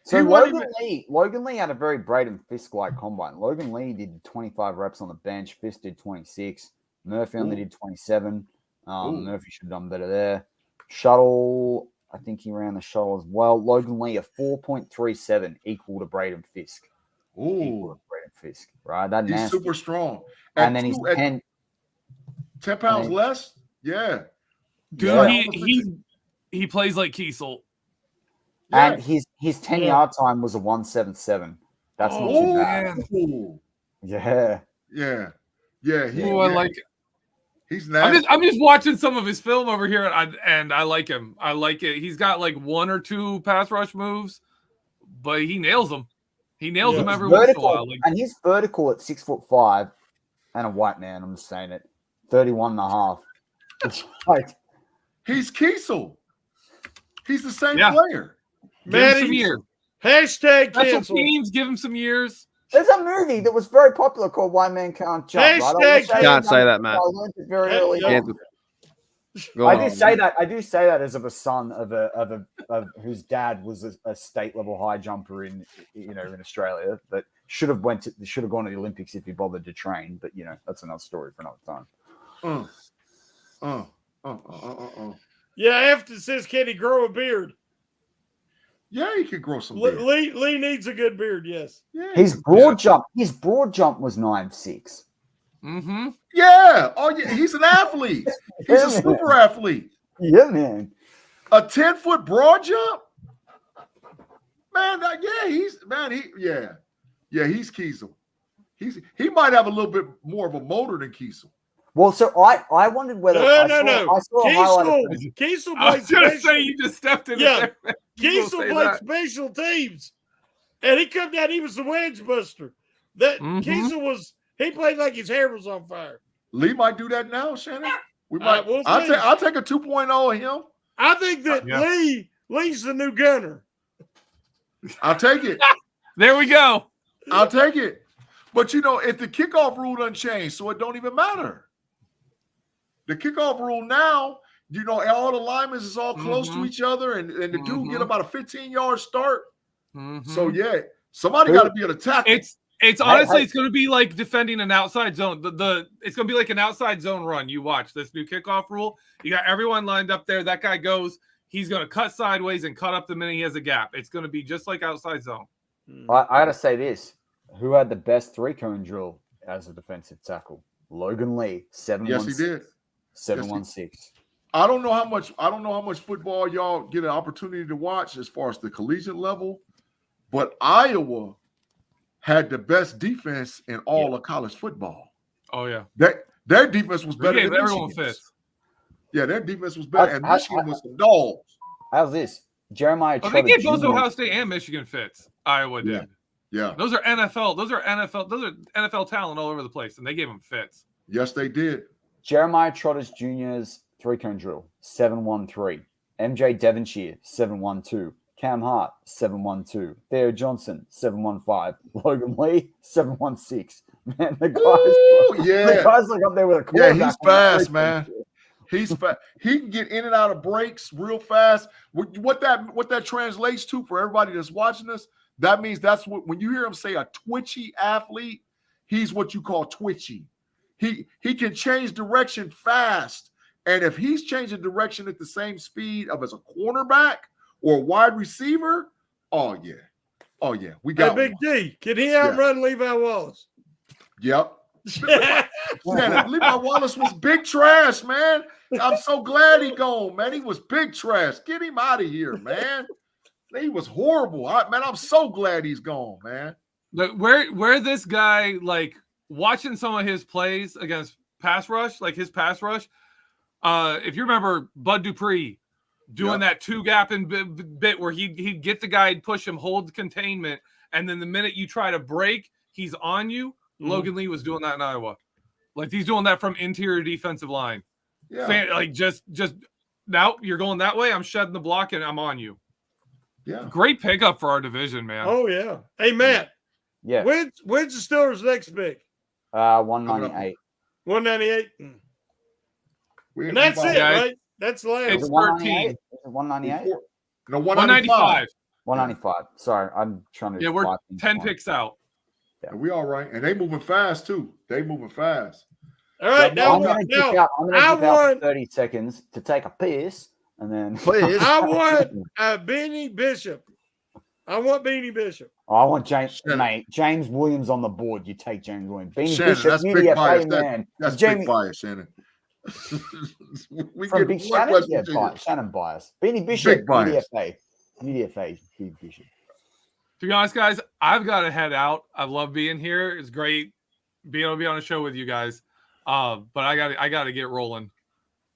So Logan Lee had a very Braden Fisk-like combine. Logan Lee did 25 reps on the bench. Fisk did 26. Murphy only did 27. Murphy should have done better there. Shuttle, I think he ran the shuttle as well. Logan Lee, a 4.37 equal to Braden Fisk. Equal to Braden Fisk, right? That's he's nasty. super strong. And then he's 10 pounds less? Yeah. Dude, he plays like Kiesel. Yeah. And his 10-yard time was a 1.77. That's not too bad. Yeah. Yeah. Yeah. I like it. He's nasty. I'm just watching some of his film over here, and I like him. I like it. He's got like 1 or 2 pass rush moves, but he nails them. He nails them every once in a while. And he's vertical at 6'5", and a white man. I'm just saying it. 31.5. It's like he's Kiesel. He's the same player. Give him some years. Hashtag Special cancel. teams. Give him some years. There's a movie that was very popular called White Man Can't Jump. Hashtag can't say that, Matt. I learned it very early. I do say that. I do say that as of a son of whose dad was a state level high jumper in Australia that should have gone to the Olympics if he bothered to train. But that's another story for another time. Yeah, after it says, can he grow a beard? Yeah, he can grow some beard. Lee needs a good beard, yes. Yeah, his broad jump was 9.6. Mm-hmm. Yeah. Oh, yeah. He's an athlete. He's a super athlete. Yeah, man. A 10-foot broad jump? Man, he's Kiesel. He might have a little bit more of a motor than Kiesel. Well, so I wondered whether I saw a highlight of Kiesel I was plays going to special. say you just stepped in Yeah. there. Kiesel played special teams, and he come down. He was the wedge buster. That Kiesel he played like his hair was on fire. Lee might do that now, Shannon. We might. We'll see. I'll take a 2.0 of him. I think that Lee's the new gunner. I'll take it. There we go. I'll take it. But if the kickoff rule doesn't change, so it don't even matter. The kickoff rule now, all the linemen is all close to each other, and the dude get about a 15-yard start. So somebody got to be able to tackle. It's honestly, it's going to be like defending an outside zone. It's going to be like an outside zone run. You watch this new kickoff rule. You got everyone lined up there. That guy goes. He's going to cut sideways and cut up the minute he has a gap. It's going to be just like outside zone. I got to say this: who had the best 3-cone drill as a defensive tackle? Logan Lee, 7-1. Yes, he did. 7-1-6. I don't know how much football y'all get an opportunity to watch as far as the collegiate level, but Iowa had the best defense in all of college football. Oh yeah, their defense was better than everyone Michigan's. fits. Yeah, their defense was better, and Michigan was the dogs. How's this? Jeremiah Oh, they Trotter gave both Jr. Ohio State and Michigan fits. Iowa Yeah. did. Yeah. Those are NFL. Those are NFL talent all over the place, and they gave them fits. Yes, they did. Jeremiah Trotter Jr.'s 3-cone drill, 7-1-3. MJ Devonshire, 7-1-2. Cam Hart, 7-1-2. Theo Johnson, 7-1-5. Logan Lee, 7-1-6. Man, the yeah. guy's like up there with a Yeah, quarterback. he's fast, man. He's fast. He can get in and out of breaks real fast. What that translates to for everybody that's watching us, that means that's what when you hear him say a twitchy athlete, he's what you call twitchy. He can change direction fast. And if he's changing direction at the same speed of as a cornerback or a wide receiver, oh yeah, we got Big D. Can he outrun Levi Wallace? Yep. Man, Levi Wallace was big trash, man. I'm so glad he gone, man. He was big trash. Get him out of here, man. He was horrible. Man, I'm so glad he's gone, man. But where this guy, like, watching some of his plays against pass rush, like his pass rush, if you remember Bud Dupree doing that 2-gap and bit where he'd get the guy, push him, hold containment, and then the minute you try to break, he's on you. Logan Lee was doing that in Iowa. Like, he's doing that from interior defensive line. Yeah. Like, just now you're going that way, I'm shedding the block and I'm on you. Yeah. Great pickup for our division, man. Oh, yeah. Hey, Matt. Yeah. When's the Steelers' next pick? 198. 198? And that's it, right? That's the last. It's 13. 198? No, 195. 195. Sorry, I'm trying to. Yeah, we're 10 picks out. Yeah. We all right. And they moving fast, too. They moving fast. All right. I'm going to dip out for 30 seconds to take a piss, and then. I want Beanie Bishop. I want Beanie Bishop. I want James Williams on the board. You take James Williams. Beanie Shannon, Bishop, that's big UDFA, bias. man. That's Jamie, big bias, Shannon. From Big Shannon? Yeah, Shannon bias. Beanie Bishop, UDFA. UDFA, Big Bishop. To be honest, guys, I've got to head out. I love being here. It's great being able to be on a show with you guys. But I got to get rolling.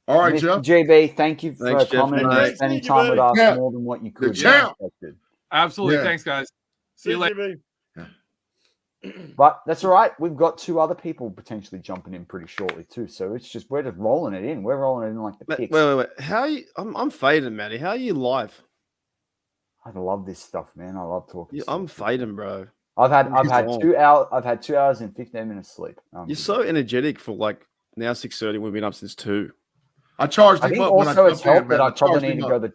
All right, Jeff. JB, thank you for coming and spending time with us more than what you could. Absolutely. Yeah. Thanks, guys. See you later. But that's all right. We've got 2 other people potentially jumping in pretty shortly too. So it's just we're just rolling it in. We're rolling it in like the picks. Wait. How are you? I'm fading, Matty. How are you live? I love this stuff, man. I love talking. Yeah, I'm fading, bro. I've had 2 hours. I've had 2 hours and 15 minutes sleep. You're so energetic for like now 6:30. We've been up since 2. I charged him up. Also, it's helped that I probably need to go the.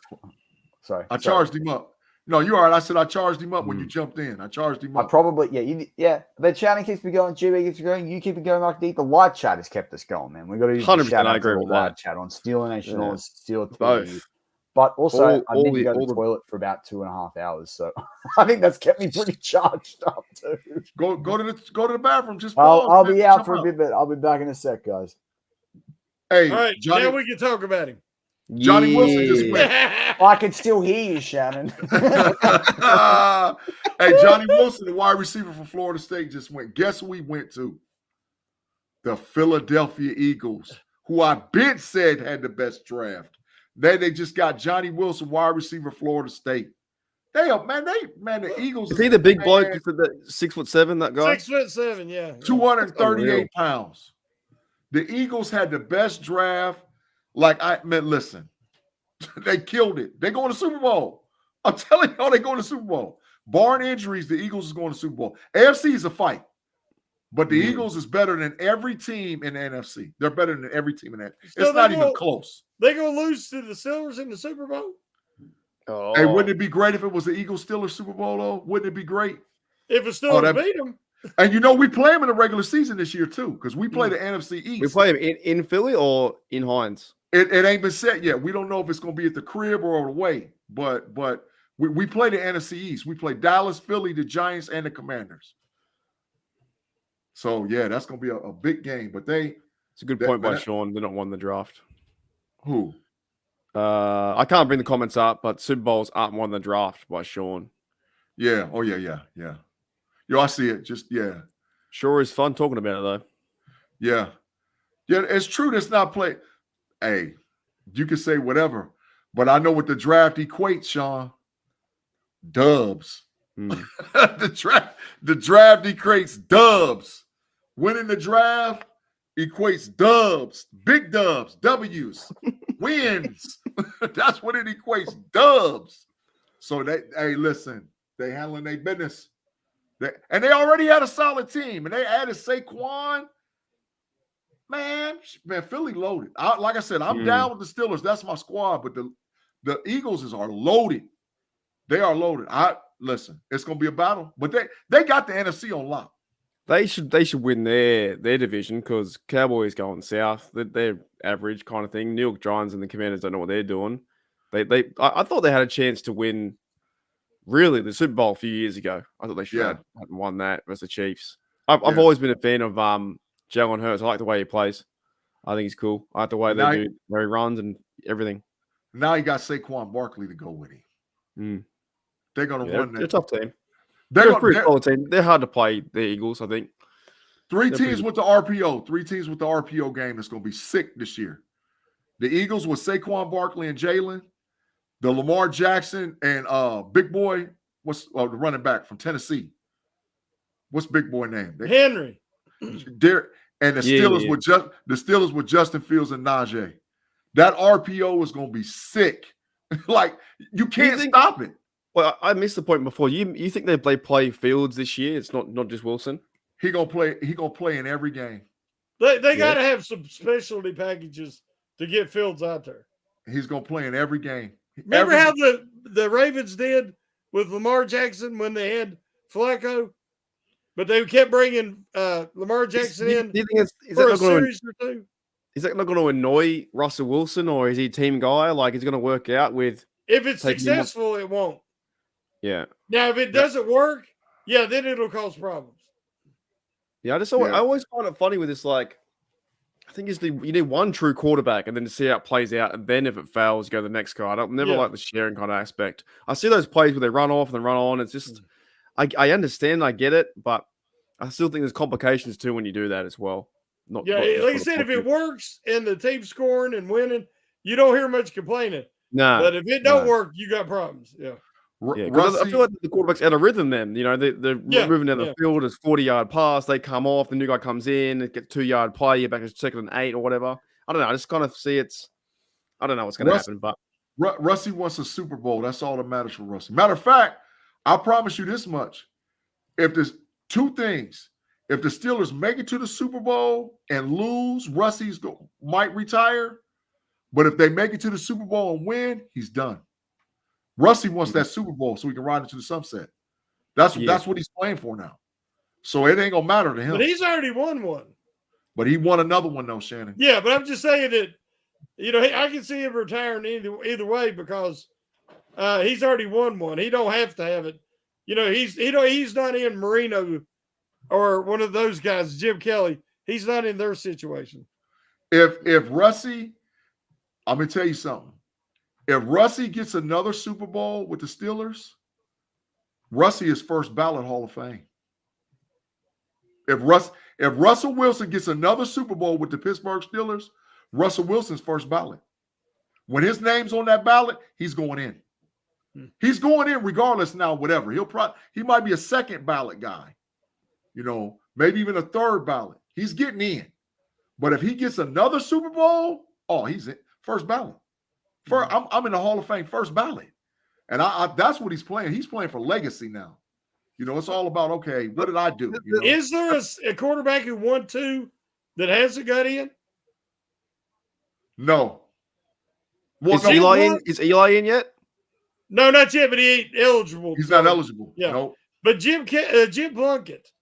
Sorry, I charged him up. No, you're all right. I said I charged him up when you jumped in. I charged him up. I probably, yeah. But chatting keeps me going. GB keeps me going. You keep it going like the live chat has kept us going, man. We've got to use 100%. I agree with live that. chat on Steeler Nation or Steeler TV. Both. But also, I need to go to the toilet for about 2.5 hours, so I think that's kept me pretty charged up too. Go to the bathroom. Just I'll be out for a bit, but I'll be back in a sec, guys. Hey, all right, Johnny, now we can talk about him. Johnny Wilson just went. I can still hear you, Shannon. Hey, Johnny Wilson, the wide receiver from Florida State, just went. Guess who he went to? The Philadelphia Eagles, who I been said had the best draft. They just got Johnny Wilson, wide receiver, Florida State. The Eagles. Is he the big bloke, the 6'7", that guy? 6'7", yeah. 238 pounds. The Eagles had the best draft. Listen, they killed it. They're going to Super Bowl. I'm telling you, they're going to Super Bowl. Barring injuries, the Eagles is going to Super Bowl. AFC is a fight, but the Eagles is better than every team in the NFC. They're better than every team in that. It's not even close. They're going to lose to the Steelers in the Super Bowl? Oh. Hey, wouldn't it be great if it was the Eagles-Steelers Super Bowl, though? Wouldn't it be great? If the Steelers beat them. And we play them in the regular season this year, too, because we play the NFC East. We play them in Philly or in Hines? It ain't been set yet. We don't know if it's going to be at the crib or away, but we play the NFC East. We play Dallas, Philly, the Giants, and the Commanders. So, yeah, that's going to be a big game. But it's a good point by Sean. They're not won the draft. Who? I can't bring the comments up, but Super Bowls aren't won the draft by Sean. Yeah. Oh, yeah. Yo, I see it. Sure is fun talking about it, though. Yeah, it's true that's not play. Hey, you can say whatever, But I know what the draft equates, Sean. Dubs. The draft equates dubs. Winning the draft equates dubs, big dubs, W's, wins. That's what it equates, dubs. So hey, listen, they handling their business. And they already had a solid team, and they added Saquon. Man, Philly loaded. Like I said, I'm down with the Steelers. That's my squad, but the Eagles are loaded. They are loaded. Listen, it's gonna be a battle, but they got the NFC on lock. They should win their division because Cowboys going south. They're average kind of thing. New York Giants and the Commanders don't know what they're doing. I thought they had a chance to win. Really, the Super Bowl a few years ago. I thought they should have won that versus the Chiefs. I've always been a fan of Jalen Hurts. I like the way he plays. I think he's cool. I like the way where he runs and everything. Now you got Saquon Barkley to go with him. They're going to win that. They're a tough team. They're a pretty solid team. They're hard to play, the Eagles, I think. Three teams with the RPO game that's going to be sick this year. The Eagles with Saquon Barkley and Jalen. The Lamar Jackson and Big Boy, what's the running back from Tennessee? What's Big Boy name? Henry. And the Steelers with Justin Fields and Najee. That RPO is going to be sick. Like you can't stop it. Well, I missed the point before. You think they play Fields this year? It's not just Wilson. He gonna play in every game. They got to have some specialty packages to get Fields out there. He's gonna play in every game. Remember how the Ravens did with Lamar Jackson when they had Flacco, but they kept bringing Lamar Jackson in for a series or two. Is that not going to annoy Russell Wilson, or is he a team guy? Like, is it going to work out with? If it's successful, it won't. Yeah. Now, if it doesn't work, then it'll cause problems. Yeah, I always find it funny with this. Like, I think you need one true quarterback, and then to see how it plays out, and then if it fails, go to the next guy. I never like the sharing kind of aspect. I see those plays where they run off and then run on. It's just, I understand, I get it, but I still think there's complications too when you do that as well. Like I said, if it works and the team's scoring and winning, you don't hear much complaining. No, but if it don't work, you got problems. Yeah. I feel like the quarterback's out of rhythm then. You know, they're moving down the field. It's 40-yard pass. They come off. The new guy comes in. It gets 2-yard play. You're back to 2nd and 8 or whatever. I don't know. I just kind of see I don't know what's going to happen. But Russie wants a Super Bowl. That's all that matters for Russie. Matter of fact, I promise you this much. If there's two things, if the Steelers make it to the Super Bowl and lose, Russie's might retire. But if they make it to the Super Bowl and win, he's done. Russie wants that Super Bowl so he can ride into the sunset. That's what he's playing for now. So it ain't gonna matter to him. But he's already won one. But he won another one though, Shannon. Yeah, but I'm just saying that I can see him retiring either way because he's already won one. He don't have to have it. He's not in Marino or one of those guys, Jim Kelly. He's not in their situation. If Russie, I'm gonna tell you something. If Russie gets another Super Bowl with the Steelers, Russie is first ballot Hall of Fame. If Russell Wilson gets another Super Bowl with the Pittsburgh Steelers, Russell Wilson's first ballot. When his name's on that ballot, he's going in. He's going in regardless now, whatever. He might be a second ballot guy, maybe even a third ballot. He's getting in. But if he gets another Super Bowl, he's in first ballot. I'm in the Hall of Fame first ballot. And that's what he's playing. He's playing for legacy now. It's all about, okay, what did I do? Is there a quarterback who won 2 that hasn't got in? No. Well, is Eli in yet? No, not yet, but he ain't eligible. He's not eligible. Yeah. Nope. But Jim Plunkett,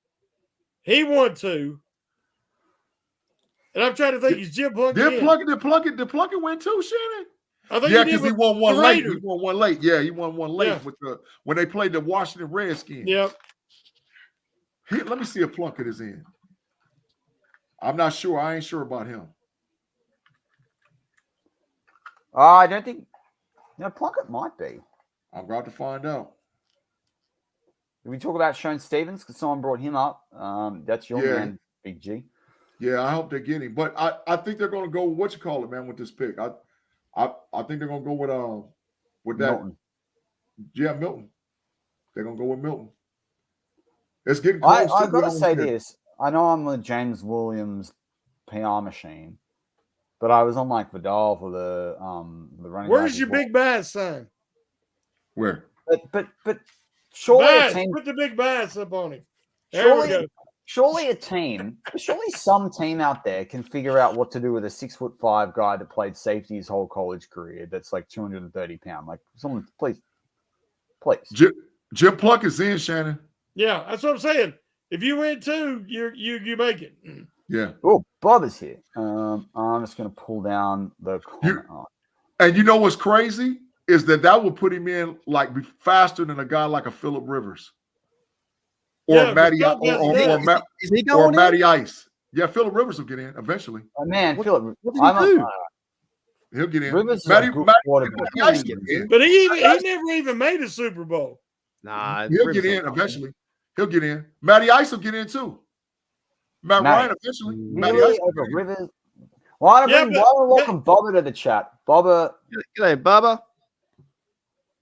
he won 2. And I'm trying to think, is Jim Plunkett Did Plunkett win 2, Shannon? Because he won one late. He won one late. Yeah, he won one late when they played the Washington Redskins. Yep. Let me see if Plunkett is in. I'm not sure. I ain't sure about him. I don't think. Plunkett might be. I'm about to find out. Did we talk about Sean Stevens? Because someone brought him up. That's your man, Big G. Yeah, I hope they get him. But I think they're going to go, with this pick. I think they're gonna go with that. Milton. Yeah, Milton. They're gonna go with Milton. It's getting close. I've got to say this. I know I'm a James Williams PR machine, but I was on like Vidal for the running. Where's your big bass sign? Where? But surely Bass, a team. put the big bass up on him. There we go. Surely some team out there can figure out what to do with a 6'5" guy that played safety his whole college career. That's like 230 pounds. Like someone, please. Jim Pluck is in, Shannon. Yeah, that's what I'm saying. If you win 2, you make it. Yeah. Oh, Bob is here. I'm just gonna pull down the comment. And you know what's crazy is that would put him in like faster than a guy like a Phillip Rivers. Or Matty or Matty Ice. Yeah, Phillip Rivers will get in eventually. Oh man, Phillip, what did he do? He'll get in. Rivers is Matty, a good Matty quarterback. Ice get in. But he never even made a Super Bowl. Nah, He'll get in eventually. He'll get in. Matty Ice will get in too. Matt Ryan eventually. Matty Ice over Rivers. Why don't we welcome Bobber to the chat? Bobber. G'day, Bubba.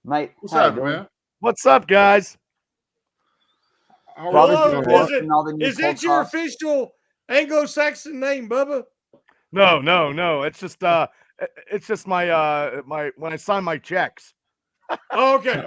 Mate, what's happening, man? What's up, guys? Is it your official Anglo-Saxon name, Bubba? No. It's just my my when I sign my checks. Oh, okay.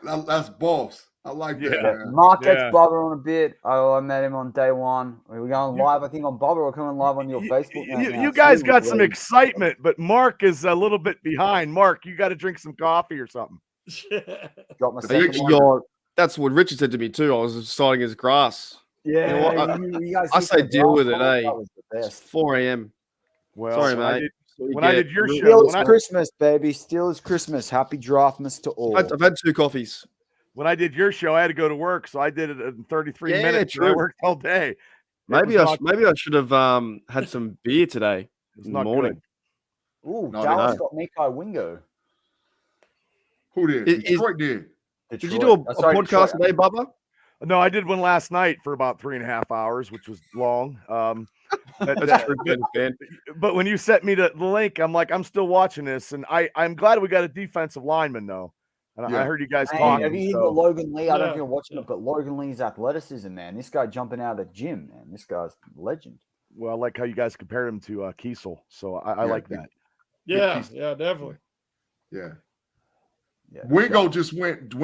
That's boss. I like that. Yeah. Mark gets Bobber on a bit. I met him on day one. We're going live, I think, on Bobber. We're coming live on your Facebook. You guys got some excitement, but Mark is a little bit behind. Mark, you got to drink some coffee or something. Got my second one. That's what Richard said to me too. I was deciding his grass. Yeah, you know what? I say deal with it, eh? It's 4 a.m. Well, sorry, mate. When I did your show, still is Christmas, baby. Still is Christmas. Happy Draftmas to all. I've had 2 coffees. When I did your show, I had to go to work, so I did it in 33 minutes. True. I worked all day. Maybe I should have had some beer today in the morning. Ooh, Dallas got Nico Wingo. Who did? Detroit did. Did you do a podcast today, Bubba? No, I did one last night for about 3.5 hours, which was long. But when you sent me the link, I'm like, I'm still watching this, and I'm glad we got a defensive lineman though. And I heard you guys talking. Have you seen Logan Lee? I don't know if you're watching it, but Logan Lee's athleticism, man. This guy jumping out of the gym, man. This guy's a legend. Well, I like how you guys compared him to Kiesel, so I like that. Yeah, definitely. Yeah. Wingo just went,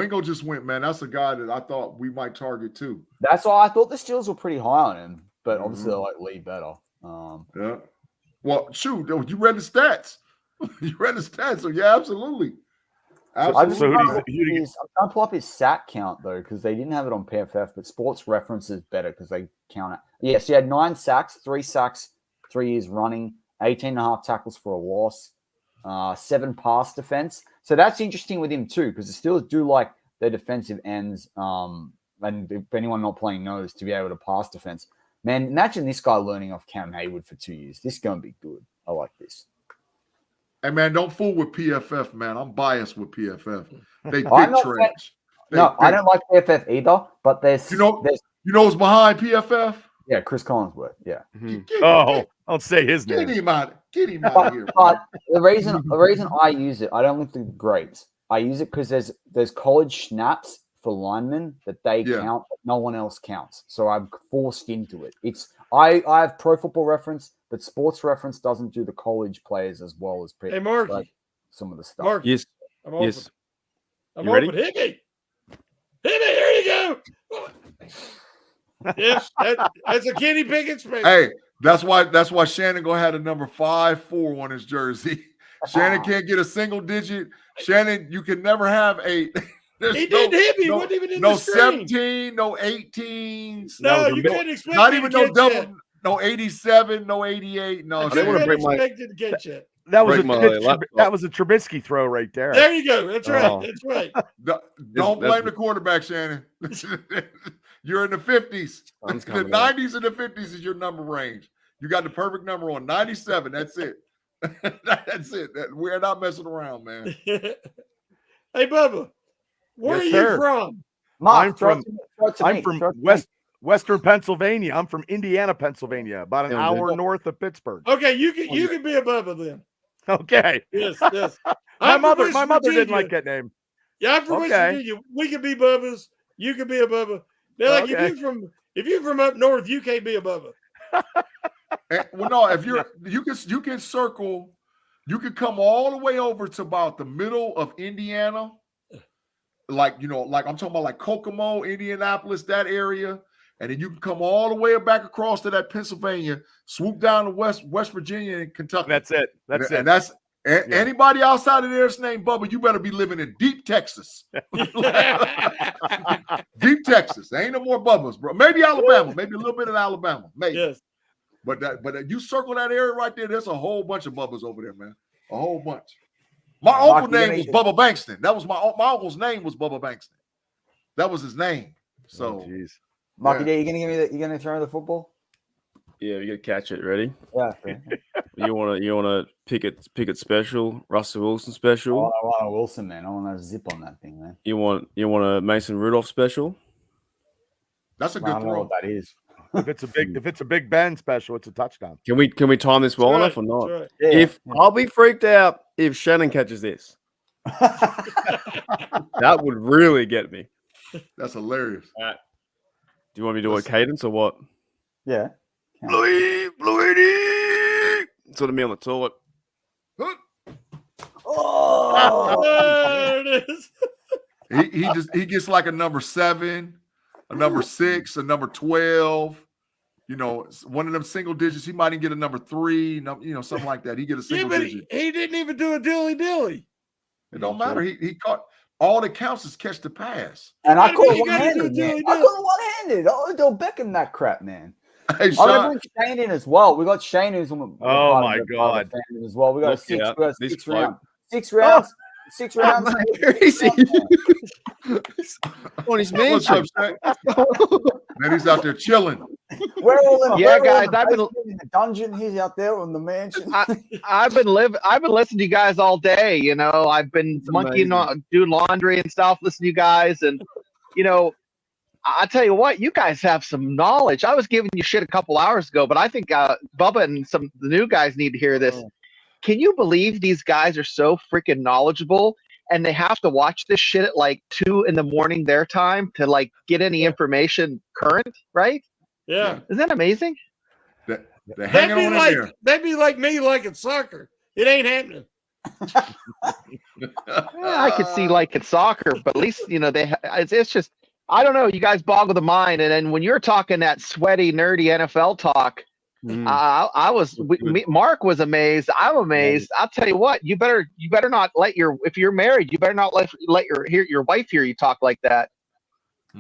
man. That's a guy that I thought we might target too. That's why I thought the Steelers were pretty high on him, but obviously I like Lee better. Yeah. Well, shoot, you read the stats. So yeah, absolutely. I'm trying to pull up his sack count though, because they didn't have it on PFF, but Sports Reference is better because they count it. Yes, he had 9 sacks, 3 sacks, 3 years running, 18.5 tackles for a loss, 7 pass defense. So that's interesting with him too, because the Steelers do like their defensive ends. And if anyone not playing knows, to be able to pass defense. Man, imagine this guy learning off Cam Hayward for 2 years. This is going to be good. I like this. Hey, man, don't fool with PFF, man. I'm biased with PFF. They big trash. I don't like PFF either, but there's... You know who's behind PFF? Yeah, Chris Collinsworth, yeah. Don't say his name. Get him out of here. But the reason I use it, I don't look through the grades. I use it because there's college snaps for linemen that they count, but no one else counts. So I'm forced into it. I have Pro Football Reference, but Sports Reference doesn't do the college players as well as Hey, Mark, like some of the stuff. Mark, yes, I'm open. yes. I'm open. Hit me. Here you go. Yes, that's a Kenny Pickett space. Hey, that's why Shannon gonna have the number 5-4 on his jersey. Shannon can't get a single digit. Shannon, you can never have 8. He didn't hit me. He wasn't even in the screen. 17, no 18s. No, you couldn't expect not me even to no get double, yet. No 87, no 88. No, I couldn't expect it to get you. That was a Trubisky throw right there. There you go. That's right. That's right. Don't blame the quarterback, Shannon. You're in the 50s. The 90s and the 50s is your number range. You got the perfect number on 97. That's it. That's it. We're not messing around, man. Hey, Bubba, where are you from? I'm from Western Pennsylvania. I'm from Indiana, Pennsylvania, about an hour north of Pittsburgh. Okay, you can be a Bubba then. Okay. Yes. my I'm from mother West didn't Virginia. like that name. Yeah, I'm from West Virginia. We can be Bubbas. You can be a Bubba. They're like, if you're from up north, you can't be a Bubba. Well, no, if you can circle, you can come all the way over to about the middle of Indiana, like I'm talking about like Kokomo, Indianapolis, that area, and then you can come all the way back across to that Pennsylvania, swoop down to West Virginia and Kentucky. That's it. And that's anybody outside of there that's named Bubba, you better be living in deep Texas. Deep Texas. There ain't no more Bubbas, bro. Maybe Alabama, maybe a little bit of Alabama, maybe. Yes. But you circle that area right there, there's a whole bunch of Bubbas over there, man. A whole bunch. My uncle's name was Bubba Bankston. That was my uncle's name was Bubba Bankston. That was his name. So, Marky D, you gonna throw the football? Yeah, you gotta catch it. Ready? Yeah. You wanna pick it special, Russell Wilson special. I want a Wilson, man. I want to zip on that thing, man. You want a Mason Rudolph special? That's a good I don't know throw. what that is. If it's a Big Ben special, it's a touchdown. Can we time this well enough or not? Right. Yeah. I'll be freaked out if Shannon catches this. That would really get me. That's hilarious. Do you want me to do a cadence or what? Yeah. Bluey, sort of me on the toilet. Oh, There it is. He gets like a number 7, a number 6, a number 12. One of them single digits. He might even get a number 3, something like that. He get a single but digit. he didn't even do a dilly. It don't matter. He caught all that counts is catch the pass. and I What caught do you gotta one-handed, do, man. Dilly I Dilly? caught one-handed. Odell Beckham that crap, man. Hey, I'm Sean, gonna bring Shane in as well. We got Shane who's on the Oh, my part of the family as well. We got Look out, this six bloke. rounds. 6 rounds. 6 rounds. Where is he? On his what's mansion. up, Shane? Man, he's out there chilling. We're all in, Yeah, we're all in guys, the basement in the dungeon. He's out there in the mansion. I've been listening to you guys all day. I've been monkeying on, doing laundry and stuff, listening to you guys, and I tell you what, you guys have some knowledge. I was giving you shit a couple hours ago, but I think Bubba and the new guys need to hear this. Can you believe these guys are so freaking knowledgeable, and they have to watch this shit at like 2 a.m. their time to like get any information current, right? Yeah. Isn't that amazing? They're hanging on in there. That'd be like me liking soccer. It ain't happening. I could see like it's soccer, but at least it's just I don't know. You guys boggle the mind, and then when you're talking that sweaty, nerdy NFL talk, Mark was amazed. I'm amazed. I'll tell you what. You better not let if you're married, you better not let your wife hear you talk like that.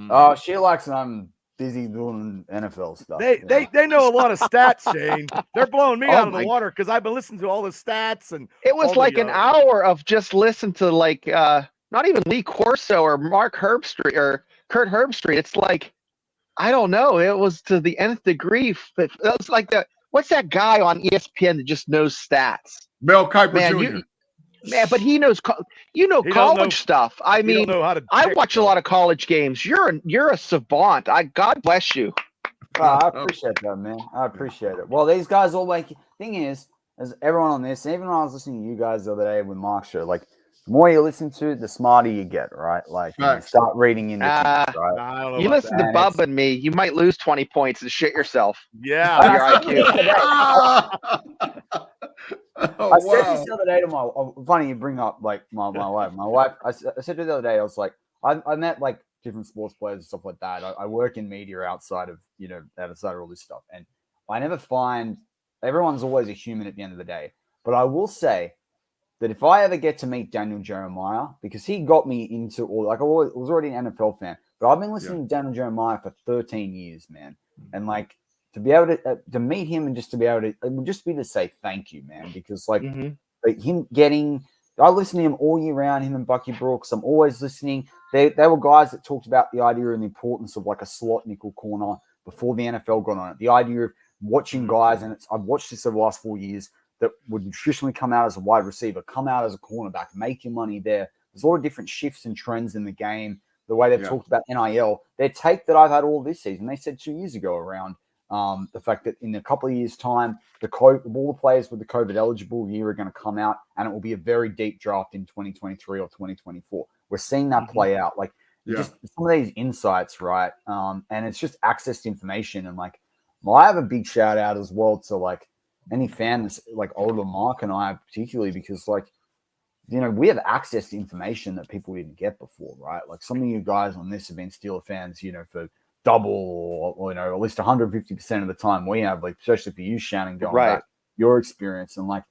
Oh, she likes when I'm busy doing NFL stuff. They know a lot of stats, Shane. They're blowing me out of the water because I've been listening to all the stats, and it was like an hour of just listen to like not even Lee Corso or Mark Herbstreit or Kurt Herbstreit. It's like I don't know. It was to the nth degree. It was like what's that guy on ESPN that just knows stats? Mel Kiper Jr. But he knows college stuff. I mean, I watch a lot of college games. You're a savant. God bless you. I appreciate that, man. I appreciate it. Well, these guys all thing is, as everyone on this, even when I was listening to you guys the other day with Mark's show, like the more you listen to it, the smarter you get, right? Like you start reading into things, right? You listen to Bub and me, you might lose 20 points and shit yourself. Yeah. Your IQ. I said this the other day to funny you bring up like my wife. My wife, I said to her the other day, I was like, I met like different sports players and stuff like that. I work in media outside of all this stuff, and I never find everyone's always a human at the end of the day. But I will say that if I ever get to meet Daniel Jeremiah, because he got me into I was already an NFL fan, but I've been listening to Daniel Jeremiah for 13 years, man, and like. To be able to meet him and just to be able to, it would just be to say thank you, man. Because like him getting, I listen to him all year round. Him and Bucky Brooks, I'm always listening. They were guys that talked about the idea and the importance of like a slot nickel corner before the NFL got on it. The idea of watching guys, and I've watched this over the last 4 years, that would traditionally come out as a wide receiver, come out as a cornerback, make your money there. There's a lot of different shifts and trends in the game the way they've talked about NIL, their take that I've had all this season, they said 2 years ago around the fact that in a couple of years' time, all the players with the COVID eligible year are going to come out, and it will be a very deep draft in 2023 or 2024. We're seeing that play out. Like just some of these insights, right? And it's just access to information. And like, well, I have a big shout out as well to like any fan that's like older, Mark and I particularly, because like, you know, we have access to information that people didn't get before, right? Like some of you guys on this have been Steeler fans, you know, for double or you know, at least 150% of the time we have, like especially for you, Shannon, going back your experience. And like,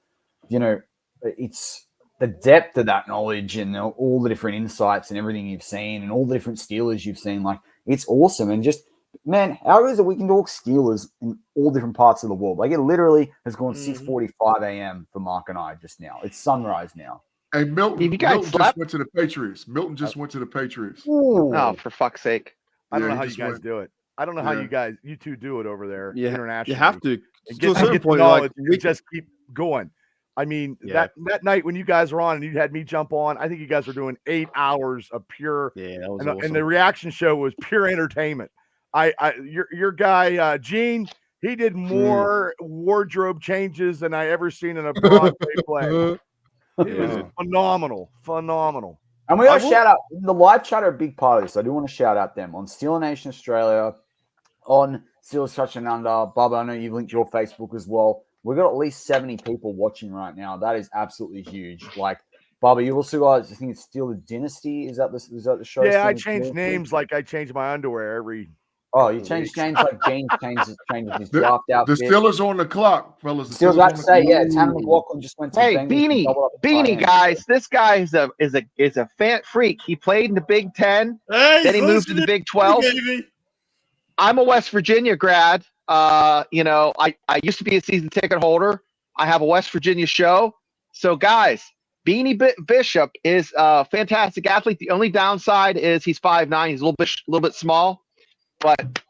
you know, it's the depth of that knowledge and all the different insights and everything you've seen and all the different Steelers you've seen. Like, it's awesome. And just, man, how is it we can talk Steelers in all different parts of the world? Like, it literally has gone 6:45 a.m. for Mark and I just now. It's sunrise now. Hey, Milton just went to the Patriots. Milton just went to the Patriots. Ooh. Oh, for fuck's sake. I don't know how you guys do it. I don't know how you two do it over there internationally. You have to. To a certain point, like, we just keep going. I mean, that night when you guys were on and you had me jump on, I think you guys were doing 8 hours of pure, that was and, awesome. And the reaction show was pure entertainment. Your guy, Gene, he did more wardrobe changes than I ever seen in a Broadway play. It was phenomenal. And we got to shout out the live chat are a big part of this. I do want to shout out them on Steeler Nation Australia, on Steelers Touch and Under. Bubba, I know you've linked your Facebook as well. We've got at least 70 people watching right now. That is absolutely huge. Like, Bubba, you also got, I think it's Steeler Dynasty. Is that the show? Yeah, I change names like I change my underwear every. Oh, you change names like James changes his draft out. The Steelers on the clock, fellas. Steelers about to say, Tanner McLaughlin just went to Beanie, guys. This guy is a fan freak. He played in the Big Ten, then he moved to the Big 12. I'm a West Virginia grad. You know, I used to be a season ticket holder. I have a West Virginia show. So, guys, Beanie Bishop is a fantastic athlete. The only downside is he's 5'9". He's a little bit small, but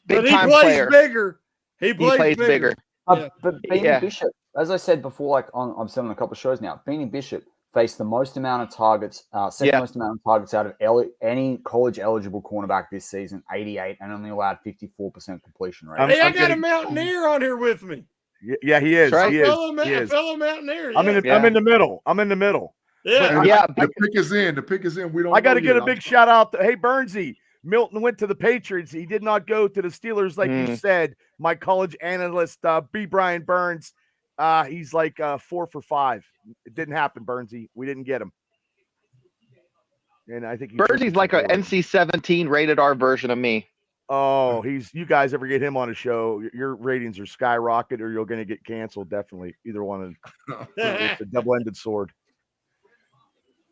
big time player. Bigger. He plays bigger. But Beanie Bishop, as I said before, like I've said on a couple of shows now, Beanie Bishop faced the most amount of targets, second most amount of targets out of any college eligible cornerback this season, 88, and only allowed 54% completion rate. Hey, I got a Mountaineer on here with me. Yeah, he is. Right? He is. A fellow Mountaineer. Yeah. I'm in the middle. Yeah. The pick is in. The pick is in. We don't. I got to get a big shout out to Bernsey. Milton went to the Patriots. He did not go to the Steelers, like you said. My college analyst, B. Brian Burns, he's like 4 for 5. It didn't happen, Bernsey. We didn't get him. And I think Bernsey's like a NC-17 rated R version of me. Oh, you guys ever get him on a show, your ratings are skyrocket or you're going to get canceled. Definitely. Either one. It's a double-ended sword.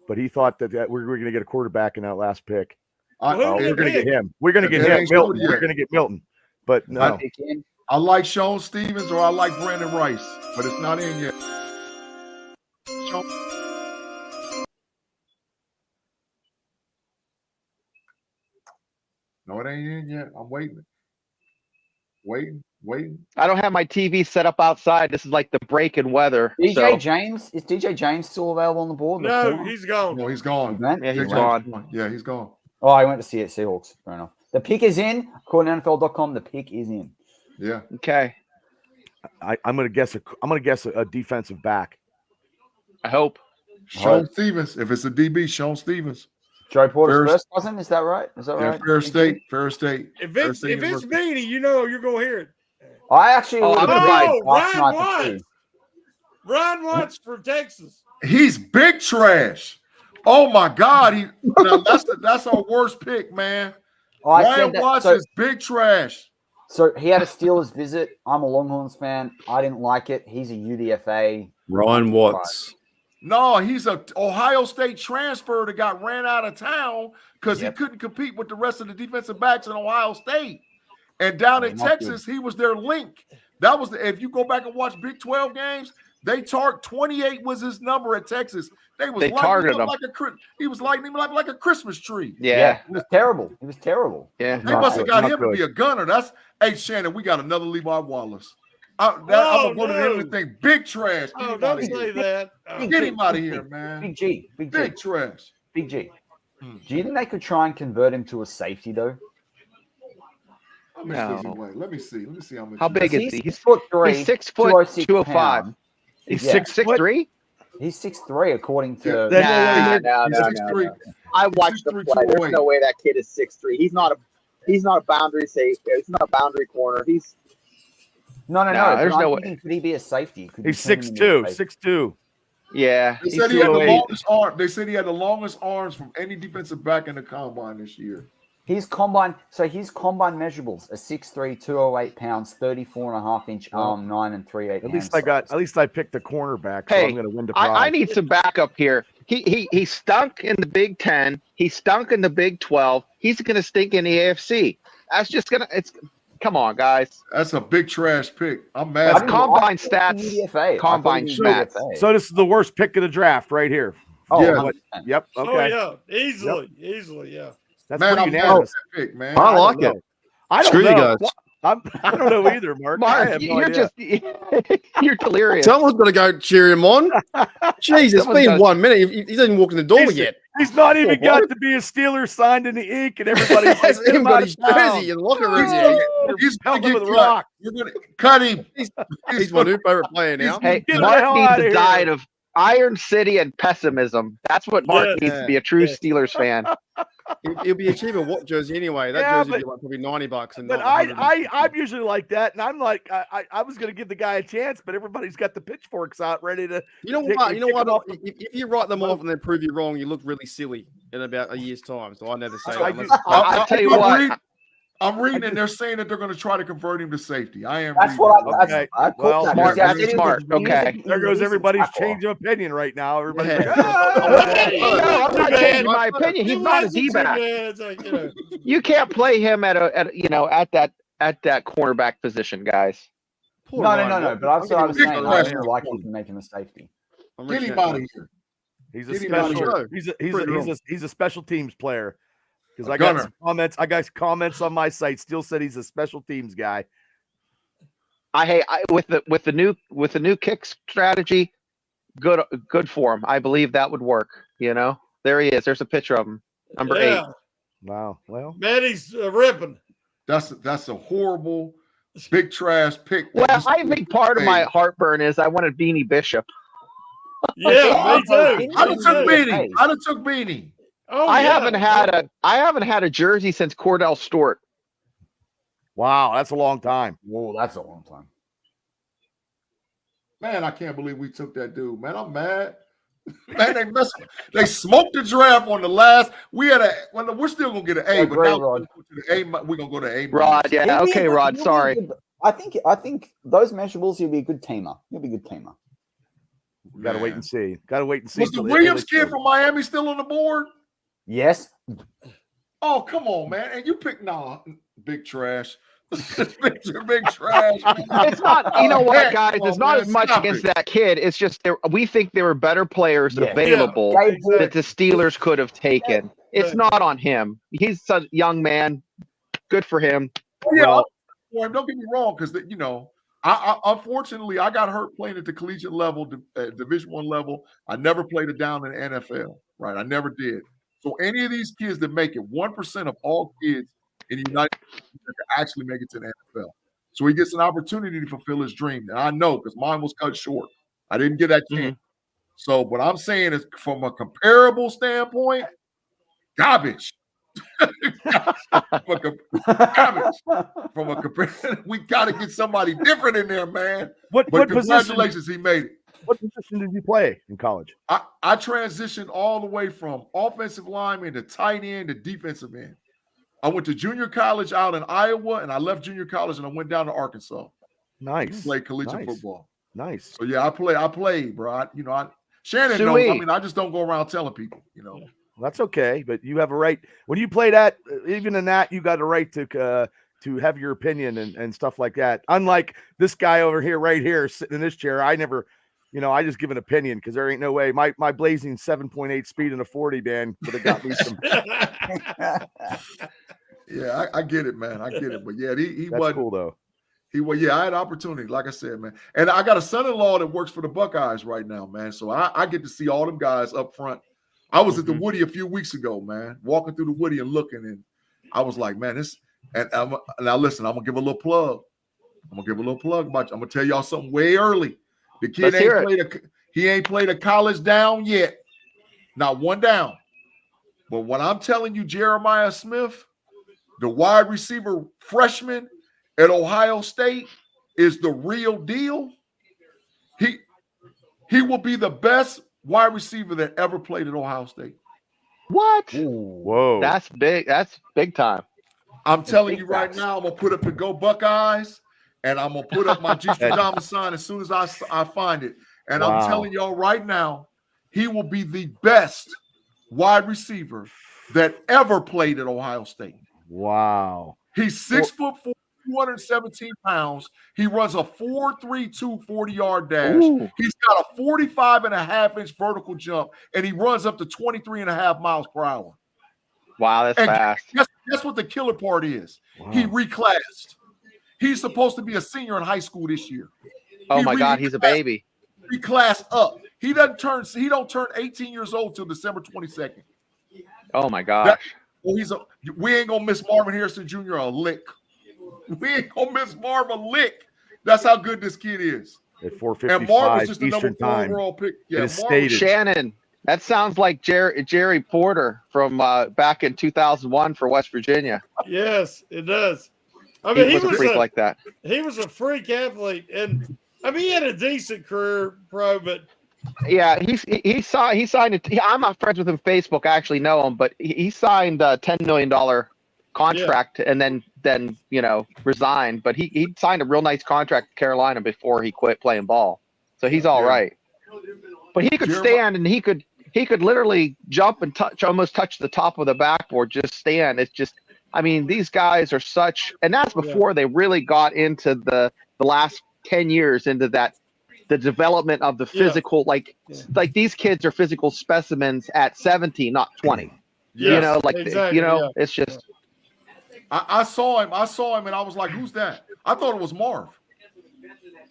But he thought that we're going to get a quarterback in that last pick. We're going to get him. We're going to get him. Milton. We're going to get Milton. But no. I like Sean Stevens or I like Brandon Rice, but it's not in yet. No, it ain't in yet. I'm waiting. I don't have my TV set up outside. This is like the break in weather. James, is DJ James still available on the board? No, he's gone. No, he's gone. Yeah, he's gone. Yeah, he's gone. Oh, I went to see it. Seahawks. Fair enough. The pick is in. According to NFL.com, the pick is in. Yeah. Okay. I'm gonna guess a defensive back. I hope. Sean Stevens. If it's a DB, Sean Stevens. Joe Porter's first cousin. Is that right? Yeah, Fair State. If it's Beanie, you know you're gonna hear it. I actually Ryan Watts from Texas. He's big trash. Oh my God! That's our worst pick, man. Ryan Watts is big trash. So he had a Steelers visit. I'm a Longhorns fan. I didn't like it. He's a UDFA. Ryan Watts. No, he's an Ohio State transfer that got ran out of town because he couldn't compete with the rest of the defensive backs in Ohio State. And down in Texas, he was their link. That was if you go back and watch Big 12 games, they 28 was his number at Texas. They targeted him he was lighting him like a Christmas tree. Yeah. It was terrible. Yeah. They must have got him to be a gunner. Hey, Shannon, we got another Levi Wallace. I'm going to do everything. Big trash. Don't say that. Get him out of here, man. Big G. Big trash. Big G. Do you think they could try and convert him to a safety though? How much does he weigh? Let me see. Let me see how much. How big is he? He's 6'3", He's 6 foot 206 205. pounds. He's Yeah. 6'3". He's 6'3", according to. No. I watched the play. There's no way that kid is 6'3". He's not a boundary safe. He's not a boundary corner. He's No. there's no way. Could he be a safety? Could He's you turn him into a 6'2", safety? 6'2". Yeah. They he's said he had the 208. longest arm. They said he had the longest arms from any defensive back in the combine this year. His combine measurables are 6'3", 208 pounds, 34.5-inch arm, 9 3/8. At least I picked the cornerback, so Hey, I'm going to win the prize. I need some backup here. He stunk in the Big 10. He stunk in the Big 12. He's going to stink in the AFC. That's just going to – come on, guys. That's a big trash pick. I'm mad. That's combine stats. Combine stats. So this is the worst pick of the draft right here. Oh, Yeah. 100%. Yep. Okay. Oh yeah, easily, yeah. That's Man, pretty I'm unanimous. that pick, man. I like it. I don't Screw you know. guys. I don't know either, Mark. I Mark, have no you're idea. just – you're delirious. Someone's got to go cheer him on. Jeez, it's Someone's been gotta- 1 minute. He's not even walked in the door yet. He's not even Oh, got to be a Steeler signed in the ink, and everybody's He's like, even got his jersey in the locker room. He's Pelton gonna with get a cut. rock. You're gonna cut him. He's my new favorite player now. Hey, Get the Mark hell needs outta a here. diet of Iron City and pessimism. That's what Mark Yeah. needs to be a true Steelers fan. He'll be a cheaper what jersey anyway. That Yeah, jersey would be like probably $90 and But not $100. I'm usually like that, and I'm like, I was going to give the guy a chance, but everybody's got the pitchforks out ready to. You know kick- what? You know kick what? him off If you write them off and then prove you wrong, you look really silly in about a year's time. So I never say I that. do- unless- I'll tell you what. I'm reading, and they're saying that they're going to try to convert him to safety. I am. That's reading what that. I. Okay. I Well, caught that. Mark, Because that's he's a- smart. he's a- Okay. There goes he's a everybody's tackler. change of opinion right now. Everybody's Yeah. like, "Ah!" No, I'm not Man, changing my opinion. He's not a D-back. It's like, you know. You can't play him at that cornerback position, guys. Poor No. Ryan. But that's what I was getting saying. a I pressure. really like him to make him a safety. I'm Get reaching him out out to of him. here. He's a Get him out of special. here. He's a special teams player. Because A I got gunner. some comments. I got comments on my site. Still said he's a special teams guy. With the new kick strategy, good for him. I believe that would work. You know, there he is. There's a picture of him, number 8. Wow. Well, Man, he's ripping. That's a horrible, big trash pick. Well, I think part of my heartburn is I wanted Beanie Bishop. Yeah, me too. I'd have Me took too. Beanie. I'd have took Beanie. Oh, I yeah. haven't had a jersey since Cordell Stewart. wow, that's a long time. Whoa, that's a long time. Man, I can't believe we took that dude. Man, I'm mad. Man, they smoked the draft on the last. We're still gonna get an A, Yeah, but great, now Rod. we're gonna go to A. Rod, yeah, He'll be okay, a good- Rod. he'll be a Sorry. good- I think those measurables, he'll be a good teamer. He'll be a good teamer. We got to wait and see. Got to wait and see. Was the till Williams they- kid from Miami still on the board? Yes. Oh, come on, man. And you pick big trash. big trash. Man. It's not, you know what, guys? Come It's on, not man, as much stop against it. that kid. It's just we think there were better players Yeah. available Gabe Wood- that the Steelers could have taken. It's not on him. He's a young man. Good for him. Yeah, well, don't get me wrong, because I unfortunately I got hurt playing at the collegiate level, Division I level. I never played it down in the NFL, right? I never did. So any of these kids that make it, 1% of all kids in the United States that actually make it to the NFL. So he gets an opportunity to fulfill his dream. And I know because mine was cut short. I didn't get that chance. So what I'm saying is from a comparable standpoint, garbage. From a comparison, we got to get somebody different in there, man. What Congratulations, he made it. What position did you play in college? I transitioned all the way from offensive lineman to tight end to defensive end. I went to junior college out in Iowa, and I left junior college and I went down to Arkansas. Nice. Played collegiate football. Nice. So yeah, I played, bro. Shannon knows. I mean, I just don't go around telling people, Well, that's okay, but you have a right when you play that. Even in that, you got a right to have your opinion and stuff like that. Unlike this guy over here, right here, sitting in this chair, I never, I just give an opinion because there ain't no way my blazing 7.8 speed in a 40 band would have got me some. Yeah, I get it, man. I get it, but yeah, he That's wasn't cool though. I had opportunity, like I said, man. And I got a son-in-law that works for the Buckeyes right now, man. So I get to see all them guys up front. I was at the Woody a few weeks ago, man, walking through the Woody and looking, and I was like, man, this. And now listen, I'm gonna give a little plug. I'm gonna tell y'all something way early. The kid ain't played a college down yet, not one down. But what I'm telling you, Jeremiah Smith, the wide receiver freshman at Ohio State, is the real deal. He will be the best wide receiver that ever played at Ohio State. What? Ooh. Whoa. That's big. That's big time. I'm telling you right now, I'm gonna put up the Go Buckeyes, and I'm gonna put up my G Stradamus sign as soon as I find it. And I'm telling y'all right now, he will be the best wide receiver that ever played at Ohio State. Wow. He's 6'4", 217 pounds. He runs a 4.32 40-yard dash. Ooh. He's got a 45.5-inch vertical jump, and he runs up to 23.5 miles per hour. Wow, that's fast. Guess what the killer part is? Wow. He reclassed. He's supposed to be a senior in high school this year. Oh my God, he's a baby. Reclassed up. He don't turn 18 years old till December 22nd. Oh my gosh. We ain't gonna miss Marvin Harrison Jr. a lick. We ain't gonna miss Marvin a lick. That's how good this kid is. At 4:55 and Marvin's just the Eastern number 4 time. overall pick. Yeah, Shannon. That sounds like Jerry Porter from back in 2001 for West Virginia. Yes, it does. I mean, he was a freak like that. He was a freak athlete, and I mean, he had a decent career, pro, but yeah, he signed it. I'm not friends with him on Facebook. I actually know him, but he signed a $10 million contract and then resigned. But he signed a real nice contract with Carolina before he quit playing ball. So he's all right. But he could stand and he could literally jump and almost touch the top of the backboard, just stand. It's just, I mean, these guys are such, and that's before they really got into the last 10 years into the development of the physical, like these kids are physical specimens at 17, not 20. Yes, exactly, it's just. I saw him and I was like, who's that? I thought it was Marv.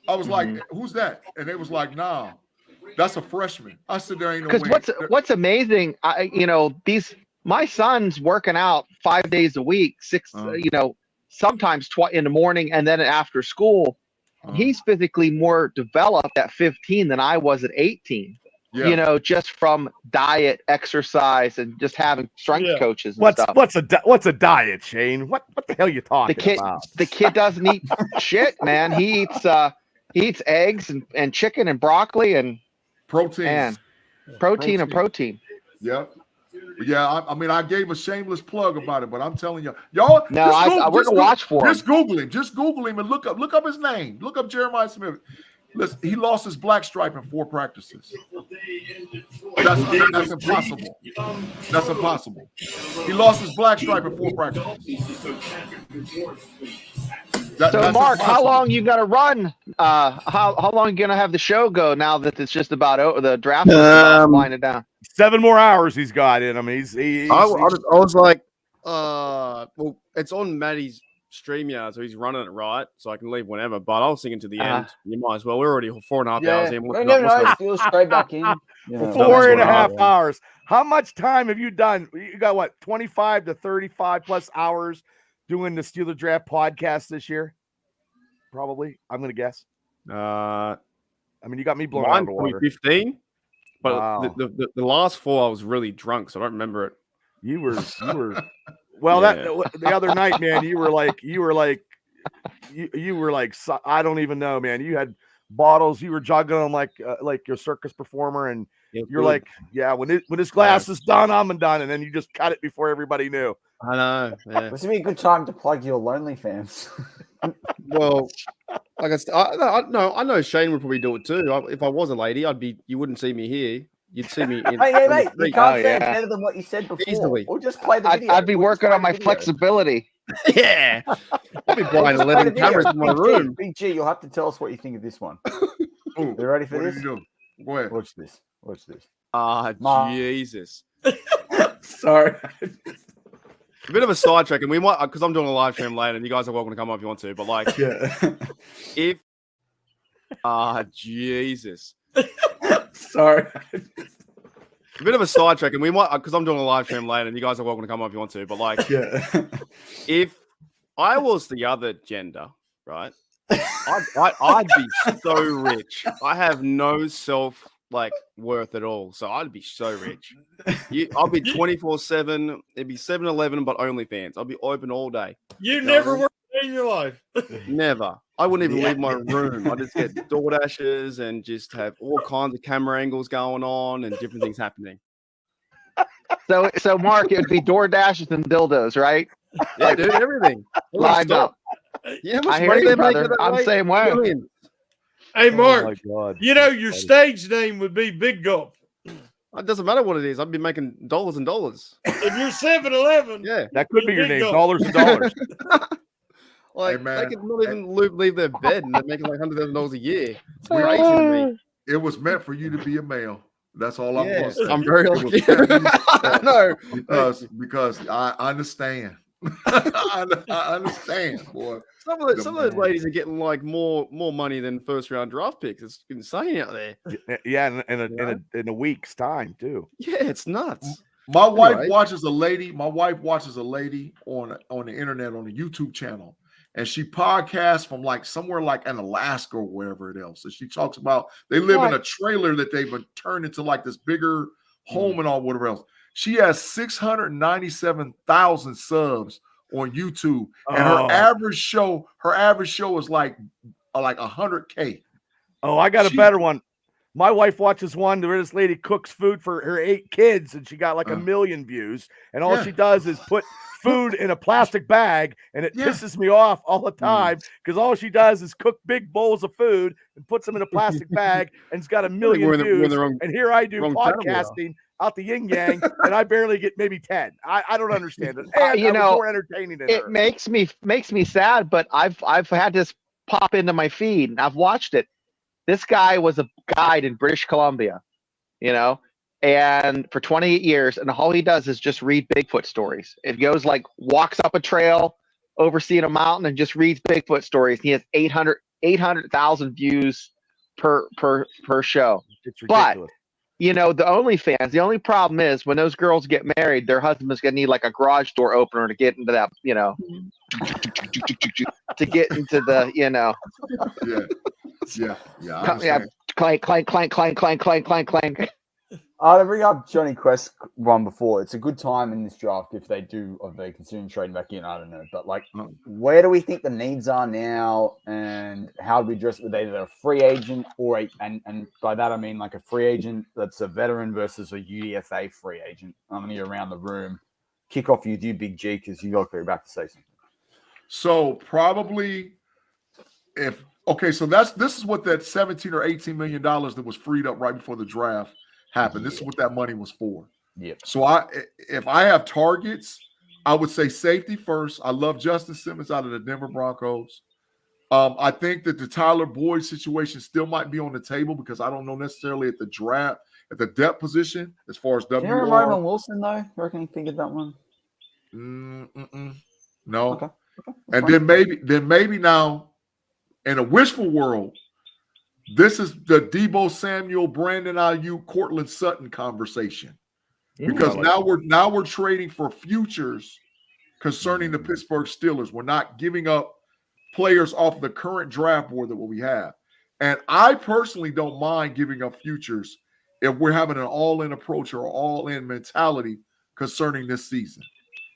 I was like, who's that? And they was like, nah. That's a freshman. I said there ain't no way. Because what's amazing, my son's working out 5 days a week, sometimes in the morning and then after school. He's physically more developed at 15 than I was at 18. Yeah. Just from diet, exercise, and just having strength coaches. And stuff. What's a diet, Shane? What the hell are you talking about? The kid doesn't eat shit, man. He eats eggs and chicken and broccoli and protein. Protein. Yep. Yeah, I mean, I gave a shameless plug about it, but I'm telling y'all. No, we're gonna watch for him. Just Google him and look up his name. Look up Jeremiah Smith. Listen, he lost his black stripe in 4 practices. That's impossible. That's impossible. He lost his black stripe in 4 practices. So, Mark, how long you got to run? How long are you gonna have the show go now that it's just about the draft is winding down? 7 more hours he's got in him. I was like, well, it's on Matty's StreamYard, so he's running it right, so I can leave whenever. But I was thinking to the end, you might as well. We're already 4.5 hours in. Still straight back in. 4.5 hours. How much time have you done? You got what, 25 to 35 plus hours doing the Steeler Draft podcast this year? Probably, I'm gonna guess. I mean, you got me blown out of the water. 15. But the last 4, I was really drunk, so I don't remember it. You were well, the other night, man, you were like, I don't even know, man. You had bottles, you were juggling them like your circus performer, and you're like, when this glass is done, I'm done, and then you just cut it before everybody knew. I know. Yeah. This would be a good time to plug your lonely fans. Well, like I know Shane would probably do it too. If I was a lady, you wouldn't see me here. You'd see me. Hey, mate, you can't say it better than what you said before. Easily. Or just play the video. I'd be working on my flexibility. Yeah. I'd be buying 11 cameras in my room. BG, you'll have to tell us what you think of this one. You ready for this? Go ahead. Watch this. Jesus. Sorry. A bit of a sidetrack, and we might, because I'm doing a live stream later, and you guys are welcome to come up if you want to. But like, if Jesus. Sorry. A bit of a sidetrack, and we might, because I'm doing a live stream later, and you guys are welcome to come on if you want to. But like, if I was the other gender, right, I'd be so rich. I have no self worth at all, so I'd be so rich. I'll be 24/7. It'd be 7-Eleven, but OnlyFans. I'll be open all day. You never worked in your life. Never. I wouldn't even leave my room. I just get DoorDashes and just have all kinds of camera angles going on and different things happening. So Mark, it would be DoorDashes and dildos, right? Yeah, dude, everything lined up. Yeah, I hear you, brother. I'm the same way. Millions. Hey, Mark, my God. you know your stage name would be Big Gulp. It doesn't matter what it is. I'd be making dollars and dollars. If you're 7-Eleven, Yeah, that could be your Big name. Gulp. Dollars and dollars. Like, Hey, man. they could not even leave their bed and they're making like $100,000 a year. It's crazy to me. It was meant for you to be a male. That's all I'm going to say. I'm very It was lucky. meant for you to I know. because I understand. I understand, boy. Some of those ladies are getting like more money than first round draft picks. It's insane out there. Yeah, in a week's time too. Yeah, it's nuts. My wife Anyway. watches a lady. My wife watches a lady on the internet on a YouTube channel, and she podcasts from like somewhere like in Alaska or wherever it else. And she talks about they live in a trailer that they've turned into like this bigger home and all whatever else. She has 697,000 subs on YouTube, and her average show is like 100K. Oh, I got a better one. My wife watches one where this lady cooks food for her 8 kids, and she got like 1 million views. And all she does is put food in a plastic bag, and it pisses me off all the time because all she does is cook big bowls of food and puts them in a plastic bag, and it's got 1 million views. And here I do podcasting out the yin yang, and I barely get maybe 10. I don't understand it. And You I was know, more entertaining than it her. makes me sad, but I've had this pop into my feed and I've watched it. This guy was a guide in British Columbia, and for 28 years, and all he does is just read Bigfoot stories. It goes walks up a trail, overseeing a mountain, and just reads Bigfoot stories. He has 800,000 views per show. It's ridiculous. But the OnlyFans, the only problem is when those girls get married, their husband's gonna need like a garage door opener to get into that, to get into the, Yeah. I understand. clank, clank, clank, clank, clank, clank, clank, clank. To bring up Johnny Quest one before, it's a good time in this draft if they considering trading back in. I don't know, but where do we think the needs are now, and how do we address it with either a free agent or and by that I mean like a free agent that's a veteran versus a UDFA free agent? I'm going to go around the room. Kick off with you, Big G, because you're about to say something. So probably so this is what that 17 or 18 million dollars that was freed up right before the draft happened. This is what that money was for. Yeah. So if I have targets, I would say safety first. I love Justin Simmons out of the Denver Broncos. I think that the Tyler Boyd situation still might be on the table because I don't know necessarily at the draft, at the depth position as far as WR. Roman Wilson though, you reckon he figured that one? No. Okay. And then maybe now in a wishful world, this is the Deebo Samuel, Brandon Ayuk, Cortland Sutton conversation. Because now we're trading for futures concerning the Pittsburgh Steelers. We're not giving up players off the current draft board that we have. And I personally don't mind giving up futures if we're having an all-in approach or all-in mentality concerning this season.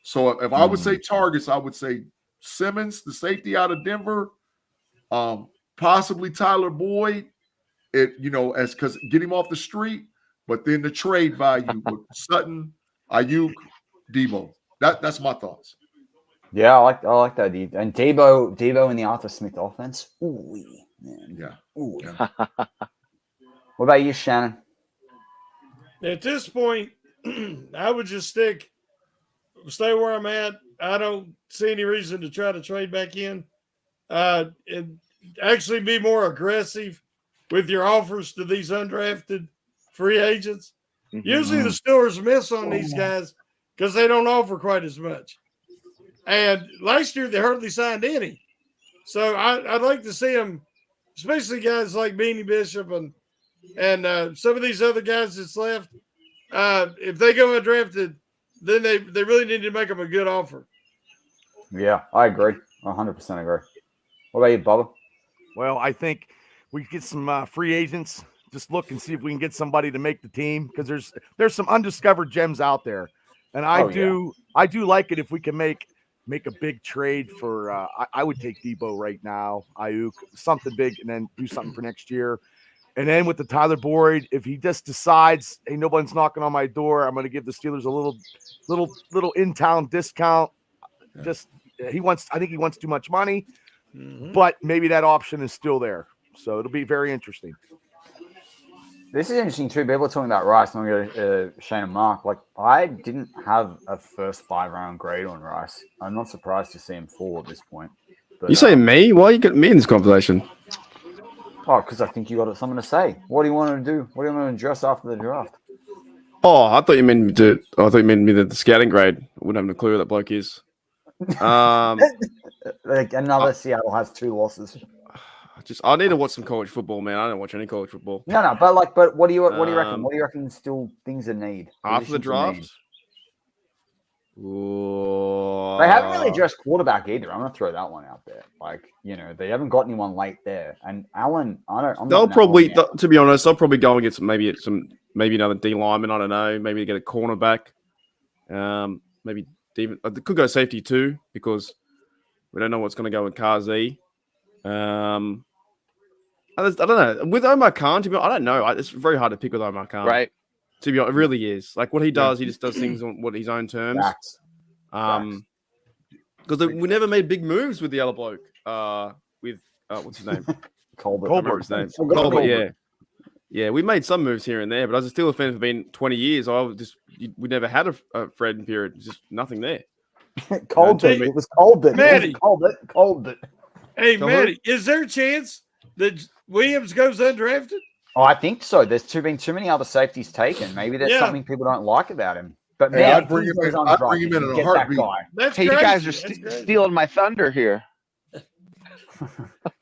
So if I would say targets, I would say Simmons, the safety out of Denver, possibly Tyler Boyd, because get him off the street, but then the trade value with Sutton, Ayuk, Deebo. That's my thoughts. Yeah, I like that. And Deebo in the Arthur Smith offense. Ooh, man. Yeah. Ooh. Yeah. What about you, Shannon? At this point, I would just stay where I'm at. I don't see any reason to try to trade back in. And actually be more aggressive with your offers to these undrafted free agents. Usually the Steelers miss on these guys because they don't offer quite as much. And last year they hardly signed any. So I'd like to see them, especially guys like Beanie Bishop and some of these other guys that's left. if they go undrafted, then they really need to make them a good offer. Yeah, I agree. 100% agree. What about you, Bubba? Well, I think we get some free agents. Just look and see if we can get somebody to make the team, because there's some undiscovered gems out there, and I do like it if we can make a big trade for. I would take Debo right now, Ayuk, something big, and then do something for next year. And then with the Tyler Boyd, if he just decides, hey, nobody's knocking on my door, I'm going to give the Steelers a little in-town discount. Just I think he wants too much money, but maybe that option is still there. So it'll be very interesting. This is interesting too. People are talking about Rice. I'm going to go Shane and Mark. Like, I didn't have a first 5-round grade on Rice. I'm not surprised to see him fall at this point. But, You saying me? Why are you getting me in this conversation? Oh, because I think you got something to say. What do you want to do? What do you want to address after the draft? Oh, I thought you meant me to. I thought you meant me the scouting grade. I wouldn't have a clue who that bloke is. Like another Seattle has 2 losses. I need to watch some college football, man. I don't watch any college football. No, but what do you reckon? What do you reckon? Still things that need After the draft. They haven't really addressed quarterback either. I'm gonna throw that one out there. Like, they haven't got anyone late there. And Allen, They'll probably, to be honest, they'll probably go and get maybe another D lineman. I don't know. Maybe get a cornerback. Maybe even they could go safety too, because we don't know what's going to go with Kazi. I don't know. With Omar Khan, to be honest, I don't know. It's very hard to pick with Omar Khan. Right. To be honest, it really is. Like what he does, he just does things on his own terms. Because we never made big moves with the other bloke. With what's his name? Colbert. His name. Colbert. Yeah. We made some moves here and there, but as a Steelers fan for being 20 years, we never had a Fred period. Just nothing there. Colbert. It was Colbert. Matty. Colbert. Hey, Matty, is there a chance that Williams goes undrafted? Oh, I think so. There's been too many other safeties taken. Maybe there's something people don't like about him. But man, I'd bring him in in a heartbeat. That's hey, crazy. you guys are stealing my thunder here.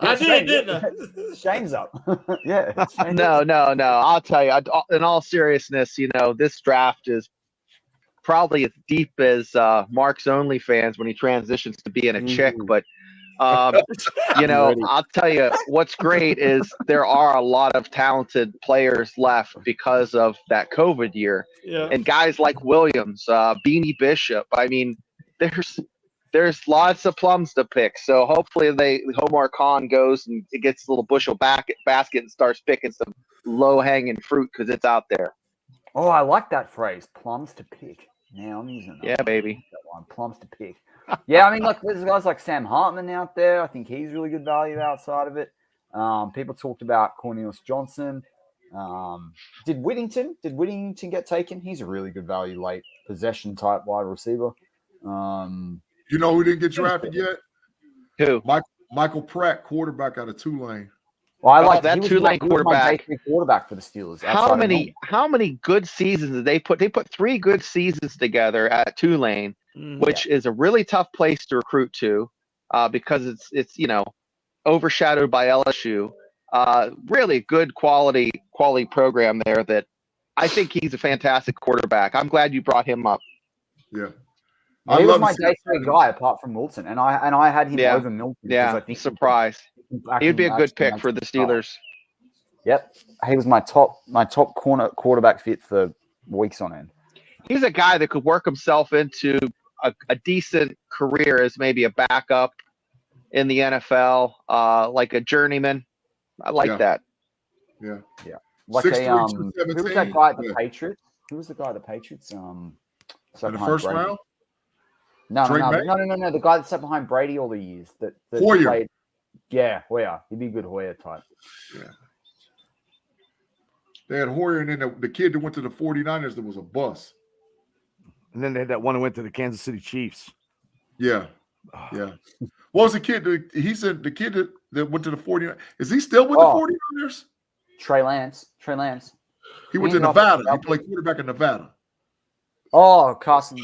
I did, didn't I? Shane's up. Yeah. No. I'll tell you. In all seriousness, this draft is probably as deep as Mark's OnlyFans when he transitions to being a chick. But I'll tell you what's great is there are a lot of talented players left because of that COVID year. Yeah. And guys like Williams, Beanie Bishop. I mean, there's lots of plums to pick. So hopefully Omar Khan goes and it gets a little bushel basket and starts picking some low-hanging fruit because it's out there. Oh, I like that phrase, plums to pick. Now I'm using that. Yeah, baby. That one, plums to pick. Yeah, I mean, look, there's guys like Sam Hartman out there. I think he's really good value outside of it. People talked about Cornelius Johnson. Did Whittington get taken? He's a really good value late possession type wide receiver. You know who didn't get drafted yet? Who? Michael Pratt, quarterback out of Tulane. Well, I like that Tulane quarterback. Quarterback for the Steelers. How many good seasons did they put? They put 3 good seasons together at Tulane, which is a really tough place to recruit to, because it's overshadowed by LSU. Really good quality program there. That I think he's a fantastic quarterback. I'm glad you brought him up. Yeah. He was my day 3 guy apart from Wilson, and I had him over Milton. Yeah, I think surprise. He would be a good pick for the Steelers. Yep, he was my top quarterback fit for weeks on end. He's a guy that could work himself into a decent career as maybe a backup in the NFL, like a journeyman. I like that. Yeah. Like 6'3", who was that guy at the Patriots? Who was the guy at the Patriots? In the first round? No. The guy that sat behind Brady all the years. That Hoyer. Played, Hoyer. He'd be a good Hoyer type. Yeah. They had Hoyer, and then the kid that went to the 49ers that was a bust. And then they had that one that went to the Kansas City Chiefs. Yeah. Yeah. What was the kid? He said the kid that went to the 49ers. Is he still with the 49ers? Trey Lance. He went to Nevada. He played quarterback in Nevada. Oh, Carson.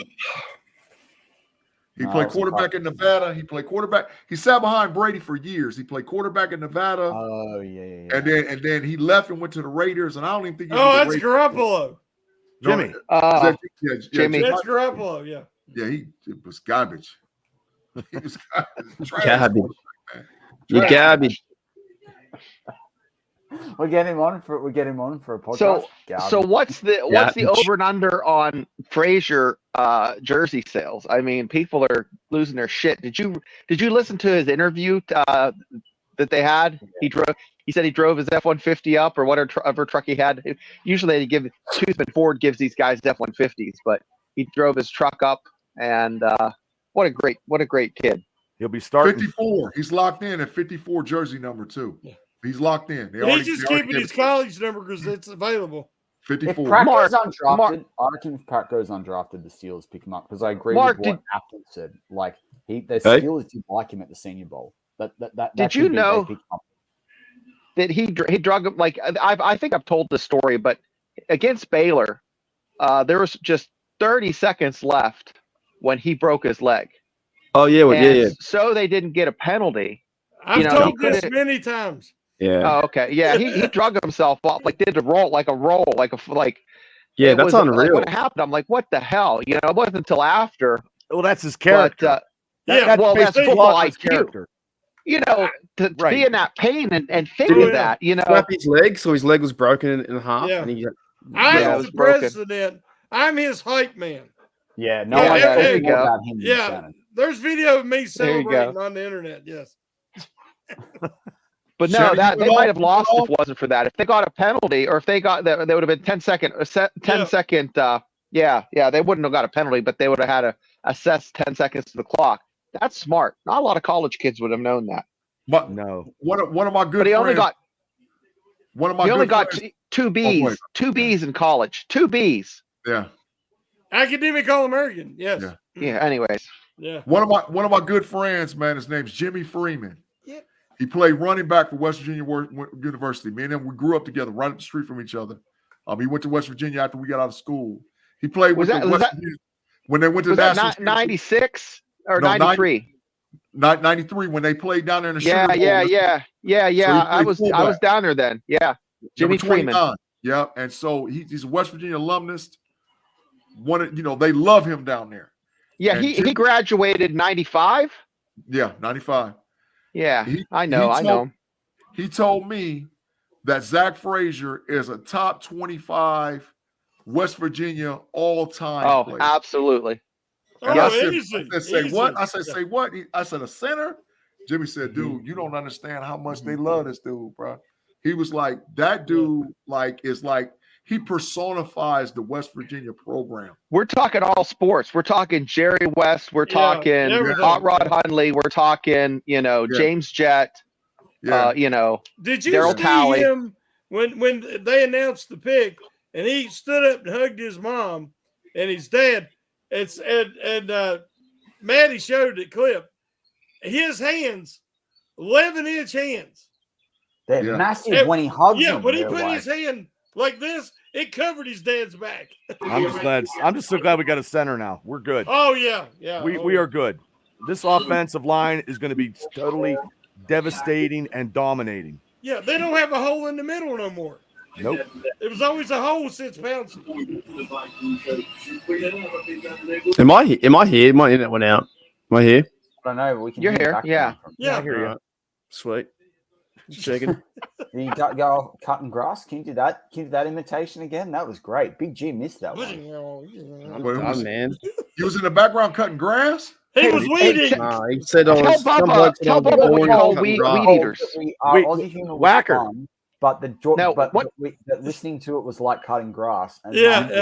He played quarterback in Nevada. He played quarterback. He sat behind Brady for years. He played quarterback in Nevada. Oh, yeah. And then he left and went to the Raiders. And I don't even think. That's Garoppolo. Jimmy. Jimmy. That's Garoppolo. Yeah. Yeah, it was garbage. He was trash. Garbage. You garbage. We'll get him on for a podcast. So what's the over and under on Frazier jersey sales? I mean, people are losing their shit. Did you listen to his interview that they had? He said he drove his F-150 up or whatever truck he had. Usually they give Toothman Ford gives these guys F-150s, but he drove his truck up, and what a great kid. He'll be starting 54. He's locked in at 54 jersey number 2. Yeah. He's locked in. He's just keeping his college number because it's available. 54. If Pratt goes undrafted, I reckon if Pratt goes undrafted, the Steelers pick him up because I agree with what Apple said. Like the Steelers didn't like him at the Senior Bowl. Did you know that he drug him? Like I think I've told this story, but against Baylor, there was just 30 seconds left when he broke his leg. Oh yeah, So they didn't get a penalty. I've told this many times. Yeah. Oh, okay. Yeah, he drug himself off, did a roll. Yeah, that's unreal. Like, when it happened, I'm like, what the hell? It wasn't until after. Well, that's his character. That's football IQ. Character. To be in that pain and think of that. Slap his leg, so his leg was broken in half. Yeah. And I'm the president. I'm his hype man. Yeah. No. There you go. Yeah. There's video of me celebrating on the internet. Yes. But no, they might have lost if it wasn't for that. If they got a penalty, or if they got that, they would have been 10 second. They wouldn't have got a penalty, but they would have had to assess 10 seconds to the clock. That's smart. Not a lot of college kids would have known that. But no, one of my good. But he friends, only got two B's. Two B's in college. 2 B's. Yeah. Academic All-American. Yes. Yeah. Anyways. Yeah. One of my good friends, man. His name's Jimmy Freeman. Yeah. He played running back for West Virginia University. Me and him, we grew up together, right up the street from each other. He went to West Virginia after we got out of school. He played when they went to the national. Was that 96 or 93? 93 when they played down there in the Sugar Bowl. Yeah. I was down there then. Yeah. Jimmy Freeman. Yeah, and so he's a West Virginia alumnus. They love him down there. Yeah, he graduated 95. Yeah, 95. Yeah, I know. He told me that Zach Frazier is a top 25 West Virginia all-time player. Absolutely. Easy. I said, say what? I said, say what? I said, a center? Jimmy said, dude, you don't understand how much they love this dude, bro. He was like, that dude, he personifies the West Virginia program. We're talking all sports. See Jerry West. We're talking Hot Rod Hundley. We're talking, James Jett. Did you Darryl see Talley. him when they announced the pick and he stood up and hugged his mom and his dad? Maddie showed the clip. His hands, 11-inch hands. They're massive when he hugs them. Yeah, when he put his hand like this, it covered his dad's back. I'm just so glad we got a center now. We're good. Oh yeah. We are good. This offensive line is going to be totally devastating and dominating. Yeah, they don't have a hole in the middle no more. Nope. It was always a hole since Pouncey. Am I here? My internet went out. Am I here? I don't know. But we can. You're here. Yeah. Yeah. I hear you. Sweet. Just checking. You go cutting grass. Can you do that? Can you do that imitation again? That was great. Big G missed that one. I'm done, man. He was in the background cutting grass? He was weeding. He said I was. Tell Bubba we call weed eaters. Aussie humor was whacker. fun, but listening to it was like cutting grass. And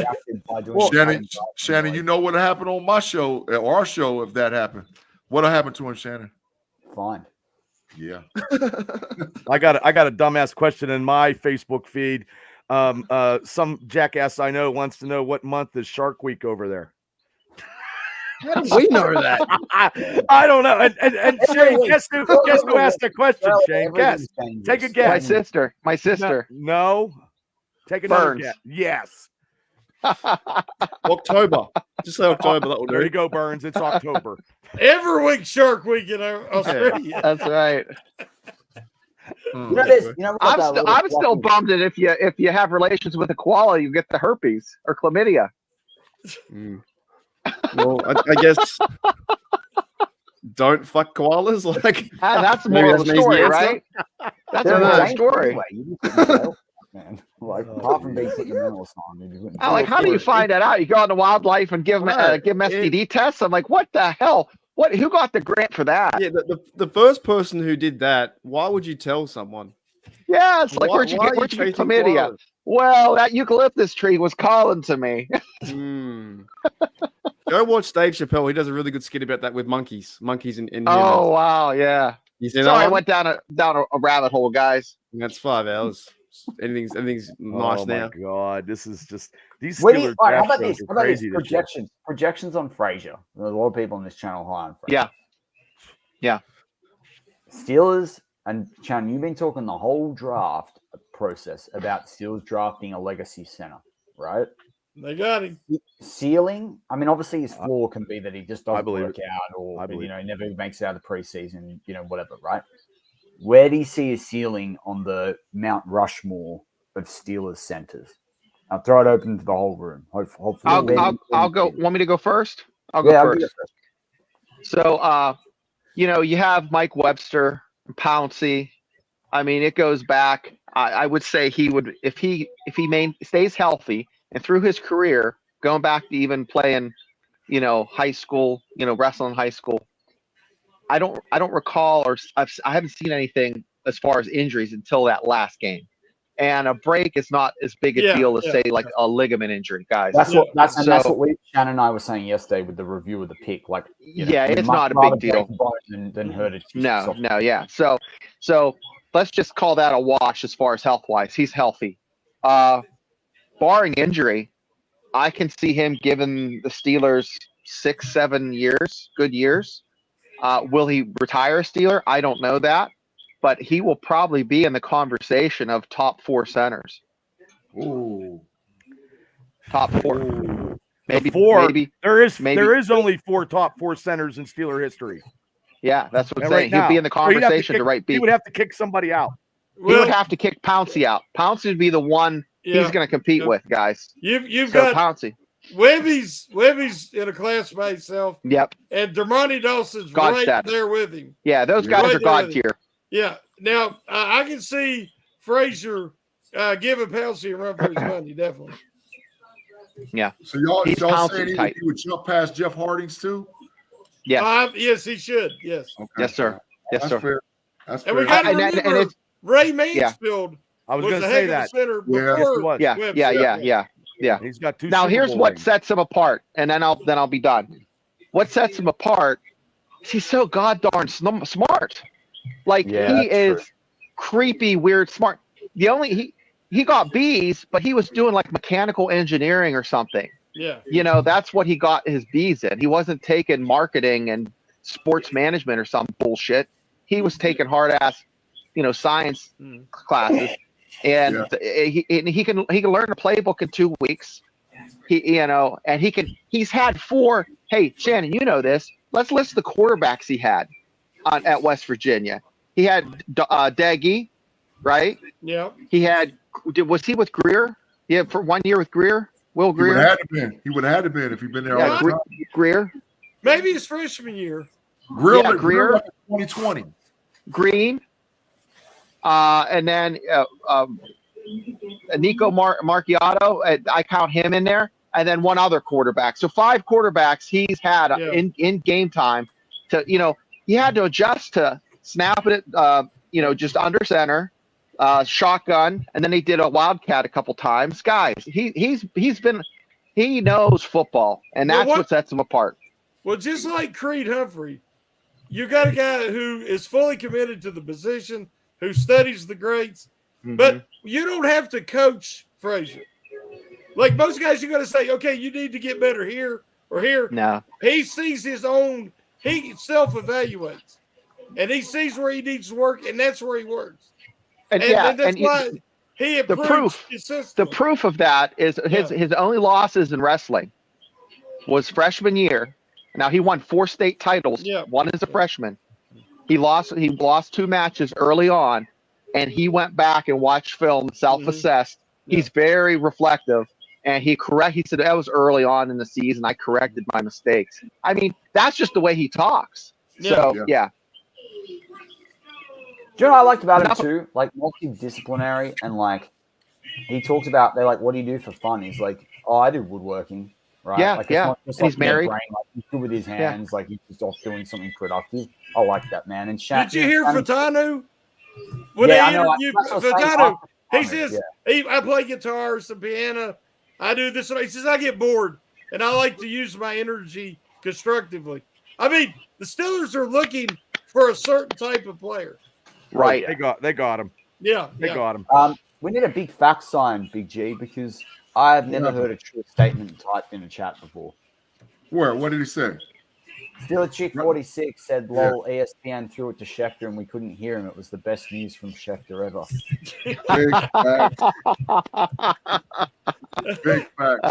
by doing Shannon, you know what happened on my show, or our show, if that happened. What happened to him, Shannon? Fine. Yeah. I got a dumbass question in my Facebook feed. Some jackass I know wants to know what month is Shark Week over there. How do we know that? I don't know. And Shane, guess who asked the question, Shane? Guess. Take a guess. My sister. No. Take another Burns. guess. Yes. October. Just say October. That will do. There you go, Burns. It's October. Every week, Shark Week in Australia. That's right. You know, there's, you know, we've got that little I'm still fluffy- bummed that if you have relations with a koala, you get the herpes or chlamydia. Well, I guess don't fuck koalas. Like That's the maybe moral of the that's an easy story, answer. right? That's They're the moral of the dangerous story. anyway. You just put in jail, man. Like, apart from being put in the mental asylum, you just went in I'm like, jail. how do you find that out? You go on to wildlife and give them STD tests. I'm like, what the hell? What? Who got the grant for that? Yeah, the first person who did that, why would you tell someone? Yeah, it's like, where'd you get chasing chlamydia? koalas? Well, that eucalyptus tree was calling to me. Go watch Dave Chappelle. He does a really good skit about that with monkeys in humans. Oh wow, yeah. You see Sorry, I that one? went down a rabbit hole, guys. That's 5 hours. Anything's nice Oh now. my god, this is just these Where do you, Steelers all right, how draft about shows this? are How about this? crazy this year. Projections on Frazier. There's a lot of people on this channel high on Frazier. Yeah. Steelers, and Chan, you've been talking the whole draft process about Steelers drafting a legacy center, right? They got him. Ceiling, I mean, obviously his floor can be that he just doesn't believe work out or, believe you know, never makes it out of the preseason, you know, whatever, right? Where do you see his ceiling on the Mount Rushmore of Steelers centers? I'll throw it open to the whole room. Hopefully, I'll go. Want me to go first? I'll go I'll first. go first. So, you know, you have Mike Webster, Pouncey. I mean, it goes back. I would say he would, if he stays healthy and through his career, going back to even playing, you know, high school, you know, wrestling high school. I don't recall, or I haven't seen anything as far as injuries until that last game. And a break is not as big a deal as say like a ligament injury, guys. That's what Shannon and I were saying yesterday with the review of the pick. Like, you know, it's not a big deal. Than hurt it. No, yeah. So let's just call that a wash as far as health wise. He's healthy. Barring injury, I can see him giving the Steelers 6-7 years, good years. Will he retire a Steeler? I don't know that. But he will probably be in the conversation of top 4 centers. Ooh. Top 4. Maybe four. Maybe there is only 4 top 4 centers in Steeler history. Yeah, that's what I'm Right saying. He'd be in the conversation to right beat. He would have to kick somebody out. He would have to kick Pouncey out. Pouncey would be the one he's going to compete with, guys. You've so got Pouncey. Webby's in a class by himself. Yep. And Dermontti Dawson's God right status. there with him. Yeah, those guys Right are there God with him. tier. Yeah. Now I can see Frazier giving Pouncey a run for his money, definitely. Yeah. So y'all Pouncey saying type. he would jump past Jeff Harding's too? Yes. Yes, he should. Yes. Okay. Yes, sir. Yes, That's sir. fair. That's And fair. we got to And remember it's- Ray Mansfield I was was going a to heck say of a that. center Yeah. before. Yeah. Webster. Yeah. He's got 2. Now Super here's Bowl what rings. sets him apart, and then I'll be done. What sets him apart is he's so goddamn smart. Like Yeah, he that's is creepy, weird, smart. The only he got B's, but he was doing like mechanical engineering or something. Yeah. You know, that's what he got his B's in. He wasn't taking marketing and sports management or some bullshit. He was taking hard ass, you know, science classes. And he can learn a playbook in 2 weeks. He's had 4. Hey, Shannon, you know this. Let's list the quarterbacks he had at West Virginia. He had Daggy, right? Yeah. He had. Was he with Greer? Yeah, for 1 year with Greer. Will He would Greer. have had to been. He would have had to been if he'd been there all the time. Greer. Maybe his freshman year. Greer left in 2020. Green. And then Nico Marchiotto, I count him in there, and then one other quarterback. So 5 quarterbacks he's had in game time. To he had to adjust to snapping it, just under center, shotgun, and then he did a wildcat a couple times. Guys, he knows football, and that's what sets him apart. Well, just like Creed Humphrey, you got a guy who is fully committed to the position, who studies the greats, but you don't have to coach Frazier. Like most guys, you got to say, okay, you need to get better here or here. No. He sees his own, he self-evaluates, and he sees where he needs to work, and that's where he works. And that's why he improves his system. The proof of that is his only losses in wrestling was freshman year. Now he won 4 state titles. Yeah. One as a freshman. He lost 2 matches early on and he went back and watched film, self-assessed. He's very reflective, and he said that was early on in the season. I corrected my mistakes. I mean, that's just the way he talks. So yeah. Do you know what I liked about him too? Like, multidisciplinary, and like he talks about, they're like, what do you do for fun? He's like, oh, I do woodworking, right? Yeah, like, yeah. It's And he's married. Brain. Like, he's good with his hands. Like, he's just off doing something productive. I like that, man. And did you hear Fatanu? When Yeah, they I know. interviewed That's what I'm saying. Fatanu, he After says, yeah. I play guitar, some piano, I do this. And he says, I get bored, and I like to use my energy constructively. I mean, the Steelers are looking for a certain type of player. Right. They got him. Yeah. They got him. We need a big fact sign, Big G, because I have never heard a true statement typed in a chat before. Where? What did he say? Steeler Chick 46 said, lol, ESPN threw it to Schefter and we couldn't hear him. It was the best news from Schefter ever. Big facts. Big facts.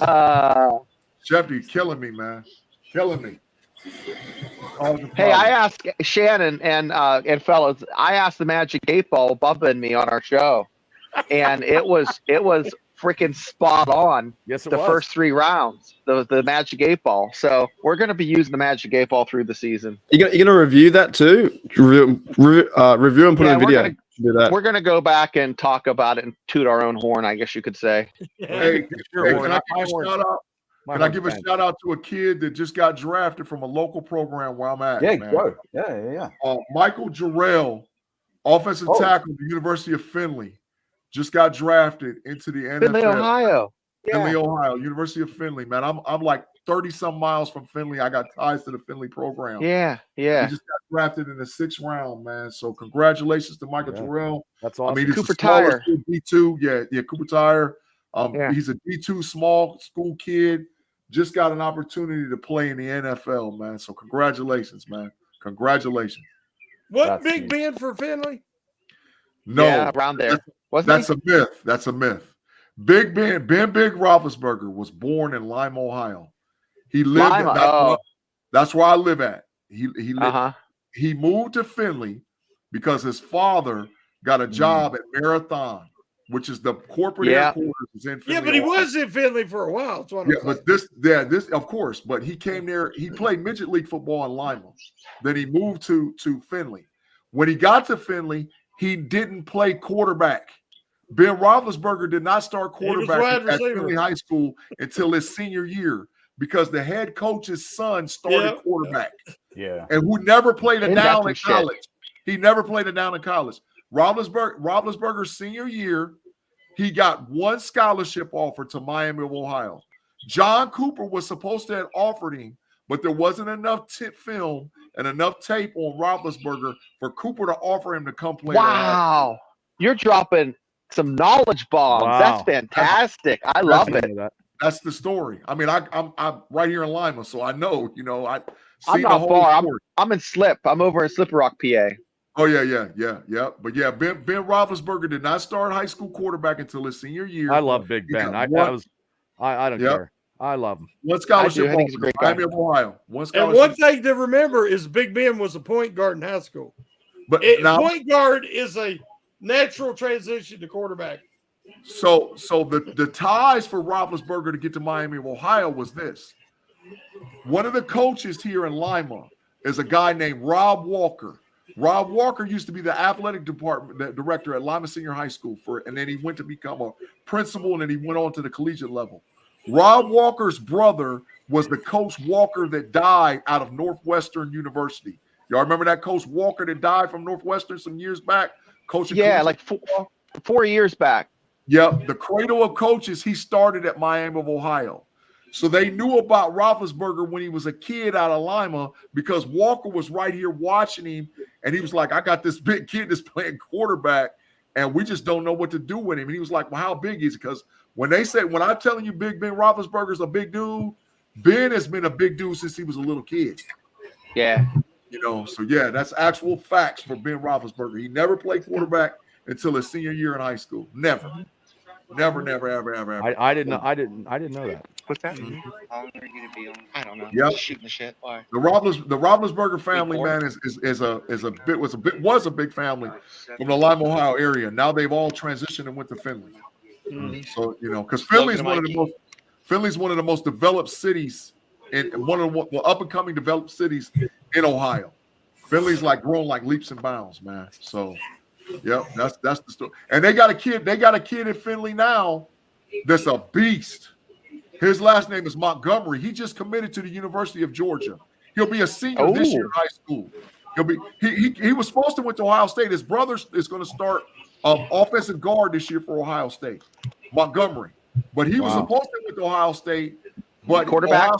Schefter, you're killing me, man. Killing me. Hey, I asked Shannon and fellas, I asked the Magic 8 Ball, Bubba and me on our show, and it was freaking spot on. Yes, it the was. First 3 rounds, the Magic 8 Ball. So we're going to be using the Magic 8 Ball through the season. You're gonna review that too? Review and put in a video. Do that. We're gonna go back and talk about it and toot our own horn, I guess you could say. Hey, can I give a shout out? Can I give a shout out to a kid that just got drafted from a local program where I'm at? Yeah, man. go. Yeah. Michael Jarrell, offensive tackle at the University of Findlay, just got drafted into the NFL. Findlay, Ohio. Findlay, Ohio, University of Findlay. Man, I'm like 30-some miles from Findlay. I got ties to the Findlay program. Yeah. He just got drafted in the 6th round, man. So congratulations to Michael Jarrell. That's awesome. I mean, he's Cooper a smaller Tire. school D2. Yeah, Cooper Tire. He's a D2 small school kid. Just got an opportunity to play in the NFL, man. So congratulations, man. Congratulations. What Big Ben for Finley? No, yeah, around there. That's a myth. That's a myth. Big Big Roethlisberger was born in Lima, Ohio. He lived that's where I live at. He moved to Findlay because his father got a job at Marathon, which is the corporate headquarters in Findlay. Yeah, but he was in Findlay for a while. But this, of course, but he came there. He played midget league football in Lima. Then he moved to Findlay. When he got to Findlay, he didn't play quarterback. Ben Roethlisberger did not start quarterback at Findlay High School until his senior year because the head coach's son started quarterback. Yeah, and who never played a down in college. He never played a down in college. Roethlisberger's senior year, he got one scholarship offer to Miami of Ohio. John Cooper was supposed to have offered him, but there wasn't enough film and enough tape on Roethlisberger for Cooper to offer him to come play. Wow, you're dropping some knowledge bombs. Wow. That's fantastic. I love it. That's the story. I mean, I'm right here in Lima, so I know. I'm not far. I'm in Slip. I'm over in Slippery Rock, PA. Oh, yeah. But yeah, Ben Roethlisberger did not start high school quarterback until his senior year. I love Big Ben. I don't care. I love him. One scholarship offer, Miami of Ohio. And one thing to remember is Big Ben was a point guard in high school. But point guard is a natural transition to quarterback. So the ties for Roethlisberger to get to Miami of Ohio was this. One of the coaches here in Lima is a guy named Rob Walker. Rob Walker used to be the athletic department director at Lima Senior High School and then he went to become a principal and then he went on to the collegiate level. Rob Walker's brother was the Coach Walker that died out of Northwestern University. Y'all remember that Coach Walker that died from Northwestern some years back? Like 4 years back. Yep, the cradle of coaches, he started at Miami of Ohio. So they knew about Roethlisberger when he was a kid out of Lima because Walker was right here watching him, and he was like, I got this big kid that's playing quarterback, and we just don't know what to do with him. And he was like, well, how big is he? Because when I'm telling you Big Ben Roethlisberger's a big dude, Ben has been a big dude since he was a little kid. Yeah. So yeah, that's actual facts for Ben Roethlisberger. He never played quarterback until his senior year in high school. Never, ever. I didn't know that. What's that? How long are you gonna be on? I don't know. Yep. Just shooting the shit. Why? The Roethlisberger family, man, was a big family from the Lima, Ohio area. Now they've all transitioned and went to Findlay. So because Findlay's one of the most developed cities and one of the up and coming developed cities in Ohio. Findlay's like grown like leaps and bounds, man. So, yep, that's the story. And they got a kid. They got a kid in Findlay now that's a beast. His last name is Montgomery. He just committed to the University of Georgia. He'll be a senior this year in high school. He was supposed to went to Ohio State. His brother is going to start offensive guard this year for Ohio State, Montgomery. But he was supposed to went to Ohio State, but quarterback.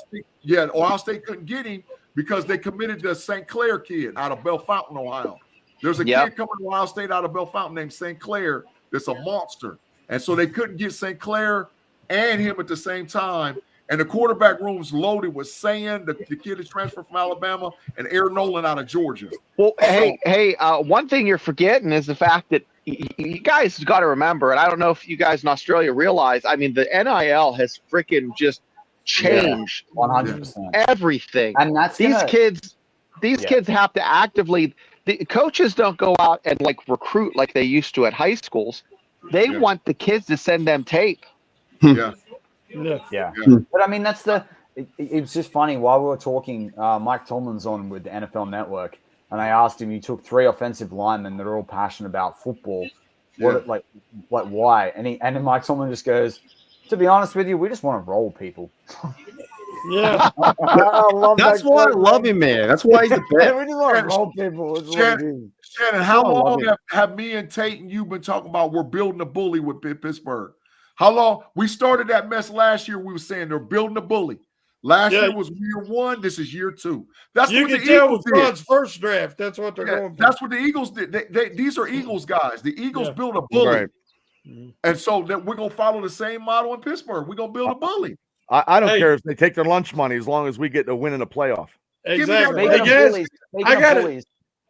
Ohio State couldn't get him because they committed to a St. Clair kid out of Bellefontaine, Ohio. There's a kid coming to Ohio State out of Bellefontaine named St. Clair that's a monster. And so they couldn't get St. Clair and him at the same time. And the quarterback room's loaded with Sand, the kid that transferred from Alabama, and Aaron Nolan out of Georgia. Well, one thing you're forgetting is the fact that you guys got to remember, and I don't know if you guys in Australia realize, I mean, the NIL has freaking just changed 100% everything. And that's these kids have to actively. The coaches don't go out and like recruit like they used to at high schools. They want the kids to send them tape. Yeah. But I mean, it's just funny. While we were talking, Mike Tomlin's on with the NFL Network, and I asked him, you took 3 offensive linemen that are all passionate about football. What, like why? And then Mike Tomlin just goes, to be honest with you, we just want to roll people. Yeah. That's why I love him, man. That's why he's the best. We just want to roll people. Shannon, how long have me and Tate and you been talking about we're building a bully with Pittsburgh? How long? We started that mess last year. We were saying they're building a bully. Last year was year 1. This is year 2. That's you what can the tell Eagles with Todd's first draft. That's what they're going for. That's what the Eagles did. These are Eagles guys. The Eagles build a bully. Right. And so that we're going to follow the same model in Pittsburgh. We're going to build a bully. I don't care if they take their lunch money as long as we get to win in a playoff. Exactly.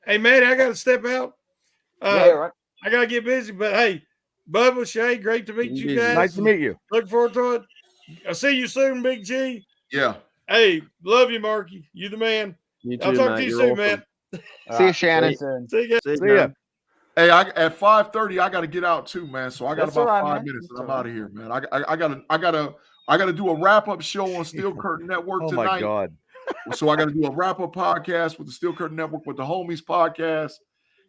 Hey, Matt, I got to step out. Right. I got to get busy. But, hey, Bubba, Shay, great to meet you guys. Nice to meet you. Look forward to it. I'll see you soon, Big G. Yeah. Hey, love you, Marky. You the man. You too, I'll talk to you soon, man. See you, Shannon. See you guys. See ya. Hey, at 5:30, I got to get out too, man. So I got That's about all right, 5 man. minutes, That's and I'm all out of here, man. I got to do a wrap-up show on Steel Curtain Network Oh tonight. my God. So I got to do a wrap-up podcast with the Steel Curtain Network with the Homies podcast.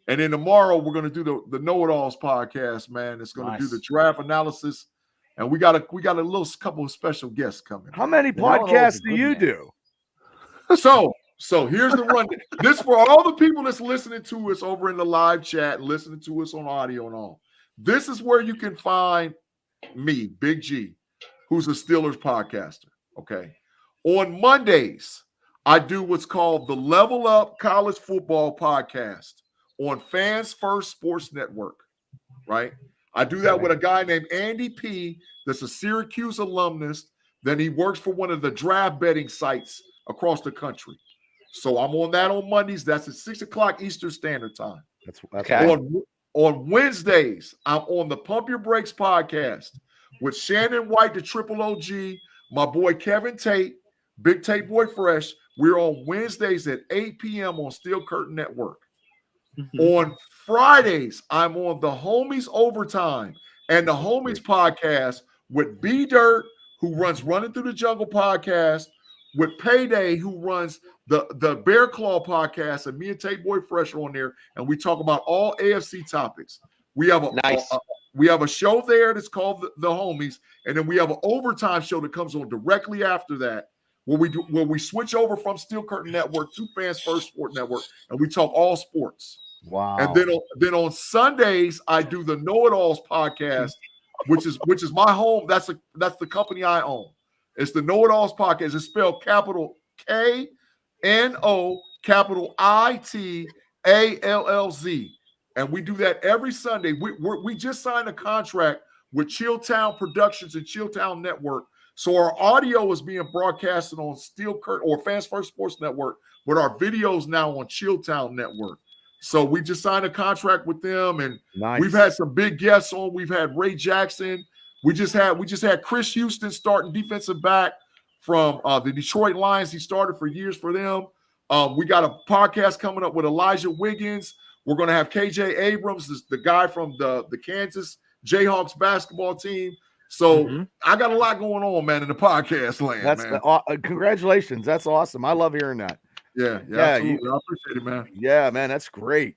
And then tomorrow we're going to do the Know-It-Alls podcast, man. It's going to do the draft analysis. And we got a little couple of special guests coming. How many podcasts do you do? So here's the run. This for all the people that's listening to us over in the live chat, listening to us on audio and all. This is where you can find me, Big G, who's a Steelers podcaster. Okay. On Mondays, I do what's called the Level Up College Football Podcast on Fans First Sports Network. Right. I do that with a guy named Andy P. That's a Syracuse alumnus. Then he works for one of the draft betting sites across the country. So I'm on that on Mondays. That's at 6 o'clock Eastern Standard Time. That's okay. On Wednesdays, I'm on the Pump Your Brakes podcast with Shannon White, the Triple OG, my boy Kevin Tate, Big Tate Boy Fresh. We're on Wednesdays at 8 p.m. on Steel Curtain Network. On Fridays, I'm on the Homies Overtime and the Homies podcast with B Dirt, who runs Running Through the Jungle podcast, with Payday, who runs the Bear Claw podcast, and me and Tate Boy Fresh are on there, and we talk about all AFC topics. We have a show there that's called the Homies, and then we have an overtime show that comes on directly after that, where we switch over from Steel Curtain Network to Fans First Sport Network, and we talk all sports. Wow. And then on Sundays, I do the Know-It-Alls podcast, which is my home. That's the company I own. It's the Know-It-Alls podcast. It's spelled capital KNO capital ITALLZ. And we do that every Sunday. We just signed a contract with Chilltown Productions and Chilltown Network. So our audio is being broadcasted on Steel Curtain or Fans First Sports Network, but our videos now on Chilltown Network. So we just signed a contract with them, and we've had some big guests on. We've had Ray Jackson. We just had Chris Houston starting defensive back from the Detroit Lions. He started for years for them. We got a podcast coming up with Elijah Wiggins. We're going to have KJ Abrams, the guy from the Kansas Jayhawks basketball team. So I got a lot going on, man, in the podcast land. That's man. Congratulations. That's awesome. I love hearing that. Yeah, absolutely. I appreciate it, man. Yeah, man, that's great.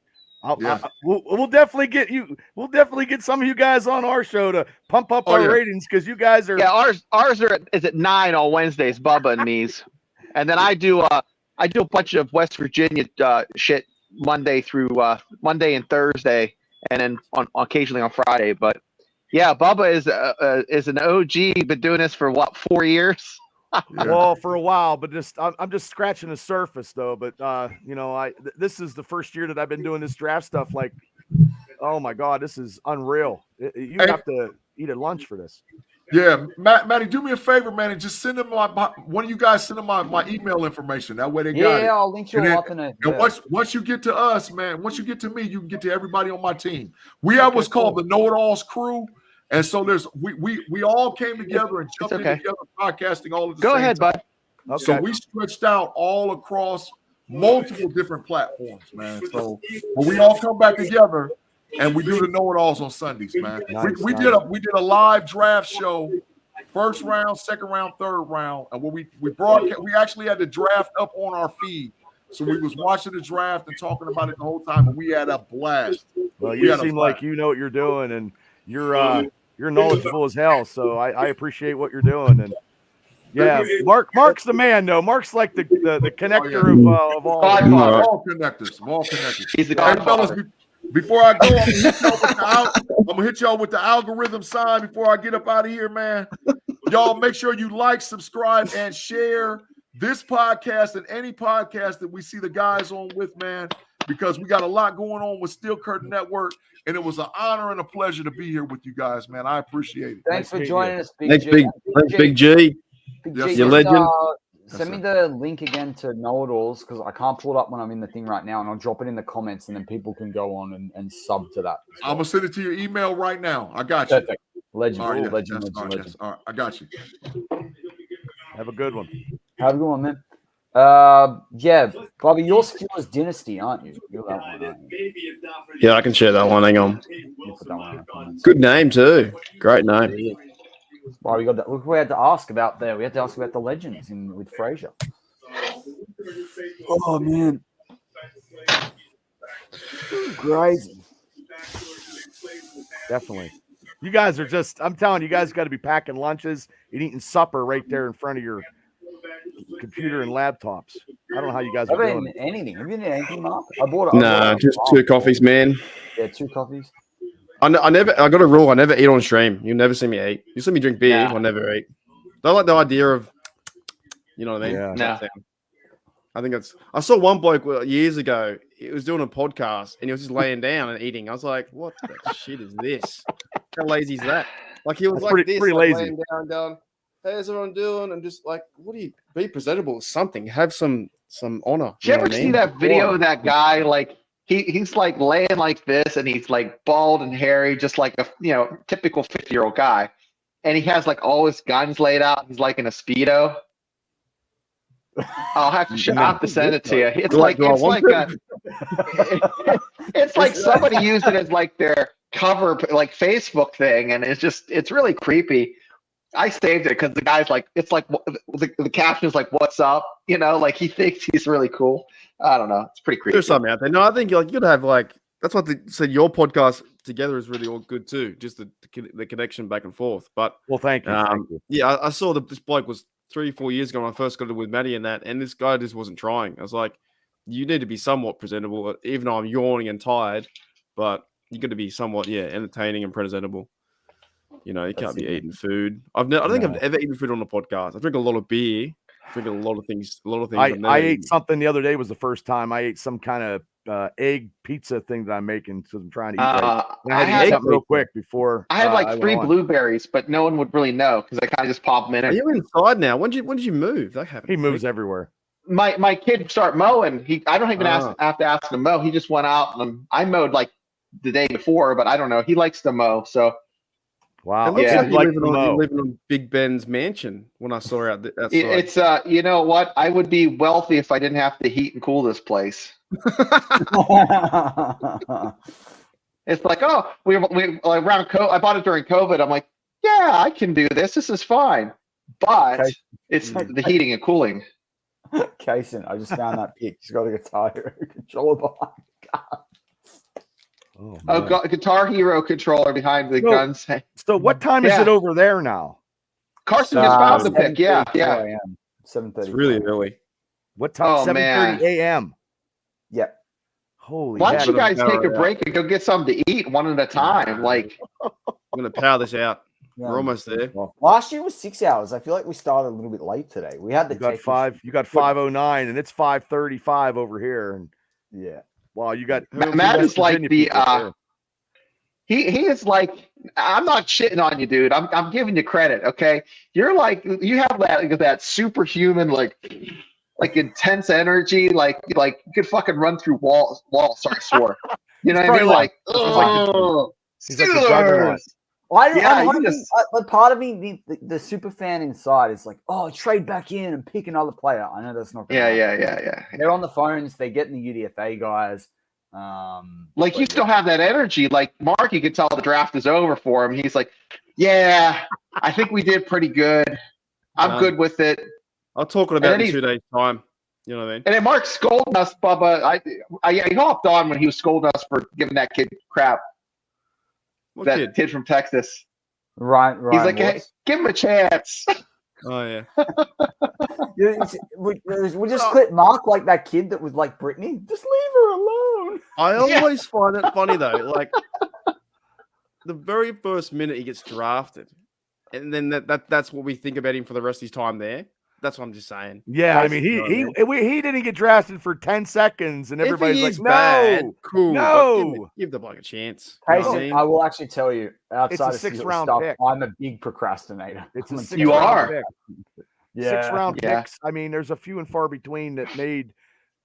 We'll definitely get you. We'll definitely get some of you guys on our show to pump up our ratings because you guys are. Yeah, ours is at 9 on Wednesdays. Bubba and me's, and then I do a bunch of West Virginia shit Monday and Thursday, and then occasionally on Friday. But yeah, Bubba is an OG. Been doing this for what, 4 years? Well, for a while, but I'm just scratching the surface though. But this is the first year that I've been doing this draft stuff. Like, oh my God, this is unreal. You have to eat at lunch for this. Yeah, Matty, do me a favor, man, and just send them one of you guys send them my email information. That way they got it. Yeah, I'll link you up in it. And once you get to us, man, once you get to me, you can get to everybody on my team. We have what's called the Know It Alls crew. And so we all came together and jumped in together podcasting all at the same time. Go ahead, bud. Okay. So we stretched out all across multiple different platforms, man. So when we all come back together and we do the know-it-alls on Sundays, man. We did a live draft show, first round, second round, third round, and we actually had the draft up on our feed. So we was watching the draft and talking about it the whole time, and we had a blast. Well, you seem like you know what you're doing, and you're knowledgeable as hell, so I appreciate what you're doing. And yeah, Mark's the man, though. Mark's like the connector of all. All connectors. He's the Hey, fellas, before I go, I'm gonna hit y'all with the algorithm sign before I get up out of here, man. Y'all make sure you like, subscribe, and share this podcast and any podcast that we see the guys on with, man, because we got a lot going on with Steel Curtain Network. And it was an honor and a pleasure to be here with you guys, man. I appreciate it. Thanks for joining us, Big Thanks, G. Big G. Big Your legend. Send me the link again to Know It Alls because I can't pull it up when I'm in the thing right now, and I'll drop it in the comments, and then people can go on and sub to that. Well. I'm gonna send it to your email right now. I got you. Perfect. Legend. All right, legend. All right, I got you. Have a good one. Have a good one, man. Yeah, Bobby, you're Steelers Dynasty, aren't you? You're that one, aren't you? Yeah, I can share that one. Hang on. Put that one in the comments. Good name too. Great name. Well, we got that. Look, we had to ask about there. We had to ask about the legends with Frazier. Oh man, crazy. Definitely. You guys are I'm telling you, guys got to be packing lunches and eating supper right there in front of your computer and laptops. I don't know how you guys are doing anything. Have you done anything, Mark? I bought just 2 coffees, man. Yeah, 2 coffees. I got a rule. I never eat on stream. You never see me eat. You see me drink beer. I never eat. I like the idea of, you know what I mean? Yeah. I think I saw one bloke years ago. He was doing a podcast and he was just laying down and eating. I was like, what the shit is this? How lazy is that? Like he was That's like pretty lazy. laying down, going, hey, how's everyone doing? I'm just like, what do you be presentable with something? Have some honor. Did you ever see that video of that guy? Like he's like laying like this, and he's like bald and hairy, just like a typical 50-year-old guy. And he has like all his guns laid out. He's like in a Speedo. I'll have to send it to you. It's like somebody used it as like their cover, like Facebook thing, and it's really creepy. I saved it because the guy's like, it's like the caption is like, "What's up?" Like he thinks he's really cool. I don't know. It's pretty creepy. There's something out there. No, I think you gotta have like that's what they said. Your podcast together is really all good too. Just the connection back and forth. But thank you. Thank you. Yeah, I saw this bloke was 3-4 years ago when I first got it with Maddie and this guy just wasn't trying. I was like, you need to be somewhat presentable, even though I'm yawning and tired, but you got to be somewhat entertaining and presentable. You can't be eating food. I don't think I've ever eaten food on a podcast. I drink a lot of beer. Drink a lot of things. I ate something the other day. Was the first time I ate some kind of egg pizza thing that I'm making because I'm trying to eat. I had to eat something real quick before. I had like 3 blueberries, but no one would really know because I kind of just pop them in. Are you inside now? When did you move? That happened. He moves everywhere. My kid start mowing. I don't even have to ask him to mow. He just went out and I mowed like the day before, but I don't know. He likes to mow, so Wow. It looks Yeah. like you're living on Big Ben's mansion when I saw outside. It's you know what? I would be wealthy if I didn't have to heat and cool this place. It's like, oh, we around COVID. I bought it during COVID. I'm like, yeah, I can do this. This is fine. But it's the heating and cooling. Kaysen, I just found that pic. He's got a Guitar Hero controller behind. Guitar Hero controller behind the guns. So what time is it over there now? Carson just found the pic. Yeah. 7:30. It's really early. What time? 7:30 a.m. Yep. Holy. Why don't you guys take a break and go get something to eat one at a time? Like, I'm gonna power this out. Yeah. We're almost there. Last year was 6 hours. I feel like we started a little bit late today. We had the You got 5:09, and it's 5:35 over here. And yeah. Wow, you got Matt is like the he is like, I'm not shitting on you, dude. I'm giving you credit, okay? You're like, you have that superhuman like intense energy, like you could fucking run through walls. Sorry, I swore. You know what I mean? Like, oh, Steelers. But part of me, the super fan inside is like, oh, trade back in and pick another player. I know that's not going to happen. Yeah. They're on the phones. They're getting the UDFA guys. Like, you still have that energy. Like, Mark, you can tell the draft is over for him. He's like, yeah, I think we did pretty good. I'm good with it. I'll talk about it in 2 days' time. You know what I mean? And then Mark scolded us, Bubba. He hopped on when he was scolding us for giving that kid crap. What that kid from Texas. Right. He's like, hey, give him a chance. Oh, yeah. we just clip Mark like that kid that was like Brittany. Just leave her alone. I always find it funny, though. Like, the very first minute he gets drafted, and then that's what we think about him for the rest of his time there. That's what I'm just saying. Yeah, I mean, he didn't get drafted for 10 seconds, and everybody's like, bad, no, cool, no. Give the bloke a chance. Casey, I will actually tell you, outside it's a of 6th-round stuff, pick. I'm a big procrastinator. It's a 6th You are. pick. Yeah. 6th-round picks. I mean, there's a few and far between that made,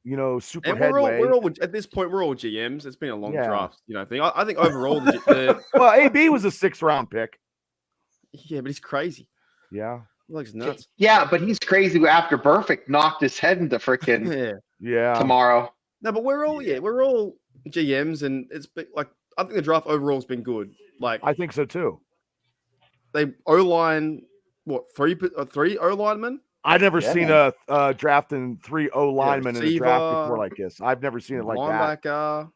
super and headway. We're all at this point. We're all GMs. It's been a long draft, thing. I think overall, well, AB was a 6th-round pick. Yeah, but he's crazy. Yeah. Looks nuts. Yeah, but he's crazy after Burfict knocked his head into freaking tomorrow. No, but we're all GMs, and it's been, like, I think the draft overall has been good. Like, I think so too. They O-line three O-linemen? I've never seen a drafting 3 O-linemen in a draft before like this. I've never seen it like that. Linebacker.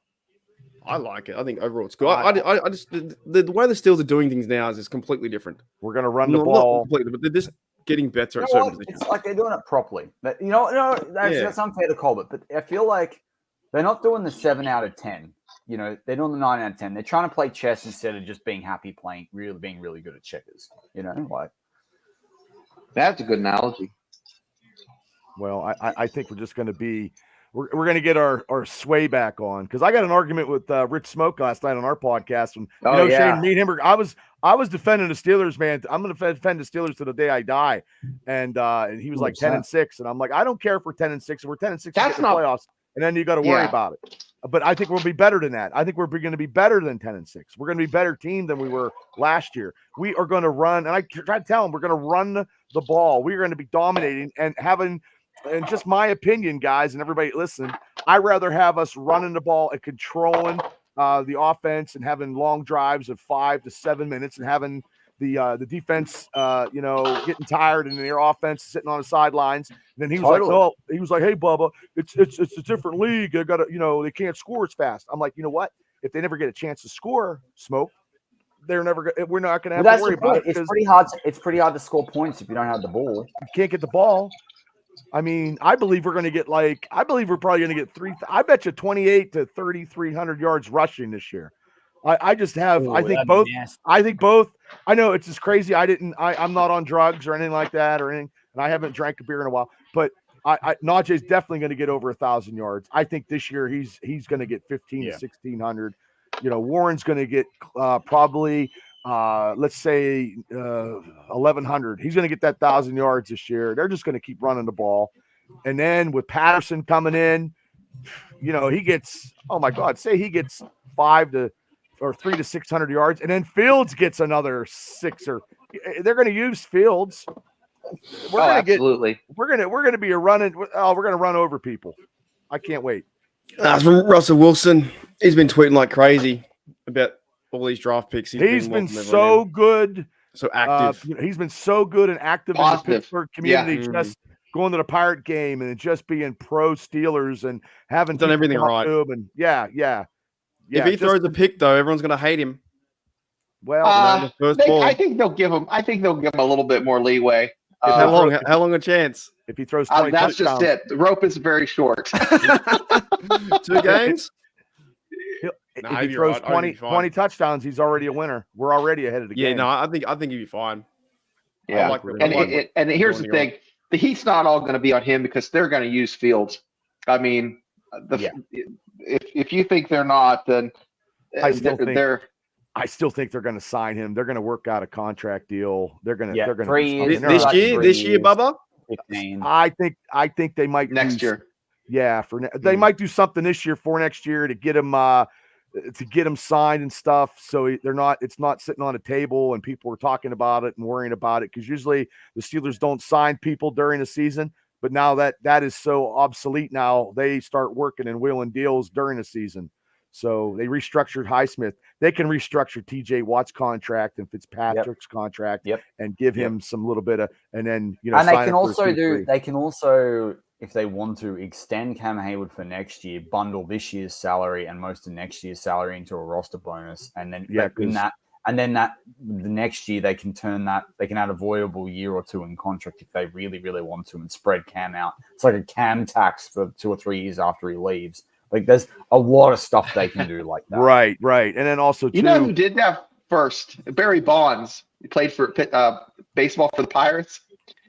I like it. I think overall it's good. I just the way the Steelers are doing things now is completely different. We're going to run the ball. Not completely, but they're just getting better at certain positions. It's like they're doing it properly. But that's unfair to call it. But I feel like they're not doing the 7 out of 10. They're doing the 9 out of 10. They're trying to play chess instead of just being happy being really good at checkers. That's a good analogy. Well, I think we're just going to be. We're going to get our sway back on, because I got an argument with Rich Smoke last night on our podcast. And Shane, me and him, I was defending the Steelers, man. I'm going to defend the Steelers to the day I die. And he was like 10-6, and I'm like, I don't care if we're 10-6. If we're 10-6, that's not playoffs, and then you got to worry about it. But I think we'll be better than that. I think we're going to be better than 10-6. We're going to be a better team than we were last year. We are going to run, and I try to tell them we're going to run the ball. We're going to be dominating and having. And just my opinion, guys, and everybody listen, I'd rather have us running the ball and controlling the offense and having long drives of 5 to 7 minutes and having the defense, getting tired and their offense sitting on the sidelines. And then he was like, hey, Bubba, it's a different league. They got to, they can't score as fast. I'm like, you know what? If they never get a chance to score, Smoke, we're not going to have to worry about it. It's pretty hard. It's pretty hard to score points if you don't have the ball. You can't get the ball. I mean, I believe we're going to get we're probably going to get I bet you 28 to 3,300 yards rushing this year. I just have, I think both, I know it's just crazy. I'm not on drugs or anything like that and I haven't drank a beer in a while, but Najee's definitely going to get over 1,000 yards. I think this year he's going to get 1,500 to 1,600. Warren's going to get probably, let's say 1,100. He's going to get that 1,000 yards this year. They're just going to keep running the ball. And then with Patterson coming in, he gets, oh my God, say he gets 5 to or 300 to 600 yards, and then Fields gets another 6 or they're going to use Fields. Absolutely. We're going to be we're going to run over people. I can't wait. From Russell Wilson, he's been tweeting like crazy about all these draft picks. He's been so good, so active. He's been so good and active Positive. in the Pittsburgh community. Yeah. Just going to the Pirate game and just being pro Steelers and having done everything right. And If he throws a pick, though, everyone's going to hate him. Well, I think they'll give him. I think they'll give him a little bit more leeway. How long a chance? If he throws 20 that's touchdowns. just it. The rope is very short. 2 games. If he throws 20 touchdowns, he's already a winner. We're already ahead of the game. Yeah, no, I think he'll be fine. Yeah, and here's the thing: the heat's not all going to be on him because they're going to use Fields. I mean, if you think they're not, then I still think they're going to sign him. They're going to work out a contract deal. They're going to 3 years. This year, Bubba. 15. I think they might next year. Yeah, they might do something this year for next year to get him signed and stuff. So it's not sitting on a table and people are talking about it and worrying about it, because usually the Steelers don't sign people during the season. But now that is so obsolete now, they start working and wheeling deals during the season. So they restructured Highsmith. They can restructure TJ Watt's contract and Fitzpatrick's contract and give him some little bit of, and then, and they can also, if they want to, extend Cam Hayward for next year, bundle this year's salary and most of next year's salary into a roster bonus. And then the next year they can add a voidable year or 2 in contract if they really, really want to, and spread Cam out. It's like a Cam tax for 2 or 3 years after he leaves. Like, there's a lot of stuff they can do like that. Right. And then also, you know who did that first? Barry Bonds. He played for baseball for the Pirates.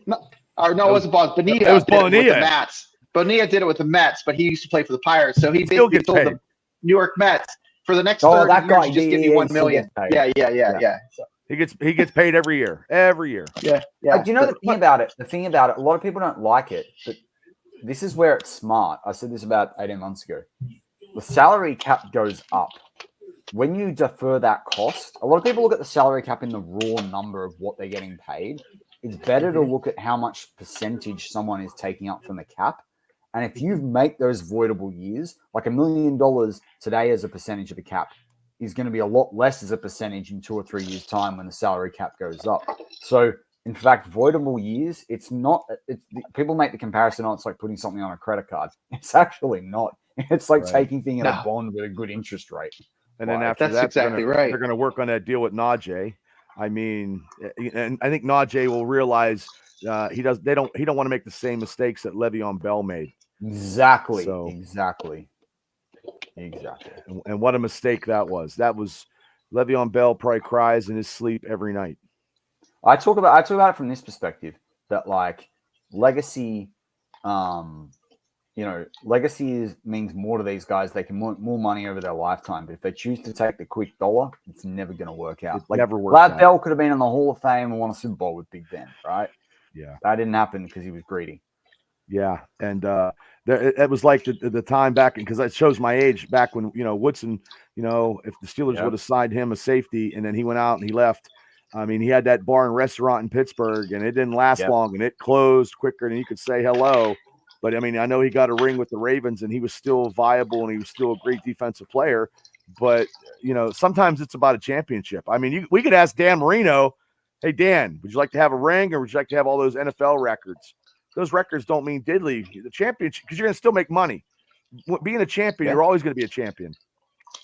It wasn't Bonds. Bonilla. It was Bonilla. With the Mets. Bonilla did it with the Mets, but he used to play for the Pirates. So he basically told the New York Mets, for the next 30 years, just give me $1 million. Yeah. So. He gets paid every year. Yeah. Do you know the thing about it? A lot of people don't like it, but this is where it's smart. I said this about 18 months ago. The salary cap goes up. When you defer that cost, a lot of people look at the salary cap in the raw number of what they're getting paid. It's better to look at how much percentage someone is taking up from the cap. And if you make those voidable years, like $1 million today as a percentage of the cap is going to be a lot less as a percentage in 2 or 3 years' time when the salary cap goes up. So, in fact, voidable years, people make the comparison, it's like putting something on a credit card. It's actually not. It's like taking thing in a bond with a good interest rate. And then after that, they're going to work on that deal with Najee. I mean, and I think Najee will realize he don't want to make the same mistakes that Le'Veon Bell made. Exactly. And what a mistake that was. That was Le'Veon Bell probably cries in his sleep every night. I talk about it from this perspective, that like legacy, legacy means more to these guys. They can more money over their lifetime. But if they choose to take the quick dollar, it's never going to work out. Never works Vlad out. Bell could have been in the Hall of Fame and won a Super Bowl with Big Ben, right? Yeah. That didn't happen because he was greedy. Yeah. And it was like the time back, because that shows my age, back when, Woodson, if the Steelers would have signed him a safety and then he went out and he left. I mean, he had that bar and restaurant in Pittsburgh, and it didn't last long, and it closed quicker than you could say hello. But, I mean, I know he got a ring with the Ravens, and he was still viable, and he was still a great defensive player. But, sometimes it's about a championship. I mean, we could ask Dan Marino, hey, Dan, would you like to have a ring, or would you like to have all those NFL records? Those records don't mean diddly. The championship, because you're going to still make money. Being a champion, you're always going to be a champion.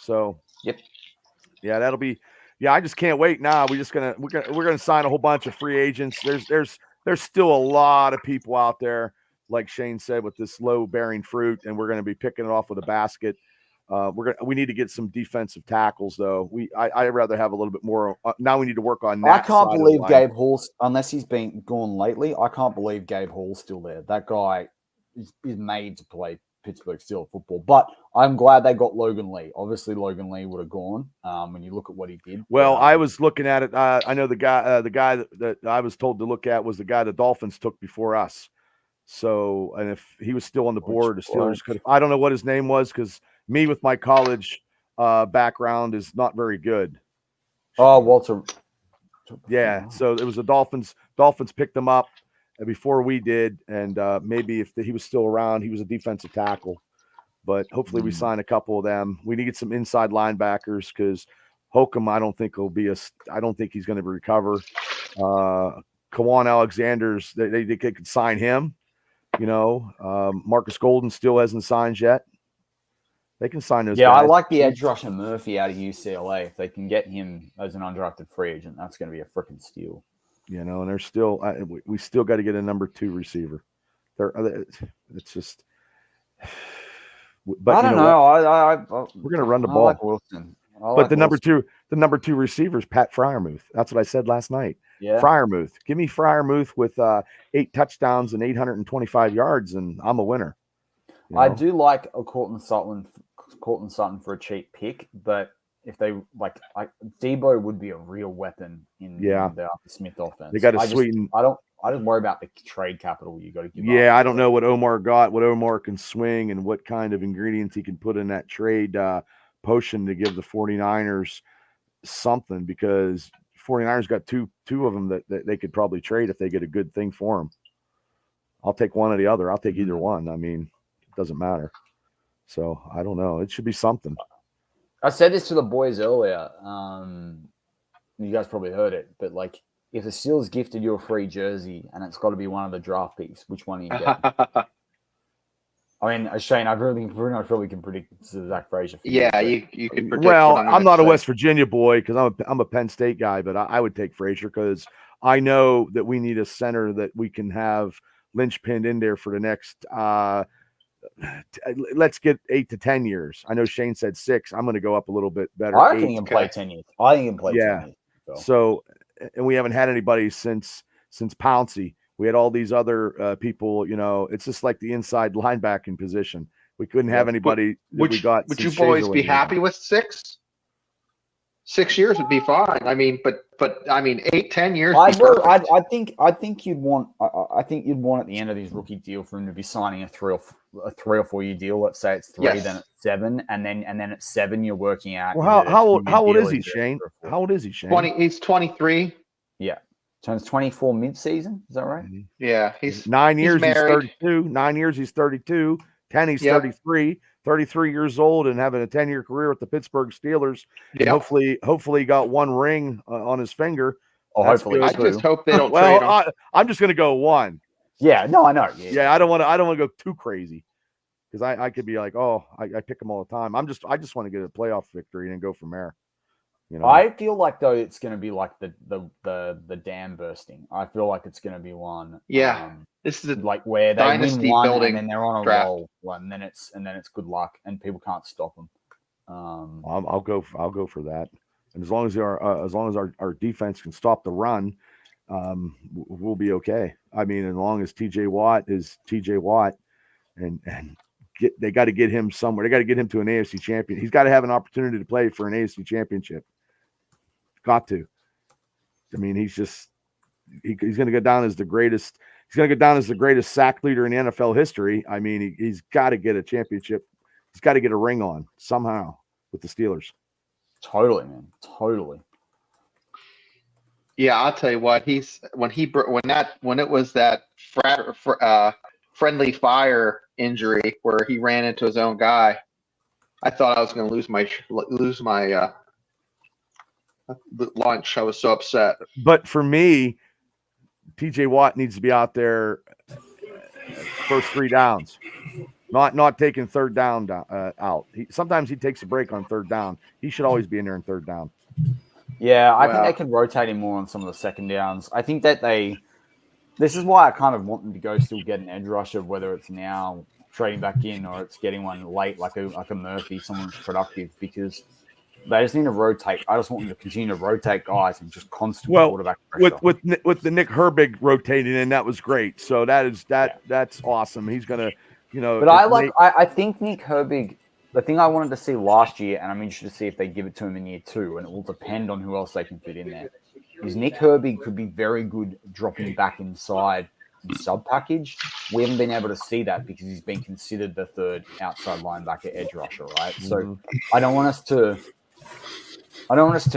So, yeah, that'll be – yeah, I just can't wait now. We're gonna sign a whole bunch of free agents. There's still a lot of people out there, like Shane said, with this low bearing fruit, and we're gonna be picking it off with a basket. We need to get some defensive tackles though. I'd rather have a little bit more. Now we need to work on that. I can't believe Gabe Hall, unless he's been gone lately. I can't believe Gabe Hall's still there. That guy is made to play Pittsburgh Steelers football, but I'm glad they got Logan Lee. Obviously, Logan Lee would have gone when you look at what he did. Well, I was looking at it. I know the guy that I was told to look at was the guy the Dolphins took before us. So, and if he was still on the board, the Steelers could have. I don't know what his name was, because me with my college background is not very good. Oh, Walter. Yeah, so it was the Dolphins. Dolphins picked him up before we did, and maybe if he was still around, he was a defensive tackle. But hopefully we sign a couple of them. We need to get some inside linebackers because Holcomb, I don't think he's going to recover. Kawan Alexander's, they could sign him. Marcus Golden still hasn't signed yet. They can sign those. Yeah, guys. I like the edge rusher Murphy out of UCLA. If they can get him as an undrafted free agent, that's going to be a freaking steal. And they're still, we still got to get a number 2 receiver. It's just. But I don't know. We're going to run the ball. Like Wilson. But the number two receiver is Pat Fryermuth. That's what I said last night. Yeah. Fryermuth. Give me Fryermuth with 8 touchdowns and 825 yards, and I'm a winner. I do like a Courtland Sutton for a cheap pick, but if they Debo would be a real weapon in the Arthur Smith offense. They got to sweeten. I just worry about the trade capital you got to give up. Yeah, I don't know what Omar got, what Omar can swing, and what kind of ingredients he can put in that trade potion to give the 49ers something, because 49ers got two of them that they could probably trade if they get a good thing for them. I'll take one or the other. I'll take either one. I mean, it doesn't matter. So I don't know. It should be something. I said this to the boys earlier. You guys probably heard it, but if the Steelers gifted you a free jersey and it's got to be one of the draft picks, which one are you getting? I mean, Shane, I probably can predict Zach Frazier. Yeah, you can predict. Well, I'm not a West Virginia boy because I'm a Penn State guy, but I would take Frazier because I know that we need a center that we can have linchpinned in there for the next let's get 8 to 10 years. I know Shane said 6. I'm going to go up a little bit better. I think he can play 10 years. I think he can play 10 years. So, and we haven't had anybody since Pouncey. We had all these other people, it's just like the inside linebacking position. We couldn't have anybody we got. Would you boys be happy with 6? 6 years would be fine. I mean, but I mean, 8-10 years. I think you'd want. I think you'd want at the end of his rookie deal for him to be signing a 3 or 4 year deal. Let's say it's 3, then it's 7, and then at 7 you're working out. Well, how old is he, Shane? How old is he, Shane? 20. He's 23. Yeah, turns 24 mid-season. Is that right? Yeah, he's 9 years. He's married. 32. 9 years. He's 32. 10. He's 33. 33 years old and having a 10-year career with the Pittsburgh Steelers. Yeah. Hopefully he got 1 ring on his finger. Oh, hopefully. I just hope they don't trade him. I'm just going to go 1. Yeah, no, I know. Yeah, I don't want to go too crazy because I could be like, I pick them all the time. I just want to get a playoff victory and go from there. I feel like though it's going to be like the dam bursting. I feel like it's going to be one. Yeah, this is like where they dynasty win one building and then they're on a draft. roll, and then it's good luck and people can't stop them. I'll go for that. And as long as our defense can stop the run, we'll be okay. I mean, as long as TJ Watt is TJ Watt, and they got to get him somewhere. They got to get him to an AFC champion. He's got to have an opportunity to play for an AFC championship. Got to. I mean, he's going to go down as the greatest. He's going to go down as the greatest sack leader in NFL history. I mean, he's got to get a championship. He's got to get a ring on somehow with the Steelers. Totally, man. Totally. Yeah, I'll tell you what. When it was that friendly fire injury where he ran into his own guy, I thought I was going to lose my lunch. I was so upset. But for me, TJ Watt needs to be out there first 3 downs, not taking third down out. Sometimes he takes a break on third down. He should always be in there in third down. Yeah, I think they can rotate him more on some of the second downs. I think that this is why I kind of want them to go still get an edge rusher, whether it's now trading back in or it's getting one late like a Murphy, someone who's productive, because they just need to rotate. I just want them to continue to rotate guys and just constantly quarterback pressure. With the Nick Herbig rotating in, that was great. So that's awesome. He's gonna, But I think Nick Herbig. The thing I wanted to see last year, and I'm interested to see if they give it to him in year 2, and it will depend on who else they can fit in there, is Nick Herbig could be very good dropping back inside sub package. We haven't been able to see that because he's been considered the third outside linebacker edge rusher, right? So I don't want us to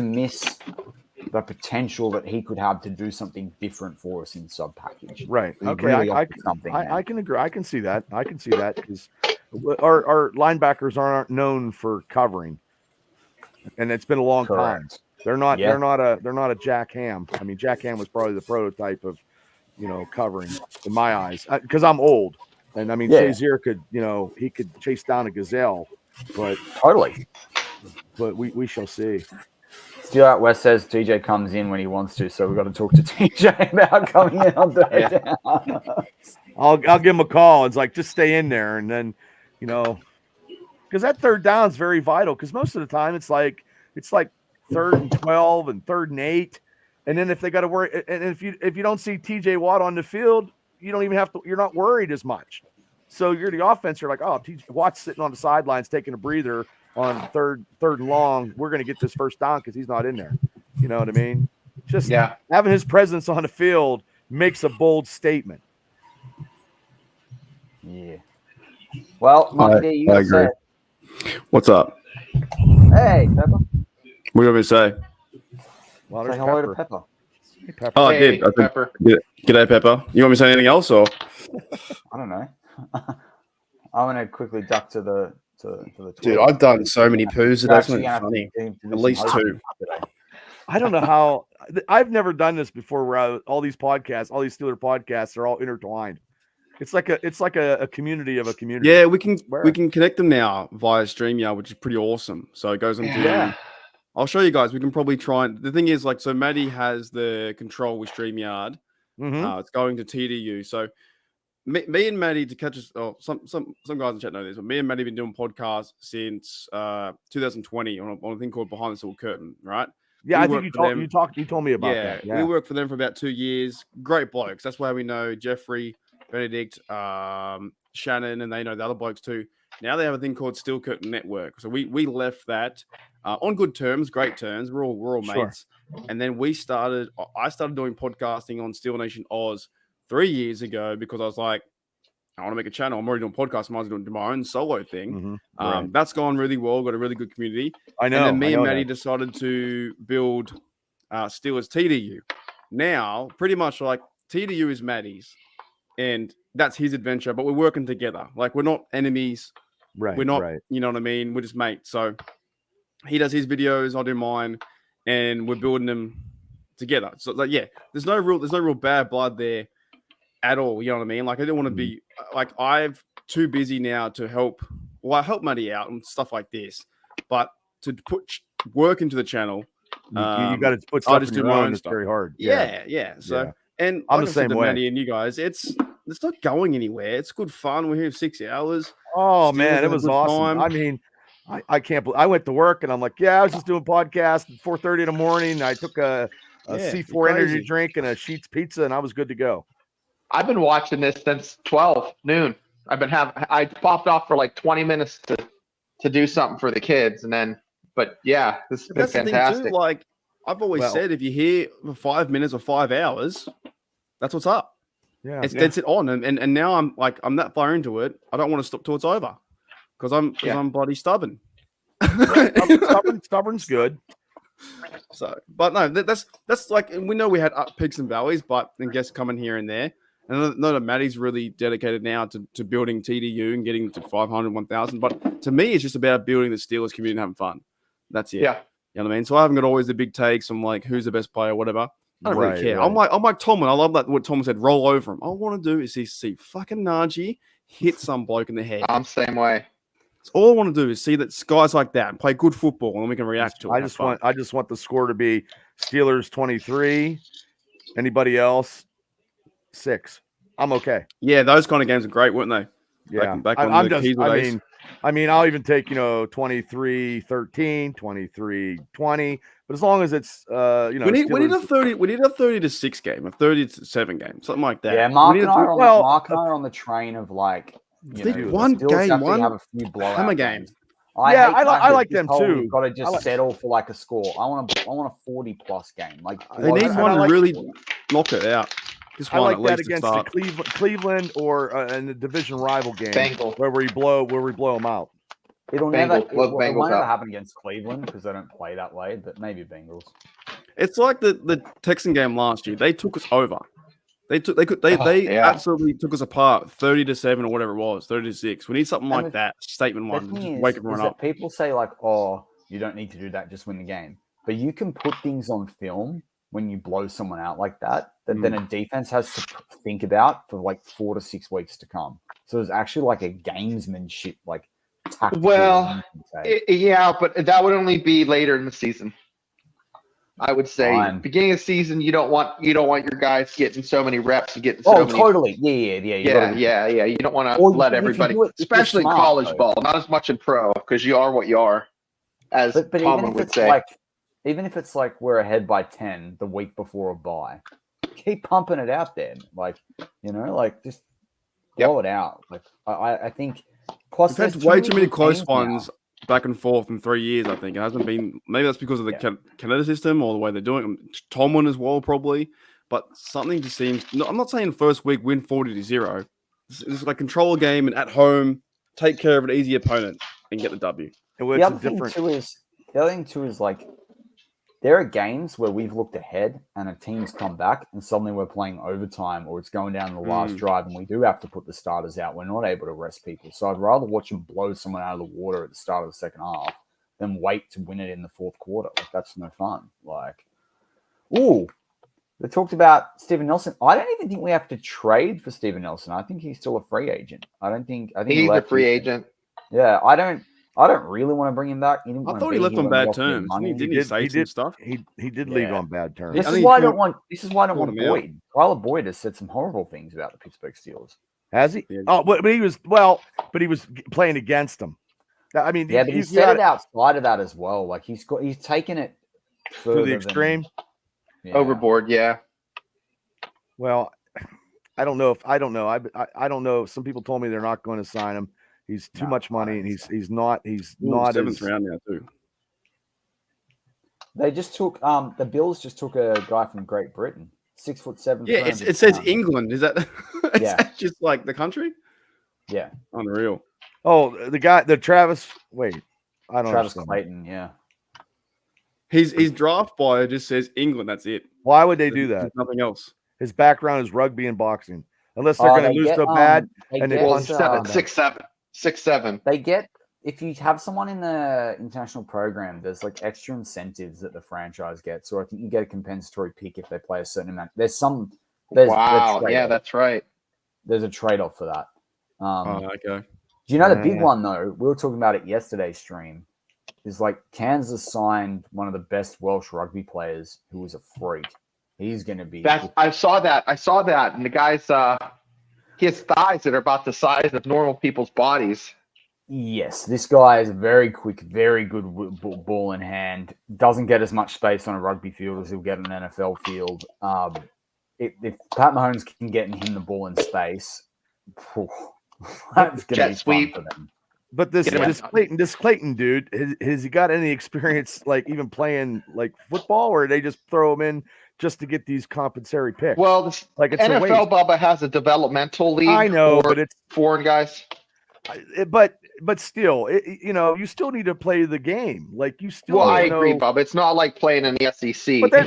miss the potential that he could have to do something different for us in sub package. Right. He Okay. really I offers something. I can agree. I can see that. Because our linebackers aren't known for covering, and it's been a long time. They're not a Jack Ham. I mean, Jack Ham was probably the prototype of, covering in my eyes, because I'm old, and I mean, Shazier could, he could chase down a gazelle, but totally. But we shall see. Still out West says TJ comes in when he wants to, so we've got to talk to TJ about coming in on third down. I'll give him a call. It's like, just stay in there, and then, because that third down is very vital. Because most of the time it's like 3rd and 12 and 3rd and 8, and then if they got to worry, and if you don't see TJ Watt on the field, you don't even have to. You're not worried as much. So you're the offense. You're like, oh, TJ Watt's sitting on the sidelines taking a breather on third and long. We're going to get this first down because he's not in there. You know what I mean? Just having his presence on the field makes a bold statement. Yeah. Well, Monkey, you agree. What's up? Hey, Pepper. What do you want me to say? Well, say hello to Pepper. Hey, Pepper. Oh, I did. Pepper. G'day, Pepper. You want me to say anything else, or? I don't know. I'm going to quickly duck to the Dude, I've done so many poos today. That's funny. At least 2. I don't know how. I've never done this before. Where all these podcasts, all these Steeler podcasts, are all intertwined. It's like a community of a community. Yeah, we can connect them now via StreamYard, which is pretty awesome. So it goes on to. I'll show you guys. We can probably try. And the thing is, so Maddie has the control with StreamYard. It's going to TDU. So. Me and Maddie, to catch us, some guys in chat know this, but me and Maddie have been doing podcasts since 2020 on a thing called Behind the Steel Curtain, right? Yeah, I think you told me about that. Yeah, we worked for them for about 2 years. Great blokes. That's why we know Jeffrey, Benedict, Shannon, and they know the other blokes too. Now they have a thing called Steel Curtain Network. So we left that on good terms, great terms. We're all mates. And then I started doing podcasting on Steel Nation Oz 3 years ago because I was like, I want to make a channel. I'm already doing podcasts. I might as well do my own solo thing. That's gone really well. Got a really good community. I know. And then me and Maddie decided to build Steelers TDU. Now, pretty much like TDU is Maddie's, and that's his adventure. But we're working together. Like, we're not enemies. Right. We're not. You know what I mean? We're just mates. So he does his videos. I'll do mine, and we're building them together. So there's no real bad blood there at all, you know what I mean? Like, I don't want to be I'm too busy now to help. Well, I help Maddie out and stuff like this, but to put work into the channel, you got to put stuff in your own. It's very hard. Yeah. So, and I'm the same way. Maddie and you guys, it's not going anywhere. It's good fun. We're here 6 hours. Oh man, it was awesome. I mean, I can't believe I went to work and I'm like, I was just doing podcasts at 4:30 in the morning. I took a C4 energy drink and a Sheetz pizza, and I was good to go. I've been watching this since 12 noon. I popped off for like 20 minutes to do something for the kids. And then, this has been fantastic. Too, like I've always said, if you're here for 5 minutes or 5 hours, that's what's up. Yeah. It's it on. And now I'm that far into it. I don't want to stop till it's over because I'm bloody stubborn. Stubborn's good. So, but no, that's like, we know we had up peaks and valleys, but then guests coming here and there. And I know that Maddie's really dedicated now to building TDU and getting to 500, 1,000. But to me, it's just about building the Steelers community and having fun. That's it. Yeah. You know what I mean? So I haven't got always the big takes on like who's the best player, whatever. I don't really care. Right. I'm like Tomlin. I love that what Tomlin said, roll over him. All I want to do is see fucking Najee hit some bloke in the head. I'm the same way. That's all I want to do is see that guys like that and play good football, and then we can react to it. I just want the score to be Steelers 23. Anybody else 6. I'm okay. Yeah, those kind of games are great, weren't they? Yeah. Back on the Keys days. I mean, I'll even take 23-13, 23-20, but as long as it's we need a 30-6 game, a 30-7 game, something like that. Yeah, Mark and I are on the train of like. One game, have a few blowout games. I like them too. You've got to just settle for like a score. I want a 40+ game. Like they need one to really knock it out. Just I one like at that least to against the start. Cleveland or in the division rival game Bengals. where we blow them out. It'll Bengals. never, Love it Bengals won't ever out. happen against Cleveland because they don't play that way, but maybe Bengals. It's like the Texan game last year. They took us over. They Yeah. absolutely took us apart, 30-7 or whatever it was, 30-6. We need something And like that, statement The one, to just thing wake is everyone that up. people say like, oh, you don't need to do that, just win the game. But you can put things on film when you blow someone out like that, then a defense has to think about for like 4 to 6 weeks to come. So it's actually like a gamesmanship, like tactical. Well, yeah, but that would only be later in the season. I would say Fine. beginning of the season, you don't want your guys getting so many reps and getting so many. Totally. Yeah. Yeah. You don't want to Or let if you everybody, do it, if you're especially in smart, college though. ball, not as much in pro, because you are what you are, as But even Tomlin if would it's say. like, even if it's like we're ahead by 10 the week before a bye, keep pumping it out there. Like, like just blow it out. Like I think. Plus, We've had way too many close ones back and forth in 3 years. I think it hasn't been. Maybe that's because of the Canada system or the way they're doing it. Tomlin as well, probably. But something just seems. No, I'm not saying first week win 40-0. It's like control a game and at home take care of an easy opponent and get the W. The other thing too is like there are games where we've looked ahead and a team's come back and suddenly we're playing overtime or it's going down the last drive and we do have to put the starters out. We're not able to rest people. So I'd rather watch them blow someone out of the water at the start of the second half than wait to win it in the fourth quarter. Like that's no fun. Like, they talked about Steven Nelson. I don't even think we have to trade for Steven Nelson. I think he's still a free agent. I think he's a free agent. Yeah, I don't really want to bring him back. I thought he left on bad terms. Didn't he say some stuff? He did leave on bad terms. This is why I don't want Boyd. Tyler Boyd has said some horrible things about the Pittsburgh Steelers. Has he? Yeah. Oh, but he was playing against them. I mean, yeah, but he said it outside of that as well. Like he's taken it to the extreme, overboard. Yeah. Well, I don't know. I don't know. Some people told me they're not going to sign him. He's too much money, and he's not seventh round now too. They just took the Bills just took a guy from Great Britain, 6'7". Yeah, it says England. Is that that just like the country? Yeah, unreal. Oh, the guy, the Travis. Wait, I don't know. Travis Clayton. Yeah, his draft bio just says England. That's it. Why would they do that? There's nothing else. His background is rugby and boxing. Unless they're going to lose so bad, and they punch 6'7". They get, if you have someone in the international program, there's like extra incentives that the franchise gets, or I think you get a compensatory pick if they play a certain amount. There's yeah, that's right. There's a trade-off for that. Okay. Do you know the big one though? We were talking about it yesterday's stream. Is like Kansas signed one of the best Welsh rugby players who was a freak. He's going to be. I saw that, and the guy's he has thighs that are about the size of normal people's bodies. Yes, this guy is very quick, very good ball in hand. Doesn't get as much space on a rugby field as he'll get on an NFL field. If Pat Mahomes can get him the ball in space, that's going to be fun for them. But this Clayton dude, has he got any experience like even playing like football, or they just throw him in just to get these compensatory picks? Well, it's NFL Bubba has a developmental league. I know, but it's foreign guys. But still, you still need to play the game. Like you still. Well, I agree, Bubba. It's not like playing in the SEC. But they're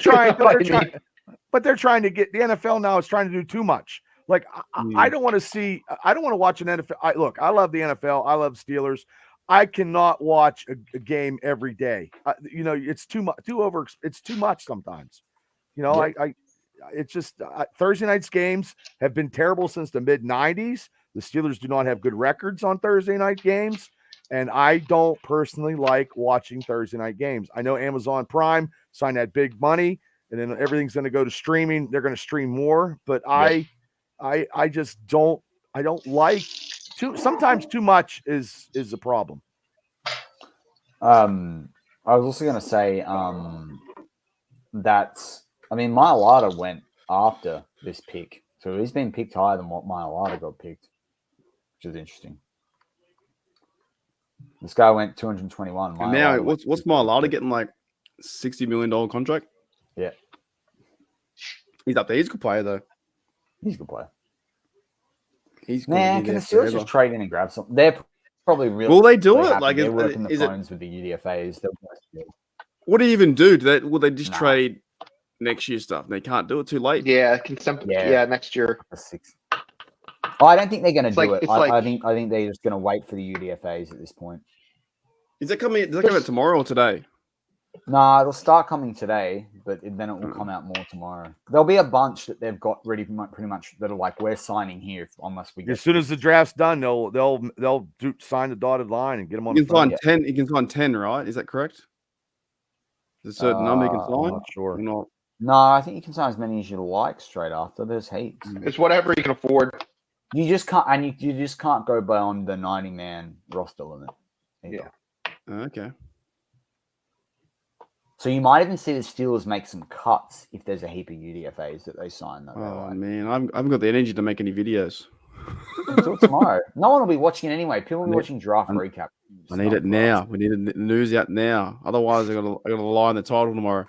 trying to get the NFL now is trying to do too much. Like I don't want to watch an NFL. Look, I love the NFL. I love Steelers. I cannot watch a game every day. It's too much. It's too much sometimes. It's just Thursday night's games have been terrible since the mid '90s. The Steelers do not have good records on Thursday night games, and I don't personally like watching Thursday night games. I know Amazon Prime signed that big money, and then everything's going to go to streaming. They're going to stream more, but I just don't. I don't like sometimes too much is a problem. I was also going to say that Mailata went after this pick, so he's been picked higher than what Mailata got picked, which is interesting. This guy went 221. And now, what's Mailata getting, like $60 million contract? Yeah, he's up there. He's a good player though. He's a good player. He's Man, can the Steelers just trade in and grab something? They're probably really. Will they do it? happy. Like, they're working the is it? phones with the UDFAs. What do you even do? Will they just trade next year stuff? They can't do it too late. Yeah, next year. Oh, I don't think they're going to do like- it. it's I like- think they're just going to wait for the UDFAs at this point. Is that coming? Does that come out tomorrow or today? No, it'll start coming today, but then it will come out more tomorrow. There'll be a bunch that they've got ready pretty much that are like, we're signing here unless we get. As soon as the draft's done, they'll sign the dotted line and get them on. You can sign 10. You can sign 10, right? Is that correct? There's a certain number you can sign. I'm not sure. Not? No, I think you can sign as many as you like straight after. There's heaps. It's whatever you can afford. You just can't, and you just can't go beyond the 90-man roster limit. Yeah. Okay. So you might even see the Steelers make some cuts if there's a heap of UDFAs that they sign. Man, I haven't got the energy to make any videos. Do it tomorrow. No one will be watching it anyway. People will be watching draft recap. I need it now. We need the news out now. Otherwise, I gotta lie in the title tomorrow.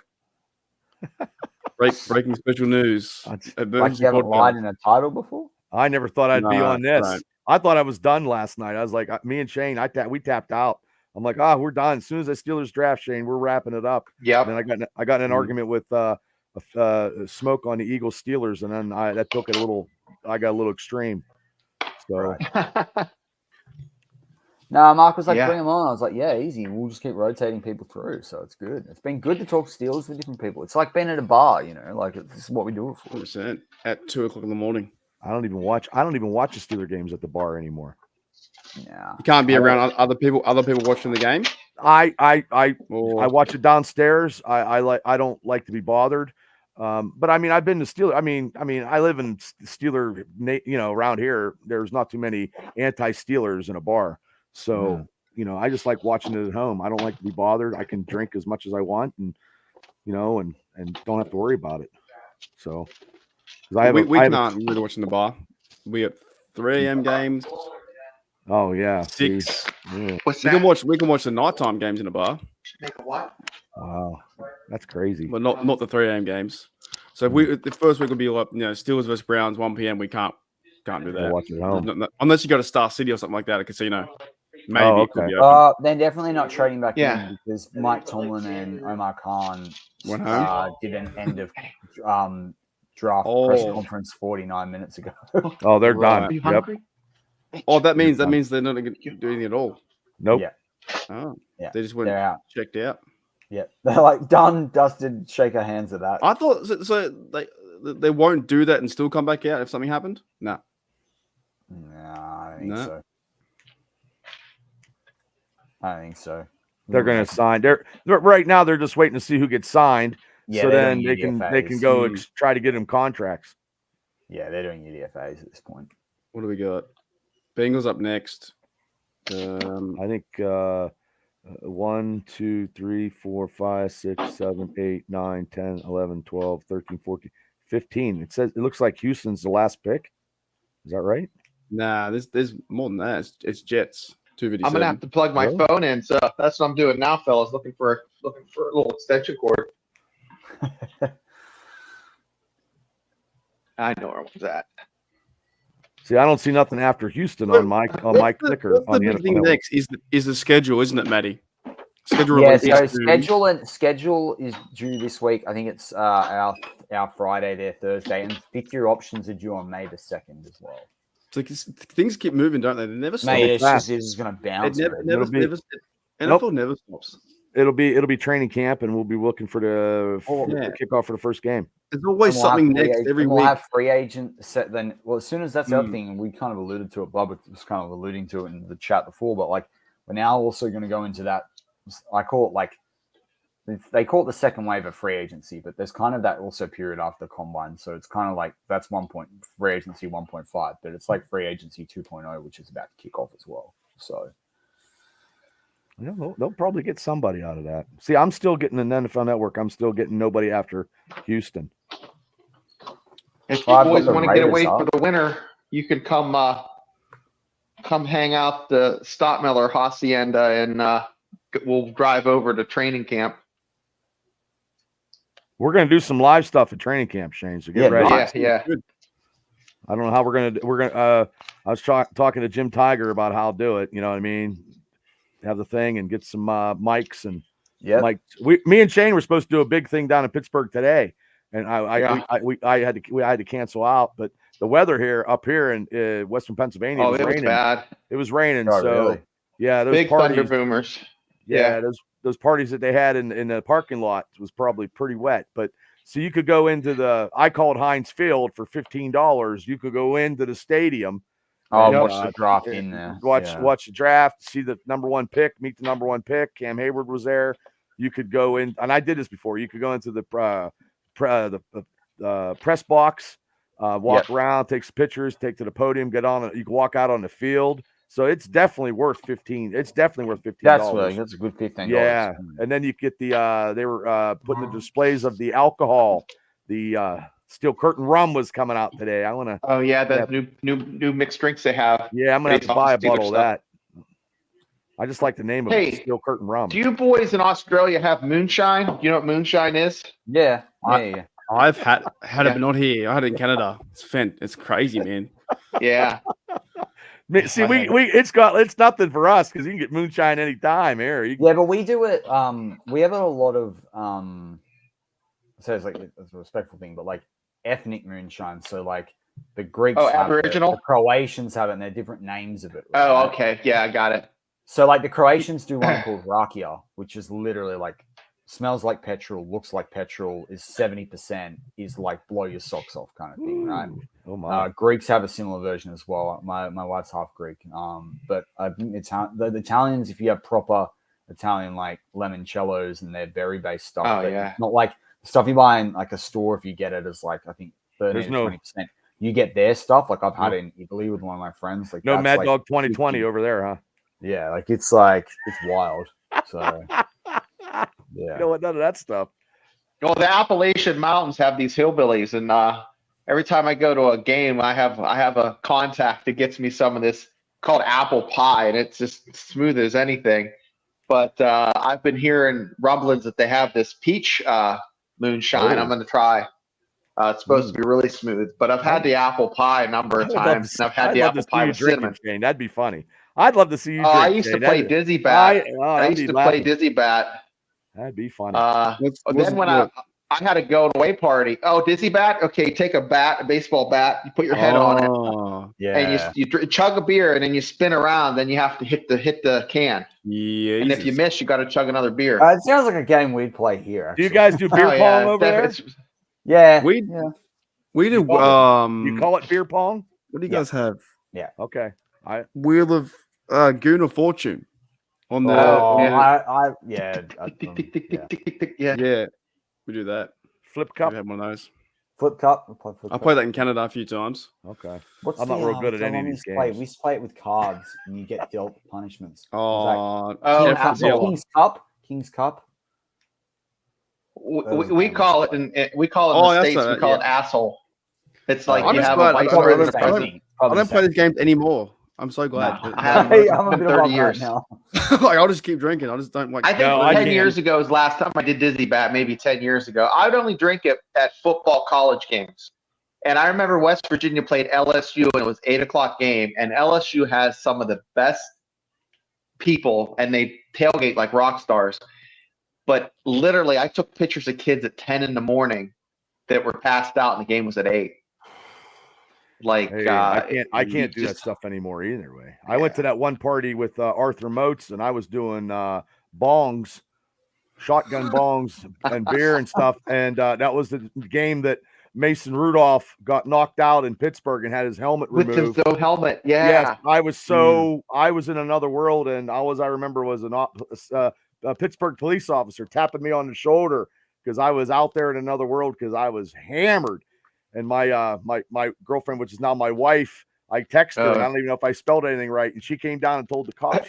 Breaking special news. Like you haven't lied in a title before? I never thought I'd be on this. Right. I thought I was done last night. I was like, me and Shane, we tapped out. I'm like, we're done. As soon as the Steelers draft, Shane, we're wrapping it up. Yeah. And I got in an argument with Smoke on the Eagles Steelers, and then I got a little extreme. So no, Mark was like, bring them on. I was like, yeah, easy. We'll just keep rotating people through. So it's good. It's been good to talk Steelers with different people. It's like being at a bar, like this is what we do it for. 100% at 2:00 in the morning. I don't even watch the Steeler games at the bar anymore. Yeah. You can't be around other people watching the game. I watch it downstairs. I don't like to be bothered. But I mean, I've been to Steeler. I mean, I live in Steeler, around here. There's not too many anti-Steelers in a bar. So, I just like watching it at home. I don't like to be bothered. I can drink as much as I want and don't have to worry about it. So we can't really watch in the bar. We at 3 a.m. games. Oh yeah. 6. Yeah. What's we that? can watch the nighttime games in the bar. Make a what? Wow. That's crazy. But not the 3 a.m. games. So if the first week will be like, Steelers versus Browns, 1 p.m. We can't do that. Watch it at home. Unless you go to Star City or something like that, a casino. Maybe it could be they're definitely not trading back in because Mike Tomlin and Omar Khan went home. Did an end of draft press conference 49 minutes ago. Oh, they're done. Are you Yep. hungry? Oh, that means they're not going to do anything at all. Nope. Yeah. Oh, yeah. They just went They're out. Checked out. Yeah, they're like done, dusted. Shake our hands at that. I thought so. They won't do that and still come back out if something happened. No. I don't think so. I don't think so. They're going to sign. They're right now. They're just waiting to see who gets signed. Yeah, so then they can go try to get them contracts. Yeah, they're doing UDFAs at this point. What do we got? Bengals up next. I think 1, 2, 3, 4, 5, 6, 7, 8, 9, 10, 11, 12, 13, 14, 15. It looks like Houston's the last pick. Is that right? Nah, there's more than that. It's Jets. 257. I'm gonna have to plug my phone in, so that's what I'm doing now, fellas. Looking for a little extension cord. I know where it's at. See, I don't see nothing after Houston on my clicker. The big thing next is the schedule, isn't it, Matty? Schedule. Yeah, so schedule is due this week. I think it's our Friday, their Thursday, and fifth year options are due on May the 2nd as well. So things keep moving, don't they? They never stop. Mate, it's going to bounce. NFL never stops. It'll be training camp, and we'll be looking for the kickoff for the first game. There's always something next every week. We'll have free agent set then. Well, as soon as that's the other thing, and we kind of alluded to it, Bob was kind of alluding to it in the chat before, but like we're now also going to go into that. I call it they call it the second wave of free agency, but there's kind of that also period after combine. So it's kind of like that's free agency 1.5, but it's like free agency 2.0, which is about to kick off as well. So yeah, they'll probably get somebody out of that. See, I'm still getting an NFL Network. I'm still getting nobody after Houston. If you boys want to get away for the winter, you can come hang out the Stottmiller Hacienda, and we'll drive over to training camp. We're going to do some live stuff at training camp, Shane. So get ready. Yeah. I don't know how we're gonna. I was talking to Jim Tiger about how to do it. You know what I mean? Have the thing and get some mics and me and Shane were supposed to do a big thing down in Pittsburgh today, and I had to cancel out. But the weather up here in Western Pennsylvania, it was bad. It was raining. Oh, so really? yeah, those Big parties, thunder boomers. Yeah, those parties that they had in the parking lot was probably pretty wet. But so you could go into I call it Heinz Field for $15. You could go into the stadium. Watch the draft in there. Watch the draft, see the number one pick, meet the number one pick. Cam Hayward was there. You could go in, and I did this before. You could go into the press box, walk around, take some pictures, take to the podium, get on it. You can walk out on the field. So it's definitely worth $15. It's definitely worth $15. That's a good $15. Yeah, and then you get the they were putting the displays of the alcohol, the Steel Curtain rum was coming out today. I want to. Oh yeah, the new mixed drinks they have. Yeah, I'm gonna have to buy a bottle of that. I just like the name of it, Steel Curtain rum. Do you boys in Australia have moonshine? Do you know what moonshine is? Yeah. I've had it, but not here. I had it in Canada. It's crazy, man. Yeah. See, it's nothing for us because you can get moonshine anytime here. Yeah, but we do it. We have a lot of so it's like it's a respectful thing, but like ethnic moonshine. So like the Greeks, Aboriginal, the Croatians have it, and they're different names of it. Right? Oh, okay, yeah, I got it. So like the Croatians do one called rakia, which is literally like smells like petrol, looks like petrol, is 70%, is like blow your socks off kind of thing, right? Oh my. Greeks have a similar version as well. My wife's half Greek, but I think the Italians, if you have proper Italian like limoncellos and their berry based stuff, it's not like stuff you buy in like a store. If you get it as like I think 30 to 20%, you get their stuff. Like I've had it in Italy with one of my friends. Like no Mad Dog 2020 over there, huh? Yeah, it's wild. So. Yeah. You know what? None of that stuff. Well, the Appalachian Mountains have these hillbillies, and every time I go to a game, I have a contact that gets me some of this called apple pie, and it's just smooth as anything. But I've been hearing rumblings that they have this peach moonshine. I'm going to try. It's supposed to be really smooth, but I've had the apple pie a number of times, and I've had the apple pie with cinnamon. Shane. That'd be funny. I'd love to see you. I used to play Dizzy Bat. I used to play Dizzy Bat. That'd be funny. Then when I had a going away party. Oh, Dizzy Bat. Okay, take a baseball bat. You put your head on it. Yeah. And you chug a beer, and then you spin around. Then you have to hit the can. Yeah. And if you miss, you got to chug another beer. It sounds like a game we'd play here. Actually. Do you guys do beer pong over there? Yeah, we do. You call it beer pong? What do you guys have? Yeah. Okay. Wheel of Goon of Fortune. On the yeah, we do that. Flip cup. We have one of those. Flip cup. I played that in Canada a few times. Okay. I'm not real good at any of these games. We used to play it with cards, and you get dealt punishments. King's Cup. We call it in the States. We call it asshole. It's like you have a vice president. I don't play this game anymore. I'm so glad. No, I'm a bit 30 years now. Like I'll just keep drinking. I just don't like. I think 10 years ago was last time I did Dizzy Bat. Maybe 10 years ago. I would only drink it at football college games. And I remember West Virginia played LSU, and it was 8:00 game. And LSU has some of the best people, and they tailgate like rock stars. But literally, I took pictures of kids at 10 in the morning that were passed out, and the game was at 8. Like I can't do that stuff anymore either way. Yeah. I went to that one party with Arthur Motes, and I was doing bongs, shotgun bongs, and beer and stuff. And that was the game that Mason Rudolph got knocked out in Pittsburgh and had his helmet removed. With his helmet, yeah. Yes, I was in another world, and all I remember was a Pittsburgh police officer tapping me on the shoulder because I was out there in another world because I was hammered. And my girlfriend, which is now my wife, I texted her, and I don't even know if I spelled anything right. And she came down and told the cop,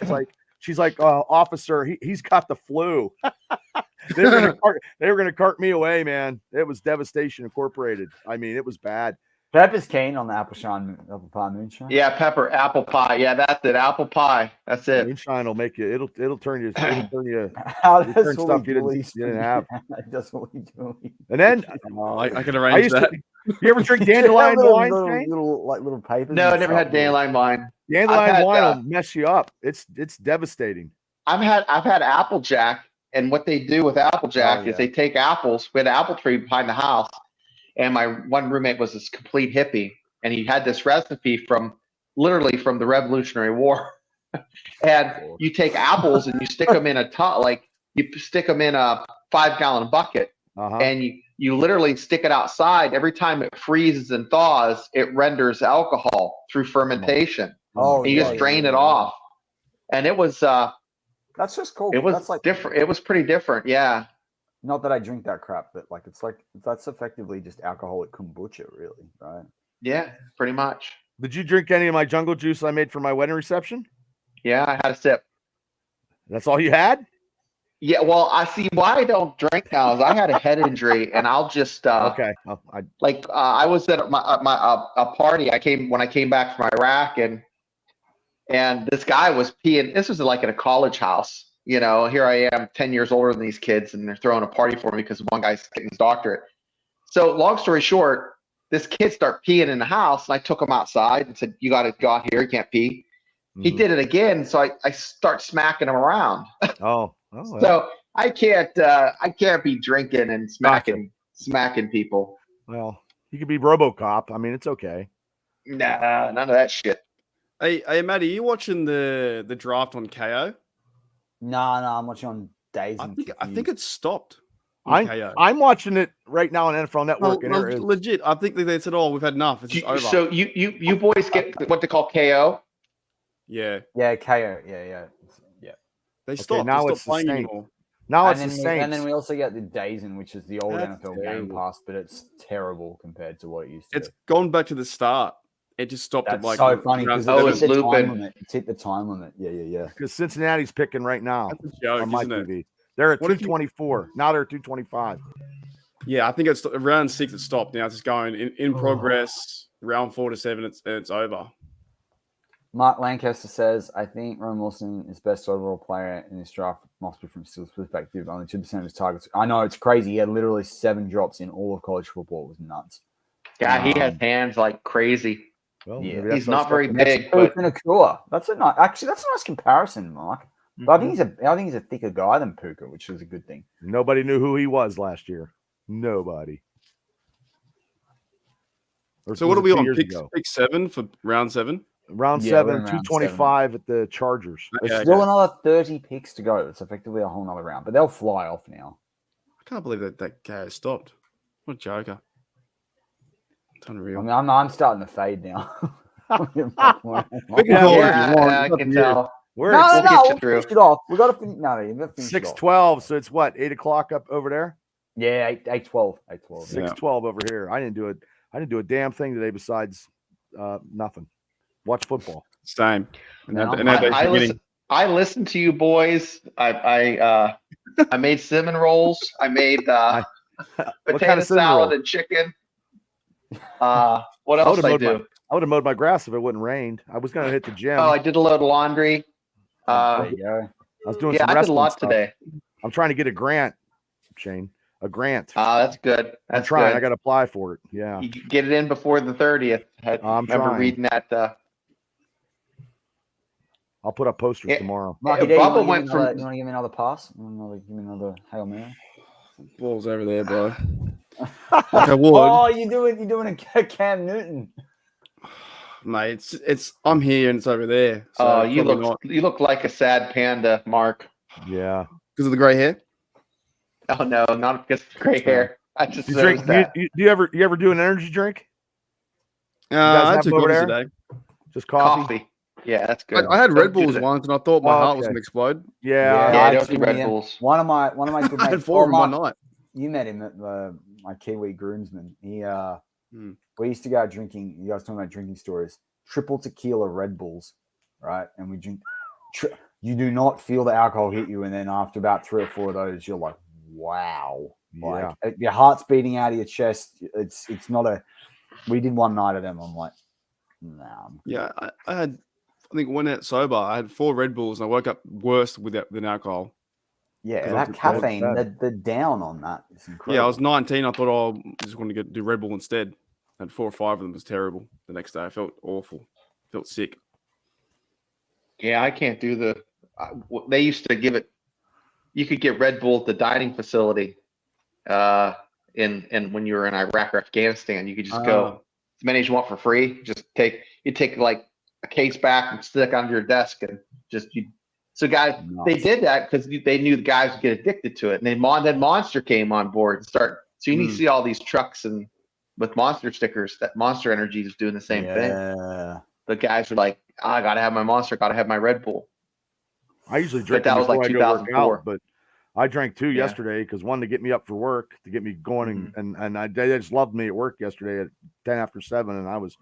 she's like, officer, he's got the flu. They were gonna cart me away, man. It was Devastation Incorporated. I mean, it was bad. Pepper's keen on the apple pie moonshine. Yeah, apple pie. Yeah, that's it. Apple pie. That's it. Moonshine will make you. It'll turn you. That's stuff you didn't have. That's what we do. And then I can arrange that. You ever drink dandelion wine, little, Shane? little papers. No, I and never stuff, had dandelion wine. Dandelion had, wine will mess you up. It's devastating. I've had Applejack, and what they do with Applejack is they take apples. We had an apple tree behind the house, and my one roommate was this complete hippie, and he had this recipe literally from the Revolutionary War. And you take apples and you stick them in you stick them in a 5-gallon bucket, and you literally stick it outside. Every time it freezes and thaws, it renders alcohol through fermentation. And you just drain it off, and it was. That's just cool. It was that's like different. It was pretty different. Yeah. Not that I drink that crap, but that's effectively just alcoholic kombucha, really, right? Yeah, pretty much. Did you drink any of my jungle juice I made for my wedding reception? Yeah, I had a sip. That's all you had? Yeah, well, I see why I don't drink now is I had a head injury, and I'll just okay. I was at a party. When I came back from Iraq, and this guy was peeing. This was like in a college house. You know, here I am, 10 years older than these kids, and they're throwing a party for me because one guy's getting his doctorate. So, long story short, this kid started peeing in the house, and I took him outside and said, "You got to go out here. You can't pee." He did it again, so I start smacking him around. So I can't be drinking and smacking people. Well, you could be RoboCop. I mean, it's okay. Nah, none of that shit. Hey, Matt, are you watching the draft on KO? No, I'm watching on Days. I think it's stopped. I'm watching it right now on NFL Network. No, legit, I think they said, "Oh, we've had enough. It's just over." So you boys get what they call KO. Yeah, KO. Yeah. They stopped. Now they it's stopped playing the anymore. Now and it's the then Saints. And then we also get the Dazen, which is the old That's NFL Game Pass, but it's terrible compared to what it used to. It's gone back to the start. It just stopped That's at like so funny because it's the looping. time limit. It's hit the time limit. Yeah. Because Cincinnati's picking right now That's a joke, on my isn't it? TV. They're at What if you- 224. Now they're at 225. Yeah, I think it's round 6. It stopped. Now it's just going in progress. Round 4 to 7. It's over. Mark Lancaster says, I think Roman Wilson is best overall player in this draft. Must be from Steelers' perspective. Only 2% of his targets. I know it's crazy. He had literally 7 drops in all of college football. It was nuts. Yeah, he has hands like crazy. Well, Yeah. He's not very big, but Puka Nacua. That's a nice comparison, Mark. But I think he's a thicker guy than Puka, which is a good thing. Nobody knew who he was last year. Nobody. So what are we on? Pick 7 for round 7? Round Yeah, 7, we're in round 225 at the Chargers. There's still another 30 picks to go. It's effectively a whole nother round, but they'll fly off now. I can't believe that KO stopped. What a joker. It's unreal. I mean, I'm starting to fade now. We can call it if you want. I can tell. We're No, at get you we'll through. finish it off. We got to finish. No, you got to finish it off. 6:12. So it's what, 8 o'clock up over there? Yeah, 8:12. 8:12. 6:12 over here. I didn't do a damn thing today besides nothing. Watch football. Same. I listened to you boys. I made cinnamon rolls. I made potato salad and chicken. What else did I do? I would have mowed my grass if it wouldn't rained. I was going to hit the gym. Oh, I did a load of laundry. There you go. I was doing Yeah, some I did a wrestling lot stuff. today. I'm trying to get a grant, Shane. A grant. That's good. I'm That's trying. good. I got to apply for it. Yeah. You get it in before the 30th. I I'm remember trying. reading that. I'll put up posters Yeah. tomorrow. Marky Yeah, D, you Bubba want went to from- give me another pass? You want to give me another Hail Mary? Ball's over there, bro. Like I would. Oh, you're doing a Cam Newton. Mate, it's I'm here and it's over there. So you probably look like a sad panda, Mark. Yeah. because of the grey hair. Oh no, not because of gray hair. I just You noticed drink? that. Do you ever do an energy drink? I have took them over coffee there? today. Just coffee? Coffee. Yeah, that's good. I had Don't Red do Bulls that. once, and I thought my heart was okay. going to explode. Yeah. Yeah, I don't do actually Red met Bulls. One of my good I had mates. 4 in one Mark, night. You met him at my Kiwi groomsman. He we used to go out drinking. You guys talking about drinking stories? Triple tequila Red Bulls, right? And we drink. You do not feel the alcohol hit you, and then after about 3 or 4 of those, you're like, wow. Like your heart's beating out of your chest. It's not a. We did one night of them. I'm like, nah. Yeah, I think went out sober. I had 4 Red Bulls, and I woke up worse than alcohol. Yeah, 'Cause I that was caffeine, bad. the down on that is incredible. Yeah, I was 19. I thought, I just want to do Red Bull instead. Had 4 or 5 of them. It was terrible. The next day, I felt awful. Felt sick. Yeah, I can't do the. They used to give it. You could get Red Bull at the dining facility. And when you were in Iraq or Afghanistan, you could just go as many as you want for free. Just take like a case back and stick under your desk and just you. So guys, they did that because they knew the guys would get addicted to it. And then Monster came on board and start. So you need to see all these trucks and with Monster stickers. That Monster Energy is doing the same thing. The guys are like, I gotta have my Monster, gotta have my Red Bull. I usually drink that was like 2004. But I drank 2 yesterday because one to get me up for work, to get me going, and they just loved me at work yesterday at 10 after 7, and I was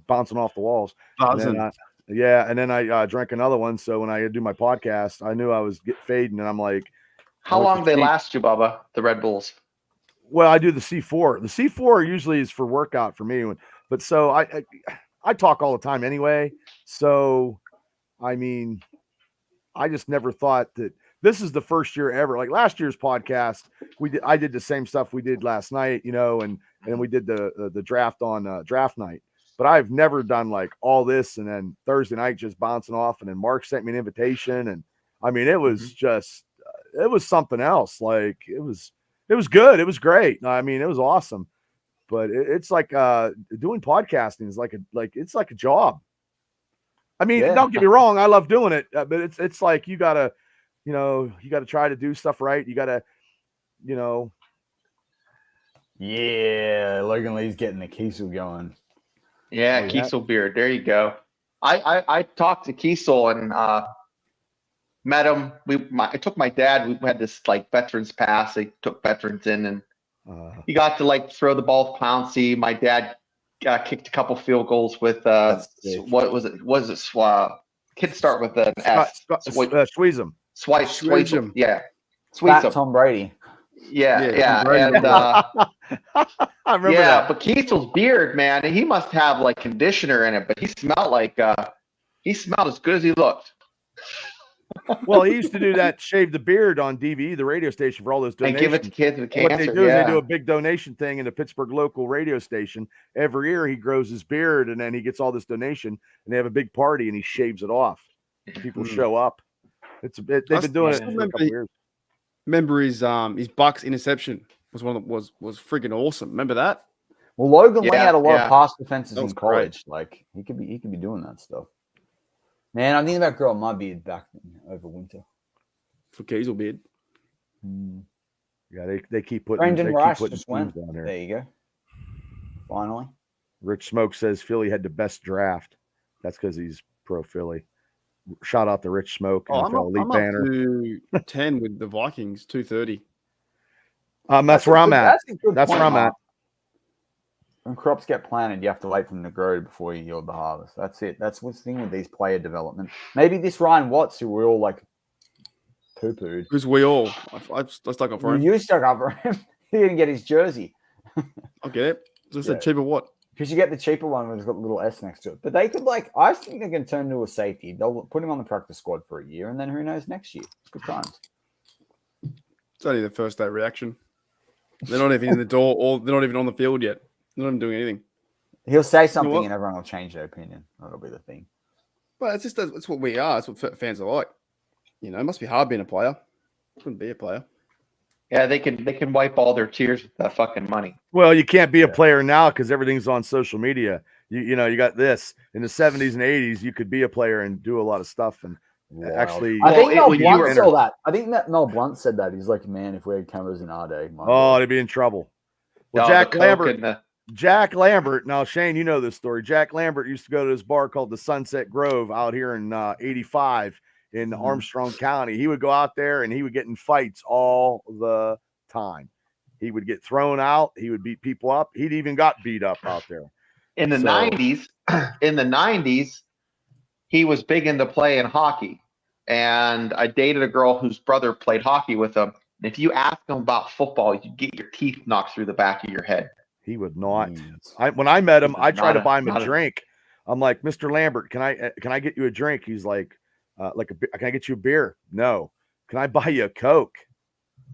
bouncing off the walls. And then I drank another one. So when I do my podcast, I knew I was fading, and I'm like, how long do they last you, Bubba? The Red Bulls? Well, I do the C4. The C4 usually is for workout for me, but so I talk all the time anyway. So I mean, I just never thought that. This is the first year ever. Like last year's podcast, I did the same stuff we did last night, and we did the draft on draft night. But I've never done like all this and then Thursday night just bouncing off, and then Mark sent me an invitation, and I mean it was just it was something else. Like it was good. It was great. I mean it was awesome. But it's like doing podcasting is it's like a job. I mean, don't get me wrong, I love doing it, but it's like you gotta. You got to try to do stuff right. You got to, Yeah, Logan Lee's getting the Kiesel going. Yeah, Kiesel beard. There you go. I talked to Kiesel and met him. I took my dad. We had this like veterans pass. They took veterans in, and he got to like throw the ball with Pouncy. My dad kicked a couple field goals with what was it? Was it kids start with an S? Squeezem. Sweezem. Yeah. Sweezem. Tom Brady. Yeah. And I remember that. But Kiesel's beard, man, he must have like conditioner in it, but he smelled as good as he looked. Well, he used to do that, shave the beard on DVE, the radio station, for all those donations. And give it to kids with cancer. What they do is they do a big donation thing in the Pittsburgh local radio station. Every year he grows his beard, and then he gets all this donation, and they have a big party, and he shaves it off. People show up. They've been doing it for a couple years. Remember his Bucks interception was freaking awesome. Remember that? Well, Logan Lee had a lot of pass defenses in college. Great. Like he could be doing that stuff. Man, I'm thinking about growing my beard back over winter. For Kiesel beard. Yeah, they keep putting. Brendan Rice putting just went. down there. There you go. Finally. Rich Smoke says Philly had the best draft. That's because he's pro Philly. Shout out to Rich Smoke. I'm up to 10 with the Vikings, 230. That's where I'm at. That's where I'm at. When crops get planted, you have to wait for them to grow before you yield the harvest. That's it. That's what's the thing with these player development. Maybe this Ryan Watts, who we all like poo-pooed. Because we all, I stuck up for him. You stuck up for him. He didn't get his jersey. I'll get it. Just a cheaper what? Because you get the cheaper one when it's got a little S next to it. But they could I think they can turn into a safety. They'll put him on the practice squad for a year, and then who knows next year. It's good times. It's only the first day reaction. They're not even in the door, or they're not even on the field yet. They're not even doing anything. He'll say something, and everyone will change their opinion. That'll be the thing. But it's just that's what we are. That's what fans are like. It must be hard being a player. Couldn't be a player. Yeah, they can wipe all their tears with that fucking money. Well, you can't be a player now because everything's on social media. You got this. In the 70s and 80s, you could be a player and do a lot of stuff. And actually, I think Mel Blunt saw that. I think that Mel Blunt said that. He's like, man, if we had cameras in our day, they'd be in trouble. Well, Jack Lambert. Now, Shane, you know this story. Jack Lambert used to go to this bar called the Sunset Grove out here in 85. In Armstrong County. He would go out there and he would get in fights all the time. He would get thrown out. He would beat people up. He'd even got beat up out there. In the 90s, he was big into playing hockey. And I dated a girl whose brother played hockey with him. And if you ask him about football, you get your teeth knocked through the back of your head. He would not. When I met him, I tried to buy him a drink. I'm like, Mr. Lambert, can I get you a drink? He's like, can I get you a beer? No. Can I buy you a Coke?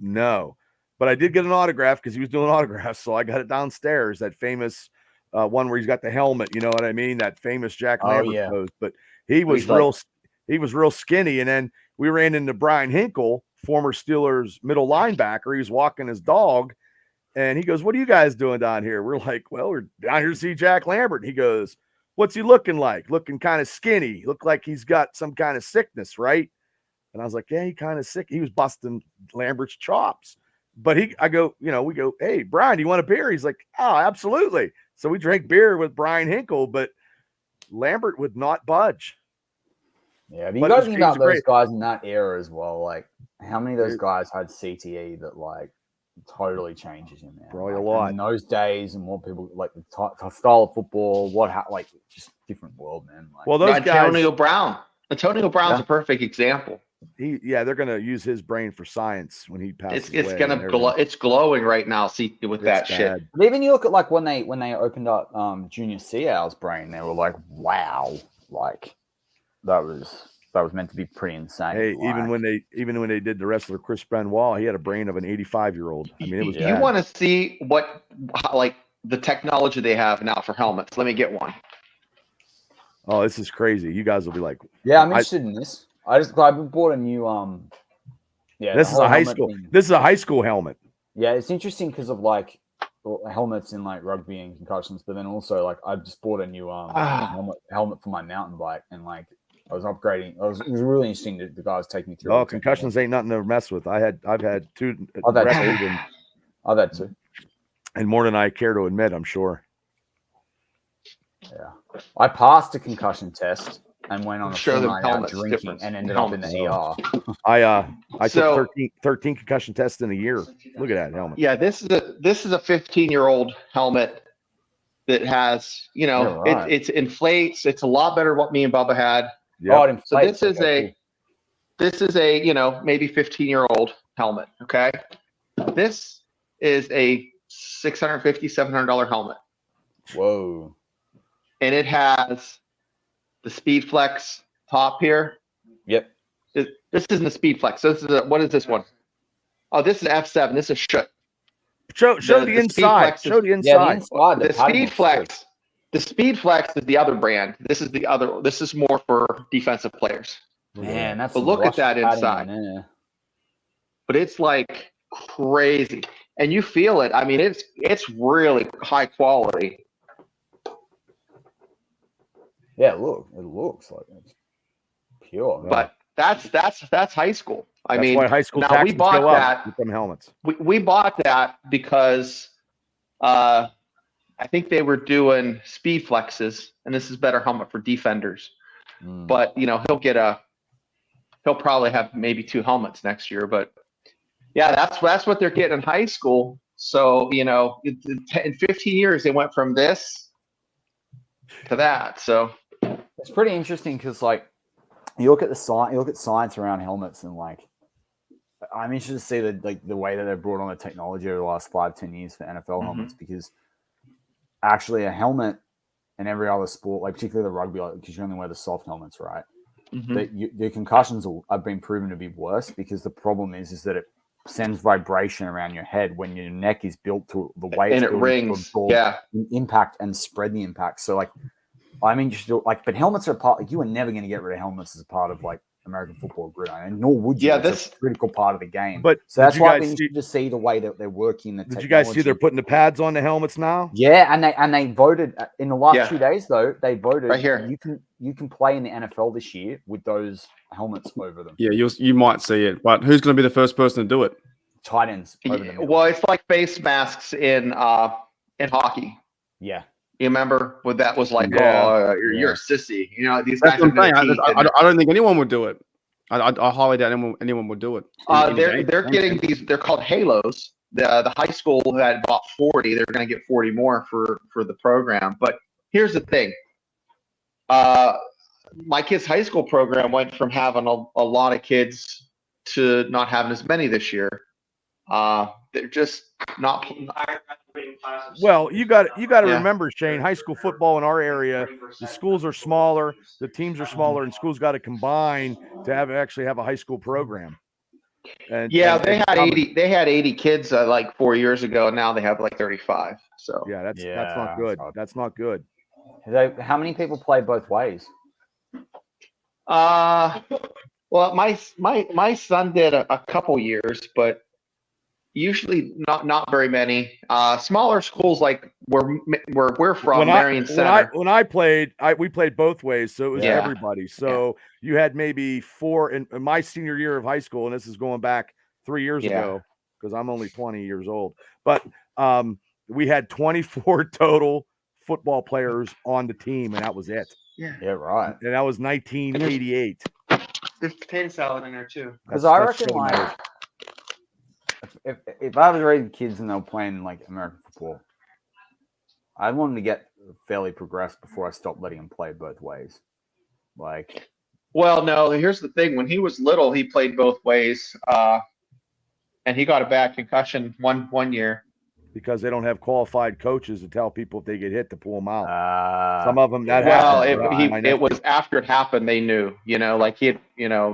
No. But I did get an autograph because he was doing autographs. So I got it downstairs, that famous one where he's got the helmet. You know what I mean? That famous Jack Oh, Lambert yeah. pose. But he was He's like- real skinny. And then we ran into Brian Hinkle, former Steelers middle linebacker. He was walking his dog, and he goes, "What are you guys doing down here?" We're like, "Well, we're down here to see Jack Lambert." And he goes, "What's he looking like?" Looking kind of skinny. Looked like he's got some kind of sickness, right? And I was like, "Yeah, he kind of sick." He was busting Lambert's chops. But we go, "Hey, Brian, do you want a beer?" He's like, "Oh, absolutely." So we drank beer with Brian Hinkle, but Lambert would not budge. Yeah, but you But got it to think was about those great. guys in that era as well. Like, how many of those guys had CTE that like totally changes you, man? Probably a Like, lot. in those days, and what people like the style of football, like just different world, man. Like, Well, those guys, Antonio Brown. Antonio Brown's Yeah. a perfect example. they're going to use his brain for science when he passes It's away. gonna and they're glow. It's glowing right now. See with that it's shit. bad. but even you look at like when they opened up Junior Seau's brain, they were like, wow, like that was meant to be pretty insane. Hey, like, even when they did the wrestler Chris Benoit, he had a brain of an 85-year-old. I mean, it was You bad. want to see like the technology they have now for helmets? Let me get one. Oh, this is crazy. You guys will be like, yeah, I'm interested in this. I bought a new this is a high school. thing. This is a high school helmet. Yeah, it's interesting because of like helmets in like rugby and concussions, but then also like I just bought a new helmet for my mountain bike, and like I was upgrading. It was really interesting. The guy was taking me through. Oh, concussions ain't nothing to mess with. I've had two. I've had wrestled two. and, I've had two. and more than I care to admit, I'm sure. Yeah, I passed a concussion test and went on a Sure, full the night out helmet's drinking different. and ended up in the ER. I So- took 13 concussion tests in a year. Look at that helmet. Yeah, this is a 15-year-old helmet that has, Yeah, right. it inflates. It's a lot better than what me and Bubba had. Yep. Oh, it inflates. this is Okay, This is a maybe 15-year-old helmet. Okay, this is a $650, $700 helmet, cool. Whoa. and it has the Speed Flex top here. Yep. This isn't the Speed Flex. This is what is this one? Oh, this is F7. This is shit. Show the the Speed inside. Flex Show the Yeah, inside. the inside. The padding Speed looks Flex. The Speed Flex is the other brand. This is the other. This is more for defensive players. good. Man, that's But some look at Russian that padding inside. in there. But it's like crazy, and you feel it. I mean, it's really high quality. Yeah, look, it looks like it's pure. But that's high school. I That's mean, why high school now we taxes bought go up that. with them helmets. We bought that because I think they were doing Speed Flexes, and this is better helmet for defenders. Mm. But he'll probably have maybe 2 helmets next year. But yeah, that's what they're getting in high school. So in 15 years they went from this to that. So It's pretty interesting because, like, you look at science around helmets, and like, I'm interested to see the way that they've brought on the technology over the last 5-10 years for NFL helmets, because actually a helmet in every other sport, like particularly the rugby, because you only wear the soft helmets, right? The concussions have been proven to be worse, because the problem is that it sends vibration around your head when your neck is built to the way and it's it built rings. to absorb Yeah. impact and spread the impact. So like, I mean, but helmets are part. Like, you are never going to get rid of helmets as a part of like American football gridiron, nor would you. Yeah, it's a critical part of the game. But so that's did you why I've guys been see- interested to see the way that they're working. Did you guys see they're putting the pads on the helmets now? Yeah, and they voted in the last Yeah. 2 days though. They voted Right here. You can play in the NFL this year with those helmets over them. Yeah, you might see it, but who's going to be the first person to do it? Tight ends over them. Well, it's like face masks in hockey. Yeah. You remember what that was like? Yeah. Oh, you're a sissy. These That's guys what are I'm saying. going to I don't think anyone would do it. I highly doubt anyone would do it. they're getting these. They're called halos. The high school had bought 40. They're going to get 40 more for the program. But here's the thing. My kid's high school program went from having a lot of kids to not having as many this year. They're just not. Well, you got to Yeah. remember, Shane. High school football in our area, the schools are smaller, the teams are smaller, and schools got to combine to actually have a high school program. And Yeah, and- they and had some- 80. They had 80 kids like 4 years ago, and now they have like 35. So Yeah, that's not good. That's not good. How many people play both ways? Well, my son did a couple years, but usually not very many. Smaller schools like where we're from, Marion Center. When I played, we played both ways, so it was Yeah. everybody. So you had maybe 4 in my senior year of high school, and this is going back 3 years ago because I'm only 20 years old. But we had 24 total football players on the team, and that was it. Yeah, right. And that was 1988. There's potato salad in there too. Because I reckon, like, if I was raising kids and they were playing like American football, I want them to get fairly progressed before I stop letting them play both ways. Like, well, no. Here's the thing: when he was little, he played both ways, and he got a bad concussion one year. Because they don't have qualified coaches to tell people if they get hit to pull them out. Some of them that well, happened. it was after it happened they knew. Like he had,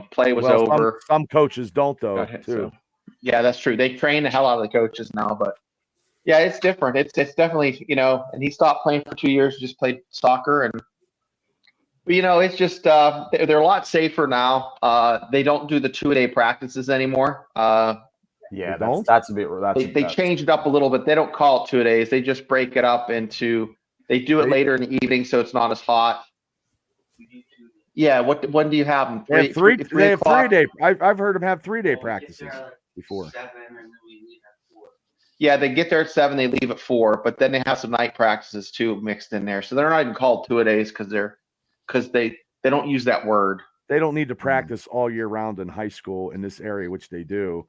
play was over. Some coaches don't though too. So, yeah, that's true. They train the hell out of the coaches now, but yeah, it's different. It's definitely and he stopped playing for 2 years, just played soccer, and it's just they're a lot safer now. They don't do the 2-a-day practices anymore. Yeah, that's a bit. They changed it up a little bit. They don't call it 2-a-days. They just break it up into. They do it later in the evening, so it's not as hot. Yeah. When do you have them? They have 3-day. I've heard them have 3-day practices before. Yeah, they get there at 7. They leave at 4, but then they have some night practices too mixed in there. So they're not even called 2-a-days because they don't use that word. They don't need to practice all year round in high school in this area, which they do.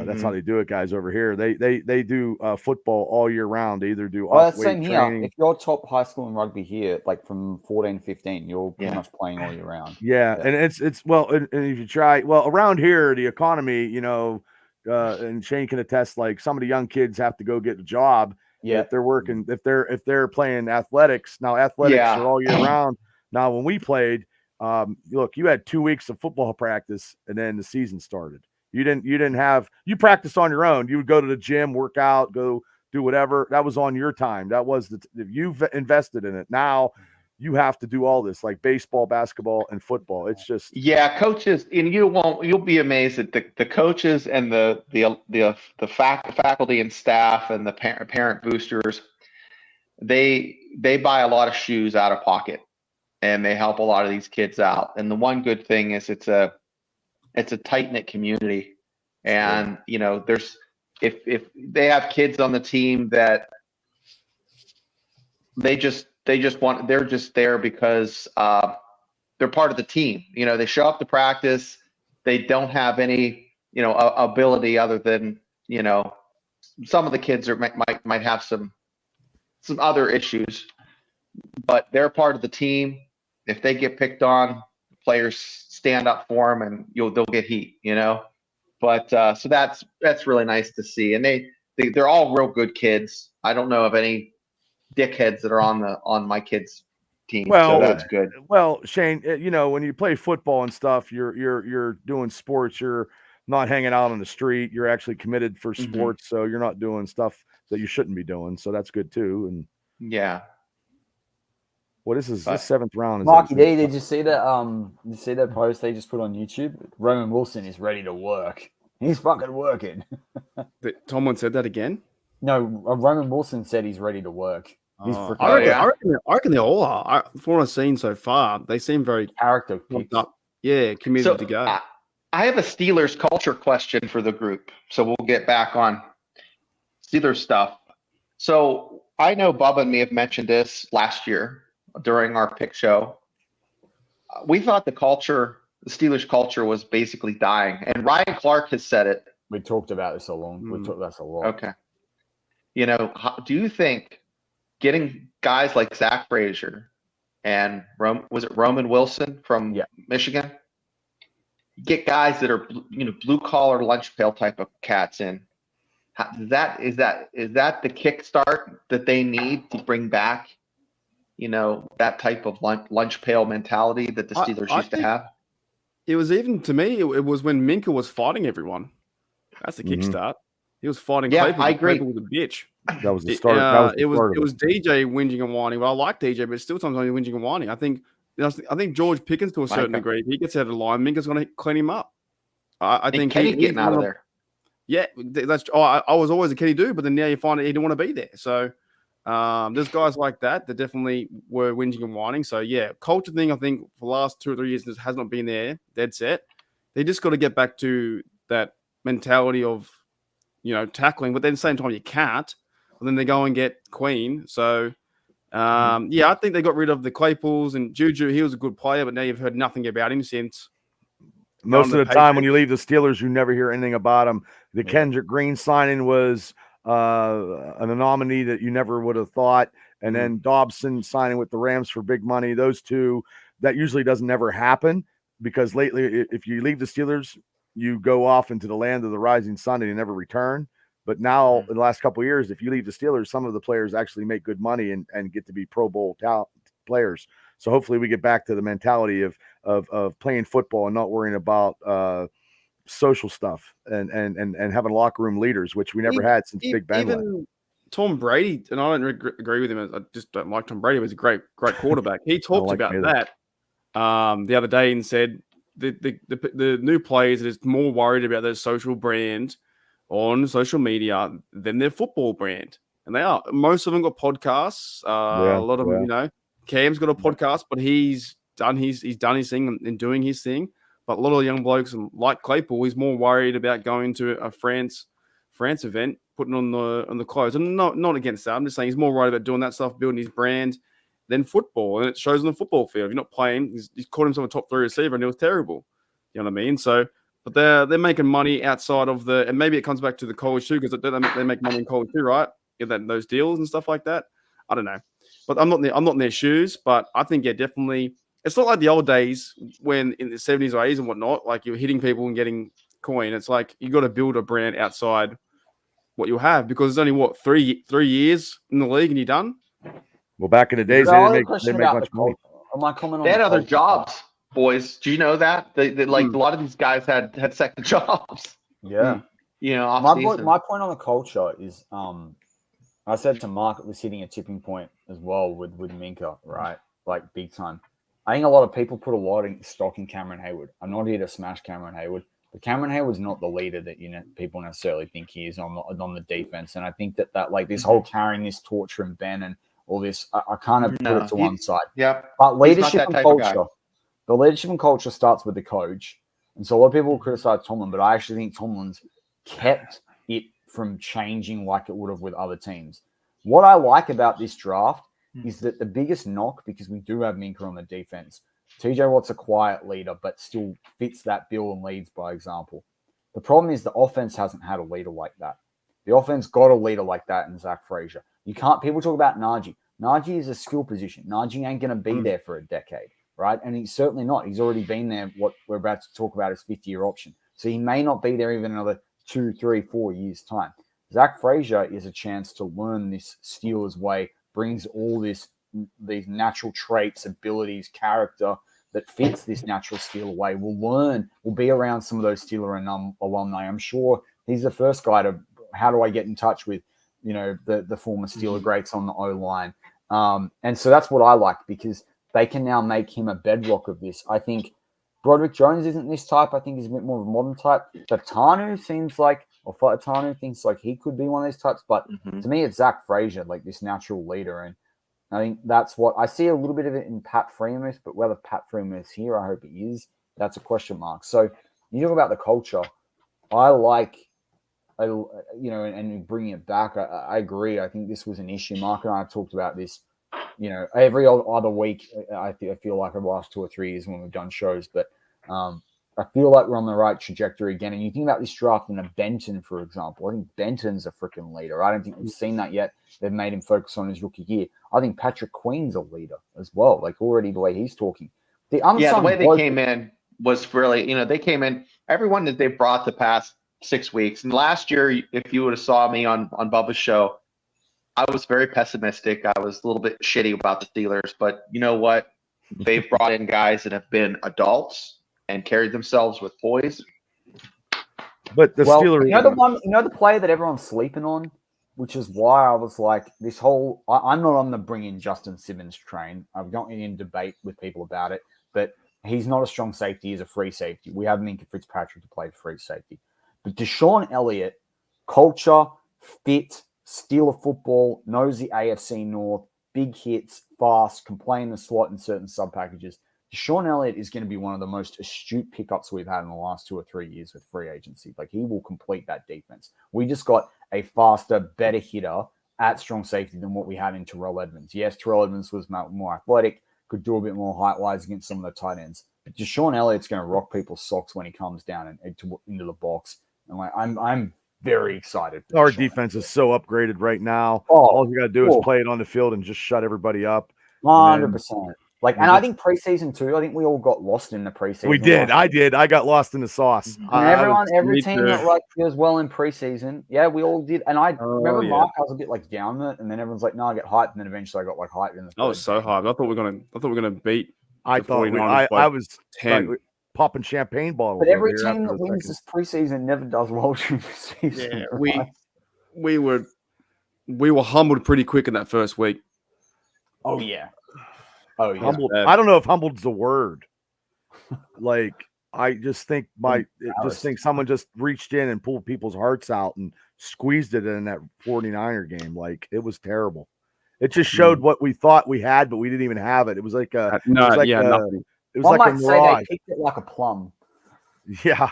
That's how they do it, guys. Over here, they do football all year round. They either do that's same here. If you're top high school in rugby here, like from 14, 15, you're pretty much playing all year round. Yeah, and it's well, and if you try, around here, the economy, and Shane can attest, like some of the young kids have to go get a job. Yeah, if they're working, if they're playing athletics now, athletics are all year round. Now, when we played, look, you had 2 weeks of football practice, and then the season started. You practiced on your own. You would go to the gym, work out, go do whatever. That was on your time. That was if you've invested in it. Now you have to do all this, like baseball, basketball, and football. It's just coaches, and you'll be amazed at the coaches and the faculty and staff and the parent boosters. They buy a lot of shoes out of pocket, and they help a lot of these kids out. And the one good thing is it's a tight-knit community, and there's if they have kids on the team that they're just there because they're part of the team. They show up to practice. They don't have any ability other than some of the kids might have some other issues, but they're part of the team. If they get picked on, players stand up for them, and they'll get heat, But so that's really nice to see, and they're all real good kids. I don't know of any dickheads that are on my kids' team. Well, so that's good. Well, Shane, when you play football and stuff, you're doing sports. You're not hanging out on the street. You're actually committed for sports, so you're not doing stuff that you shouldn't be doing. So that's good too. And yeah. What is this? This 7th round. Marky D, did you see that post they just put on YouTube? Roman Wilson is ready to work. He's fucking working. Tomlin said that again? No, Roman Wilson said he's ready to work. He's I reckon they all are. From what I've seen so far, they seem very character pumped up. Yeah, committed to go. I have a Steelers culture question for the group, so we'll get back on Steelers stuff. So I know Bubba and me have mentioned this last year during our pick show. We thought the Steelers culture was basically dying, and Ryan Clark has said it. We talked about this a lot. We talked about this a lot. Okay. Do you think getting guys like Zach Frazier and Roman Wilson from Michigan, get guys that are blue collar lunch pail type of cats in? Is that the kickstart that they need to bring back? That type of lunch pail mentality that the Steelers used to have. It was even to me. It was when Minka was fighting everyone. That's the kickstart. He was fighting. Yeah, Claypool, I agree. Claypool with a bitch. That was the start. That was the it start of was DJ whinging and whining. Well, I like DJ, but still sometimes he's whinging and whining. I think George Pickens to a certain degree, if he gets out of line, Minka's going to clean him up. I think Kenny's getting out of there. Yeah, that's. I was always a Kenny dude, but then now you find that he didn't want to be there. So there's guys like that definitely were whinging and whining. So yeah, culture thing. I think for the last 2 or 3 years, this has not been there. Dead set. They just got to get back to that mentality of, tackling, but then at the same time you can't. And then they go and get Queen. So yeah, I think they got rid of the Claypools and Juju. He was a good player, but now you've heard nothing about him since. Most of the time when you leave the Steelers, you never hear anything about him. The Kendrick Green signing was an anomaly that you never would have thought. And then Dobson signing with the Rams for big money. Those two, that usually doesn't ever happen because lately, if you leave the Steelers, you go off into the land of the rising sun and you never return. But now, in the last couple of years, if you leave the Steelers, some of the players actually make good money and get to be Pro Bowl talent players. So hopefully we get back to the mentality of playing football and not worrying about social stuff and having locker room leaders, which we never had since Big Ben left. Tom Brady, and I don't agree with him. I just don't like Tom Brady. He was a great quarterback. He talked about that the other day and said the new players are just more worried about their social brand on social media than their football brand. And they are. Most of them got podcasts. A lot of them, Cam's got a podcast, but he's done his thing and doing his thing. But a lot of the young blokes, like Claypool, he's more worried about going to a France event, putting on the clothes. And not against that. I'm just saying he's more worried about doing that stuff, building his brand, than football. And it shows on the football field. If you're not playing, he's caught himself a top 3 receiver, and it was terrible. You know what I mean? So, but they're making money outside of and maybe it comes back to the college too, because they make money in college too, right? Get those deals and stuff like that. I don't know. But I'm not in their shoes. But I think, definitely, it's not like the old days when in the 70s or 80s and whatnot, like you're hitting people and getting coin. It's like you got to build a brand outside what you have, because there's only 3 years in the league and you're done. Well, back in the days, they didn't make much money. They had other jobs, boys. Do you know that? They like a lot of these guys had second jobs. Yeah. My point on the culture is I said to Mark, it was hitting a tipping point as well with Minka, right? Like big time. I think a lot of people put a lot of stock in Cameron Hayward. I'm not here to smash Cameron Hayward, but Cameron Hayward's not the leader that people necessarily think he is on the defense. And I think that like this whole carrying this torch from Ben and all this, I kind of put it to one side. Yeah. But leadership and culture, the leadership and culture starts with the coach. And so a lot of people will criticize Tomlin, but I actually think Tomlin's kept it from changing like it would have with other teams. What I like about this draft is that the biggest knock, because we do have Minka on the defense, TJ Watt's a quiet leader, but still fits that bill and leads by example. The problem is the offense hasn't had a leader like that. The offense got a leader like that in Zach Frazier. People talk about Najee. Najee is a skill position. Najee ain't going to be there for a decade, right? And he's certainly not. He's already been there. What we're about to talk about is 5th-year option. So he may not be there even another 2, 3, 4 years' time. Zach Frazier is a chance to learn this Steelers way, brings all these natural traits, abilities, character that fits this natural Steeler way. We'll be around some of those Steeler alumni. I'm sure he's the first guy to, how do I get in touch with, the former Steeler greats on the O-line. And so that's what I like, because they can now make him a bedrock of this. I think Broderick Jones isn't this type. I think he's a bit more of a modern type. Fatanu seems like he could be one of those types. But to me, it's Zach Frazier, like this natural leader. And I think that's what I see a little bit of it in Pat Freiermuth, but whether Pat Freiermuth's here, I hope he is. That's a question mark. So you talk about the culture. I like, and bringing it back, I agree. I think this was an issue. Mark and I have talked about this, every other week. I feel like over the last 2 or 3 years when we've done shows, but I feel like we're on the right trajectory again. And you think about this draft in a Benton, for example. I think Benton's a freaking leader. I don't think we've seen that yet. They've made him focus on his rookie year. I think Patrick Queen's a leader as well. Like already the way he's talking. The way they came in was really, they came in, everyone that they brought the past 6 weeks. And last year, if you would have saw me on Bubba's show, I was very pessimistic. I was a little bit shitty about the Steelers. But you know what? They've brought in guys that have been adults and carried themselves with poise. But the Steelers, the player that everyone's sleeping on which is why I was like, this whole. I'm not on the bring in Justin Simmons train. I've got in debate with people about it, but he's not a strong safety. He's a free safety. We have Minka Fitzpatrick to play free safety, but Deshaun Elliott, culture, fit, steal of football, knows the AFC North, big hits, fast, can play in the slot in certain sub packages. Deshaun Elliott is going to be one of the most astute pickups we've had in the last 2 or 3 years with free agency. Like, he will complete that defense. We just got a faster, better hitter at strong safety than what we had in Terrell Edmonds. Yes, Terrell Edmonds was more athletic, could do a bit more height-wise against some of the tight ends. But Deshaun Elliott's going to rock people's socks when he comes down and into the box. And like, I'm very excited. Our defense is so upgraded right now. Oh, all you got to do is play it on the field and just shut everybody up. 100%. Like, and I think preseason too. I think we all got lost in the preseason. We did. I did. I got lost in the sauce. And every team that like does well in preseason, yeah, we all did. And I remember Mark, I was a bit like down on it, and then everyone's like, "No, I get hyped," and then eventually I got like hyped in the. I was so hyped. I thought we were gonna beat. I was 10. Like, popping champagne bottles. But every team that wins this preseason never does well during the season. Yeah, we were humbled pretty quick in that first week. Oh yeah. Oh yeah. Humbled. I don't know if humbled's the word. Like, I just think someone just reached in and pulled people's hearts out and squeezed it in that 49er game. Like, it was terrible. It just showed what we thought we had, but we didn't even have it. It was like nothing. It was like a mirage. They picked it like a plum. Yeah,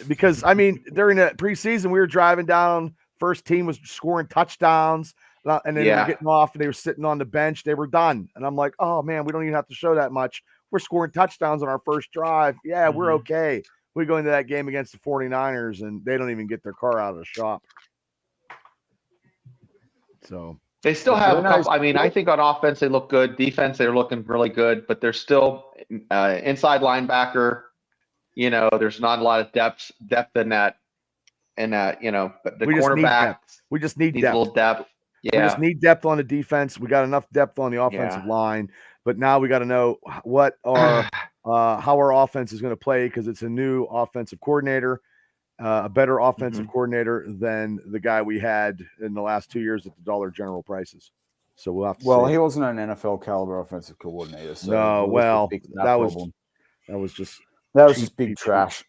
because I mean, during the preseason, we were driving down. First team was scoring touchdowns, and then they were getting off, and they were sitting on the bench. They were done, and I'm like, oh man, we don't even have to show that much. We're scoring touchdowns on our first drive. Yeah, we're okay. We go into that game against the 49ers, and they don't even get their car out of the shop. So they still have a couple. I mean, I think on offense they look good. Defense, they're looking really good, but they're still inside linebacker. You know, there's not a lot of depth in that. You know, but the cornerback. We just need a depth. little depth. Yeah. We just need depth on the defense. We got enough depth on the offensive line, but now we got to know what our how our offense is going to play, because it's a new offensive coordinator, a better offensive coordinator than the guy we had in the last 2 years at the Dollar General prices. So we'll have to. Well, he wasn't an NFL caliber offensive coordinator. So that was just big trash.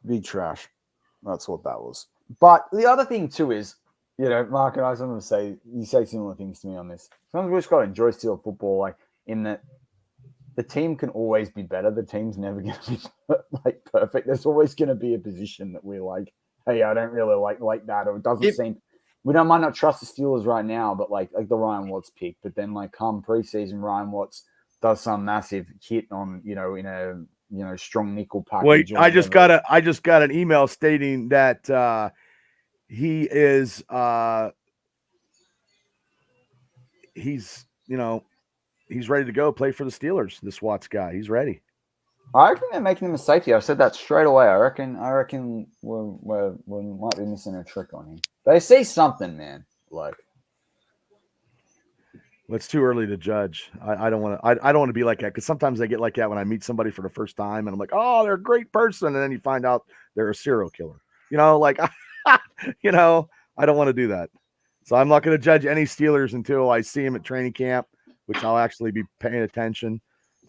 Big trash. That's what that was. But the other thing too is, you know, Mark and I was going to say, you say similar things to me on this. Sometimes we just got to enjoy steel football, like in that the team can always be better. The team's never going to be like perfect. There's always going to be a position that we're like, hey, I don't really like that, or it doesn't seem. We might not trust the Steelers right now, but like the Ryan Watts pick. But then like come preseason, Ryan Watts does some massive hit on, you know, in a strong nickel package. Wait, I just got an email stating that he is he's ready to go play for the Steelers. This Watts guy, he's ready. I reckon they're making him a safety. I said that straight away. I reckon we might be missing a trick on him. They see something, man. Like, well, it's too early to judge. I don't want to. I don't want to be like that, because sometimes I get like that when I meet somebody for the first time, and I'm like, oh, they're a great person, and then you find out they're a serial killer. You know, like, you know, I don't want to do that. So I'm not going to judge any Steelers until I see him at training camp, which I'll actually be paying attention,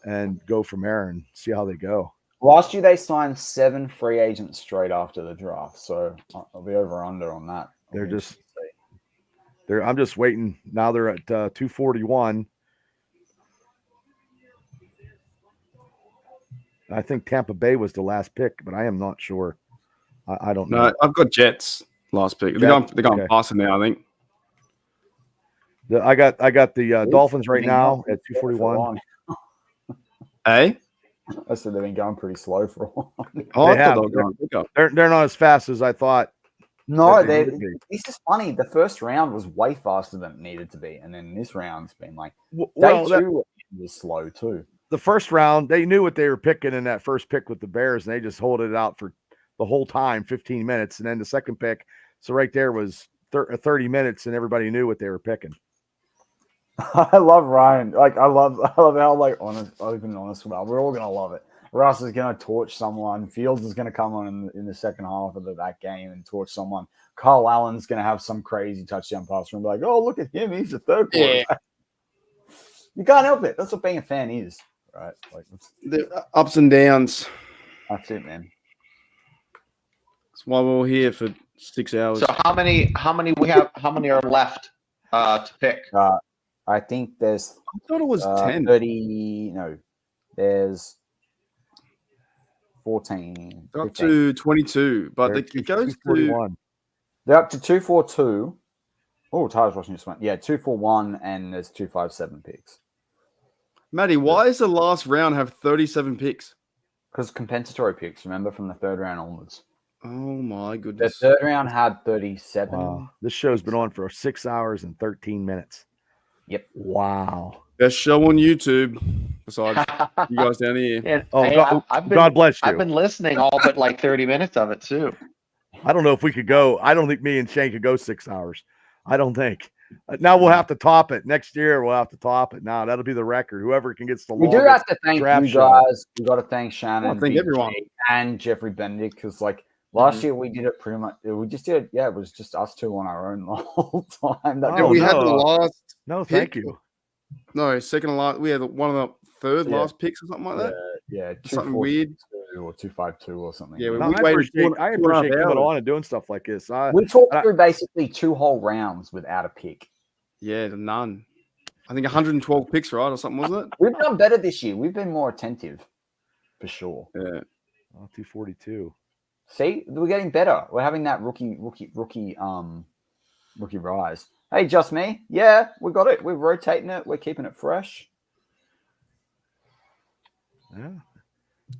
and go from there and see how they go. Last year they signed 7 free agents straight after the draft, so I'll be over under on that. I'm just waiting. Now they're at 241. I think Tampa Bay was the last pick, but I am not sure. I don't know. No, I've got Jets last pick. They're going faster now, I think. I got the Dolphins right now at 241. Hey? I said they've been going pretty slow for a while. Oh, they're not as fast as I thought. No, this is funny. The first round was way faster than it needed to be, and then this round's been like day 2 was slow too. The first round, they knew what they were picking in that first pick with the Bears, and they just hold it out for the whole time, 15 minutes, and then the second pick. So right there was 30 minutes, and everybody knew what they were picking. I love Ryan. Like I love how like honest, open and honest about it. We're all gonna love it. Russ is going to torch someone. Fields is going to come on in the second half of that game and torch someone. Kyle Allen's going to have some crazy touchdown pass and be like, "Oh, look at him. He's a third quarterback." Yeah. You can't help it. That's what being a fan is, right? Like the ups and downs. That's it, man. That's why we're all here for 6 hours. So how many we have? How many are left to pick? I think there's. I thought it was 10. 30. No, there's 14. They're up to 22, but it goes to. They're up to 242. Oh, Tyler's watching this one. Yeah, 241, and there's 257 picks. Matty, why does the last round have 37 picks? Because compensatory picks, remember, from the third round onwards. Oh, my goodness. The third round had 37. Wow. This show's been on for 6 hours and 13 minutes. Yep. Wow. Best show on YouTube, besides you guys down here. And, God bless you. I've been listening all but like 30 minutes of it, too. I don't know if we could go. I don't think me and Shane could go 6 hours. I don't think. Now we'll have to top it. Next year we'll have to top it. Now that'll be the record. Whoever can get the longest. We do have to thank you guys. Show. We got to thank Shannon, thank everyone, and Jeffrey Benedict, because like last year we did it pretty much. We just did it. Yeah, it was just us two on our own the whole time. We had the last. No, thank you. No, second to last. We had one of the third last picks or something like that. Yeah, something weird. Or 252 or something. Yeah, I appreciate coming on and doing stuff like this. We talked through basically 2 whole rounds without a pick. Yeah, none. I think 112 picks, right, or something, wasn't it? We've done better this year. We've been more attentive, for sure. Yeah. 242. See, we're getting better. We're having that rookie rise. Hey, just me? Yeah, we got it. We're rotating it. We're keeping it fresh. Yeah.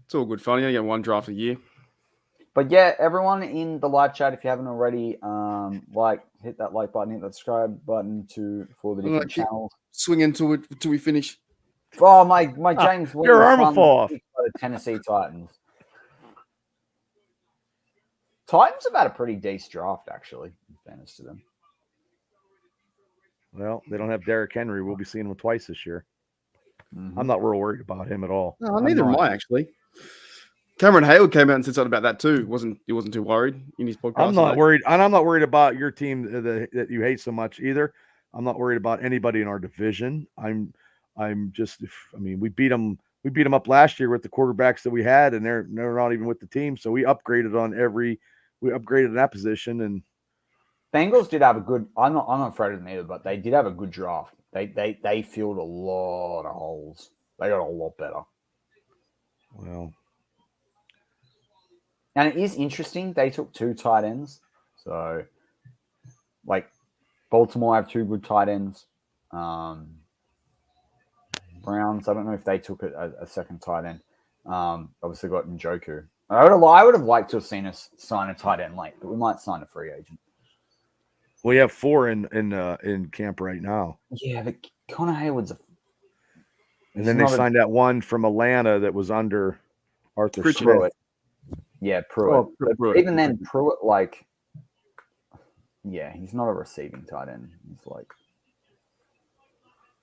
It's all good fun. You only get one draft a year. But yeah, everyone in the live chat, if you haven't already, hit that like button, hit that subscribe button for the different channels. Swing into it until we finish. Oh, my James Williams. Your arm will fall off. Tennessee Titans. Titans have had a pretty decent draft, actually, in fairness to them. Well, they don't have Derrick Henry. We'll be seeing him twice this year. Mm-hmm. I'm not real worried about him at all. No, neither am I, actually. Cameron Hayward came out and said something about that too. He wasn't too worried in his podcast. I'm not worried, and I'm not worried about your team that you hate so much either. I'm not worried about anybody in our division. We beat them up last year with the quarterbacks that we had, and they're not even with the team. So we upgraded in that position. And Bengals did have a good. I'm not afraid of them either, but they did have a good draft. They filled a lot of holes. They got a lot better. Well. And it is interesting. They took 2 tight ends. So, like, Baltimore have 2 good tight ends. Browns, I don't know if they took a second tight end. Obviously got Njoku. I would have liked to have seen us sign a tight end late, but we might sign a free agent. We have 4 in camp right now. Yeah, but Connor Hayward's and then they signed that one from Atlanta that was under Arthur Smith. Yeah, Pruitt. Pruitt. Even then, Pruitt, he's not a receiving tight end. He's like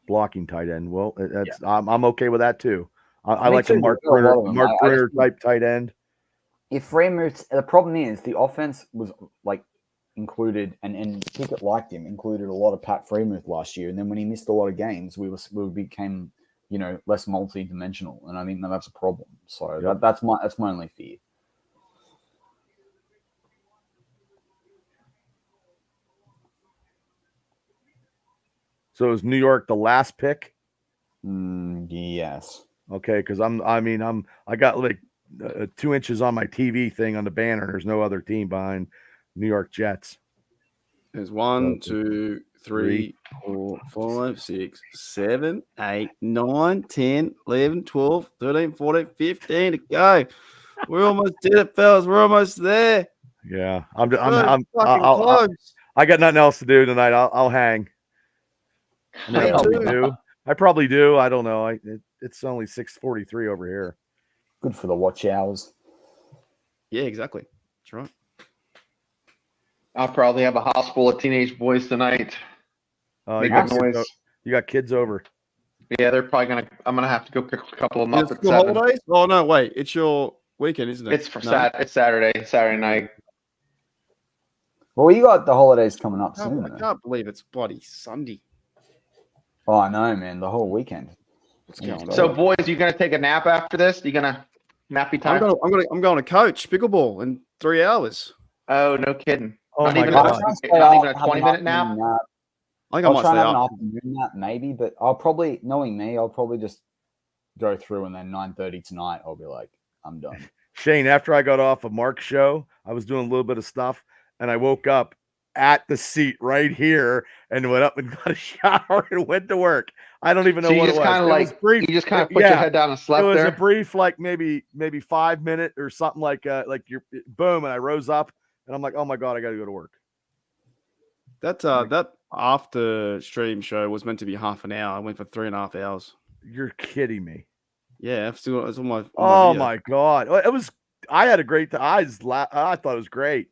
blocking tight end. Well, I'm okay with that too. I like a Mark Brenner type tight end. If Freemuth, the problem is the offense was included, and Pickett liked him, included a lot of Pat Freemuth last year, and then when he missed a lot of games, we became less multi-dimensional, and I think that's a problem. So that's my only fear. So is New York the last pick? Yes. Okay, because I got 2 inches on my TV thing on the banner. There's no other team behind New York Jets. There's 1, 2, 3, 4, 5, 6, 7, 8, 9, 10, 11, 12, 13, 14, 15 to go. We're almost did it, fellas. We're almost there. Yeah, I got nothing else to do tonight. I'll hang. I probably do. I don't know. It's only 6:43 over here. Good for the watch hours. Yeah, exactly. That's right. I'll probably have a house full of teenage boys tonight. You got kids over. Yeah, they're probably gonna. I'm gonna have to go pick a couple of them up It's at school 7. holidays? Oh no, wait. It's your weekend, isn't it? It's for No? It's Saturday night. Well, you got the holidays coming up soon. I though. can't believe it's bloody Sunday. Oh, I know, man. The whole weekend. What's going on? So, boys, you gonna take a nap after this? You gonna nappy time? I'm going to coach pickleball in 3 hours. Oh, no kidding. Oh not my even God. not even a 20-minute nap. I think I I'll might try stay and have an up. afternoon nap, maybe, but I'll probably, knowing me, I'll probably just go through and then 9:30 tonight, I'll be like, I'm done. Shane, after I got off of Mark's show, I was doing a little bit of stuff, and I woke up at the seat right here and went up and got a shower and went to work. I don't even know So you what it just was. kind of It like was brief. you just kind of put your head down and slept It was there. a brief, like maybe 5 minute or something like you're boom, and I rose up and I'm like, oh my God, I got to go to work. That after stream show was meant to be half an hour. I went for 3.5 hours. You're kidding me. Yeah, it's on my. Oh video. my God, it was. I had a great time. I thought it was great.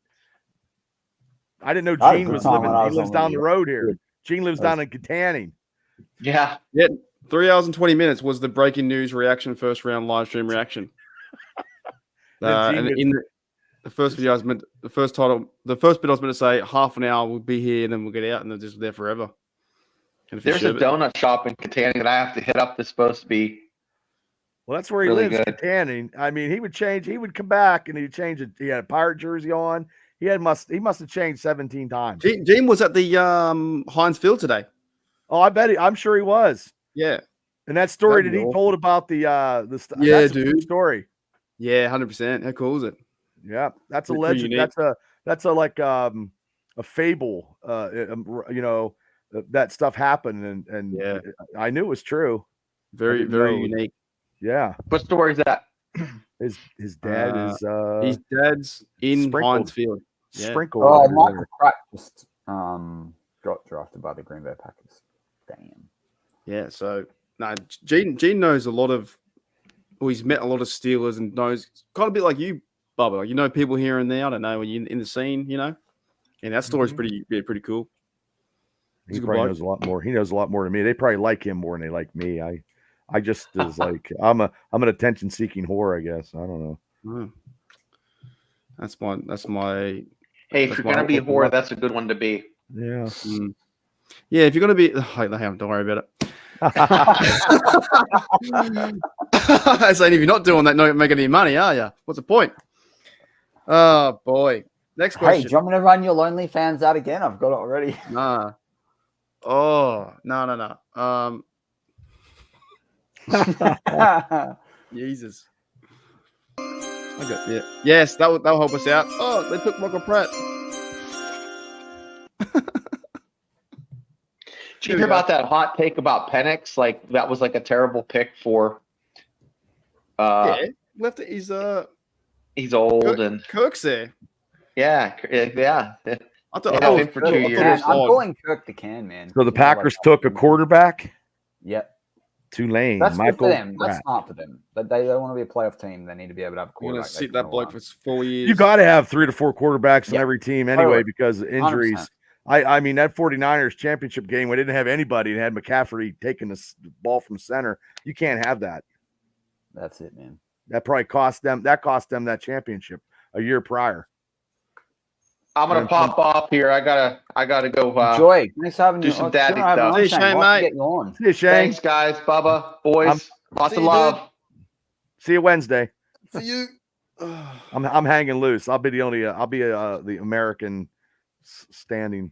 I didn't know I had a Gene good was time living. when I He was lives on down the the road here. Gene lives down in Katanning. Yeah. 3 hours and 20 minutes was the breaking news reaction, first round live stream reaction. And in the first video, the first bit I was meant to say half an hour we'll be here and then we'll get out and they're just there forever. There's a donut shop in Katanning that I have to hit up that's supposed to be. Well, that's where he really lives, good. Katanning. I mean, he would change. He would come back and he'd change it. He had a pirate jersey on. He must have changed 17 times. Gene was at the Heinz Field today. Oh, I bet I'm sure he was. Yeah. And that story That'd that be he awesome. told about the Yeah, that's a dude. true story. Yeah, 100%. How cool is it? Yeah, that's a Pretty legend. unique. That's a like a fable. You know, that stuff happened, and Yeah. I knew it was true. Very, didn't very know. unique. Yeah, What story is that? his dad is His dad's in sprinkled. Heinz Field. Yeah. sprinkled. Oh, over Michael there. Pratt just got drafted by the Green Bay Packers. Damn. Yeah, so no, Gene knows a lot of. Well, he's met a lot of Steelers and knows kind of a bit like you, Bubba. Like, you know people here and there. I don't know when you're in the scene, you know. And that story's pretty cool. He He's a good probably bloke. knows a lot more. He knows a lot more than me. They probably like him more than they like me. I just is like I'm an attention seeking whore, I guess. I don't know. Oh. That's my. Hey, if That's you're why gonna I be a open whore, up. that's a good one to be. Yeah. Yeah, if you're gonna be, don't worry about it. I saying if you're not doing that, not making any money, are you? What's the point? Oh boy. Next Hey, question. do you want me to run your Lonely Fans out again? I've got it already. Nah. Oh no. Jesus. Okay. Yeah. Yes, that'll help us out. Oh, they took Michael Pratt. Did you hear about that hot take about Penix? Like that was like a terrible pick for. Yeah, left it. He's old Kirk, and Kirk's there. yeah. I thought Yeah, it him was for cool. 2 I thought years. it Man, was I'm odd. calling Kirk the can, man. So the You know, Packers like- took a quarterback. Yep. Tulane. That's good Michael for them. That's Pratt. smart for them. But they want to be a playoff team. They need to be able to have a You're gonna quarterback. sit that bloke for 4 years. You got to have 3 to 4 quarterbacks in Yeah. every team anyway Totally. because of injuries. 100%. I mean, that 49ers championship game, we didn't have anybody and had McCaffrey taking the ball from center. You can't have that. That's it, man. That probably cost them that championship a year prior. I'm gonna pop off here. I gotta go. Joy, nice having do you. some It's good daddy having you stuff. on, Hey, Shane. Shane, Nice to mate. get you on. See you, Shane. Thanks, guys. Bubba, boys, lots See of you, love. See you Wednesday. For you. I'm hanging loose. I'll be the American standing.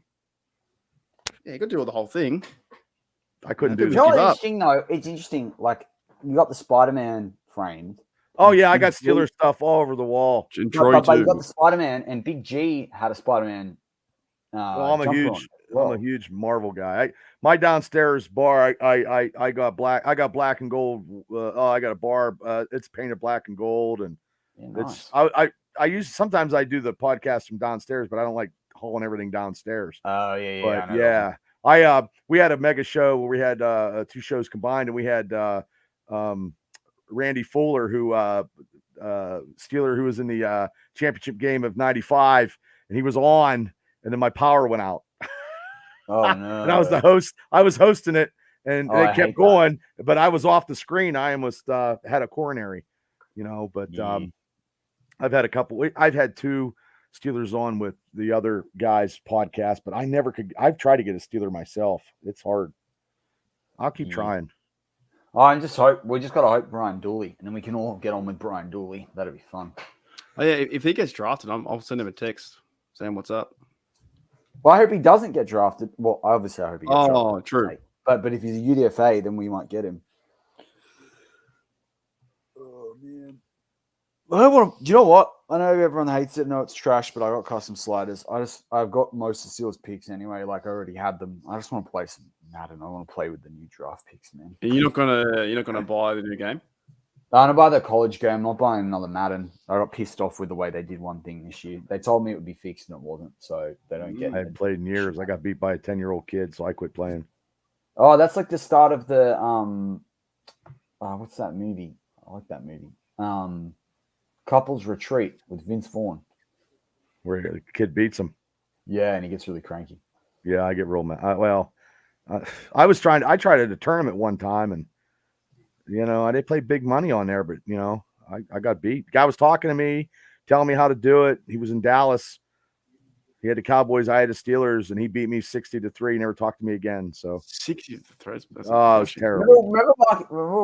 Yeah, you got to do the whole thing. I couldn't You do know this. what's Give up. interesting though? It's interesting. Like you got the Spider-Man framed. Oh yeah, I got Big G- Steelers stuff all over the wall. And But, Troy but you too. got the Spider-Man, and Big G had a Spider-Man. Well, I'm a jumper on huge, as well. I'm a huge Marvel guy. My downstairs bar, I got black. I got black and gold. I got a bar. It's painted black and gold, and Yeah, nice. it's I use sometimes I do the podcast from downstairs, but I don't like hauling everything downstairs. Oh yeah, But I know that yeah, one. we had a mega show where we had 2 shows combined, and we had Randy Fuller, who Steeler, who was in the championship game of '95, and he was on, and then my power went out. Oh no. And I was the host. I was hosting it, and Oh, they I hate kept that. going, but I was off the screen. I almost had a coronary, but I've had a couple. I've had 2 Steelers on with the other guys' podcast, but I never could. I've tried to get a Steeler myself. It's hard. I'll keep trying. Oh, and just hope we just got to hope Brian Dooley, and then we can all get on with Brian Dooley. That'd be fun. Oh, yeah, if he gets drafted, I'll send him a text saying what's up. Well, I hope he doesn't get drafted. Well, obviously, I hope he gets drafted. Oh, true. But if he's a UDFA, then we might get him. Oh man, I don't want to. Do you know what? I know everyone hates it. No, it's trash. But I got custom sliders. I've got most of Steelers picks anyway. Like I already had them. I just want to play some Madden. I want to play with the new draft picks, man. You're not gonna buy the new game? I'm gonna buy the college game. I'm not buying another Madden. I got pissed off with the way they did one thing this year. They told me it would be fixed and it wasn't. So they don't get. I haven't played in years. I got beat by a 10-year-old kid, so I quit playing. Oh, that's like the start of the what's that movie? I like that movie. Couples Retreat with Vince Vaughn. Where the kid beats him. Yeah, and he gets really cranky. Yeah, I get real mad. I tried at a tournament one time, and they played big money on there, but I got beat. The guy was talking to me, telling me how to do it. He was in Dallas. He had the Cowboys, I had the Steelers, and he beat me 60-3. He never talked to me again. So 60-3. It was terrible. Remember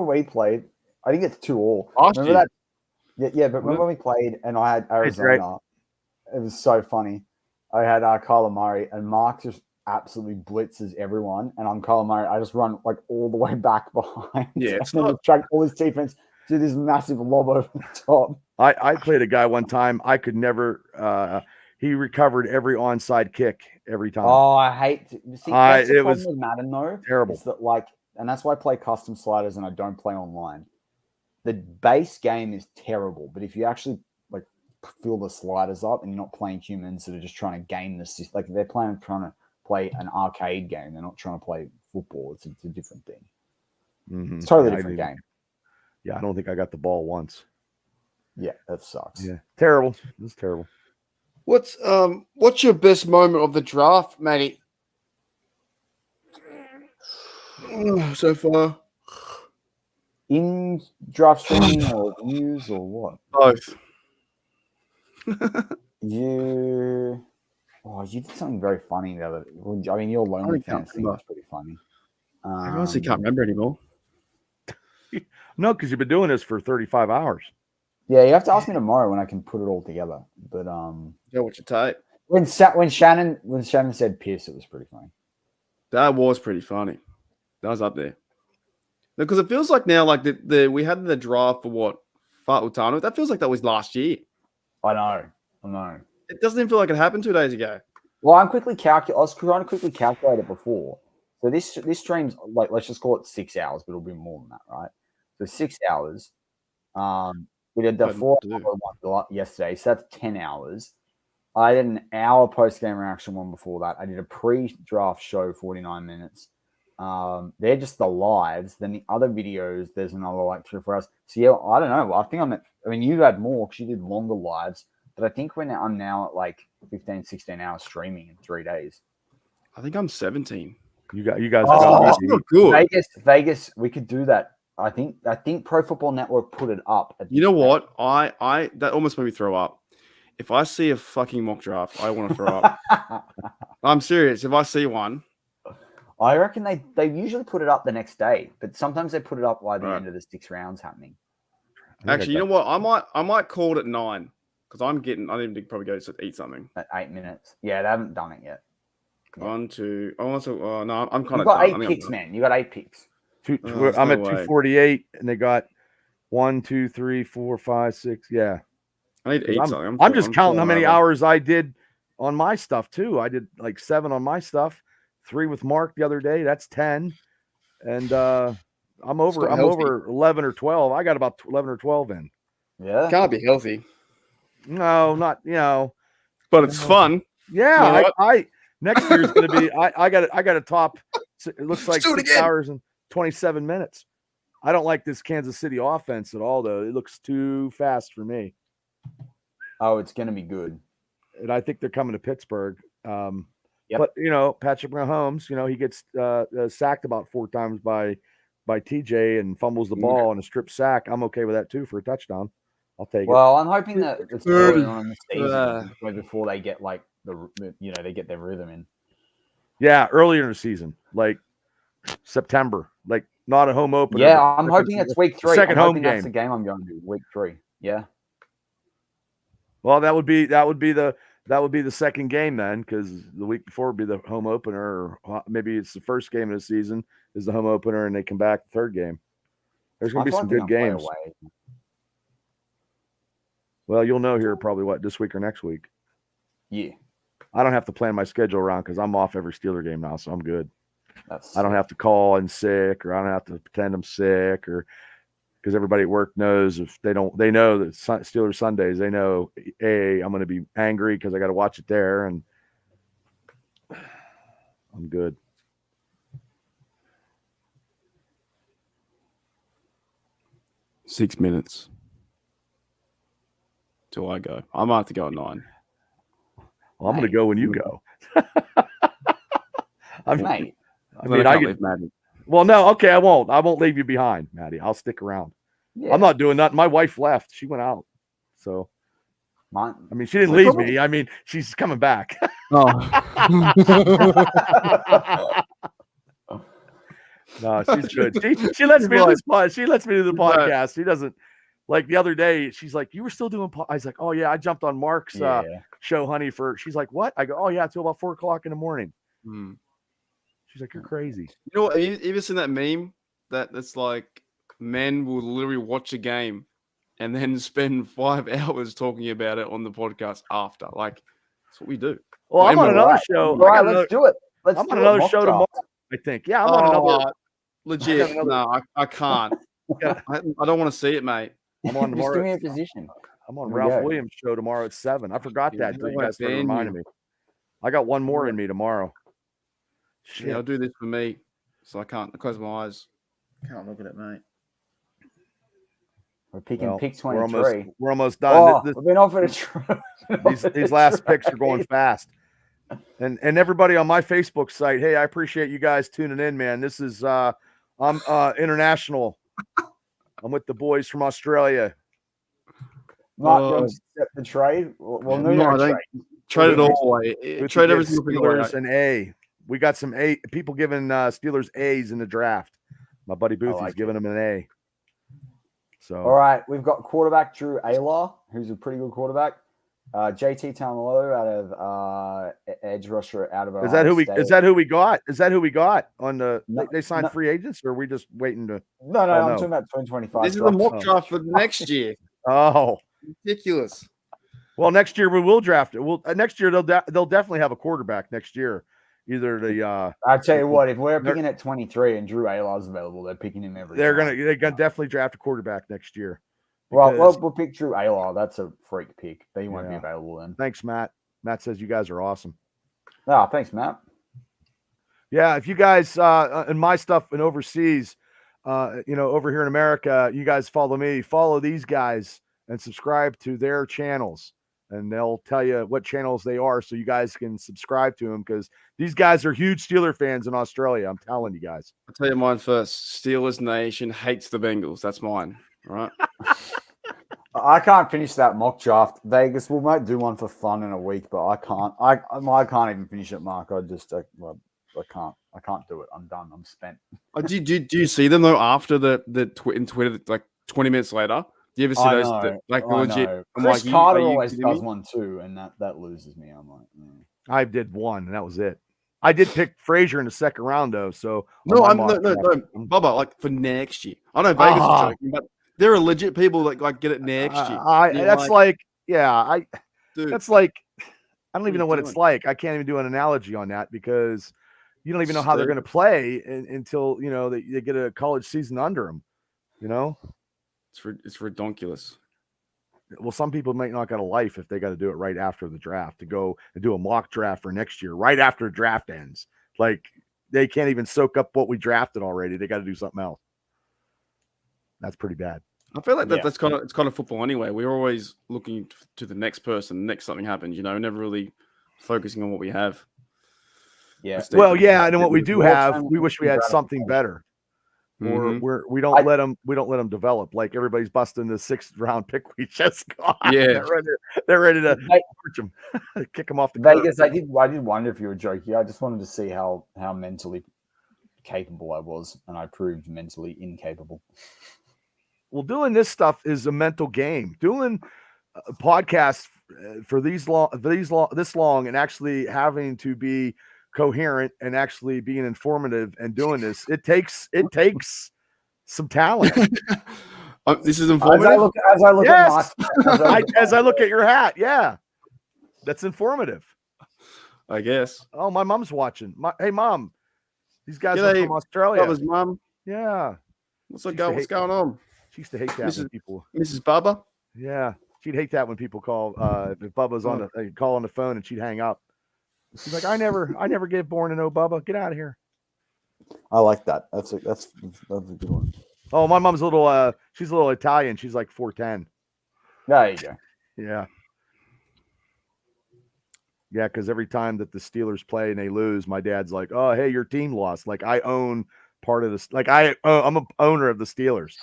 when we played? I think it's 2-2. Remember that? Yeah, but remember when we played and I had Arizona? It was so funny. I had Kyler Murray, and Mark just absolutely blitzes everyone, and I'm Kyler Murray. I just run like all the way back behind. Yeah, and then track all his defense to this massive lob over the top. I played a guy one time. I could never. He recovered every onside kick every time. Oh, I hate to see. That's the it problem was with Madden, though. terrible. Is that and that's why I play custom sliders and I don't play online. The base game is terrible, but if you actually fill the sliders up and you're not playing humans that are just trying to game the system, they're trying to play an arcade game. They're not trying to play football. It's a different thing. Mm-hmm. It's a totally different game. Yeah, I don't think I got the ball once. Yeah, that sucks. Yeah, terrible. It's terrible. What's your best moment of the draft, Matty? So far, in draft streaming or news or what? Both. You did something very funny the other. I mean, your Lonely Fans thing was pretty funny. I honestly can't remember anymore. No, because you've been doing this for 35 hours. Yeah, you have to ask me tomorrow when I can put it all together. But Yeah, what's your tape? when Shannon said piss, it was pretty funny. That was pretty funny. That was up there. Because it feels like now, like we had the draft for what Utano. That feels like that was last year. I know. It doesn't even feel like it happened 2 days ago. Well, I was trying to quickly calculate it before. So this stream's let's just call it 6 hours, but it'll be more than that, right? So 6 hours. We did the 4-hour one yesterday, so that's 10 hours. I did an hour post-game reaction one before that. I did a pre-draft show, 49 minutes. They're just the lives. Then the other videos, there's another 3 or 4 hours. So yeah, I don't know. I think you had more because you did longer lives, but I think I'm now at 15, 16 hours streaming in 3 days. I think I'm 17. You guys got good. Vegas, we could do that. I think Pro Football Network put it up. You know what? I that almost made me throw up. If I see a fucking mock draft, I want to throw up. I'm serious. If I see one, I reckon they usually put it up the next day, but sometimes they put it up by the end of the 6 rounds happening. Actually, you know what? I might call it at 9 because I need to probably go to eat something. At 8 minutes. Yeah, they haven't done it yet. 1, 2. I want to. No, I'm kind of. You got 8 picks, man. You got 8 picks. I'm at 248, and they got 1, 2, 3, 4, 5, 6. Yeah, I need to eat something. I'm just counting how many hours I did on my stuff too. I did 7 on my stuff, 3 with Mark the other day. That's 10, and I'm over 11 or 12. I got about 11 or 12 in. Yeah, can't be healthy. No, not but it's fun. Yeah, you know I next year's going to be. I got a top. It looks like 6 hours and 27 minutes. I don't like this Kansas City offense at all, though. It looks too fast for me. Oh, it's going to be good. And I think they're coming to Pittsburgh. Yep. But Patrick Mahomes, he gets sacked about 4 times by TJ and fumbles the ball and a strip sack. I'm okay with that too for a touchdown. I'll take it. Well, I'm hoping that it's early on in the season before they get like they get their rhythm in. Yeah, earlier in the season, like September, like not a home opener. Yeah, I'm hoping it's week 3. Second home game. That's the game I'm going to week 3. Yeah. Well, that would be the second game then, because the week before would be the home opener, or maybe it's the first game of the season is the home opener, and they come back the third game. There's going to be some good games. Well, you'll know here probably this week or next week. Yeah. I don't have to plan my schedule around because I'm off every Steeler game now, so I'm good. I don't have to call in sick, or I don't have to pretend I'm sick, or because everybody at work knows they know that Steelers Sundays, they know, I'm going to be angry because I got to watch it there, and I'm good. Six minutes till I go. I might have to go at 9. Well, I'm going to go when you go. Mate. Well, no, okay, I won't. I won't leave you behind, Maddie. I'll stick around. Yeah. I'm not doing nothing. My wife left. She went out. So, she didn't leave me. She's coming back. Oh. No, she's good. She lets me do this. She lets me do the podcast. She doesn't, like the other day. She's like, "You were still doing?" I was like, "Oh yeah, I jumped on Mark's show, honey." She's like, "What?" I go, "Oh yeah, till about 4 o'clock in the morning." She's like, "You're crazy." You know what? Have you ever seen that meme that's like men will literally watch a game and then spend 5 hours talking about it on the podcast after? Like, that's what we do. Well, I'm on another show. All right, let's do it. I'm on another show tomorrow, I think. Yeah, I'm on another. Legit. No, I can't. I don't want to see it, mate. I'm on tomorrow. Just give me a position. I'm on Ralph Williams' show tomorrow at 7. I forgot that. You guys started reminding me. I got one more in me tomorrow. Shit. Yeah, I'll do this for me, so I can't close my eyes. Can't look at it, mate. We're picking pick 23. We're almost done. Oh, we've been offered a try. These last picks are going fast. And everybody on my Facebook site, hey, I appreciate you guys tuning in, man. This is I'm international. I'm with the boys from Australia. Mark, you accept the trade? Well, no, trade it all away. Trade everything Steelers an A. We got some people giving Steelers A's in the draft. My buddy Boothie's giving them an A. So all right, we've got quarterback Drew Aylar, who's a pretty good quarterback. JT Tamalolo out of edge rusher out of Is that who we got? Is that who we got on the? They signed free agents, or are we just waiting to? No, I'm talking about 2025. This is the mock draft for next year. Oh, ridiculous! Well, next year we will draft it. Next year they'll definitely have a quarterback next year. Either the I tell you what, if we're picking at 23 and Drew Aylar's available, they're picking him every. They're gonna definitely draft a quarterback next year. Well, we'll pick Drew Aylar. That's a freak pick, but he won't be available then. Thanks, Matt. Matt says you guys are awesome. Oh, thanks, Matt. Yeah, if you guys and my stuff and overseas, over here in America, you guys follow me, follow these guys, and subscribe to their channels, and they'll tell you what channels they are, so you guys can subscribe to them, because these guys are huge Steeler fans in Australia. I'm telling you guys. I'll tell you mine first. Steelers Nation hates the Bengals. That's mine. All right. I can't finish that mock draft. Vegas, we might do one for fun in a week, but I can't. I can't even finish it, Mark. I can't. I can't do it. I'm done. I'm spent. Do you see them though after the in Twitter, like 20 minutes later? Do you ever see those? Legit. Chris Carter always does one too, and that loses me. I'm like, I did one, and that was it. I did pick Frazier in the second round though, so no, Bubba, like for next year. I know Vegas is joking, but there are legit people that like get it next year. That's like I don't even know what it's like. I can't even do an analogy on that, because you don't even know how they're going to play until they get a college season under them. It's ridiculous. Well, some people might not got a life if they got to do it right after the draft, to go and do a mock draft for next year right after the draft ends. Like, they can't even soak up what we drafted already. They got to do something else. That's pretty bad. I feel like that's kind of football anyway. We're always looking to the next person, next something happens. Never really focusing on what we have. Yeah. Well, yeah, and then what we do More have, time we wish we had something better. Or we don't let them develop. Like everybody's busting the 6th round pick we just got. Yeah. they're ready to torch them, kick them off the Vegas. curb. I did wonder if you were joking. I just wanted to see how mentally capable I was, and I proved mentally incapable. Well, doing this stuff is a mental game. Doing a podcast for this long, and actually having to be coherent and actually being informative and doing this, it takes some talent. This is informative. As I look yes. at as I look at your hat, yeah, that's informative. I guess. Oh, my mom's watching. Hey, Mom, these guys are from Australia. Bubba's mom. Yeah. What's going on? She used to hate that when people. Mrs. Bubba. Yeah, she'd hate that when people call. If Bubba's on the call on the phone and she'd hang up. She's like, I never gave Born to know Bubba. Get out of here. I like that. That's a good one. Oh, my mom's she's a little Italian. She's like 4'10". There you go. Yeah. Yeah, because every time that the Steelers play and they lose, my dad's like, "Oh, hey, your team lost." Like I own part of this. Like I'm an owner of the Steelers.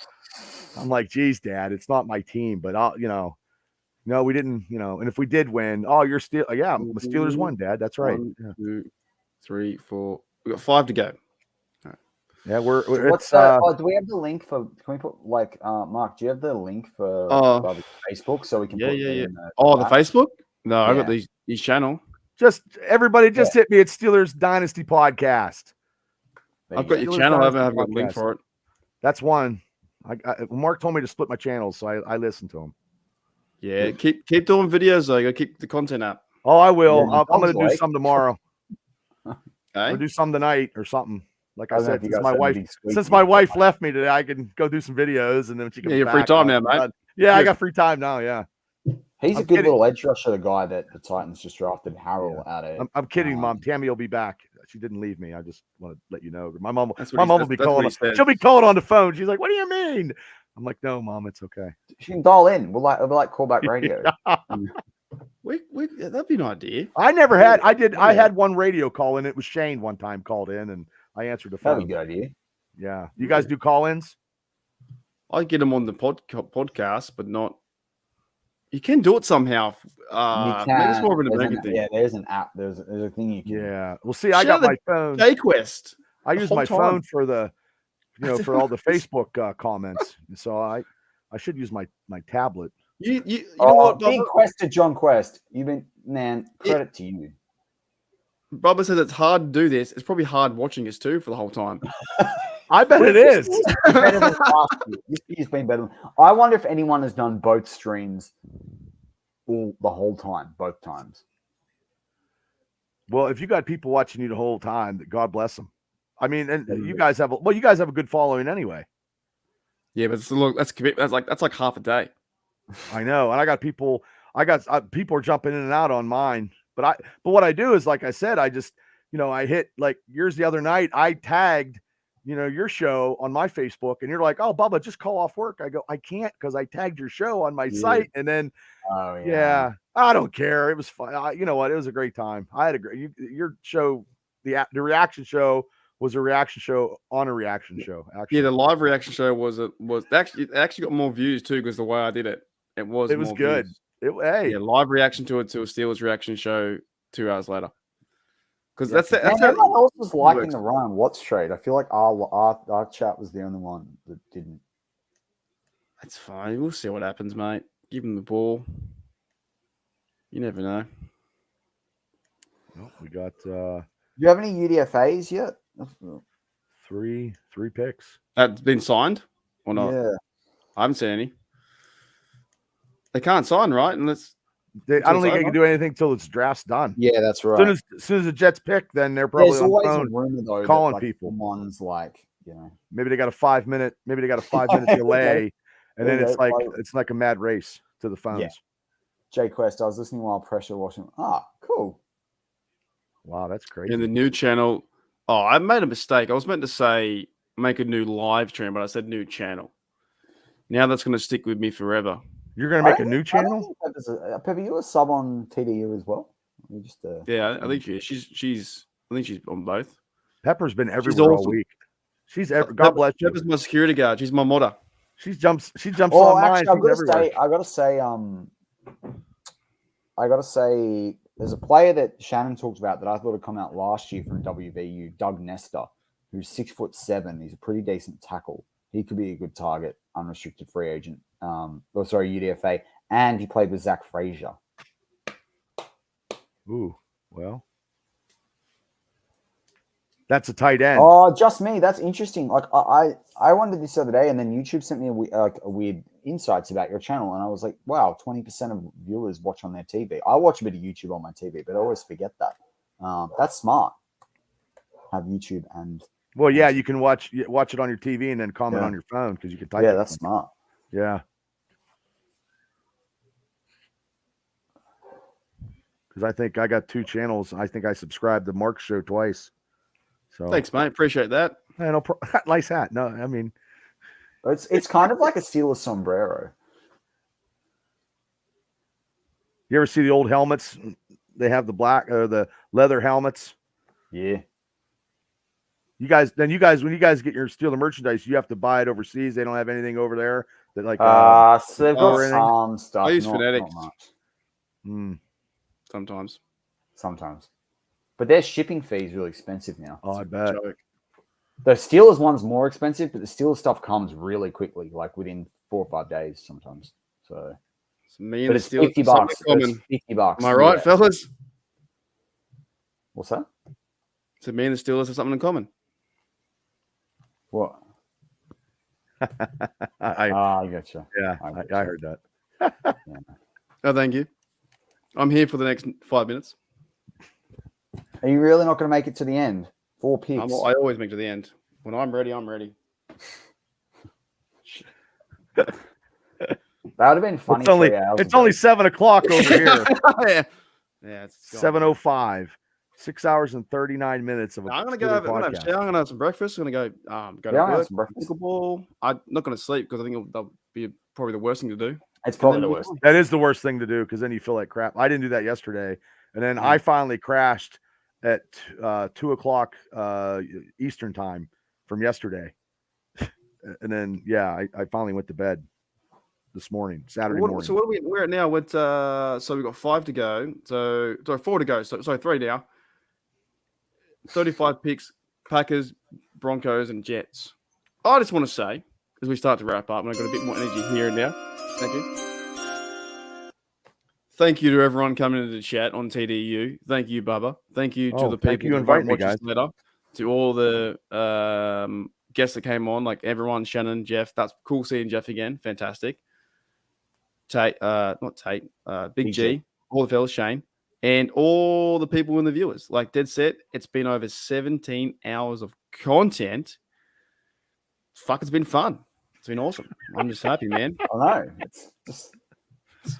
I'm like, "Geez, Dad, it's not my team, but no, we didn't, and if we did win, oh, you're still, yeah, the Steelers won, Dad. That's right. 1, 2, 3, 4. We got 5 to go. All right. Yeah, do we have the link for? Can we put Mark? Do you have the link for Facebook so we can? Yeah. In the Facebook? No, I got these channel. Everybody hit me at Steelers Dynasty Podcast. I've got your channel. I haven't got a link for it. That's one. Mark told me to split my channels, so I listened to him. Yeah, keep doing videos though. You gotta keep the content up. Oh, I will. I'm gonna do some tomorrow. I'll do some tonight or something. Like I said, since my wife left me today, I can go do some videos and then she can. Yeah, you're free time now, mate. Yeah, I got free time now. Yeah. He's a good little edge rusher, the guy that the Titans just drafted, Harrell, out of. I'm kidding, Mom. Tammy will be back. She didn't leave me. I just want to let you know. My mom will be calling. She'll be calling on the phone. She's like, "What do you mean?" I'm like, "No, Mom, it's okay." She can dial in. It'll be like callback radio. That'd be an idea. I never had. I had one radio call in. It was Shane one time called in, and I answered the phone. That'd be a good idea. Yeah, you guys do call-ins? I get them on the podcast, but not. You can do it somehow. Maybe it's more of an American thing. Yeah, there's an app. There's a thing you can. Yeah. Well, see, I got my phone. Jayquest. I use my phone for the, for all the Facebook comments. So I should use my tablet. You know what? Big quest to John Quest. Credit to you. Bubba says it's hard to do this. It's probably hard watching us too for the whole time. I bet it is. This year's been better. I wonder if anyone has done both streams the whole time, both times. Well, if you got people watching you the whole time, God bless them. I mean, and you guys have a good following anyway. Yeah, but that's like half a day. I know, and I got people are jumping in and out on mine. But what I do is, like I said, I just, I hit like yours the other night. I tagged, your show on my Facebook, and you're like, "Oh, Bubba, just call off work." I go, "I can't because I tagged your show on my site." And then, I don't care. It was fun. You know what? It was a great time. I had your show, the reaction show was a reaction show on a reaction show. Actually. Yeah, the live reaction show was actually got more views too because the way I did it. It was good. Live reaction to a Steelers reaction show 2 hours later. Because that's everyone else was liking the Ryan Watts trade. I feel like our chat was the only one that didn't. That's fine. We'll see what happens, mate. Give him the ball. You never know. Well, we got. Do you have any UDFAs yet? 3 picks. That's been signed or not? Yeah, I haven't seen any. They can't sign, right? Unless I don't think they can do anything till its draft's done. Yeah, that's right. As soon as the Jets pick, then they're probably There's on always the phone a rumor, though, calling that, people. One's like, maybe they got a 5 minute delay, and then it's like a mad race to the phones. Yeah. Jay Quest, I was listening while pressure washing. Cool. Wow, that's crazy. In the new channel, I made a mistake. I was meant to say make a new live stream, but I said new channel. Now that's going to stick with me forever. You're going to make a new channel? Peppy, you a sub on TDU as well? Yeah, I think she's I think she's on both. Pepper's been everywhere all awesome. week. God bless you. Pepper's my security guard. She's my modder. She jumps Oh, on mine. actually, She's everywhere. I gotta say, there's a player that Shannon talked about that I thought had come out last year from WVU, Doug Nestor, who's 6'7". He's a pretty decent tackle. He could be a good target, unrestricted free agent. UDFA, and he played with Zach Frazier. Ooh, well, that's a tight end. Oh, just me. That's interesting. Like I wondered this the other day, and then YouTube sent me a weird insights about your channel, and I was like, wow, 20% of viewers watch on their TV. I watch a bit of YouTube on my TV, but I always forget that. That's smart. Have YouTube and you can watch it on your TV and then comment on your phone because you can type. Yeah, that's smart. Yeah. Because I think I got 2 channels. I think I subscribed to Mark's show twice. So Thanks, mate. Appreciate that. Nice hat. No, I mean, it's kind of like a Steelers sombrero. You ever see the old helmets? They have the black or the leather helmets. Yeah. When you guys get your Steeler merchandise, you have to buy it overseas. They don't have anything over there that like. So they've got some stuff. I use not Fanatics. much. Sometimes. But their shipping fee is really expensive now. Oh, I bet. The Steelers one's more expensive, but the Steelers stuff comes really quickly, like within 4 or 5 days sometimes. So me and but the it's Steelers $50. It's $50. Am I right, fellas? What's that? So me and the Steelers have something in common. What? I gotcha. Yeah, I heard that. Yeah. Oh, thank you. I'm here for the next 5 minutes. Are you really not going to make it to the end? 4 picks. I always make it to the end. When I'm ready, I'm ready. That would have been funny. It's only 7 o'clock over here. yeah, it's 7:05. 6 hours and 39 minutes of a I'm gonna go have, I'm gonna have some breakfast. I'm gonna go to work. Some breakfast. I'm not gonna sleep because I think that'll be probably the worst thing to do. It's probably the worst. That is the worst thing to do because then you feel like crap. I didn't do that yesterday, and then I finally crashed at 2 o'clock Eastern time from yesterday, and then I finally went to bed this morning, Saturday morning. So we're at now? With so we've got 5 to go. So 4 to go. So 3 now. 35 picks: Packers, Broncos, and Jets. I just want to say, as we start to wrap up, and I've got a bit more energy here and now. Thank you. Thank you to everyone coming into the chat on TDU. Thank you, Bubba. Thank you to the people who invited me, guys. To all the guests that came on, like everyone, Shannon, Jeff. That's cool seeing Jeff again. Fantastic. Big G, all the fellas, Shane, and all the people in the viewers. Like dead set, it's been over 17 hours of content. Fuck, it's been fun. It's been awesome. I'm just happy, man. I know. It's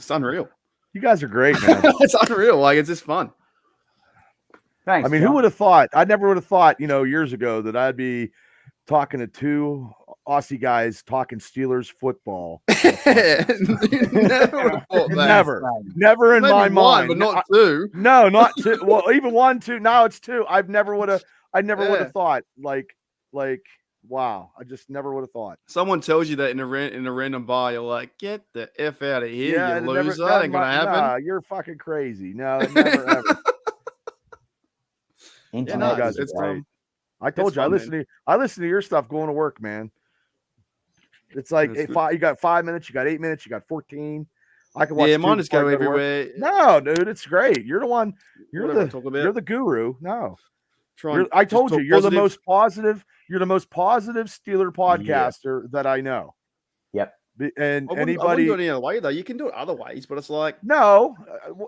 unreal. You guys are great, man. It's unreal. Like it's just fun. Thanks. I mean, who would have thought? I never would have thought, years ago that I'd be talking to 2 Aussie guys talking Steelers football. Never in my mind, but not 2. No, not 2. Well, even 1, 2. Now it's 2. I never would have thought like, wow. I just never would have thought. Someone tells you that in a random bar, you're like, get the F out of here, you loser. That ain't gonna happen. Nah, you're fucking crazy. No, never ever. It's I told you, fun, I listen to your stuff going to work, man. It's like you got 5 minutes, you got 8 minutes, you got 14. I can watch. Yeah, mine just go everywhere. No, dude, it's great. You're the one. You're the guru. No, I told you, you're the most positive. You're the most positive Steeler podcaster that I know. Yep. And I wouldn't do it any other way though. You can do it other ways, but it's like no,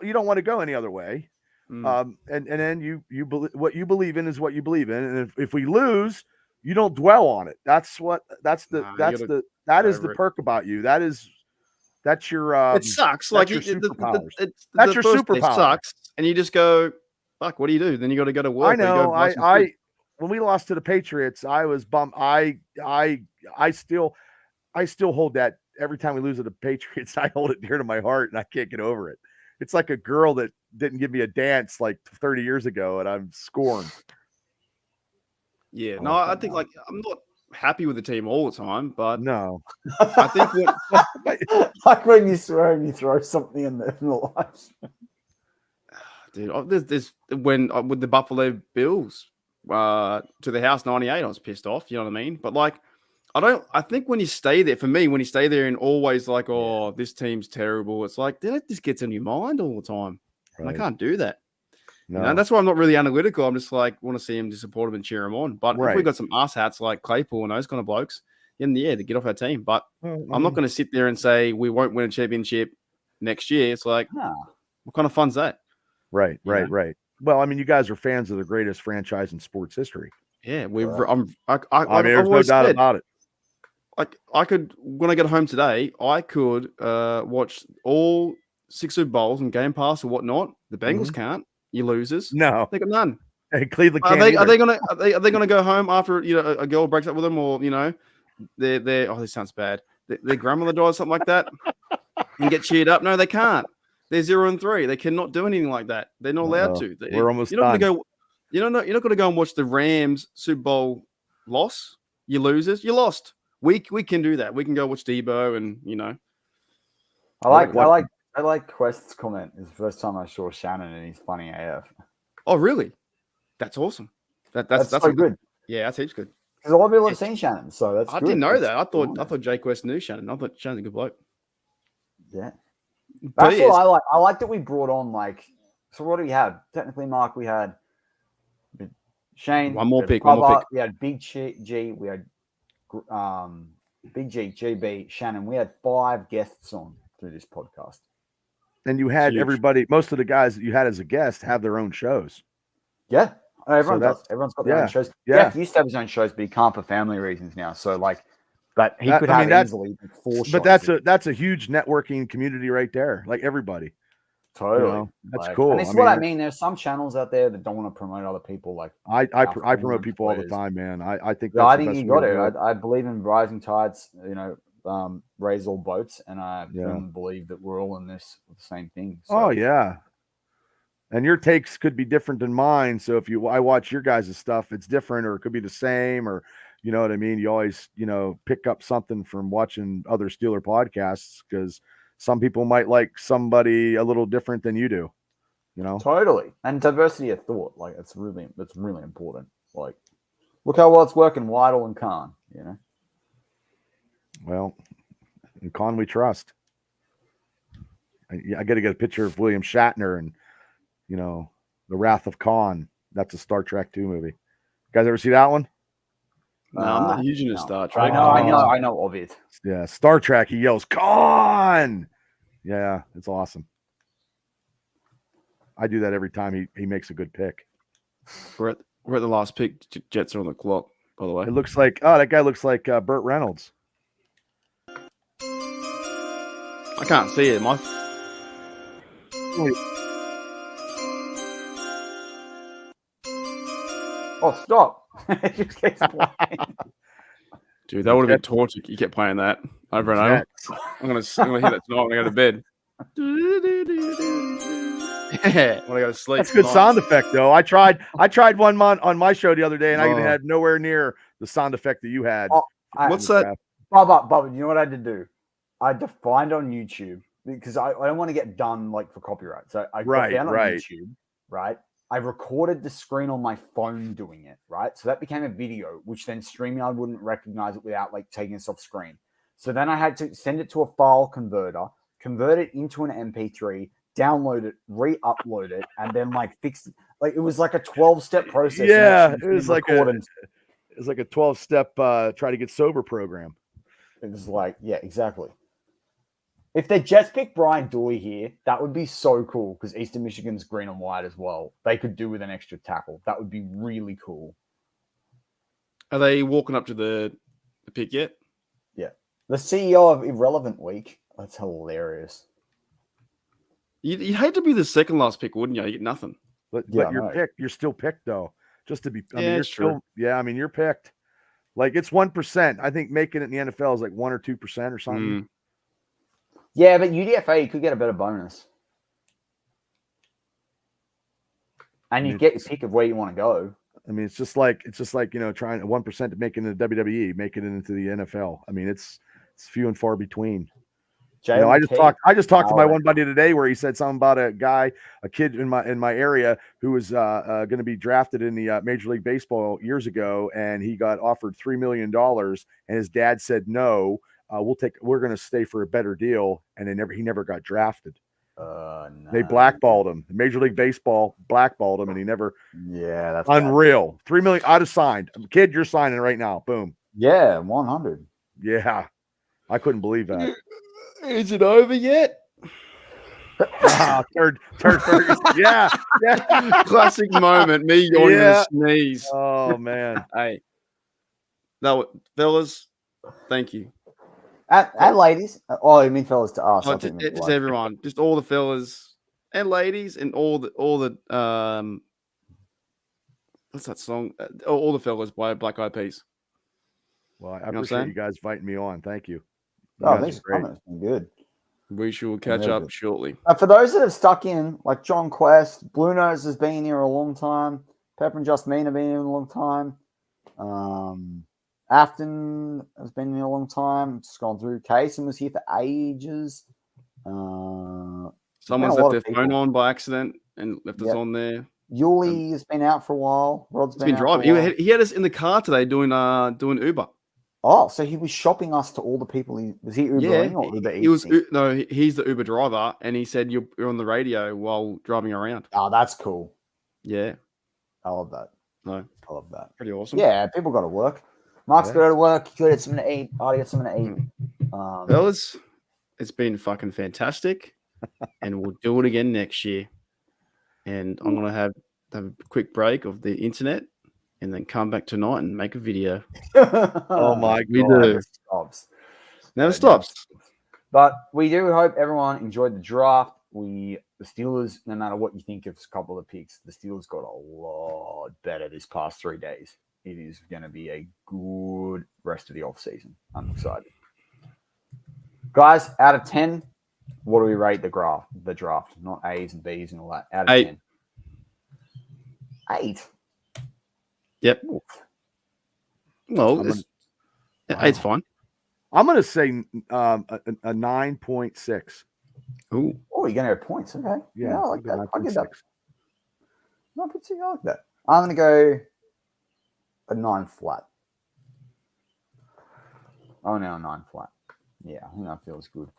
you don't want to go any other way. And then you believe what you believe in is what you believe in, and if we lose, you don't dwell on it. That is the perk about you. That's your it sucks. Like your superpowers. That's your superpower. It sucks, and you just go, fuck. What do you do? Then you got to go to work. I know. When we lost to the Patriots, I was bummed. I still hold that every time we lose to the Patriots. I hold it dear to my heart, and I can't get over it. It's like a girl that didn't give me a dance like 30 years ago, and I'm scorned. Yeah, no, I think like I'm not happy with the team all the time, but no, I think what like when you swear and you throw something in the live stream. Dude, there's when with the Buffalo Bills to the house 98, I was pissed off. You know what I mean? But like, I think when you stay there, for me, when you stay there and always like, oh, this team's terrible, it's like, that just gets in your mind all the time. And I can't do that. No. You know, that's why I'm not really analytical. I'm just like, want to see him, to support him and cheer him on. But if we've got some ass hats like Claypool and those kind of blokes, in the air to get off our team. But I'm not going to sit there and say we won't win a championship next year. It's like, what kind of fun's that? Right. Well, I mean, you guys are fans of the greatest franchise in sports history. Yeah, I mean, there's no doubt about it. Like, I could, when I get home today, I could watch all 6 Super Bowls and Game Pass or whatnot. The Bengals can't. You losers. No, they got none. Hey, Cleveland are can't. They gonna go home after a girl breaks up with them, or they're this sounds bad. Their grandmother dies, something like that, and get cheered up? No, they can't. They're 0-3. They cannot do anything like that. They're not allowed to. We're almost You're not done. gonna go. You're not going to go and watch the Rams Super Bowl loss. You losers. You lost. We can do that. We can go watch Debo and I like Quest's comment. It's the first time I saw Shannon and he's funny AF. Oh, really? That's awesome. That's so good. Yeah, that's heaps good. Because a lot of people have seen Shannon, so that's I good. didn't know that. I thought Jay Quest knew Shannon. I thought Shannon's a good bloke. Yeah. But That's what I like. I like that we brought on so what do we have? Technically, Mark, we had Shane. One more pick. We had Big G. We had Big G, GB, Shannon. We had 5 guests on through this podcast. And you had everybody, most of the guys that you had as a guest have their own shows. Yeah. Everyone does. Everyone's got their own shows. Yeah. He used to have his own shows, but he can't for family reasons now. So but he could have easily 4 shows. But that's a huge networking community right there. Like everybody. Totally. That's cool. And it's what I mean. There's some channels out there that don't want to promote other people. Like I promote people all the time, man. I think I think you got it. I believe in rising tides, raise all boats, and I believe that we're all in this with the same thing. So. Oh yeah. And your takes could be different than mine. So if I watch your guys' stuff, it's different, or it could be the same, or you know what I mean? You always, pick up something from watching other Steeler podcasts, because some people might like somebody a little different than you do, Totally. And diversity of thought, it's really important. Like, look how well it's working, Weidel and Khan, Well, in Khan we trust. I got to get a picture of William Shatner and, The Wrath of Khan. That's a Star Trek 2 movie. You guys ever see that one? No, I'm not huge into Star Trek. I know of it. Yeah, Star Trek. He yells Khan. Yeah, it's awesome. I do that every time he makes a good pick. We're at the last pick. Jets are on the clock, by the way. It looks like that guy looks like Burt Reynolds. I can't see it. Oh, stop. It just keeps playing. Dude, that would have been torture. You kept playing that over and over. I'm gonna hear that tonight when I go to bed. Yeah, when I go to sleep. That's a good sound effect, though. I tried one on my show the other day, and I had nowhere near the sound effect that you had. What's that? Bob, you know what I had to do? I had to find on YouTube, because I don't want to get done for copyright. So I got down on YouTube, right? I recorded the screen on my phone doing it, right? So that became a video, which then StreamYard wouldn't recognize it without taking us off screen. So then I had to send it to a file converter, convert it into an MP3, download it, re-upload it, and then fix it. It was like a 12-step process. Yeah, it was like a 12-step try to get sober program. It was yeah, exactly. If the Jets pick Brian Dooley here, that would be so cool, because Eastern Michigan's green and white as well. They could do with an extra tackle. That would be really cool. Are they walking up to the pick yet? Yeah. The CEO of Irrelevant Week. That's hilarious. You'd hate to be the second last pick, wouldn't you? You get nothing. But you're picked. You're still picked, though. Just to be. You're still. Yeah, you're picked. It's 1%. I think making it in the NFL is 1 or 2% or something. Yeah, but UDFA, you could get a better bonus. And you get your pick of where you want to go. I mean, it's just like trying 1% to make it into WWE, making it into the NFL. I mean, it's few and far between. I just talked to my one buddy today where he said something about a kid in my area who was going to be drafted in the Major League Baseball years ago, and he got offered $3 million, and his dad said no. We're going to stay for a better deal, and he never got drafted. No. They blackballed him. Major League Baseball blackballed him, and he never. Yeah, that's unreal. Bad. $3 million. I'd have signed. Kid, you're signing right now. Boom. Yeah, 100. Yeah, I couldn't believe that. Is it over yet? Third Ferguson. Yeah. Classic moment. Me yawning and sneeze. Oh man. Hey, fellas, thank you. And ladies. Oh, you mean fellas to us? Just everyone, just all the fellas and ladies, and all the what's that song? All the fellas by Black Eyed Peas. Well, I appreciate you guys inviting me on. Thank you. Thanks for coming. It's been good. We shall catch up shortly. For those that have stuck in, like John Quest, Blue Nose has been here a long time. Pepper and Just Mean have been here a long time. Afton has been here a long time. Just gone through. Kaysen was here for ages. Someone's left their phone on by accident and left us on there. Yuli has been out for a while. Rod's been driving. He had us in the car today doing Uber. Oh, so he was shopping us to all the people. Was he Ubering or Uber Eats? He's the Uber driver, and he said you're on the radio while driving around. Oh, that's cool. Yeah, I love that. No, I love that. Pretty awesome. Yeah, people got to work. Mark's got to go to work. You got to get something to eat. I got something to eat. Fellas, it's been fucking fantastic, and we'll do it again next year. And I'm gonna have a quick break of the internet. And then come back tonight and make a video. Oh my God! We do. Never stops. But we do hope everyone enjoyed the draft. The Steelers, no matter what you think of a couple of the picks, the Steelers got a lot better this past 3 days. It is going to be a good rest of the offseason. I'm excited. Guys, out of 10, what do we rate the draft? Not A's and B's and all that. Out of 8. 10. 8. Yep. Well, it's fine. I'm going to say a 9.6. Ooh. Oh, you're going to go points. Okay. Yeah, I like that. I'll get that. 9.6. I like that. I'm going to go a 9 flat. Oh, no, 9 flat. Yeah, I think that feels good.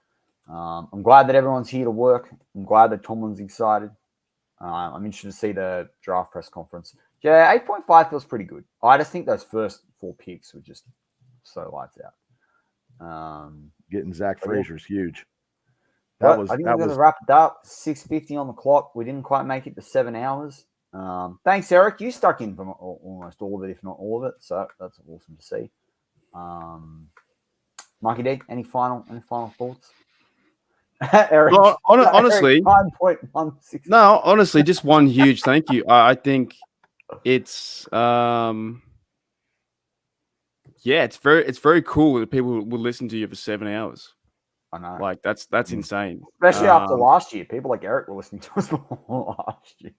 I'm glad that everyone's here to work. I'm glad that Tomlin's excited. I'm interested to see the draft press conference. Yeah, 8.5 feels pretty good. I just think those first 4 picks were just so lights out. Getting Zach Frazier's huge. I think we're going to wrap it up. 6:50 on the clock. We didn't quite make it to 7 hours. Thanks, Eric. You stuck in from almost all of it, if not all of it. So that's awesome to see. Mikey D, any final thoughts? Eric, well, honestly, 9.16. No, honestly, just one huge thank you. I think it's it's very cool that people will listen to you for 7 hours. I know, like that's insane. Especially after last year, people like Eric were listening to us last year.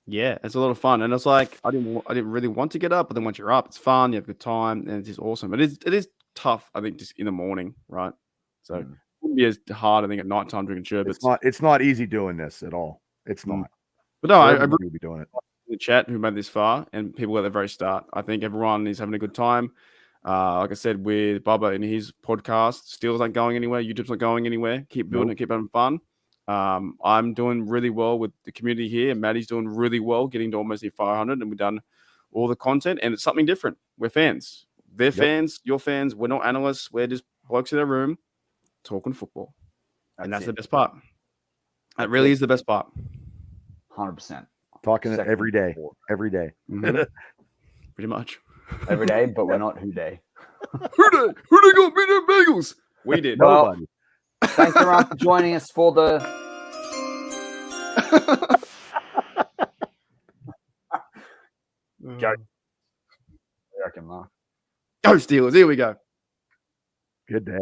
Yeah, it's a lot of fun, and it's like I didn't really want to get up, but then once you're up, it's fun. You have a good time, and it's just awesome. It is tough, I think, just in the morning, right? So it wouldn't be as hard, I think, at nighttime drinking sherbets. It's not easy doing this at all. It's not. But no, I really be doing it. The chat who made this far and people at the very start. I think everyone is having a good time. Like I said, with Bubba and his podcast, Steelers aren't going anywhere. YouTube's not going anywhere. Keep building it, keep having fun. I'm doing really well with the community here. Maddie's doing really well, getting to almost 500, and we've done all the content, and it's something different. We're fans. They're fans. You're fans. We're not analysts. We're just blokes in a room talking football. And that's the best part. That really is the best part. 100%. Talking it every day. Every day. Mm-hmm. Pretty much. Every day, but we're not who day. Who they gonna beat the Bengals? We did. Well, thanks everyone for joining us for the Go. I reckon, Mark. Go Steelers. Here we go. Good day.